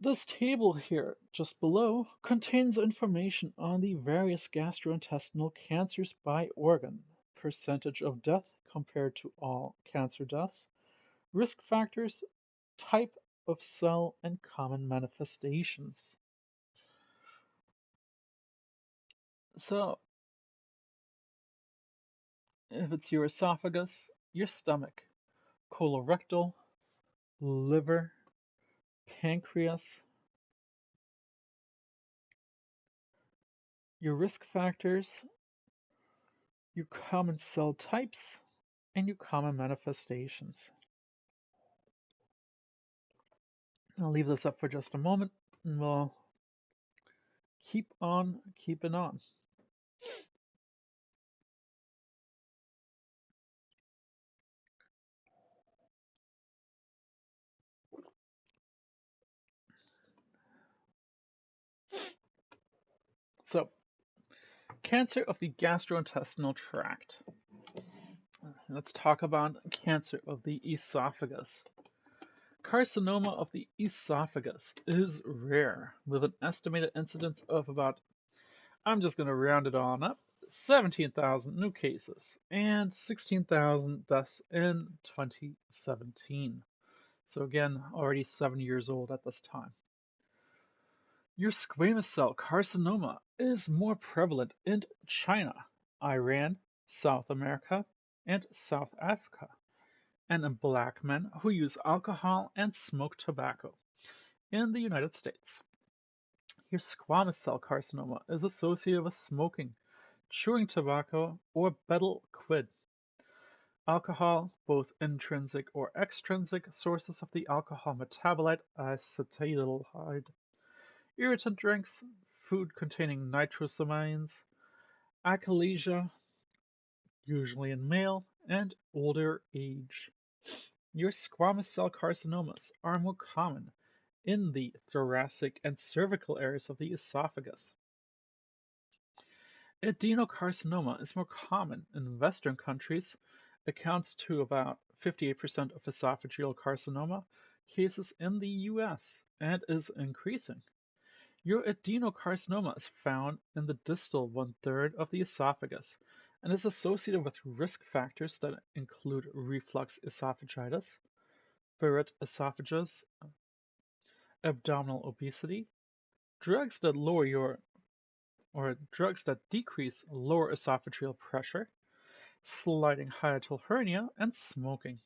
This table here, just below, contains information on the various gastrointestinal cancers by organ, percentage of death compared to all cancer deaths, risk factors, type of cell, and common manifestations. So, if it's your esophagus, your stomach, colorectal, liver, pancreas, your risk factors, your common cell types, and your common manifestations. I'll leave this up for just a moment and we'll keep on keeping on. So, cancer of the gastrointestinal tract. Let's talk about cancer of the esophagus. Carcinoma of the esophagus is rare, with an estimated incidence of about, I'm just going to round it on up, 17,000 new cases and 16,000 deaths in 2017. So again, already 7 years old at this time. Your squamous cell carcinoma is more prevalent in China, Iran, South America, and South Africa, and in black men who use alcohol and smoke tobacco in the United States. Your squamous cell carcinoma is associated with smoking, chewing tobacco, or betel quid. Alcohol, both intrinsic or extrinsic sources of the alcohol metabolite acetaldehyde, irritant drinks, food containing nitrosamines, achalasia, usually in male, and older age. Your squamous cell carcinomas are more common in the thoracic and cervical areas of the esophagus. Adenocarcinoma is more common in Western countries, accounts to about 58% of esophageal carcinoma cases in the US, and is increasing. Your adenocarcinoma is found in the distal one-third of the esophagus and is associated with risk factors that include reflux esophagitis, Barrett esophagus, abdominal obesity, drugs that lower your or drugs that decrease lower esophageal pressure, sliding hiatal hernia, and smoking.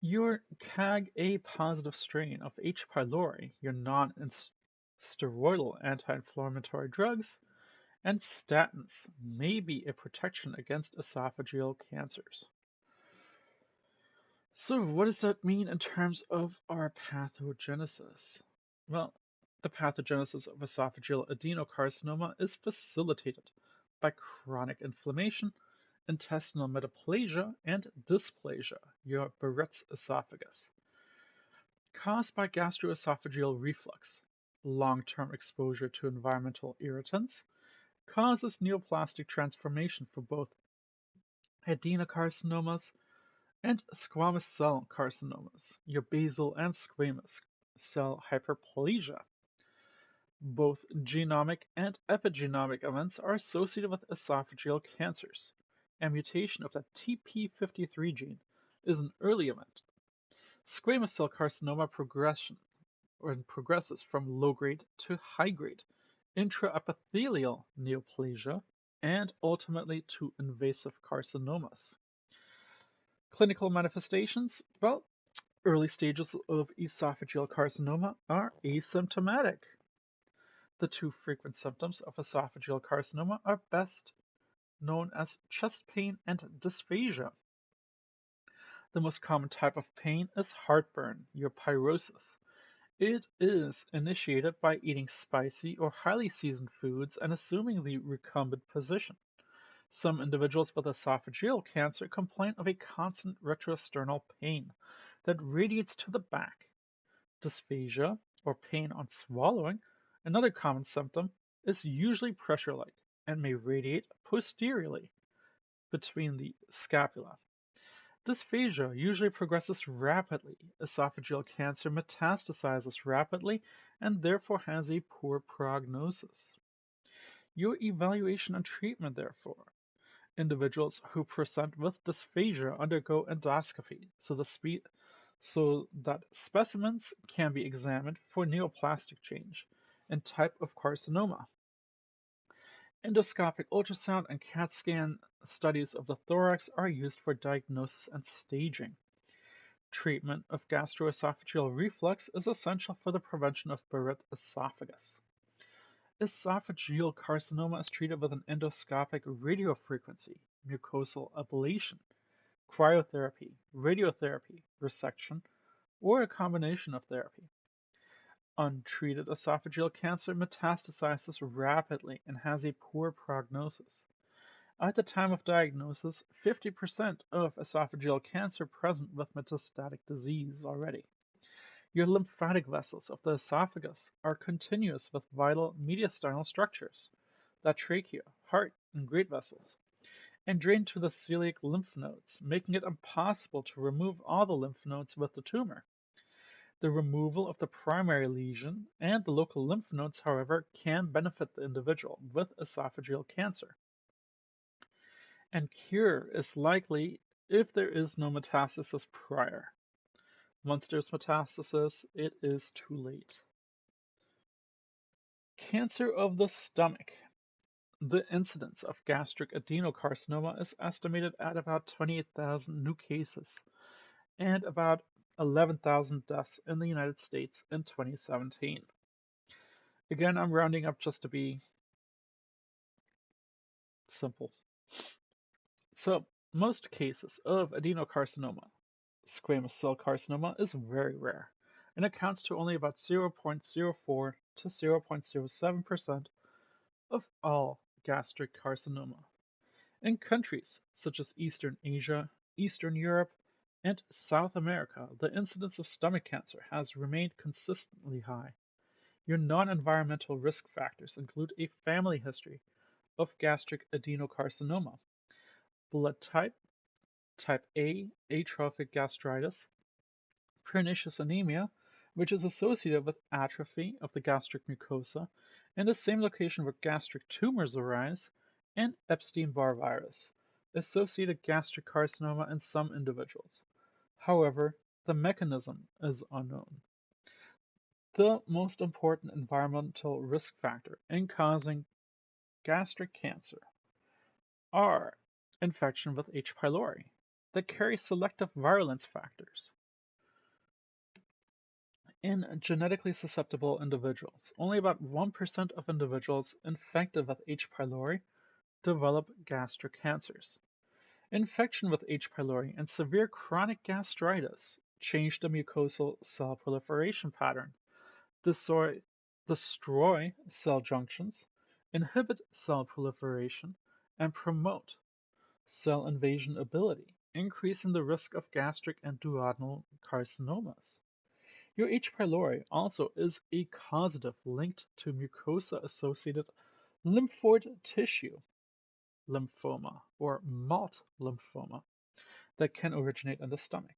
Your CAG-A positive strain of H. pylori, your non-steroidal anti-inflammatory drugs, and statins may be a protection against esophageal cancers. So, what does that mean in terms of our pathogenesis? Well, the pathogenesis of esophageal adenocarcinoma is facilitated by chronic inflammation, intestinal metaplasia, and dysplasia, your Barrett's esophagus, caused by gastroesophageal reflux. Long-term exposure to environmental irritants causes neoplastic transformation for both adenocarcinomas and squamous cell carcinomas, your basal and squamous cell hyperplasia. Both genomic and epigenomic events are associated with esophageal cancers. A mutation of the TP53 gene is an early event. Squamous cell carcinoma progresses from low-grade to high-grade intraepithelial neoplasia and ultimately to invasive carcinomas. Clinical manifestations? Well, early stages of esophageal carcinoma are asymptomatic. The two frequent symptoms of esophageal carcinoma are best known as chest pain and dysphagia. The most common type of pain is heartburn, your pyrosis. It is initiated by eating spicy or highly seasoned foods and assuming the recumbent position. Some individuals with esophageal cancer complain of a constant retrosternal pain that radiates to the back. Dysphagia, or pain on swallowing, another common symptom, is usually pressure-like and may radiate posteriorly between the scapula. Dysphagia usually progresses rapidly. Esophageal cancer metastasizes rapidly and therefore has a poor prognosis. Your evaluation and treatment, therefore. Individuals who present with dysphagia undergo endoscopy so that specimens can be examined for neoplastic change and type of carcinoma. Endoscopic ultrasound and CAT scan studies of the thorax are used for diagnosis and staging. Treatment of gastroesophageal reflux is essential for the prevention of Barrett's esophagus. Esophageal carcinoma is treated with an endoscopic radiofrequency, mucosal ablation, cryotherapy, radiotherapy, resection, or a combination of therapy. Untreated esophageal cancer metastasizes rapidly and has a poor prognosis. At the time of diagnosis, 50% of esophageal cancer present with metastatic disease already. Your lymphatic vessels of the esophagus are continuous with vital mediastinal structures, the trachea, heart, and great vessels, and drain to the celiac lymph nodes, making it impossible to remove all the lymph nodes with the tumor. The removal of the primary lesion and the local lymph nodes, however, can benefit the individual with esophageal cancer. And cure is likely if there is no metastasis prior. Once there's metastasis, it is too late. Cancer of the stomach. The incidence of gastric adenocarcinoma is estimated at about 28,000 new cases and about 11,000 deaths in the United States in 2017. Again, I'm rounding up just to be simple. So, most cases of adenocarcinoma, squamous cell carcinoma, is very rare and accounts to only about 0.04 to 0.07% of all gastric carcinoma. In countries such as Eastern Asia, Eastern Europe, and South America, the incidence of stomach cancer has remained consistently high. Your non-environmental risk factors include a family history of gastric adenocarcinoma, blood type, type A, atrophic gastritis, pernicious anemia, which is associated with atrophy of the gastric mucosa in the same location where gastric tumors arise, and Epstein-Barr virus, associated gastric carcinoma in some individuals. However, the mechanism is unknown. The most important environmental risk factor in causing gastric cancer are infection with H. pylori that carry selective virulence factors, In genetically susceptible individuals, only about 1% of individuals infected with H. pylori develop gastric cancers. Infection with H. pylori and severe chronic gastritis change the mucosal cell proliferation pattern, destroy, destroy cell junctions, inhibit cell proliferation, and promote cell invasion ability, increasing the risk of gastric and duodenal carcinomas. Your H. pylori also is a causative linked to mucosa-associated lymphoid tissue lymphoma or malt lymphoma that can originate in the stomach.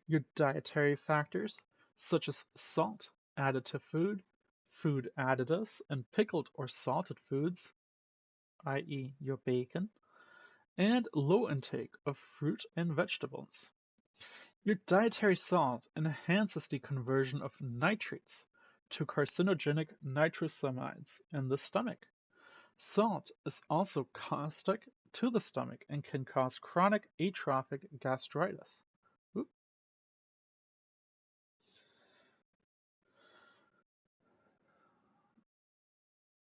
Your dietary factors, such as salt, additive food, food additives, and pickled or salted foods, i.e., your bacon, and low intake of fruit and vegetables. Your dietary salt enhances the conversion of nitrates to carcinogenic nitrosamides in the stomach. Salt is also caustic to the stomach and can cause chronic atrophic gastritis. Oop,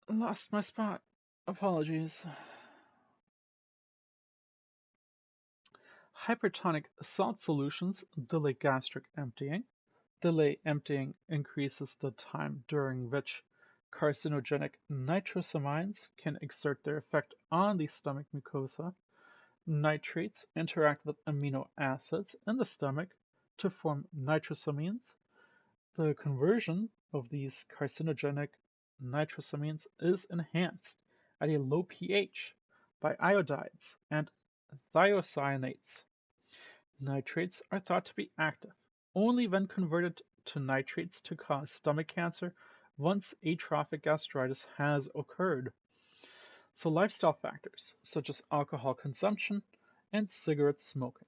lost my spot. Apologies. Hypertonic salt solutions delay gastric emptying. Delay emptying increases the time during which carcinogenic nitrosamines can exert their effect on the stomach mucosa. Nitrates interact with amino acids in the stomach to form nitrosamines. The conversion of these carcinogenic nitrosamines is enhanced at a low pH by iodides and thiocyanates. Nitrates are thought to be active only when converted to nitrates to cause stomach cancer once atrophic gastritis has occurred. So lifestyle factors such as alcohol consumption and cigarette smoking.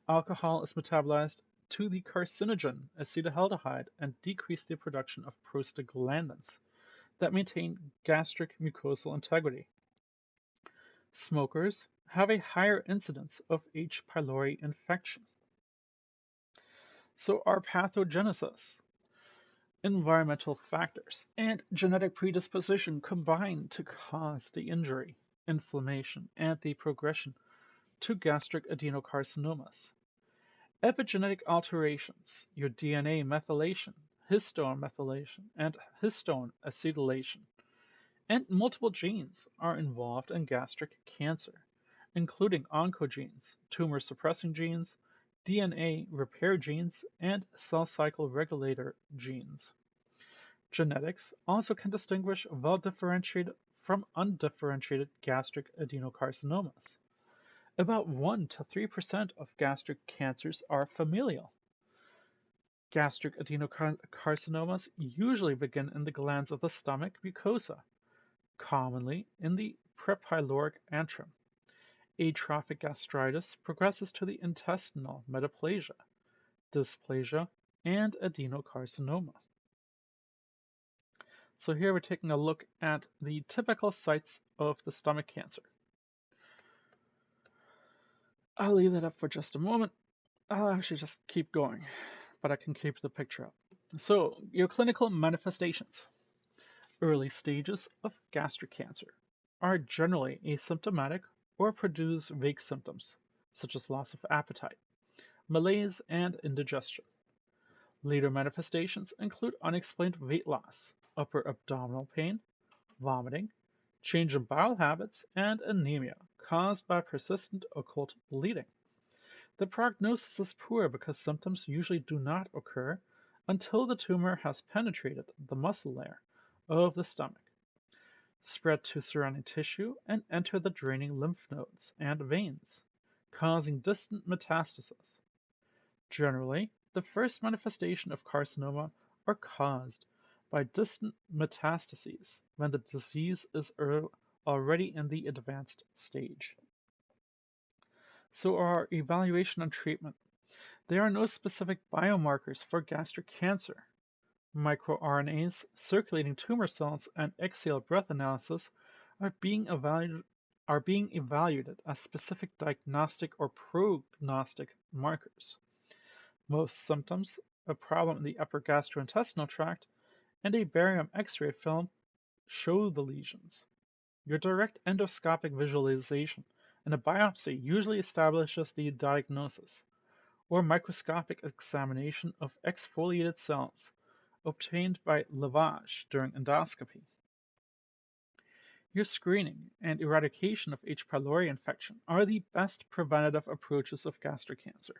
Alcohol is metabolized to the carcinogen acetaldehyde and decrease the production of prostaglandins that maintain gastric mucosal integrity. Smokers have a higher incidence of H. pylori infection. So are pathogenesis, environmental factors, and genetic predisposition combine to cause the injury, inflammation, and the progression to gastric adenocarcinomas. Epigenetic alterations, your DNA methylation, histone methylation, and histone acetylation, and multiple genes are involved in gastric cancer, including oncogenes, tumor suppressing genes, DNA repair genes, and cell cycle regulator genes. Genetics also can distinguish well-differentiated from undifferentiated gastric adenocarcinomas. About 1 to 3% of gastric cancers are familial. Gastric adenocarcinomas usually begin in the glands of the stomach mucosa, commonly in the prepyloric antrum. Atrophic gastritis progresses to the intestinal metaplasia, dysplasia, and adenocarcinoma. So here we're taking a look at the typical sites of the stomach cancer. I'll leave that up for just a moment. I'll actually just keep going, but I can keep the picture up. So, your clinical manifestations. Early stages of gastric cancer are generally asymptomatic or produce vague symptoms, such as loss of appetite, malaise, and indigestion. Later manifestations include unexplained weight loss, upper abdominal pain, vomiting, change in bowel habits, and anemia caused by persistent occult bleeding. The prognosis is poor because symptoms usually do not occur until the tumor has penetrated the muscle layer of the stomach, spread to surrounding tissue, and enter the draining lymph nodes and veins, causing distant metastasis. Generally, the first manifestation of carcinoma are caused by distant metastases when the disease is already in the advanced stage. So our evaluation and treatment. There are no specific biomarkers for gastric cancer. MicroRNAs, circulating tumor cells, and exhaled breath analysis are being evaluated as specific diagnostic or prognostic markers. Most symptoms a problem in the upper gastrointestinal tract, and a barium X-ray film show the lesions. Your direct endoscopic visualization and a biopsy usually establishes the diagnosis, or microscopic examination of exfoliated cells obtained by lavage during endoscopy. Your screening and eradication of H. pylori infection are the best preventative approaches of gastric cancer.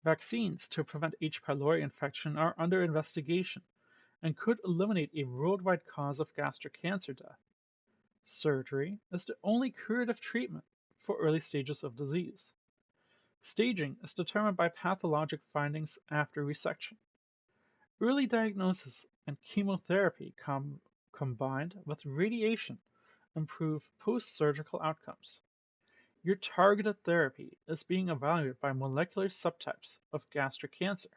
Vaccines to prevent H. pylori infection are under investigation and could eliminate a worldwide cause of gastric cancer death. Surgery is the only curative treatment for early stages of disease. Staging is determined by pathologic findings after resection. Early diagnosis and chemotherapy combined with radiation improve post-surgical outcomes. Your targeted therapy is being evaluated by molecular subtypes of gastric cancer.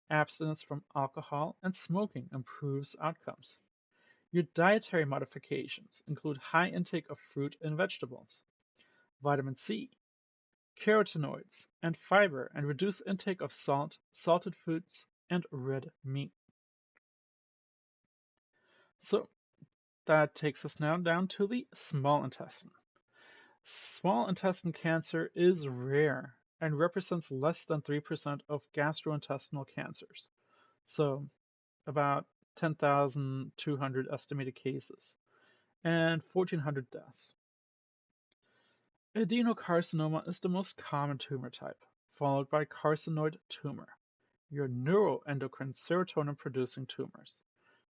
Abstinence from alcohol and smoking improves outcomes. Your dietary modifications include high intake of fruit and vegetables, vitamin C, carotenoids, and fiber, and reduce intake of salt, salted foods, and red meat. So that takes us now down to the small intestine. Small intestine cancer is rare and represents less than 3% of gastrointestinal cancers, so about 10,200 estimated cases, and 1,400 deaths. Adenocarcinoma is the most common tumor type, followed by carcinoid tumor, your neuroendocrine serotonin-producing tumors,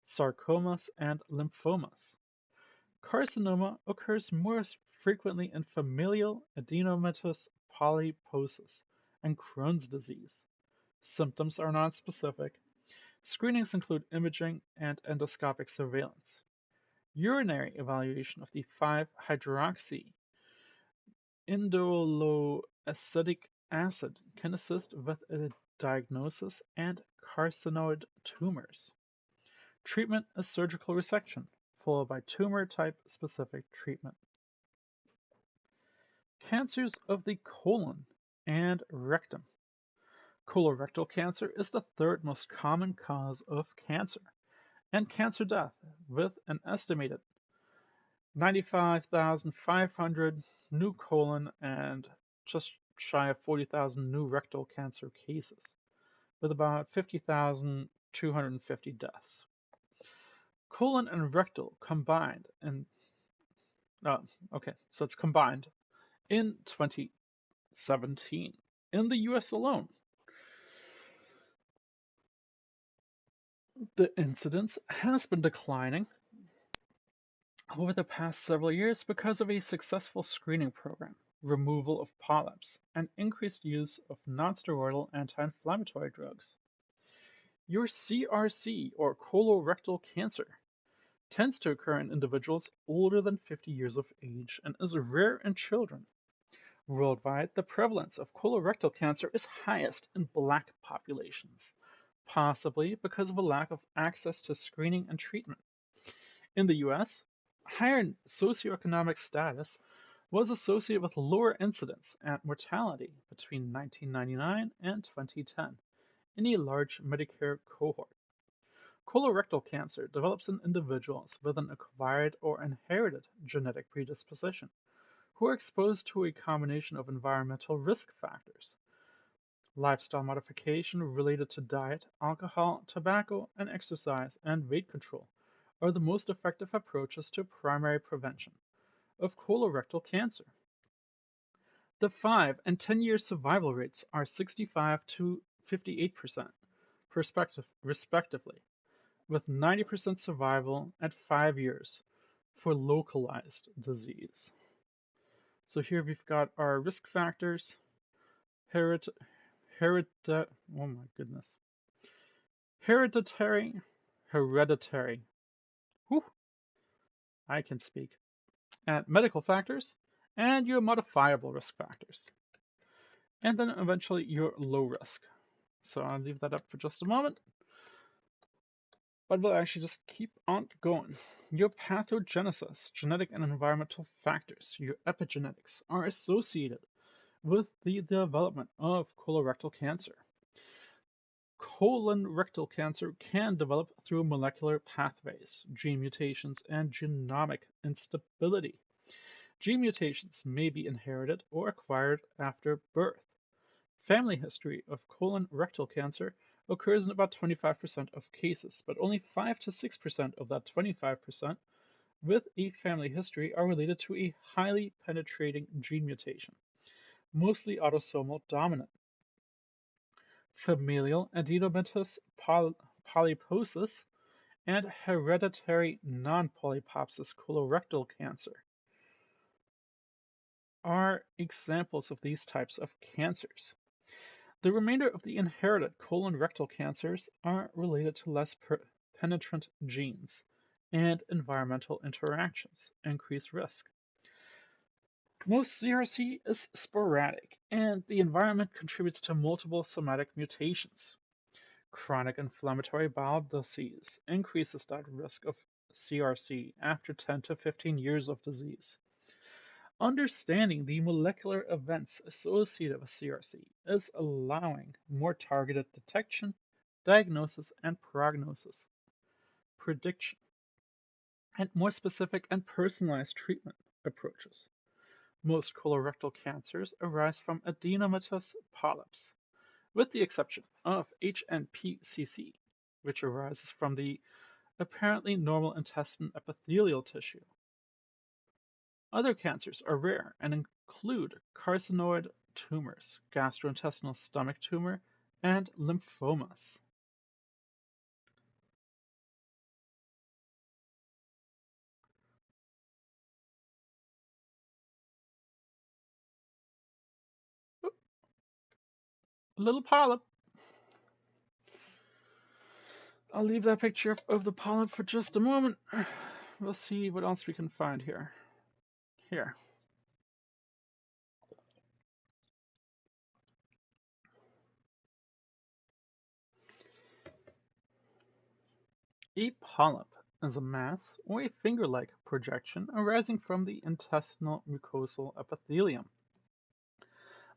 sarcomas, and lymphomas. Carcinoma occurs more frequently in familial adenomatous polyposis and Crohn's disease. Symptoms are nonspecific. Screenings include imaging and endoscopic surveillance. Urinary evaluation of the 5-hydroxy indoloacetic acid can assist with a diagnosis and carcinoid tumors. Treatment is surgical resection, followed by tumor type specific treatment. Cancers of the colon and rectum. Colorectal cancer is the third most common cause of cancer and cancer death, with an estimated 95,500 new colon and just shy of 40,000 new rectal cancer cases, with about 50,250 deaths. Colon and rectal combined in it's combined in 2017 in the US alone. The incidence has been declining over the past several years because of a successful screening program, removal of polyps, and increased use of nonsteroidal anti-inflammatory drugs. Your CRC, or colorectal cancer, tends to occur in individuals older than 50 years of age and is rare in children. Worldwide, the prevalence of colorectal cancer is highest in Black populations, possibly because of a lack of access to screening and treatment. In the US, higher socioeconomic status was associated with lower incidence and mortality between 1999 and 2010 in a large Medicare cohort. Colorectal cancer develops in individuals with an acquired or inherited genetic predisposition who are exposed to a combination of environmental risk factors. Lifestyle modification related to diet, alcohol, tobacco, and exercise and weight control are the most effective approaches to primary prevention of colorectal cancer. The 5 and 10-year survival rates are 65 to 58% respectively, with 90% survival at 5 years for localized disease. So here we've got our risk factors. Oh my goodness. Hereditary. Whew, I can speak. And medical factors, and your modifiable risk factors. And then eventually your low risk. So I'll leave that up for just a moment. But we'll actually just keep on going. Your pathogenesis, genetic and environmental factors, your epigenetics, are associated with the development of colorectal cancer. Colorectal cancer can develop through molecular pathways, gene mutations, and genomic instability. Gene mutations may be inherited or acquired after birth. Family history of colorectal cancer occurs in about 25% of cases, but only 5 to 6% of that 25% with a family history are related to a highly penetrating gene mutation, mostly autosomal dominant. Familial adenomatous polyposis and hereditary non-polyposis colorectal cancer are examples of these types of cancers. The remainder of the inherited colorectal cancers are related to less penetrant genes and environmental interactions, increased risk. Most CRC is sporadic, and the environment contributes to multiple somatic mutations. Chronic inflammatory bowel disease increases that risk of CRC after 10 to 15 years of disease. Understanding the molecular events associated with CRC is allowing more targeted detection, diagnosis, and prognosis, prediction, and more specific and personalized treatment approaches. Most colorectal cancers arise from adenomatous polyps, with the exception of HNPCC, which arises from the apparently normal intestine epithelial tissue. Other cancers are rare and include carcinoid tumors, gastrointestinal stomach tumor, and lymphomas. Oop, a little polyp. I'll leave that picture of the polyp for just a moment. We'll see what else we can find here. Here. A polyp is a mass or a finger-like projection arising from the intestinal mucosal epithelium.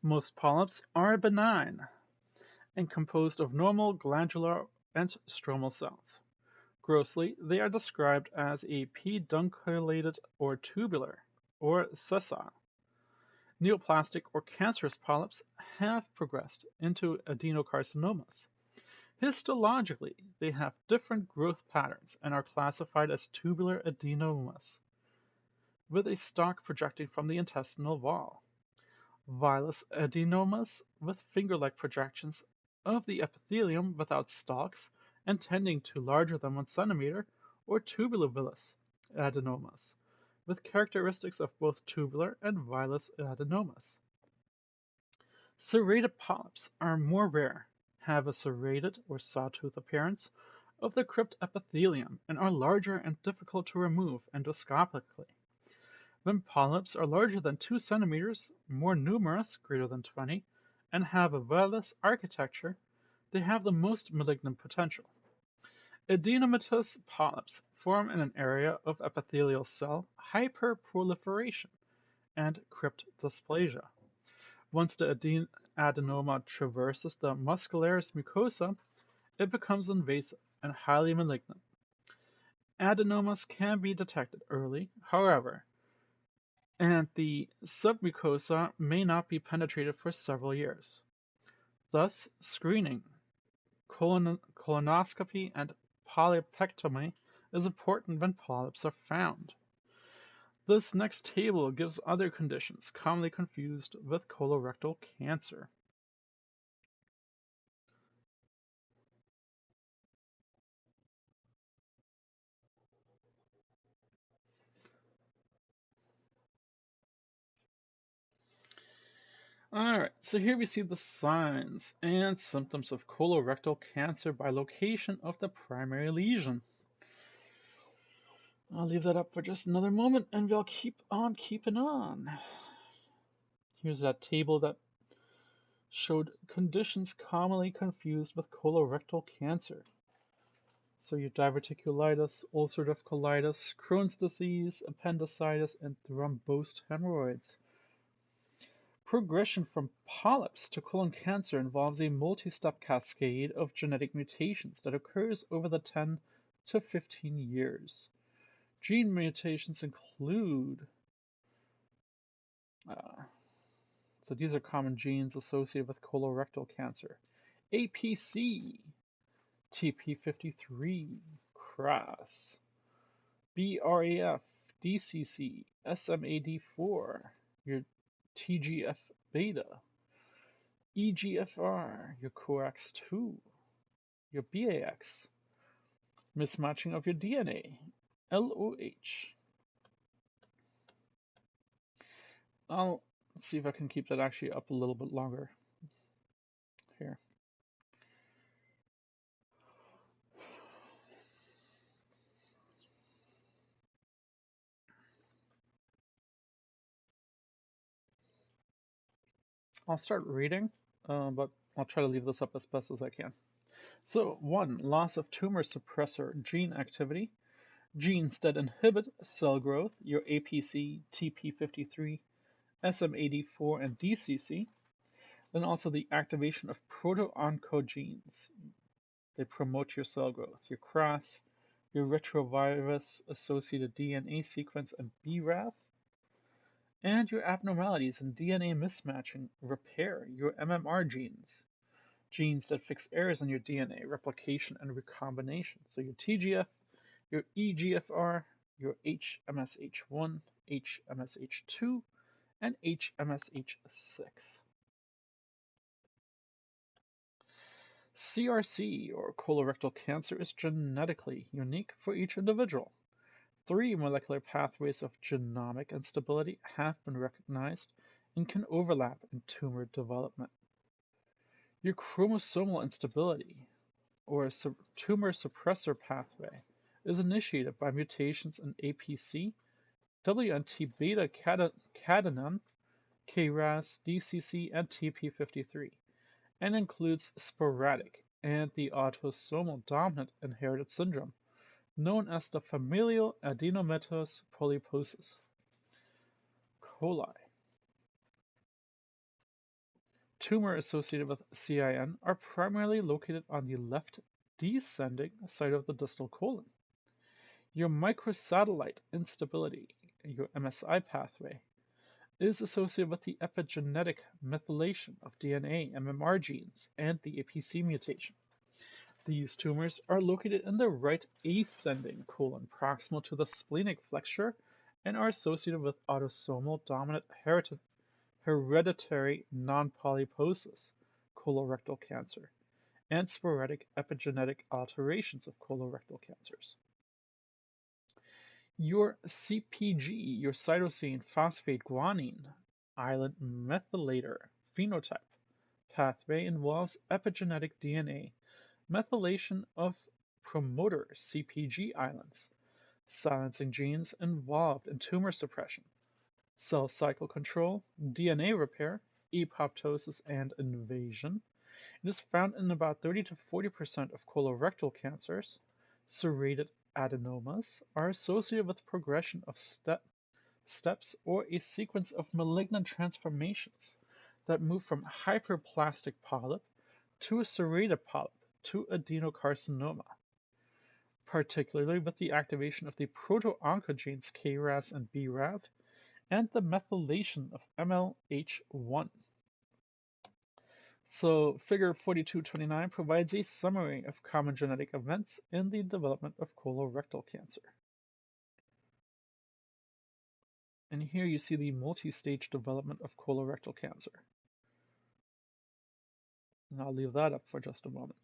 Most polyps are benign and composed of normal glandular and stromal cells. Grossly, they are described as a pedunculated or tubular or sessile. Neoplastic or cancerous polyps have progressed into adenocarcinomas. Histologically, they have different growth patterns and are classified as tubular adenomas, with a stalk projecting from the intestinal wall. Villus adenomas with finger-like projections of the epithelium without stalks and tending to larger than 1 centimeter, or tubulovillus adenomas, with characteristics of both tubular and villus adenomas. Serrated polyps are more rare, have a serrated or sawtooth appearance of the crypt epithelium, and are larger and difficult to remove endoscopically. When polyps are larger than 2 centimeters, more numerous, greater than 20, and have a villus architecture, they have the most malignant potential. Adenomatous polyps form in an area of epithelial cell hyperproliferation and crypt dysplasia. Once the adenoma traverses the muscularis mucosa, it becomes invasive and highly malignant. Adenomas can be detected early, however, and the submucosa may not be penetrated for several years. Thus, screening, colonoscopy, and polypectomy is important when polyps are found. This next table gives other conditions commonly confused with colorectal cancer. Alright, so here we see the signs and symptoms of colorectal cancer by location of the primary lesion. I'll leave that up for just another moment and we'll keep on keeping on. Here's that table that showed conditions commonly confused with colorectal cancer. So your diverticulitis, ulcerative colitis, Crohn's disease, appendicitis, and thrombosed hemorrhoids. Progression from polyps to colon cancer involves a multi-step cascade of genetic mutations that occurs over the 10 to 15 years. Gene mutations include, uh, so these are common genes associated with colorectal cancer: APC, TP53, CRAS, BRAF, DCC, SMAD4, your TGF beta, EGFR, your coax2, your BAX, mismatching of your DNA, LOH. I'll see if I can keep that actually up a little bit longer here. I'll start reading, but I'll try to leave this up as best as I can. So, 1. Loss of tumor suppressor gene activity. Genes that inhibit cell growth, your APC, TP53, SMAD4, and DCC. Then also the activation of proto-oncogenes. They promote your cell growth, your CRAS, your retrovirus-associated DNA sequence, and BRAF, and your abnormalities in DNA mismatching repair, your MMR genes, genes that fix errors in your DNA, replication and recombination. So your TGF, your EGFR, your HMSH1, HMSH2, and HMSH6. CRC, or colorectal cancer, is genetically unique for each individual. 3 molecular pathways of genomic instability have been recognized and can overlap in tumor development. Your chromosomal instability, or tumor suppressor pathway, is initiated by mutations in APC, WNT beta catenin, KRAS, DCC, and TP53, and includes sporadic and the autosomal dominant inherited syndrome, known as the familial adenomatous polyposis coli. Tumor associated with CIN are primarily located on the left descending side of the distal colon. Your microsatellite instability, your MSI pathway, is associated with the epigenetic methylation of DNA, MMR genes, and the APC mutation. These tumors are located in the right ascending colon proximal to the splenic flexure and are associated with autosomal dominant hereditary non-polyposis colorectal cancer and sporadic epigenetic alterations of colorectal cancers. Your CpG, your cytosine phosphate guanine island methylator phenotype pathway involves epigenetic DNA methylation of promoter CpG islands, silencing genes involved in tumor suppression, cell cycle control, DNA repair, apoptosis, and invasion. It is found in about 30 to 40% of colorectal cancers. Serrated adenomas are associated with progression of steps or a sequence of malignant transformations that move from hyperplastic polyp to a serrated polyp to adenocarcinoma, particularly with the activation of the proto-oncogenes KRAS and BRAF and the methylation of MLH1. So figure 4229 provides a summary of common genetic events in the development of colorectal cancer. And here you see the multi-stage development of colorectal cancer. And I'll leave that up for just a moment.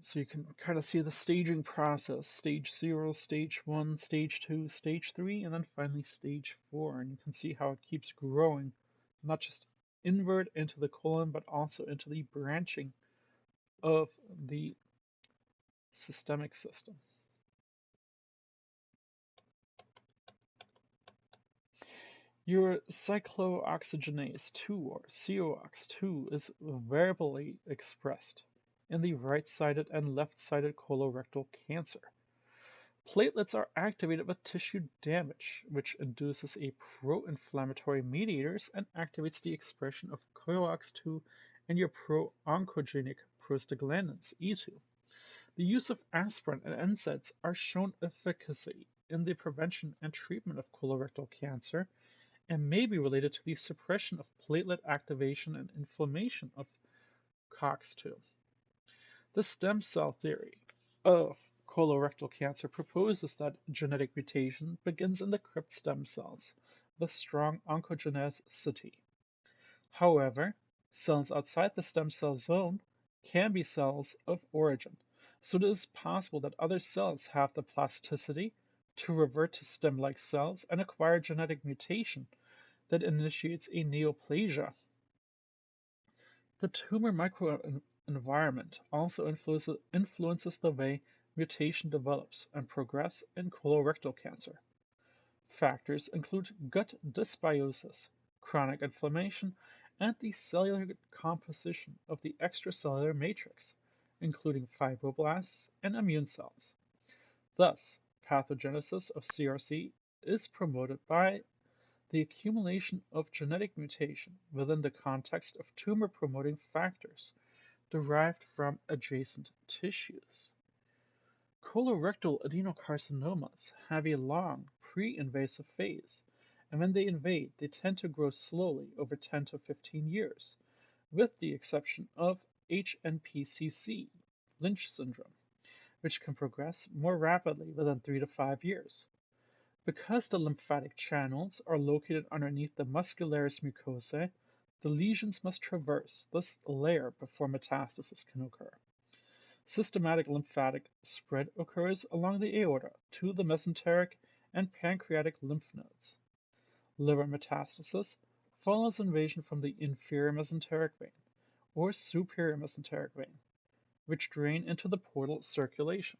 So you can kind of see the staging process: stage 0, stage 1, stage 2, stage 3, and then finally stage 4. And you can see how it keeps growing, not just inward into the colon, but also into the branching of the systemic system. Your cyclooxygenase 2, or COX2, is variably expressed in the right-sided and left-sided colorectal cancer. Platelets are activated with tissue damage, which induces a pro-inflammatory mediators and activates the expression of CoX-2 and your pro-oncogenic prostaglandins, E2. The use of aspirin and NSAIDs are shown efficacy in the prevention and treatment of colorectal cancer and may be related to the suppression of platelet activation and inflammation of COX-2. The stem cell theory of colorectal cancer proposes that genetic mutation begins in the crypt stem cells with strong oncogenicity. However, cells outside the stem cell zone can be cells of origin, so it is possible that other cells have the plasticity to revert to stem-like cells and acquire genetic mutation that initiates a neoplasia. The tumor microenvironment also influences the way mutation develops and progress in colorectal cancer. Factors include gut dysbiosis, chronic inflammation, and the cellular composition of the extracellular matrix, including fibroblasts and immune cells. Thus, pathogenesis of CRC is promoted by the accumulation of genetic mutation within the context of tumor-promoting factors derived from adjacent tissues. Colorectal adenocarcinomas have a long pre-invasive phase, and when they invade, they tend to grow slowly over 10 to 15 years, with the exception of HNPCC, Lynch syndrome, which can progress more rapidly within 3 to 5 years. Because the lymphatic channels are located underneath the muscularis mucosae, the lesions must traverse this layer before metastasis can occur. Systematic lymphatic spread occurs along the aorta to the mesenteric and pancreatic lymph nodes. Liver metastasis follows invasion from the inferior mesenteric vein or superior mesenteric vein, which drain into the portal circulation.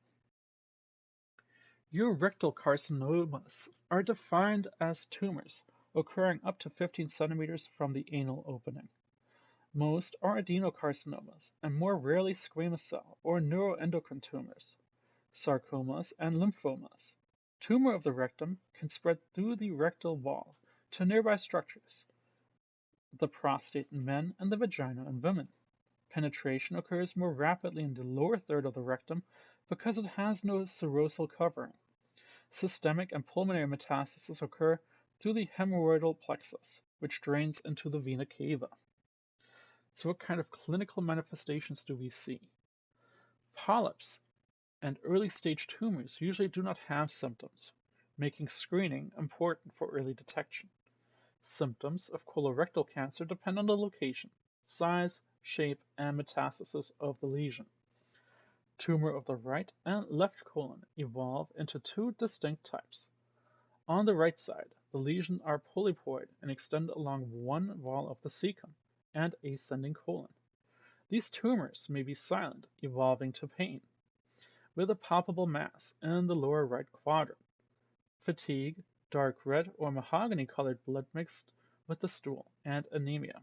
Urrectal carcinomas are defined as tumors occurring up to 15 centimeters from the anal opening. Most are adenocarcinomas, and more rarely squamous cell or neuroendocrine tumors, sarcomas, and lymphomas. Tumor of the rectum can spread through the rectal wall to nearby structures, the prostate in men and the vagina in women. Penetration occurs more rapidly in the lower third of the rectum because it has no serosal covering. Systemic and pulmonary metastases occur through the hemorrhoidal plexus, which drains into the vena cava. So what kind of clinical manifestations do we see? Polyps and early-stage tumors usually do not have symptoms, making screening important for early detection. Symptoms of colorectal cancer depend on the location, size, shape, and metastasis of the lesion. Tumor of the right and left colon evolve into two distinct types. On the right side, the lesions are polypoid and extend along one wall of the cecum and ascending colon. These tumors may be silent, evolving to pain, with a palpable mass in the lower right quadrant. Fatigue, dark red or mahogany-colored blood mixed with the stool, and anemia.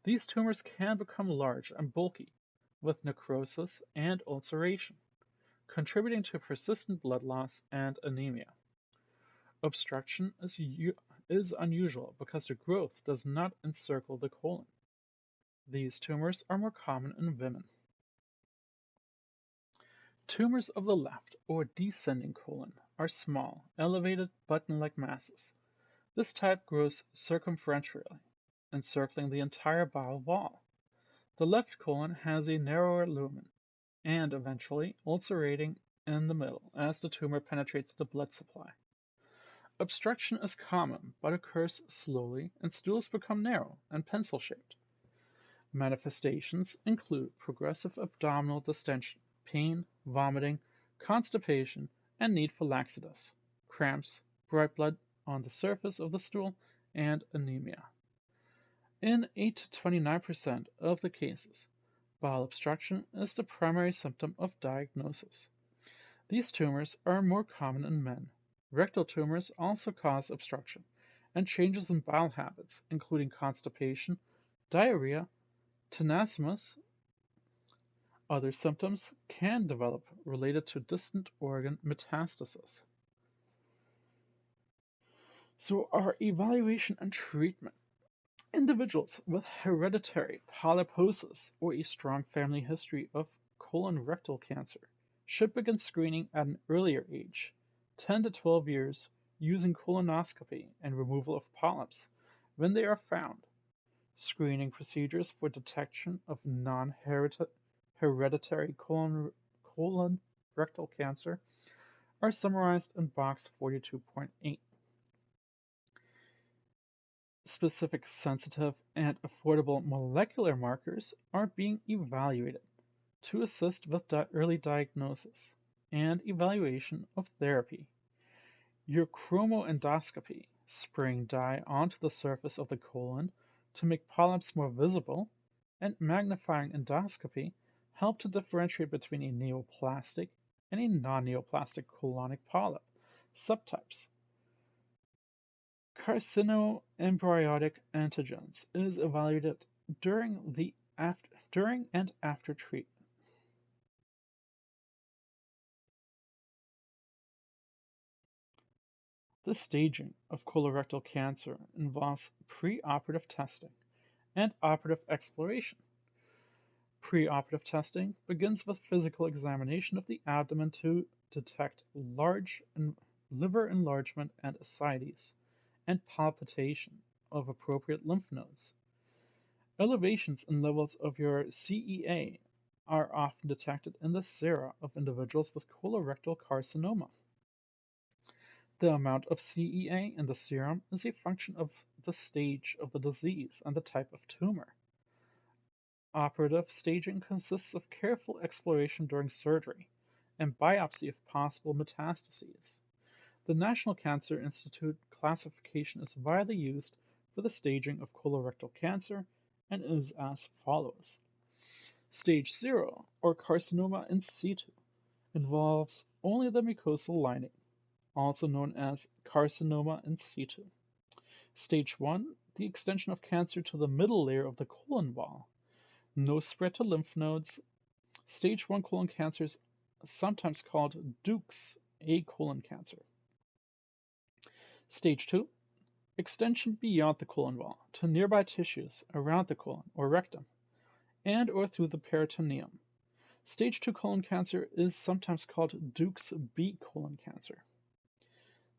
These tumors can become large and bulky, with necrosis and ulceration, contributing to persistent blood loss and anemia. Obstruction is unusual because the growth does not encircle the colon. These tumors are more common in women. Tumors of the left or descending colon are small, elevated button-like masses. This type grows circumferentially, encircling the entire bowel wall. The left colon has a narrower lumen, and eventually ulcerating in the middle as the tumor penetrates the blood supply. Obstruction is common, but occurs slowly, and stools become narrow and pencil-shaped. Manifestations include progressive abdominal distension, pain, vomiting, constipation, and need for laxatives, cramps, bright blood on the surface of the stool, and anemia. In 8 to 29% of the cases, bowel obstruction is the primary symptom of diagnosis. These tumors are more common in men. Rectal tumors also cause obstruction and changes in bowel habits, including constipation, diarrhea, tenesmus, Other symptoms can develop related to distant organ metastasis. So, our evaluation and treatment. Individuals with hereditary polyposis or a strong family history of colorectal cancer should begin screening at an earlier age, 10 to 12 years, using colonoscopy and removal of polyps when they are found. Screening procedures for detection of non-hereditary colorectal cancer are summarized in box 42.8. Specific sensitive and affordable molecular markers are being evaluated to assist with early diagnosis and evaluation of therapy. Chromoendoscopy, spraying dye onto the surface of the colon to make polyps more visible, and magnifying endoscopy help to differentiate between a neoplastic and a non-neoplastic colonic polyp subtypes. Carcinoembryonic antigens is evaluated during and after treatment. The staging of colorectal cancer involves preoperative testing and operative exploration. Preoperative testing begins with physical examination of the abdomen to detect large liver enlargement and ascites, and palpation of appropriate lymph nodes. Elevations in levels of your CEA are often detected in the sera of individuals with colorectal carcinoma. The amount of CEA in the serum is a function of the stage of the disease and the type of tumor. Operative staging consists of careful exploration during surgery and biopsy of possible metastases. The National Cancer Institute classification is widely used for the staging of colorectal cancer and is as follows. Stage 0, or carcinoma in situ, involves only the mucosal lining, also known as carcinoma in situ. Stage 1, the extension of cancer to the middle layer of the colon wall. No spread to lymph nodes. Stage 1 colon cancer is sometimes called Dukes A colon cancer. Stage 2, extension beyond the colon wall to nearby tissues around the colon or rectum and or through the peritoneum. Stage 2 colon cancer is sometimes called Dukes B colon cancer.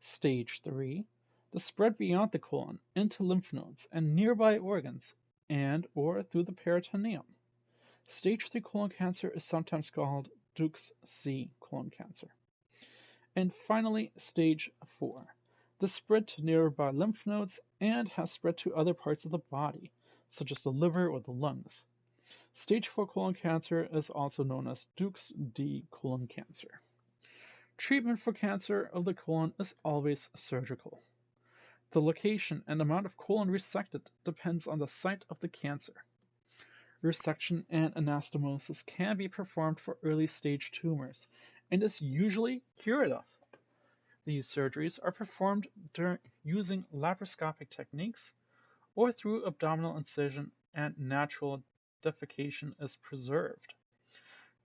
Stage 3, the spread beyond the colon into lymph nodes and nearby organs and or through the peritoneum. Stage 3 colon cancer is sometimes called Dukes C colon cancer. And finally, stage 4, the spread to nearby lymph nodes and has spread to other parts of the body, such as the liver or the lungs. Stage 4 colon cancer is also known as Dukes D colon cancer. Treatment for cancer of the colon is always surgical. The location and amount of colon resected depends on the site of the cancer. Resection and anastomosis can be performed for early stage tumors and is usually curative. These surgeries are performed using laparoscopic techniques or through abdominal incision, and natural defecation is preserved.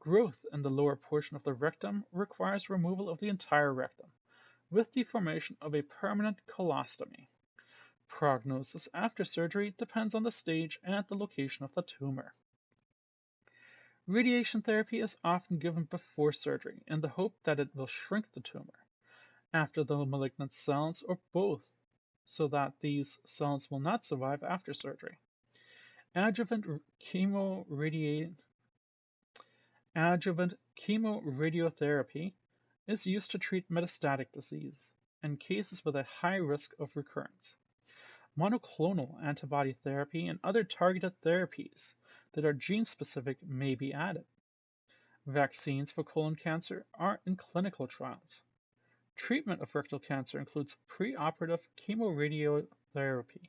Growth in the lower portion of the rectum requires removal of the entire rectum, with the formation of a permanent colostomy. Prognosis after surgery depends on the stage and the location of the tumor. Radiation therapy is often given before surgery in the hope that it will shrink the tumor, after the malignant cells, or both, so that these cells will not survive after surgery. Adjuvant chemoradiotherapy is used to treat metastatic disease and cases with a high risk of recurrence. Monoclonal antibody therapy and other targeted therapies that are gene-specific may be added. Vaccines for colon cancer are in clinical trials. Treatment of rectal cancer includes preoperative chemoradiotherapy,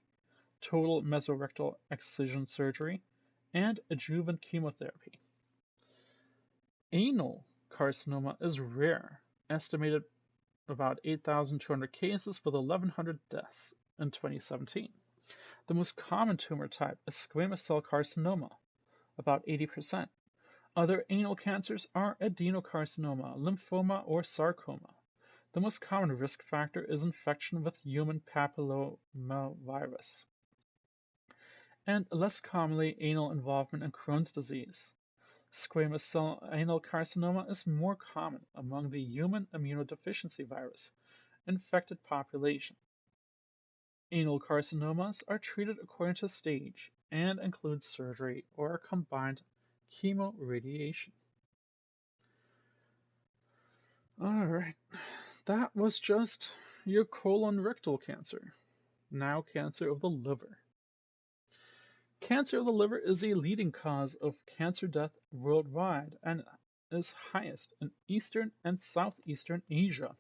total mesorectal excision surgery, and adjuvant chemotherapy. Anal carcinoma is rare, estimated about 8,200 cases with 1,100 deaths in 2017. The most common tumor type is squamous cell carcinoma, about 80%, Other anal cancers are adenocarcinoma, lymphoma, or sarcoma. The most common risk factor is infection with human papillomavirus, and less commonly anal involvement in Crohn's disease. Squamous cell anal carcinoma is more common among the human immunodeficiency virus infected population. Anal carcinomas are treated according to stage and include surgery or combined chemoradiation. Alright, that was just your colon rectal cancer. Now, cancer of the liver. Cancer of the liver is a leading cause of cancer death worldwide and is highest in Eastern and Southeastern Asia.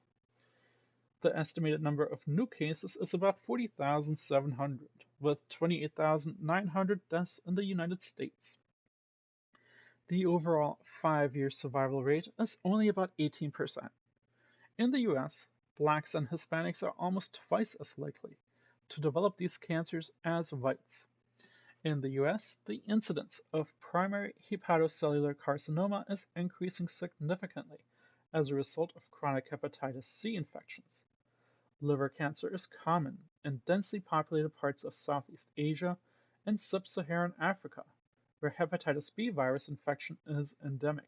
The estimated number of new cases is about 40,700, with 28,900 deaths in the United States. The overall 5-year survival rate is only about 18%. In the US, blacks and Hispanics are almost twice as likely to develop these cancers as whites. In the US, the incidence of primary hepatocellular carcinoma is increasing significantly as a result of chronic hepatitis C infections. Liver cancer is common in densely populated parts of Southeast Asia and sub-Saharan Africa, where hepatitis B virus infection is endemic.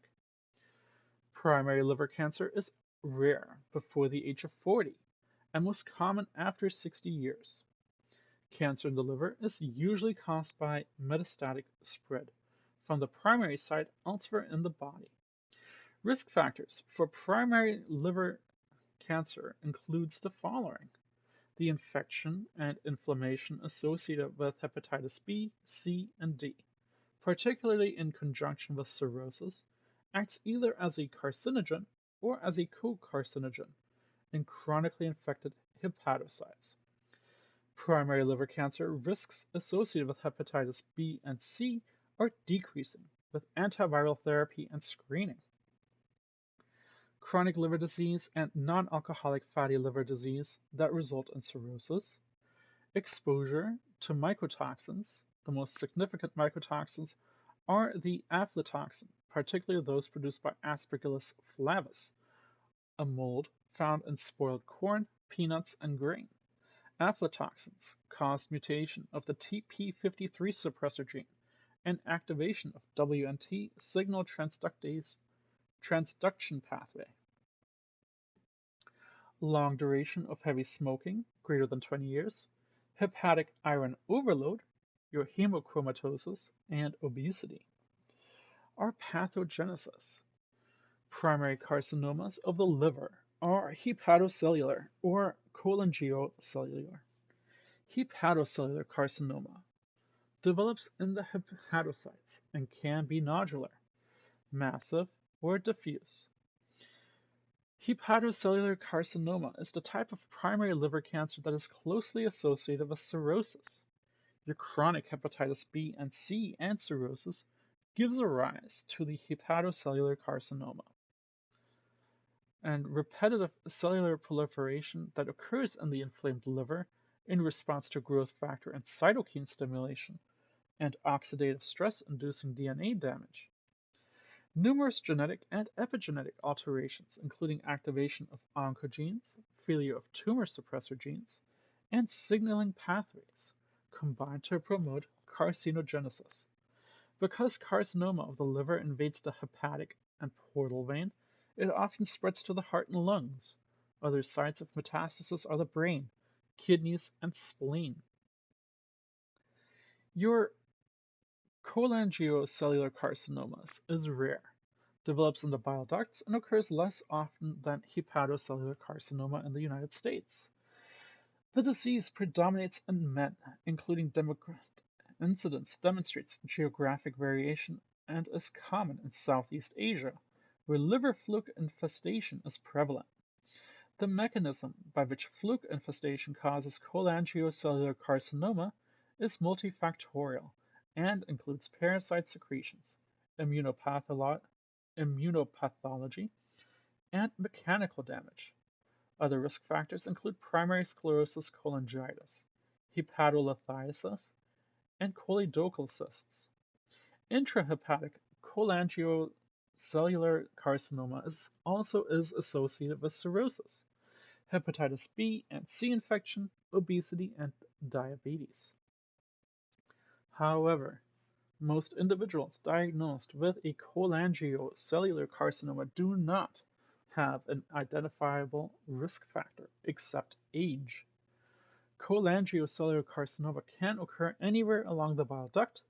Primary liver cancer is rare before the age of 40 and most common after 60 years. Cancer in the liver is usually caused by metastatic spread from the primary site elsewhere in the body. Risk factors for primary liver cancer includes the following: the infection and inflammation associated with hepatitis B, C, and D, particularly in conjunction with cirrhosis, acts either as a carcinogen or as a co-carcinogen in chronically infected hepatocytes. Primary liver cancer risks associated with hepatitis B and C are decreasing with antiviral therapy and screening. Chronic liver disease and non-alcoholic fatty liver disease that result in cirrhosis. Exposure to mycotoxins. The most significant mycotoxins are the aflatoxin, particularly those produced by Aspergillus flavus, a mold found in spoiled corn, peanuts, and grain. Aflatoxins cause mutation of the TP53 suppressor gene and activation of WNT signal transduction pathway. Long duration of heavy smoking, greater than 20 years, hepatic iron overload, your hemochromatosis, and obesity. Our pathogenesis. Primary carcinomas of the liver are hepatocellular or cholangiocellular. Hepatocellular carcinoma develops in the hepatocytes and can be nodular, massive, or diffuse. Hepatocellular carcinoma is the type of primary liver cancer that is closely associated with cirrhosis. Your chronic hepatitis B and C and cirrhosis gives a rise to the hepatocellular carcinoma. And repetitive cellular proliferation that occurs in the inflamed liver in response to growth factor and cytokine stimulation and oxidative stress-inducing DNA damage. Numerous genetic and epigenetic alterations, including activation of oncogenes, failure of tumor suppressor genes, and signaling pathways, combine to promote carcinogenesis. Because carcinoma of the liver invades the hepatic and portal vein, it often spreads to the heart and lungs. Other sites of metastasis are the brain, kidneys, and spleen. Your cholangiocellular carcinomas is rare, develops in the bile ducts, and occurs less often than hepatocellular carcinoma in the United States. The disease predominates in men, including incidence demonstrates geographic variation and is common in Southeast Asia, where liver fluke infestation is prevalent. The mechanism by which fluke infestation causes cholangiocellular carcinoma is multifactorial and includes parasite secretions, immunopathology, and mechanical damage. Other risk factors include primary sclerosis cholangitis, hepatolithiasis, and choledochal cysts. Intrahepatic cholangiocarcinoma cellular carcinoma is associated with cirrhosis, hepatitis B and C infection, obesity, and diabetes. However, most individuals diagnosed with a cholangiocellular carcinoma do not have an identifiable risk factor except age. Cholangiocellular carcinoma can occur anywhere along the bile duct,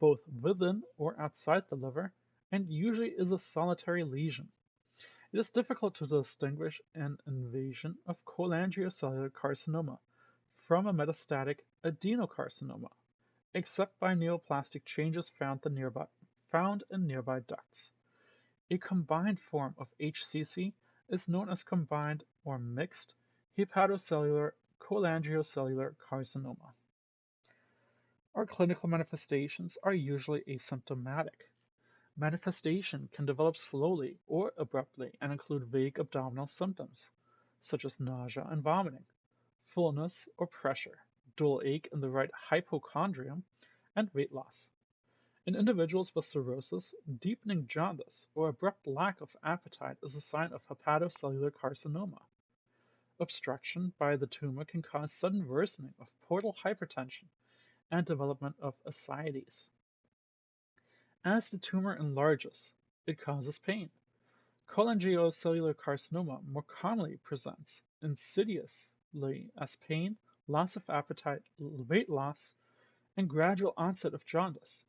both within or outside the liver, and usually is a solitary lesion. It is difficult to distinguish an invasion of cholangiocellular carcinoma from a metastatic adenocarcinoma, except by neoplastic changes found in nearby ducts. A combined form of HCC is known as combined or mixed hepatocellular cholangiocellular carcinoma. Our clinical manifestations are usually asymptomatic. Manifestation can develop slowly or abruptly and include vague abdominal symptoms, such as nausea and vomiting, fullness or pressure, dull ache in the right hypochondrium, and weight loss. In individuals with cirrhosis, deepening jaundice or abrupt lack of appetite is a sign of hepatocellular carcinoma. Obstruction by the tumor can cause sudden worsening of portal hypertension and development of ascites. As the tumor enlarges, it causes pain. Cholangiocellular carcinoma more commonly presents insidiously as pain, loss of appetite, weight loss, and gradual onset of jaundice.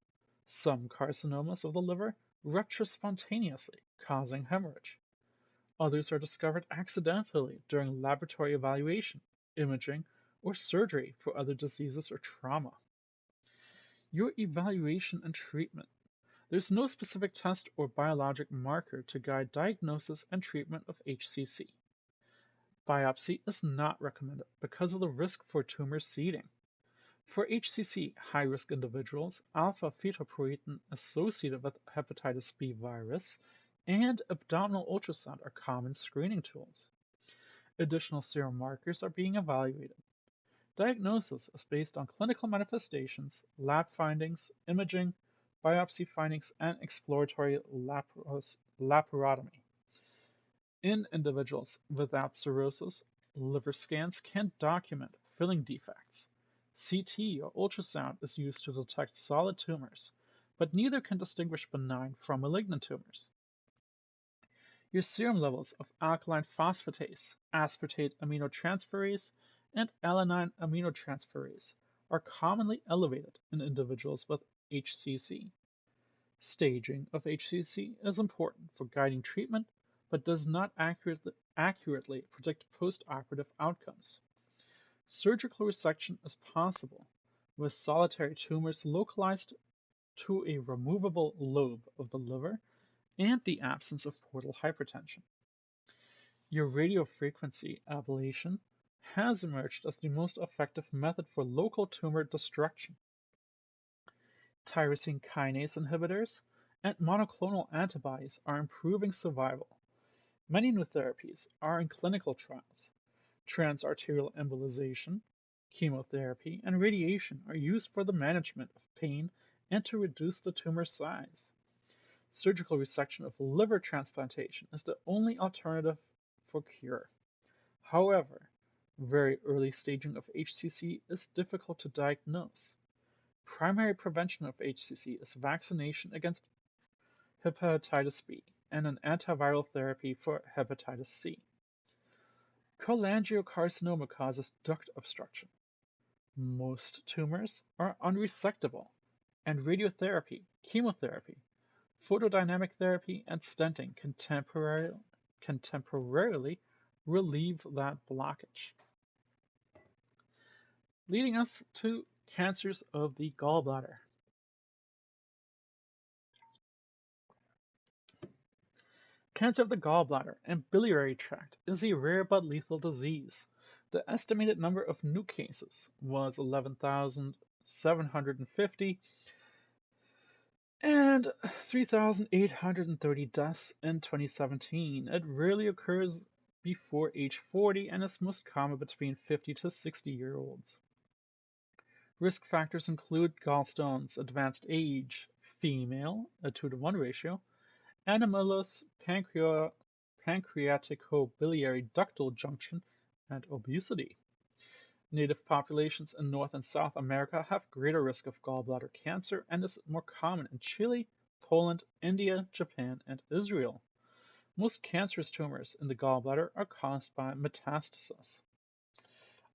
Some carcinomas of the liver rupture spontaneously, causing hemorrhage. Others are discovered accidentally during laboratory evaluation, imaging, or surgery for other diseases or trauma. Your evaluation and treatment. There's no specific test or biologic marker to guide diagnosis and treatment of HCC. Biopsy is not recommended because of the risk for tumor seeding. For HCC high-risk individuals, alpha-fetoprotein associated with hepatitis B virus and abdominal ultrasound are common screening tools. Additional serum markers are being evaluated. Diagnosis is based on clinical manifestations, lab findings, imaging, biopsy findings, and exploratory laparotomy. In individuals without cirrhosis, liver scans can document filling defects. CT or ultrasound is used to detect solid tumors, but neither can distinguish benign from malignant tumors. Your serum levels of alkaline phosphatase, aspartate aminotransferase, and alanine aminotransferase are commonly elevated in individuals with HCC. Staging of HCC is important for guiding treatment, but does not accurately predict postoperative outcomes. Surgical resection is possible, with solitary tumors localized to a removable lobe of the liver and the absence of portal hypertension. Your radiofrequency ablation has emerged as the most effective method for local tumor destruction. Tyrosine kinase inhibitors and monoclonal antibodies are improving survival. Many new therapies are in clinical trials. Transarterial embolization, chemotherapy, and radiation are used for the management of pain and to reduce the tumor size. Surgical resection of liver transplantation is the only alternative for cure. However, very early staging of HCC is difficult to diagnose. Primary prevention of HCC is vaccination against hepatitis B and an antiviral therapy for hepatitis C. Cholangiocarcinoma causes duct obstruction. Most tumors are unresectable, and radiotherapy, chemotherapy, photodynamic therapy, and stenting can temporarily relieve that blockage. Leading us to cancers of the gallbladder. Cancer of the gallbladder and biliary tract is a rare but lethal disease. The estimated number of new cases was 11,750 and 3,830 deaths in 2017. It rarely occurs before age 40 and is most common between 50 to 60-year-olds. Risk factors include gallstones, advanced age, female, a 2-to-1 ratio, anomalous pancreatico-biliary ductal junction, and obesity. Native populations in North and South America have greater risk of gallbladder cancer and is more common in Chile, Poland, India, Japan, and Israel. Most cancerous tumors in the gallbladder are caused by metastasis.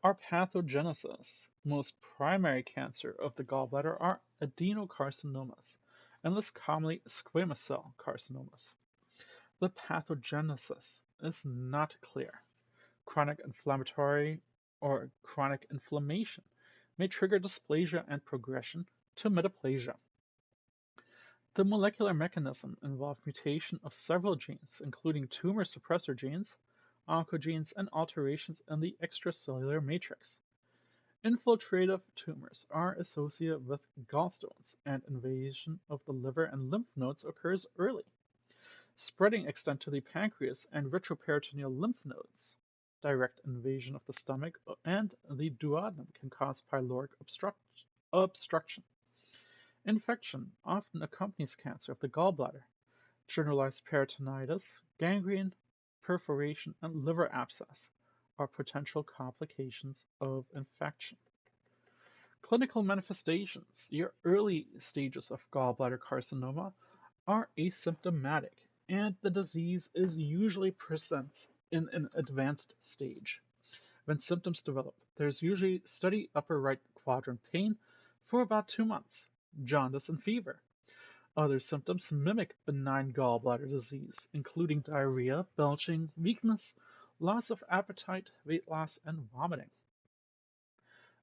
Our pathogenesis. Most primary cancer of the gallbladder are adenocarcinomas, and less commonly squamous cell carcinomas. The pathogenesis is not clear. Chronic inflammatory or chronic inflammation may trigger dysplasia and progression to metaplasia. The molecular mechanism involved mutation of several genes, including tumor suppressor genes, oncogenes, and alterations in the extracellular matrix. Infiltrative tumors are associated with gallstones, and invasion of the liver and lymph nodes occurs early. Spreading extend to the pancreas and retroperitoneal lymph nodes. Direct invasion of the stomach and the duodenum can cause pyloric obstruction. Infection often accompanies cancer of the gallbladder. Generalized peritonitis, gangrene, perforation, and liver abscess are potential complications of infection. Clinical manifestations. Your early stages of gallbladder carcinoma are asymptomatic, and the disease is usually presents in an advanced stage. When symptoms develop, there's usually steady upper right quadrant pain for about 2 months, jaundice and fever. Other symptoms mimic benign gallbladder disease, including diarrhea, belching, weakness, loss of appetite, weight loss, and vomiting.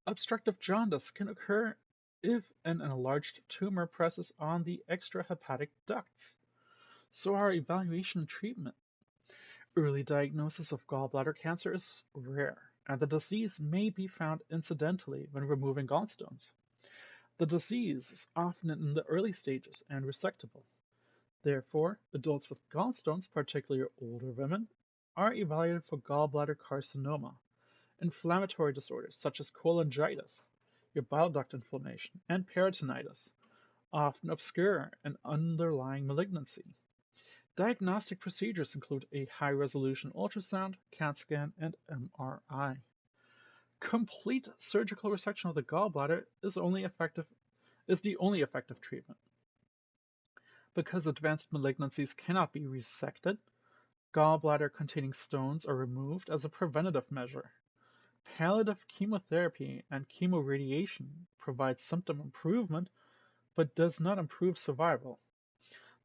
Obstructive jaundice can occur if an enlarged tumor presses on the extrahepatic ducts. So our evaluation and treatment. Early diagnosis of gallbladder cancer is rare, and the disease may be found incidentally when removing gallstones. The disease is often in the early stages and resectable. Therefore, adults with gallstones, particularly older women, are evaluated for gallbladder carcinoma. Inflammatory disorders such as cholangitis, your bile duct inflammation, and peritonitis often obscure an underlying malignancy. Diagnostic procedures include a high-resolution ultrasound, CAT scan, and MRI. Complete surgical resection of the gallbladder is the only effective treatment. Because advanced malignancies cannot be resected, gallbladder-containing stones are removed as a preventative measure. Palliative chemotherapy and chemoradiation provide symptom improvement but does not improve survival.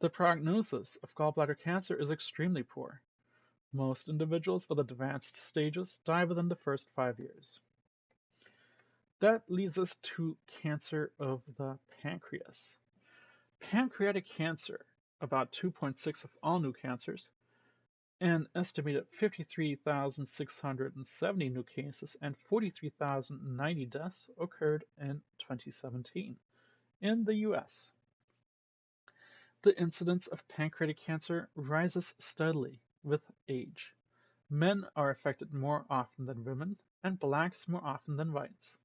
The prognosis of gallbladder cancer is extremely poor. Most individuals with advanced stages die within the first 5 years. That leads us to cancer of the pancreas. Pancreatic cancer, about 2.6 of all new cancers, an estimated 53,670 new cases and 43,090 deaths occurred in 2017 in the US. The incidence of pancreatic cancer rises steadily with age. Men are affected more often than women, and blacks more often than whites.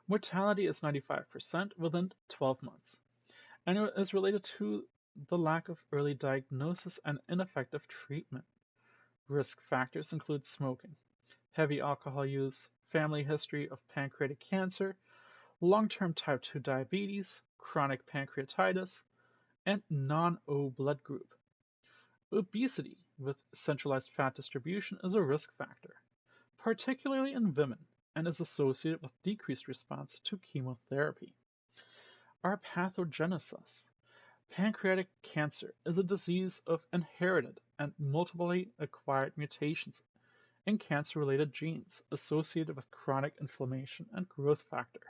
Mortality is 95% within 12 months, and it is related to the lack of early diagnosis and ineffective treatment. Risk factors include smoking, heavy alcohol use, family history of pancreatic cancer, long-term type 2 diabetes, chronic pancreatitis, and non-O blood group. Obesity with centralized fat distribution is a risk factor, particularly in women, and is associated with decreased response to chemotherapy. Our pathogenesis. Pancreatic cancer is a disease of inherited and multiply acquired mutations in cancer-related genes associated with chronic inflammation and growth factor.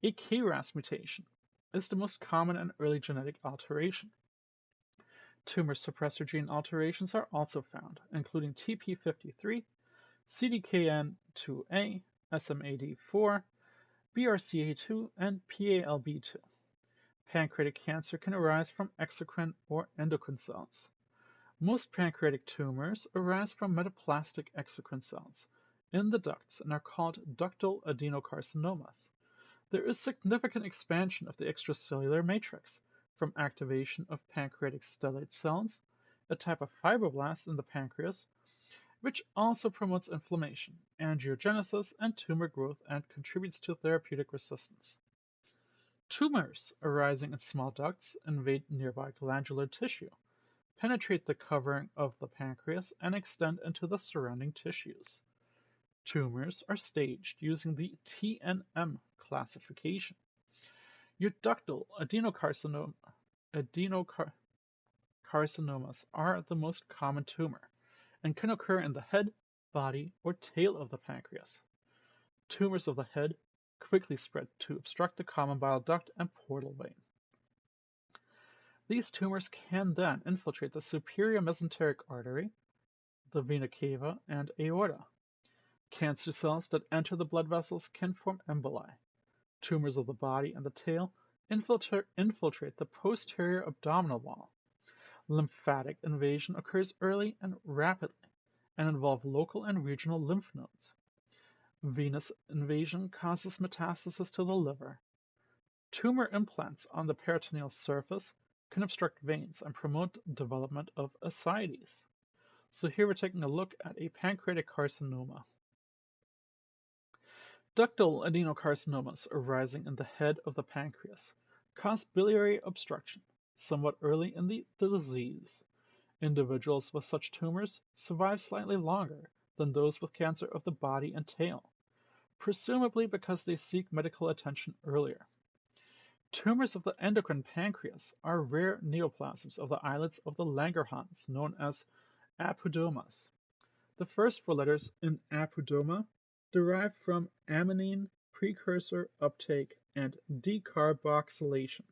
A KRAS mutation is the most common and early genetic alteration. Tumor suppressor gene alterations are also found, including TP53, CDKN2A, SMAD4, BRCA2, and PALB2. Pancreatic cancer can arise from exocrine or endocrine cells. Most pancreatic tumors arise from metaplastic exocrine cells in the ducts and are called ductal adenocarcinomas. There is significant expansion of the extracellular matrix from activation of pancreatic stellate cells, a type of fibroblast in the pancreas, which also promotes inflammation, angiogenesis, and tumor growth and contributes to therapeutic resistance. Tumors arising in small ducts invade nearby glandular tissue, penetrate the covering of the pancreas, and extend into the surrounding tissues. Tumors are staged using the TNM classification. Your ductal adenocarcinomas are the most common tumor and can occur in the head, body, or tail of the pancreas. Tumors of the head quickly spread to obstruct the common bile duct and portal vein. These tumors can then infiltrate the superior mesenteric artery, the vena cava, and aorta. Cancer cells that enter the blood vessels can form emboli. Tumors of the body and the tail infiltrate the posterior abdominal wall. Lymphatic invasion occurs early and rapidly and involve local and regional lymph nodes. Venous invasion causes metastasis to the liver. Tumor implants on the peritoneal surface can obstruct veins and promote development of ascites. So here we're taking a look at a pancreatic carcinoma. Ductal adenocarcinomas arising in the head of the pancreas cause biliary obstruction somewhat early in the disease. Individuals with such tumors survive slightly longer than those with cancer of the body and tail, presumably because they seek medical attention earlier. Tumors of the endocrine pancreas are rare neoplasms of the islets of the Langerhans known as apodomas. The first four letters in apodoma derive from ammonine precursor uptake and decarboxylation.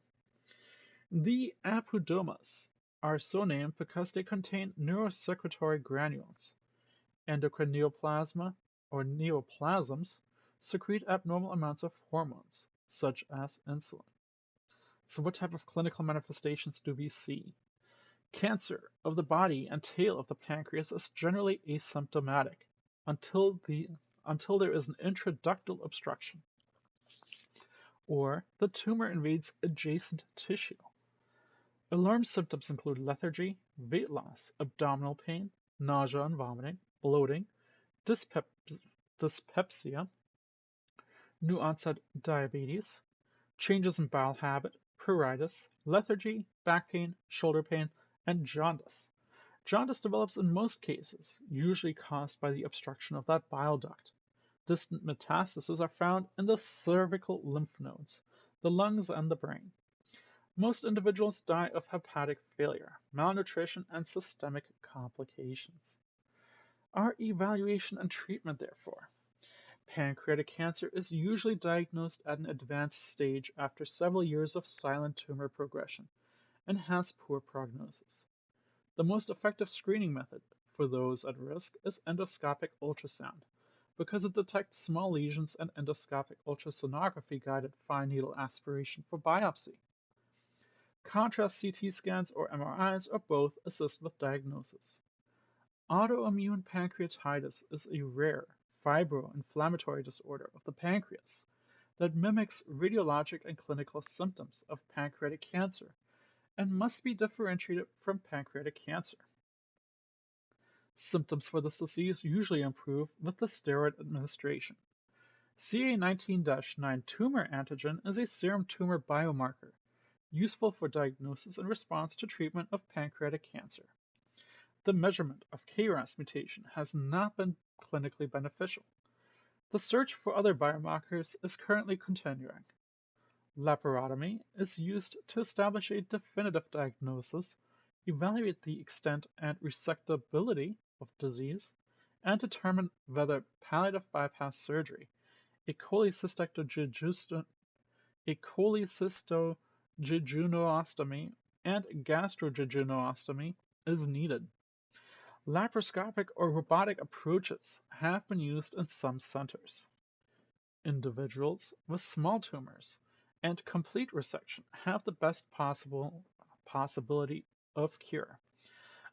The apodomas are so named because they contain neurosecretory granules. Endocrine neoplasma, or neoplasms, secrete abnormal amounts of hormones, such as insulin. So what type of clinical manifestations do we see? Cancer of the body and tail of the pancreas is generally asymptomatic until there is an intraductal obstruction, or the tumor invades adjacent tissue. Alarm symptoms include lethargy, weight loss, abdominal pain, nausea and vomiting, bloating, dyspepsia, new onset diabetes, changes in bowel habit, pruritus, lethargy, back pain, shoulder pain, and jaundice. Jaundice develops in most cases, usually caused by the obstruction of that bile duct. Distant metastases are found in the cervical lymph nodes, the lungs, and the brain. Most individuals die of hepatic failure, malnutrition, and systemic complications. Our evaluation and treatment, therefore. Pancreatic cancer is usually diagnosed at an advanced stage after several years of silent tumor progression and has poor prognosis. The most effective screening method for those at risk is endoscopic ultrasound because it detects small lesions and endoscopic ultrasonography-guided fine needle aspiration for biopsy. Contrast CT scans or MRIs or both assist with diagnosis. Autoimmune pancreatitis is a rare fibroinflammatory disorder of the pancreas that mimics radiologic and clinical symptoms of pancreatic cancer and must be differentiated from pancreatic cancer. Symptoms for this disease usually improve with the steroid administration. CA19-9 tumor antigen is a serum tumor biomarker useful for diagnosis and response to treatment of pancreatic cancer. The measurement of KRAS mutation has not been clinically beneficial. The search for other biomarkers is currently continuing. Laparotomy is used to establish a definitive diagnosis, evaluate the extent and resectability of disease, and determine whether palliative bypass surgery, a cholecystojejunostomy, and gastrojejunostomy is needed. Laparoscopic or robotic approaches have been used in some centers. Individuals with small tumors and complete resection have the best possibility of cure,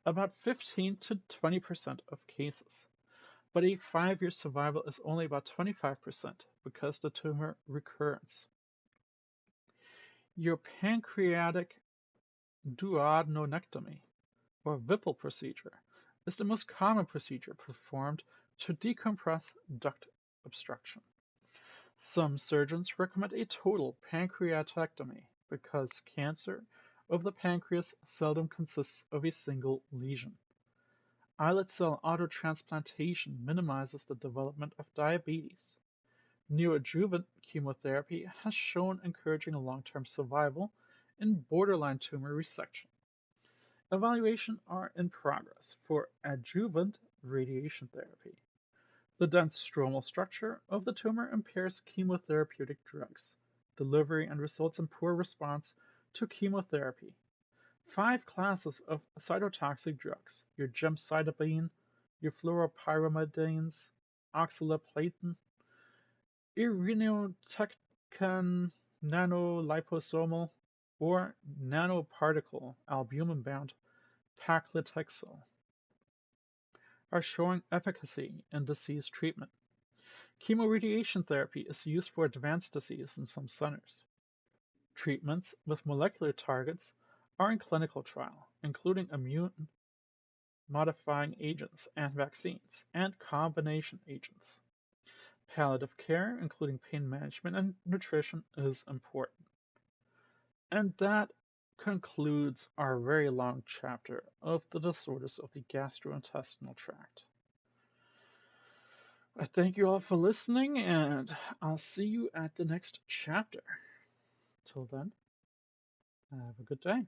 about 15 to 20% of cases. But a 5-year survival is only about 25% because the tumor recurs. Your pancreatic Duodenectomy, or Whipple procedure, is the most common procedure performed to decompress duct obstruction. Some surgeons recommend a total pancreatectomy because cancer of the pancreas seldom consists of a single lesion. Islet cell autotransplantation minimizes the development of diabetes. Neoadjuvant chemotherapy has shown encouraging long-term survival in borderline tumor resection. Evaluations are in progress for adjuvant radiation therapy. The dense stromal structure of the tumor impairs chemotherapeutic drugs delivery and results in poor response to chemotherapy. 5 classes of cytotoxic drugs, your gemcitabine, your fluoropyrimidines, oxaliplatin, irinotecan, nanoliposomal, or nanoparticle albumin-bound paclitaxel, are showing efficacy in disease treatment. Chemoradiation therapy is used for advanced disease in some centers. Treatments with molecular targets are in clinical trial, including immune modifying agents and vaccines, and combination agents. Palliative care, including pain management and nutrition, is important. And that concludes our very long chapter of the disorders of the gastrointestinal tract. I thank you all for listening, and I'll see you at the next chapter. Till then, have a good day.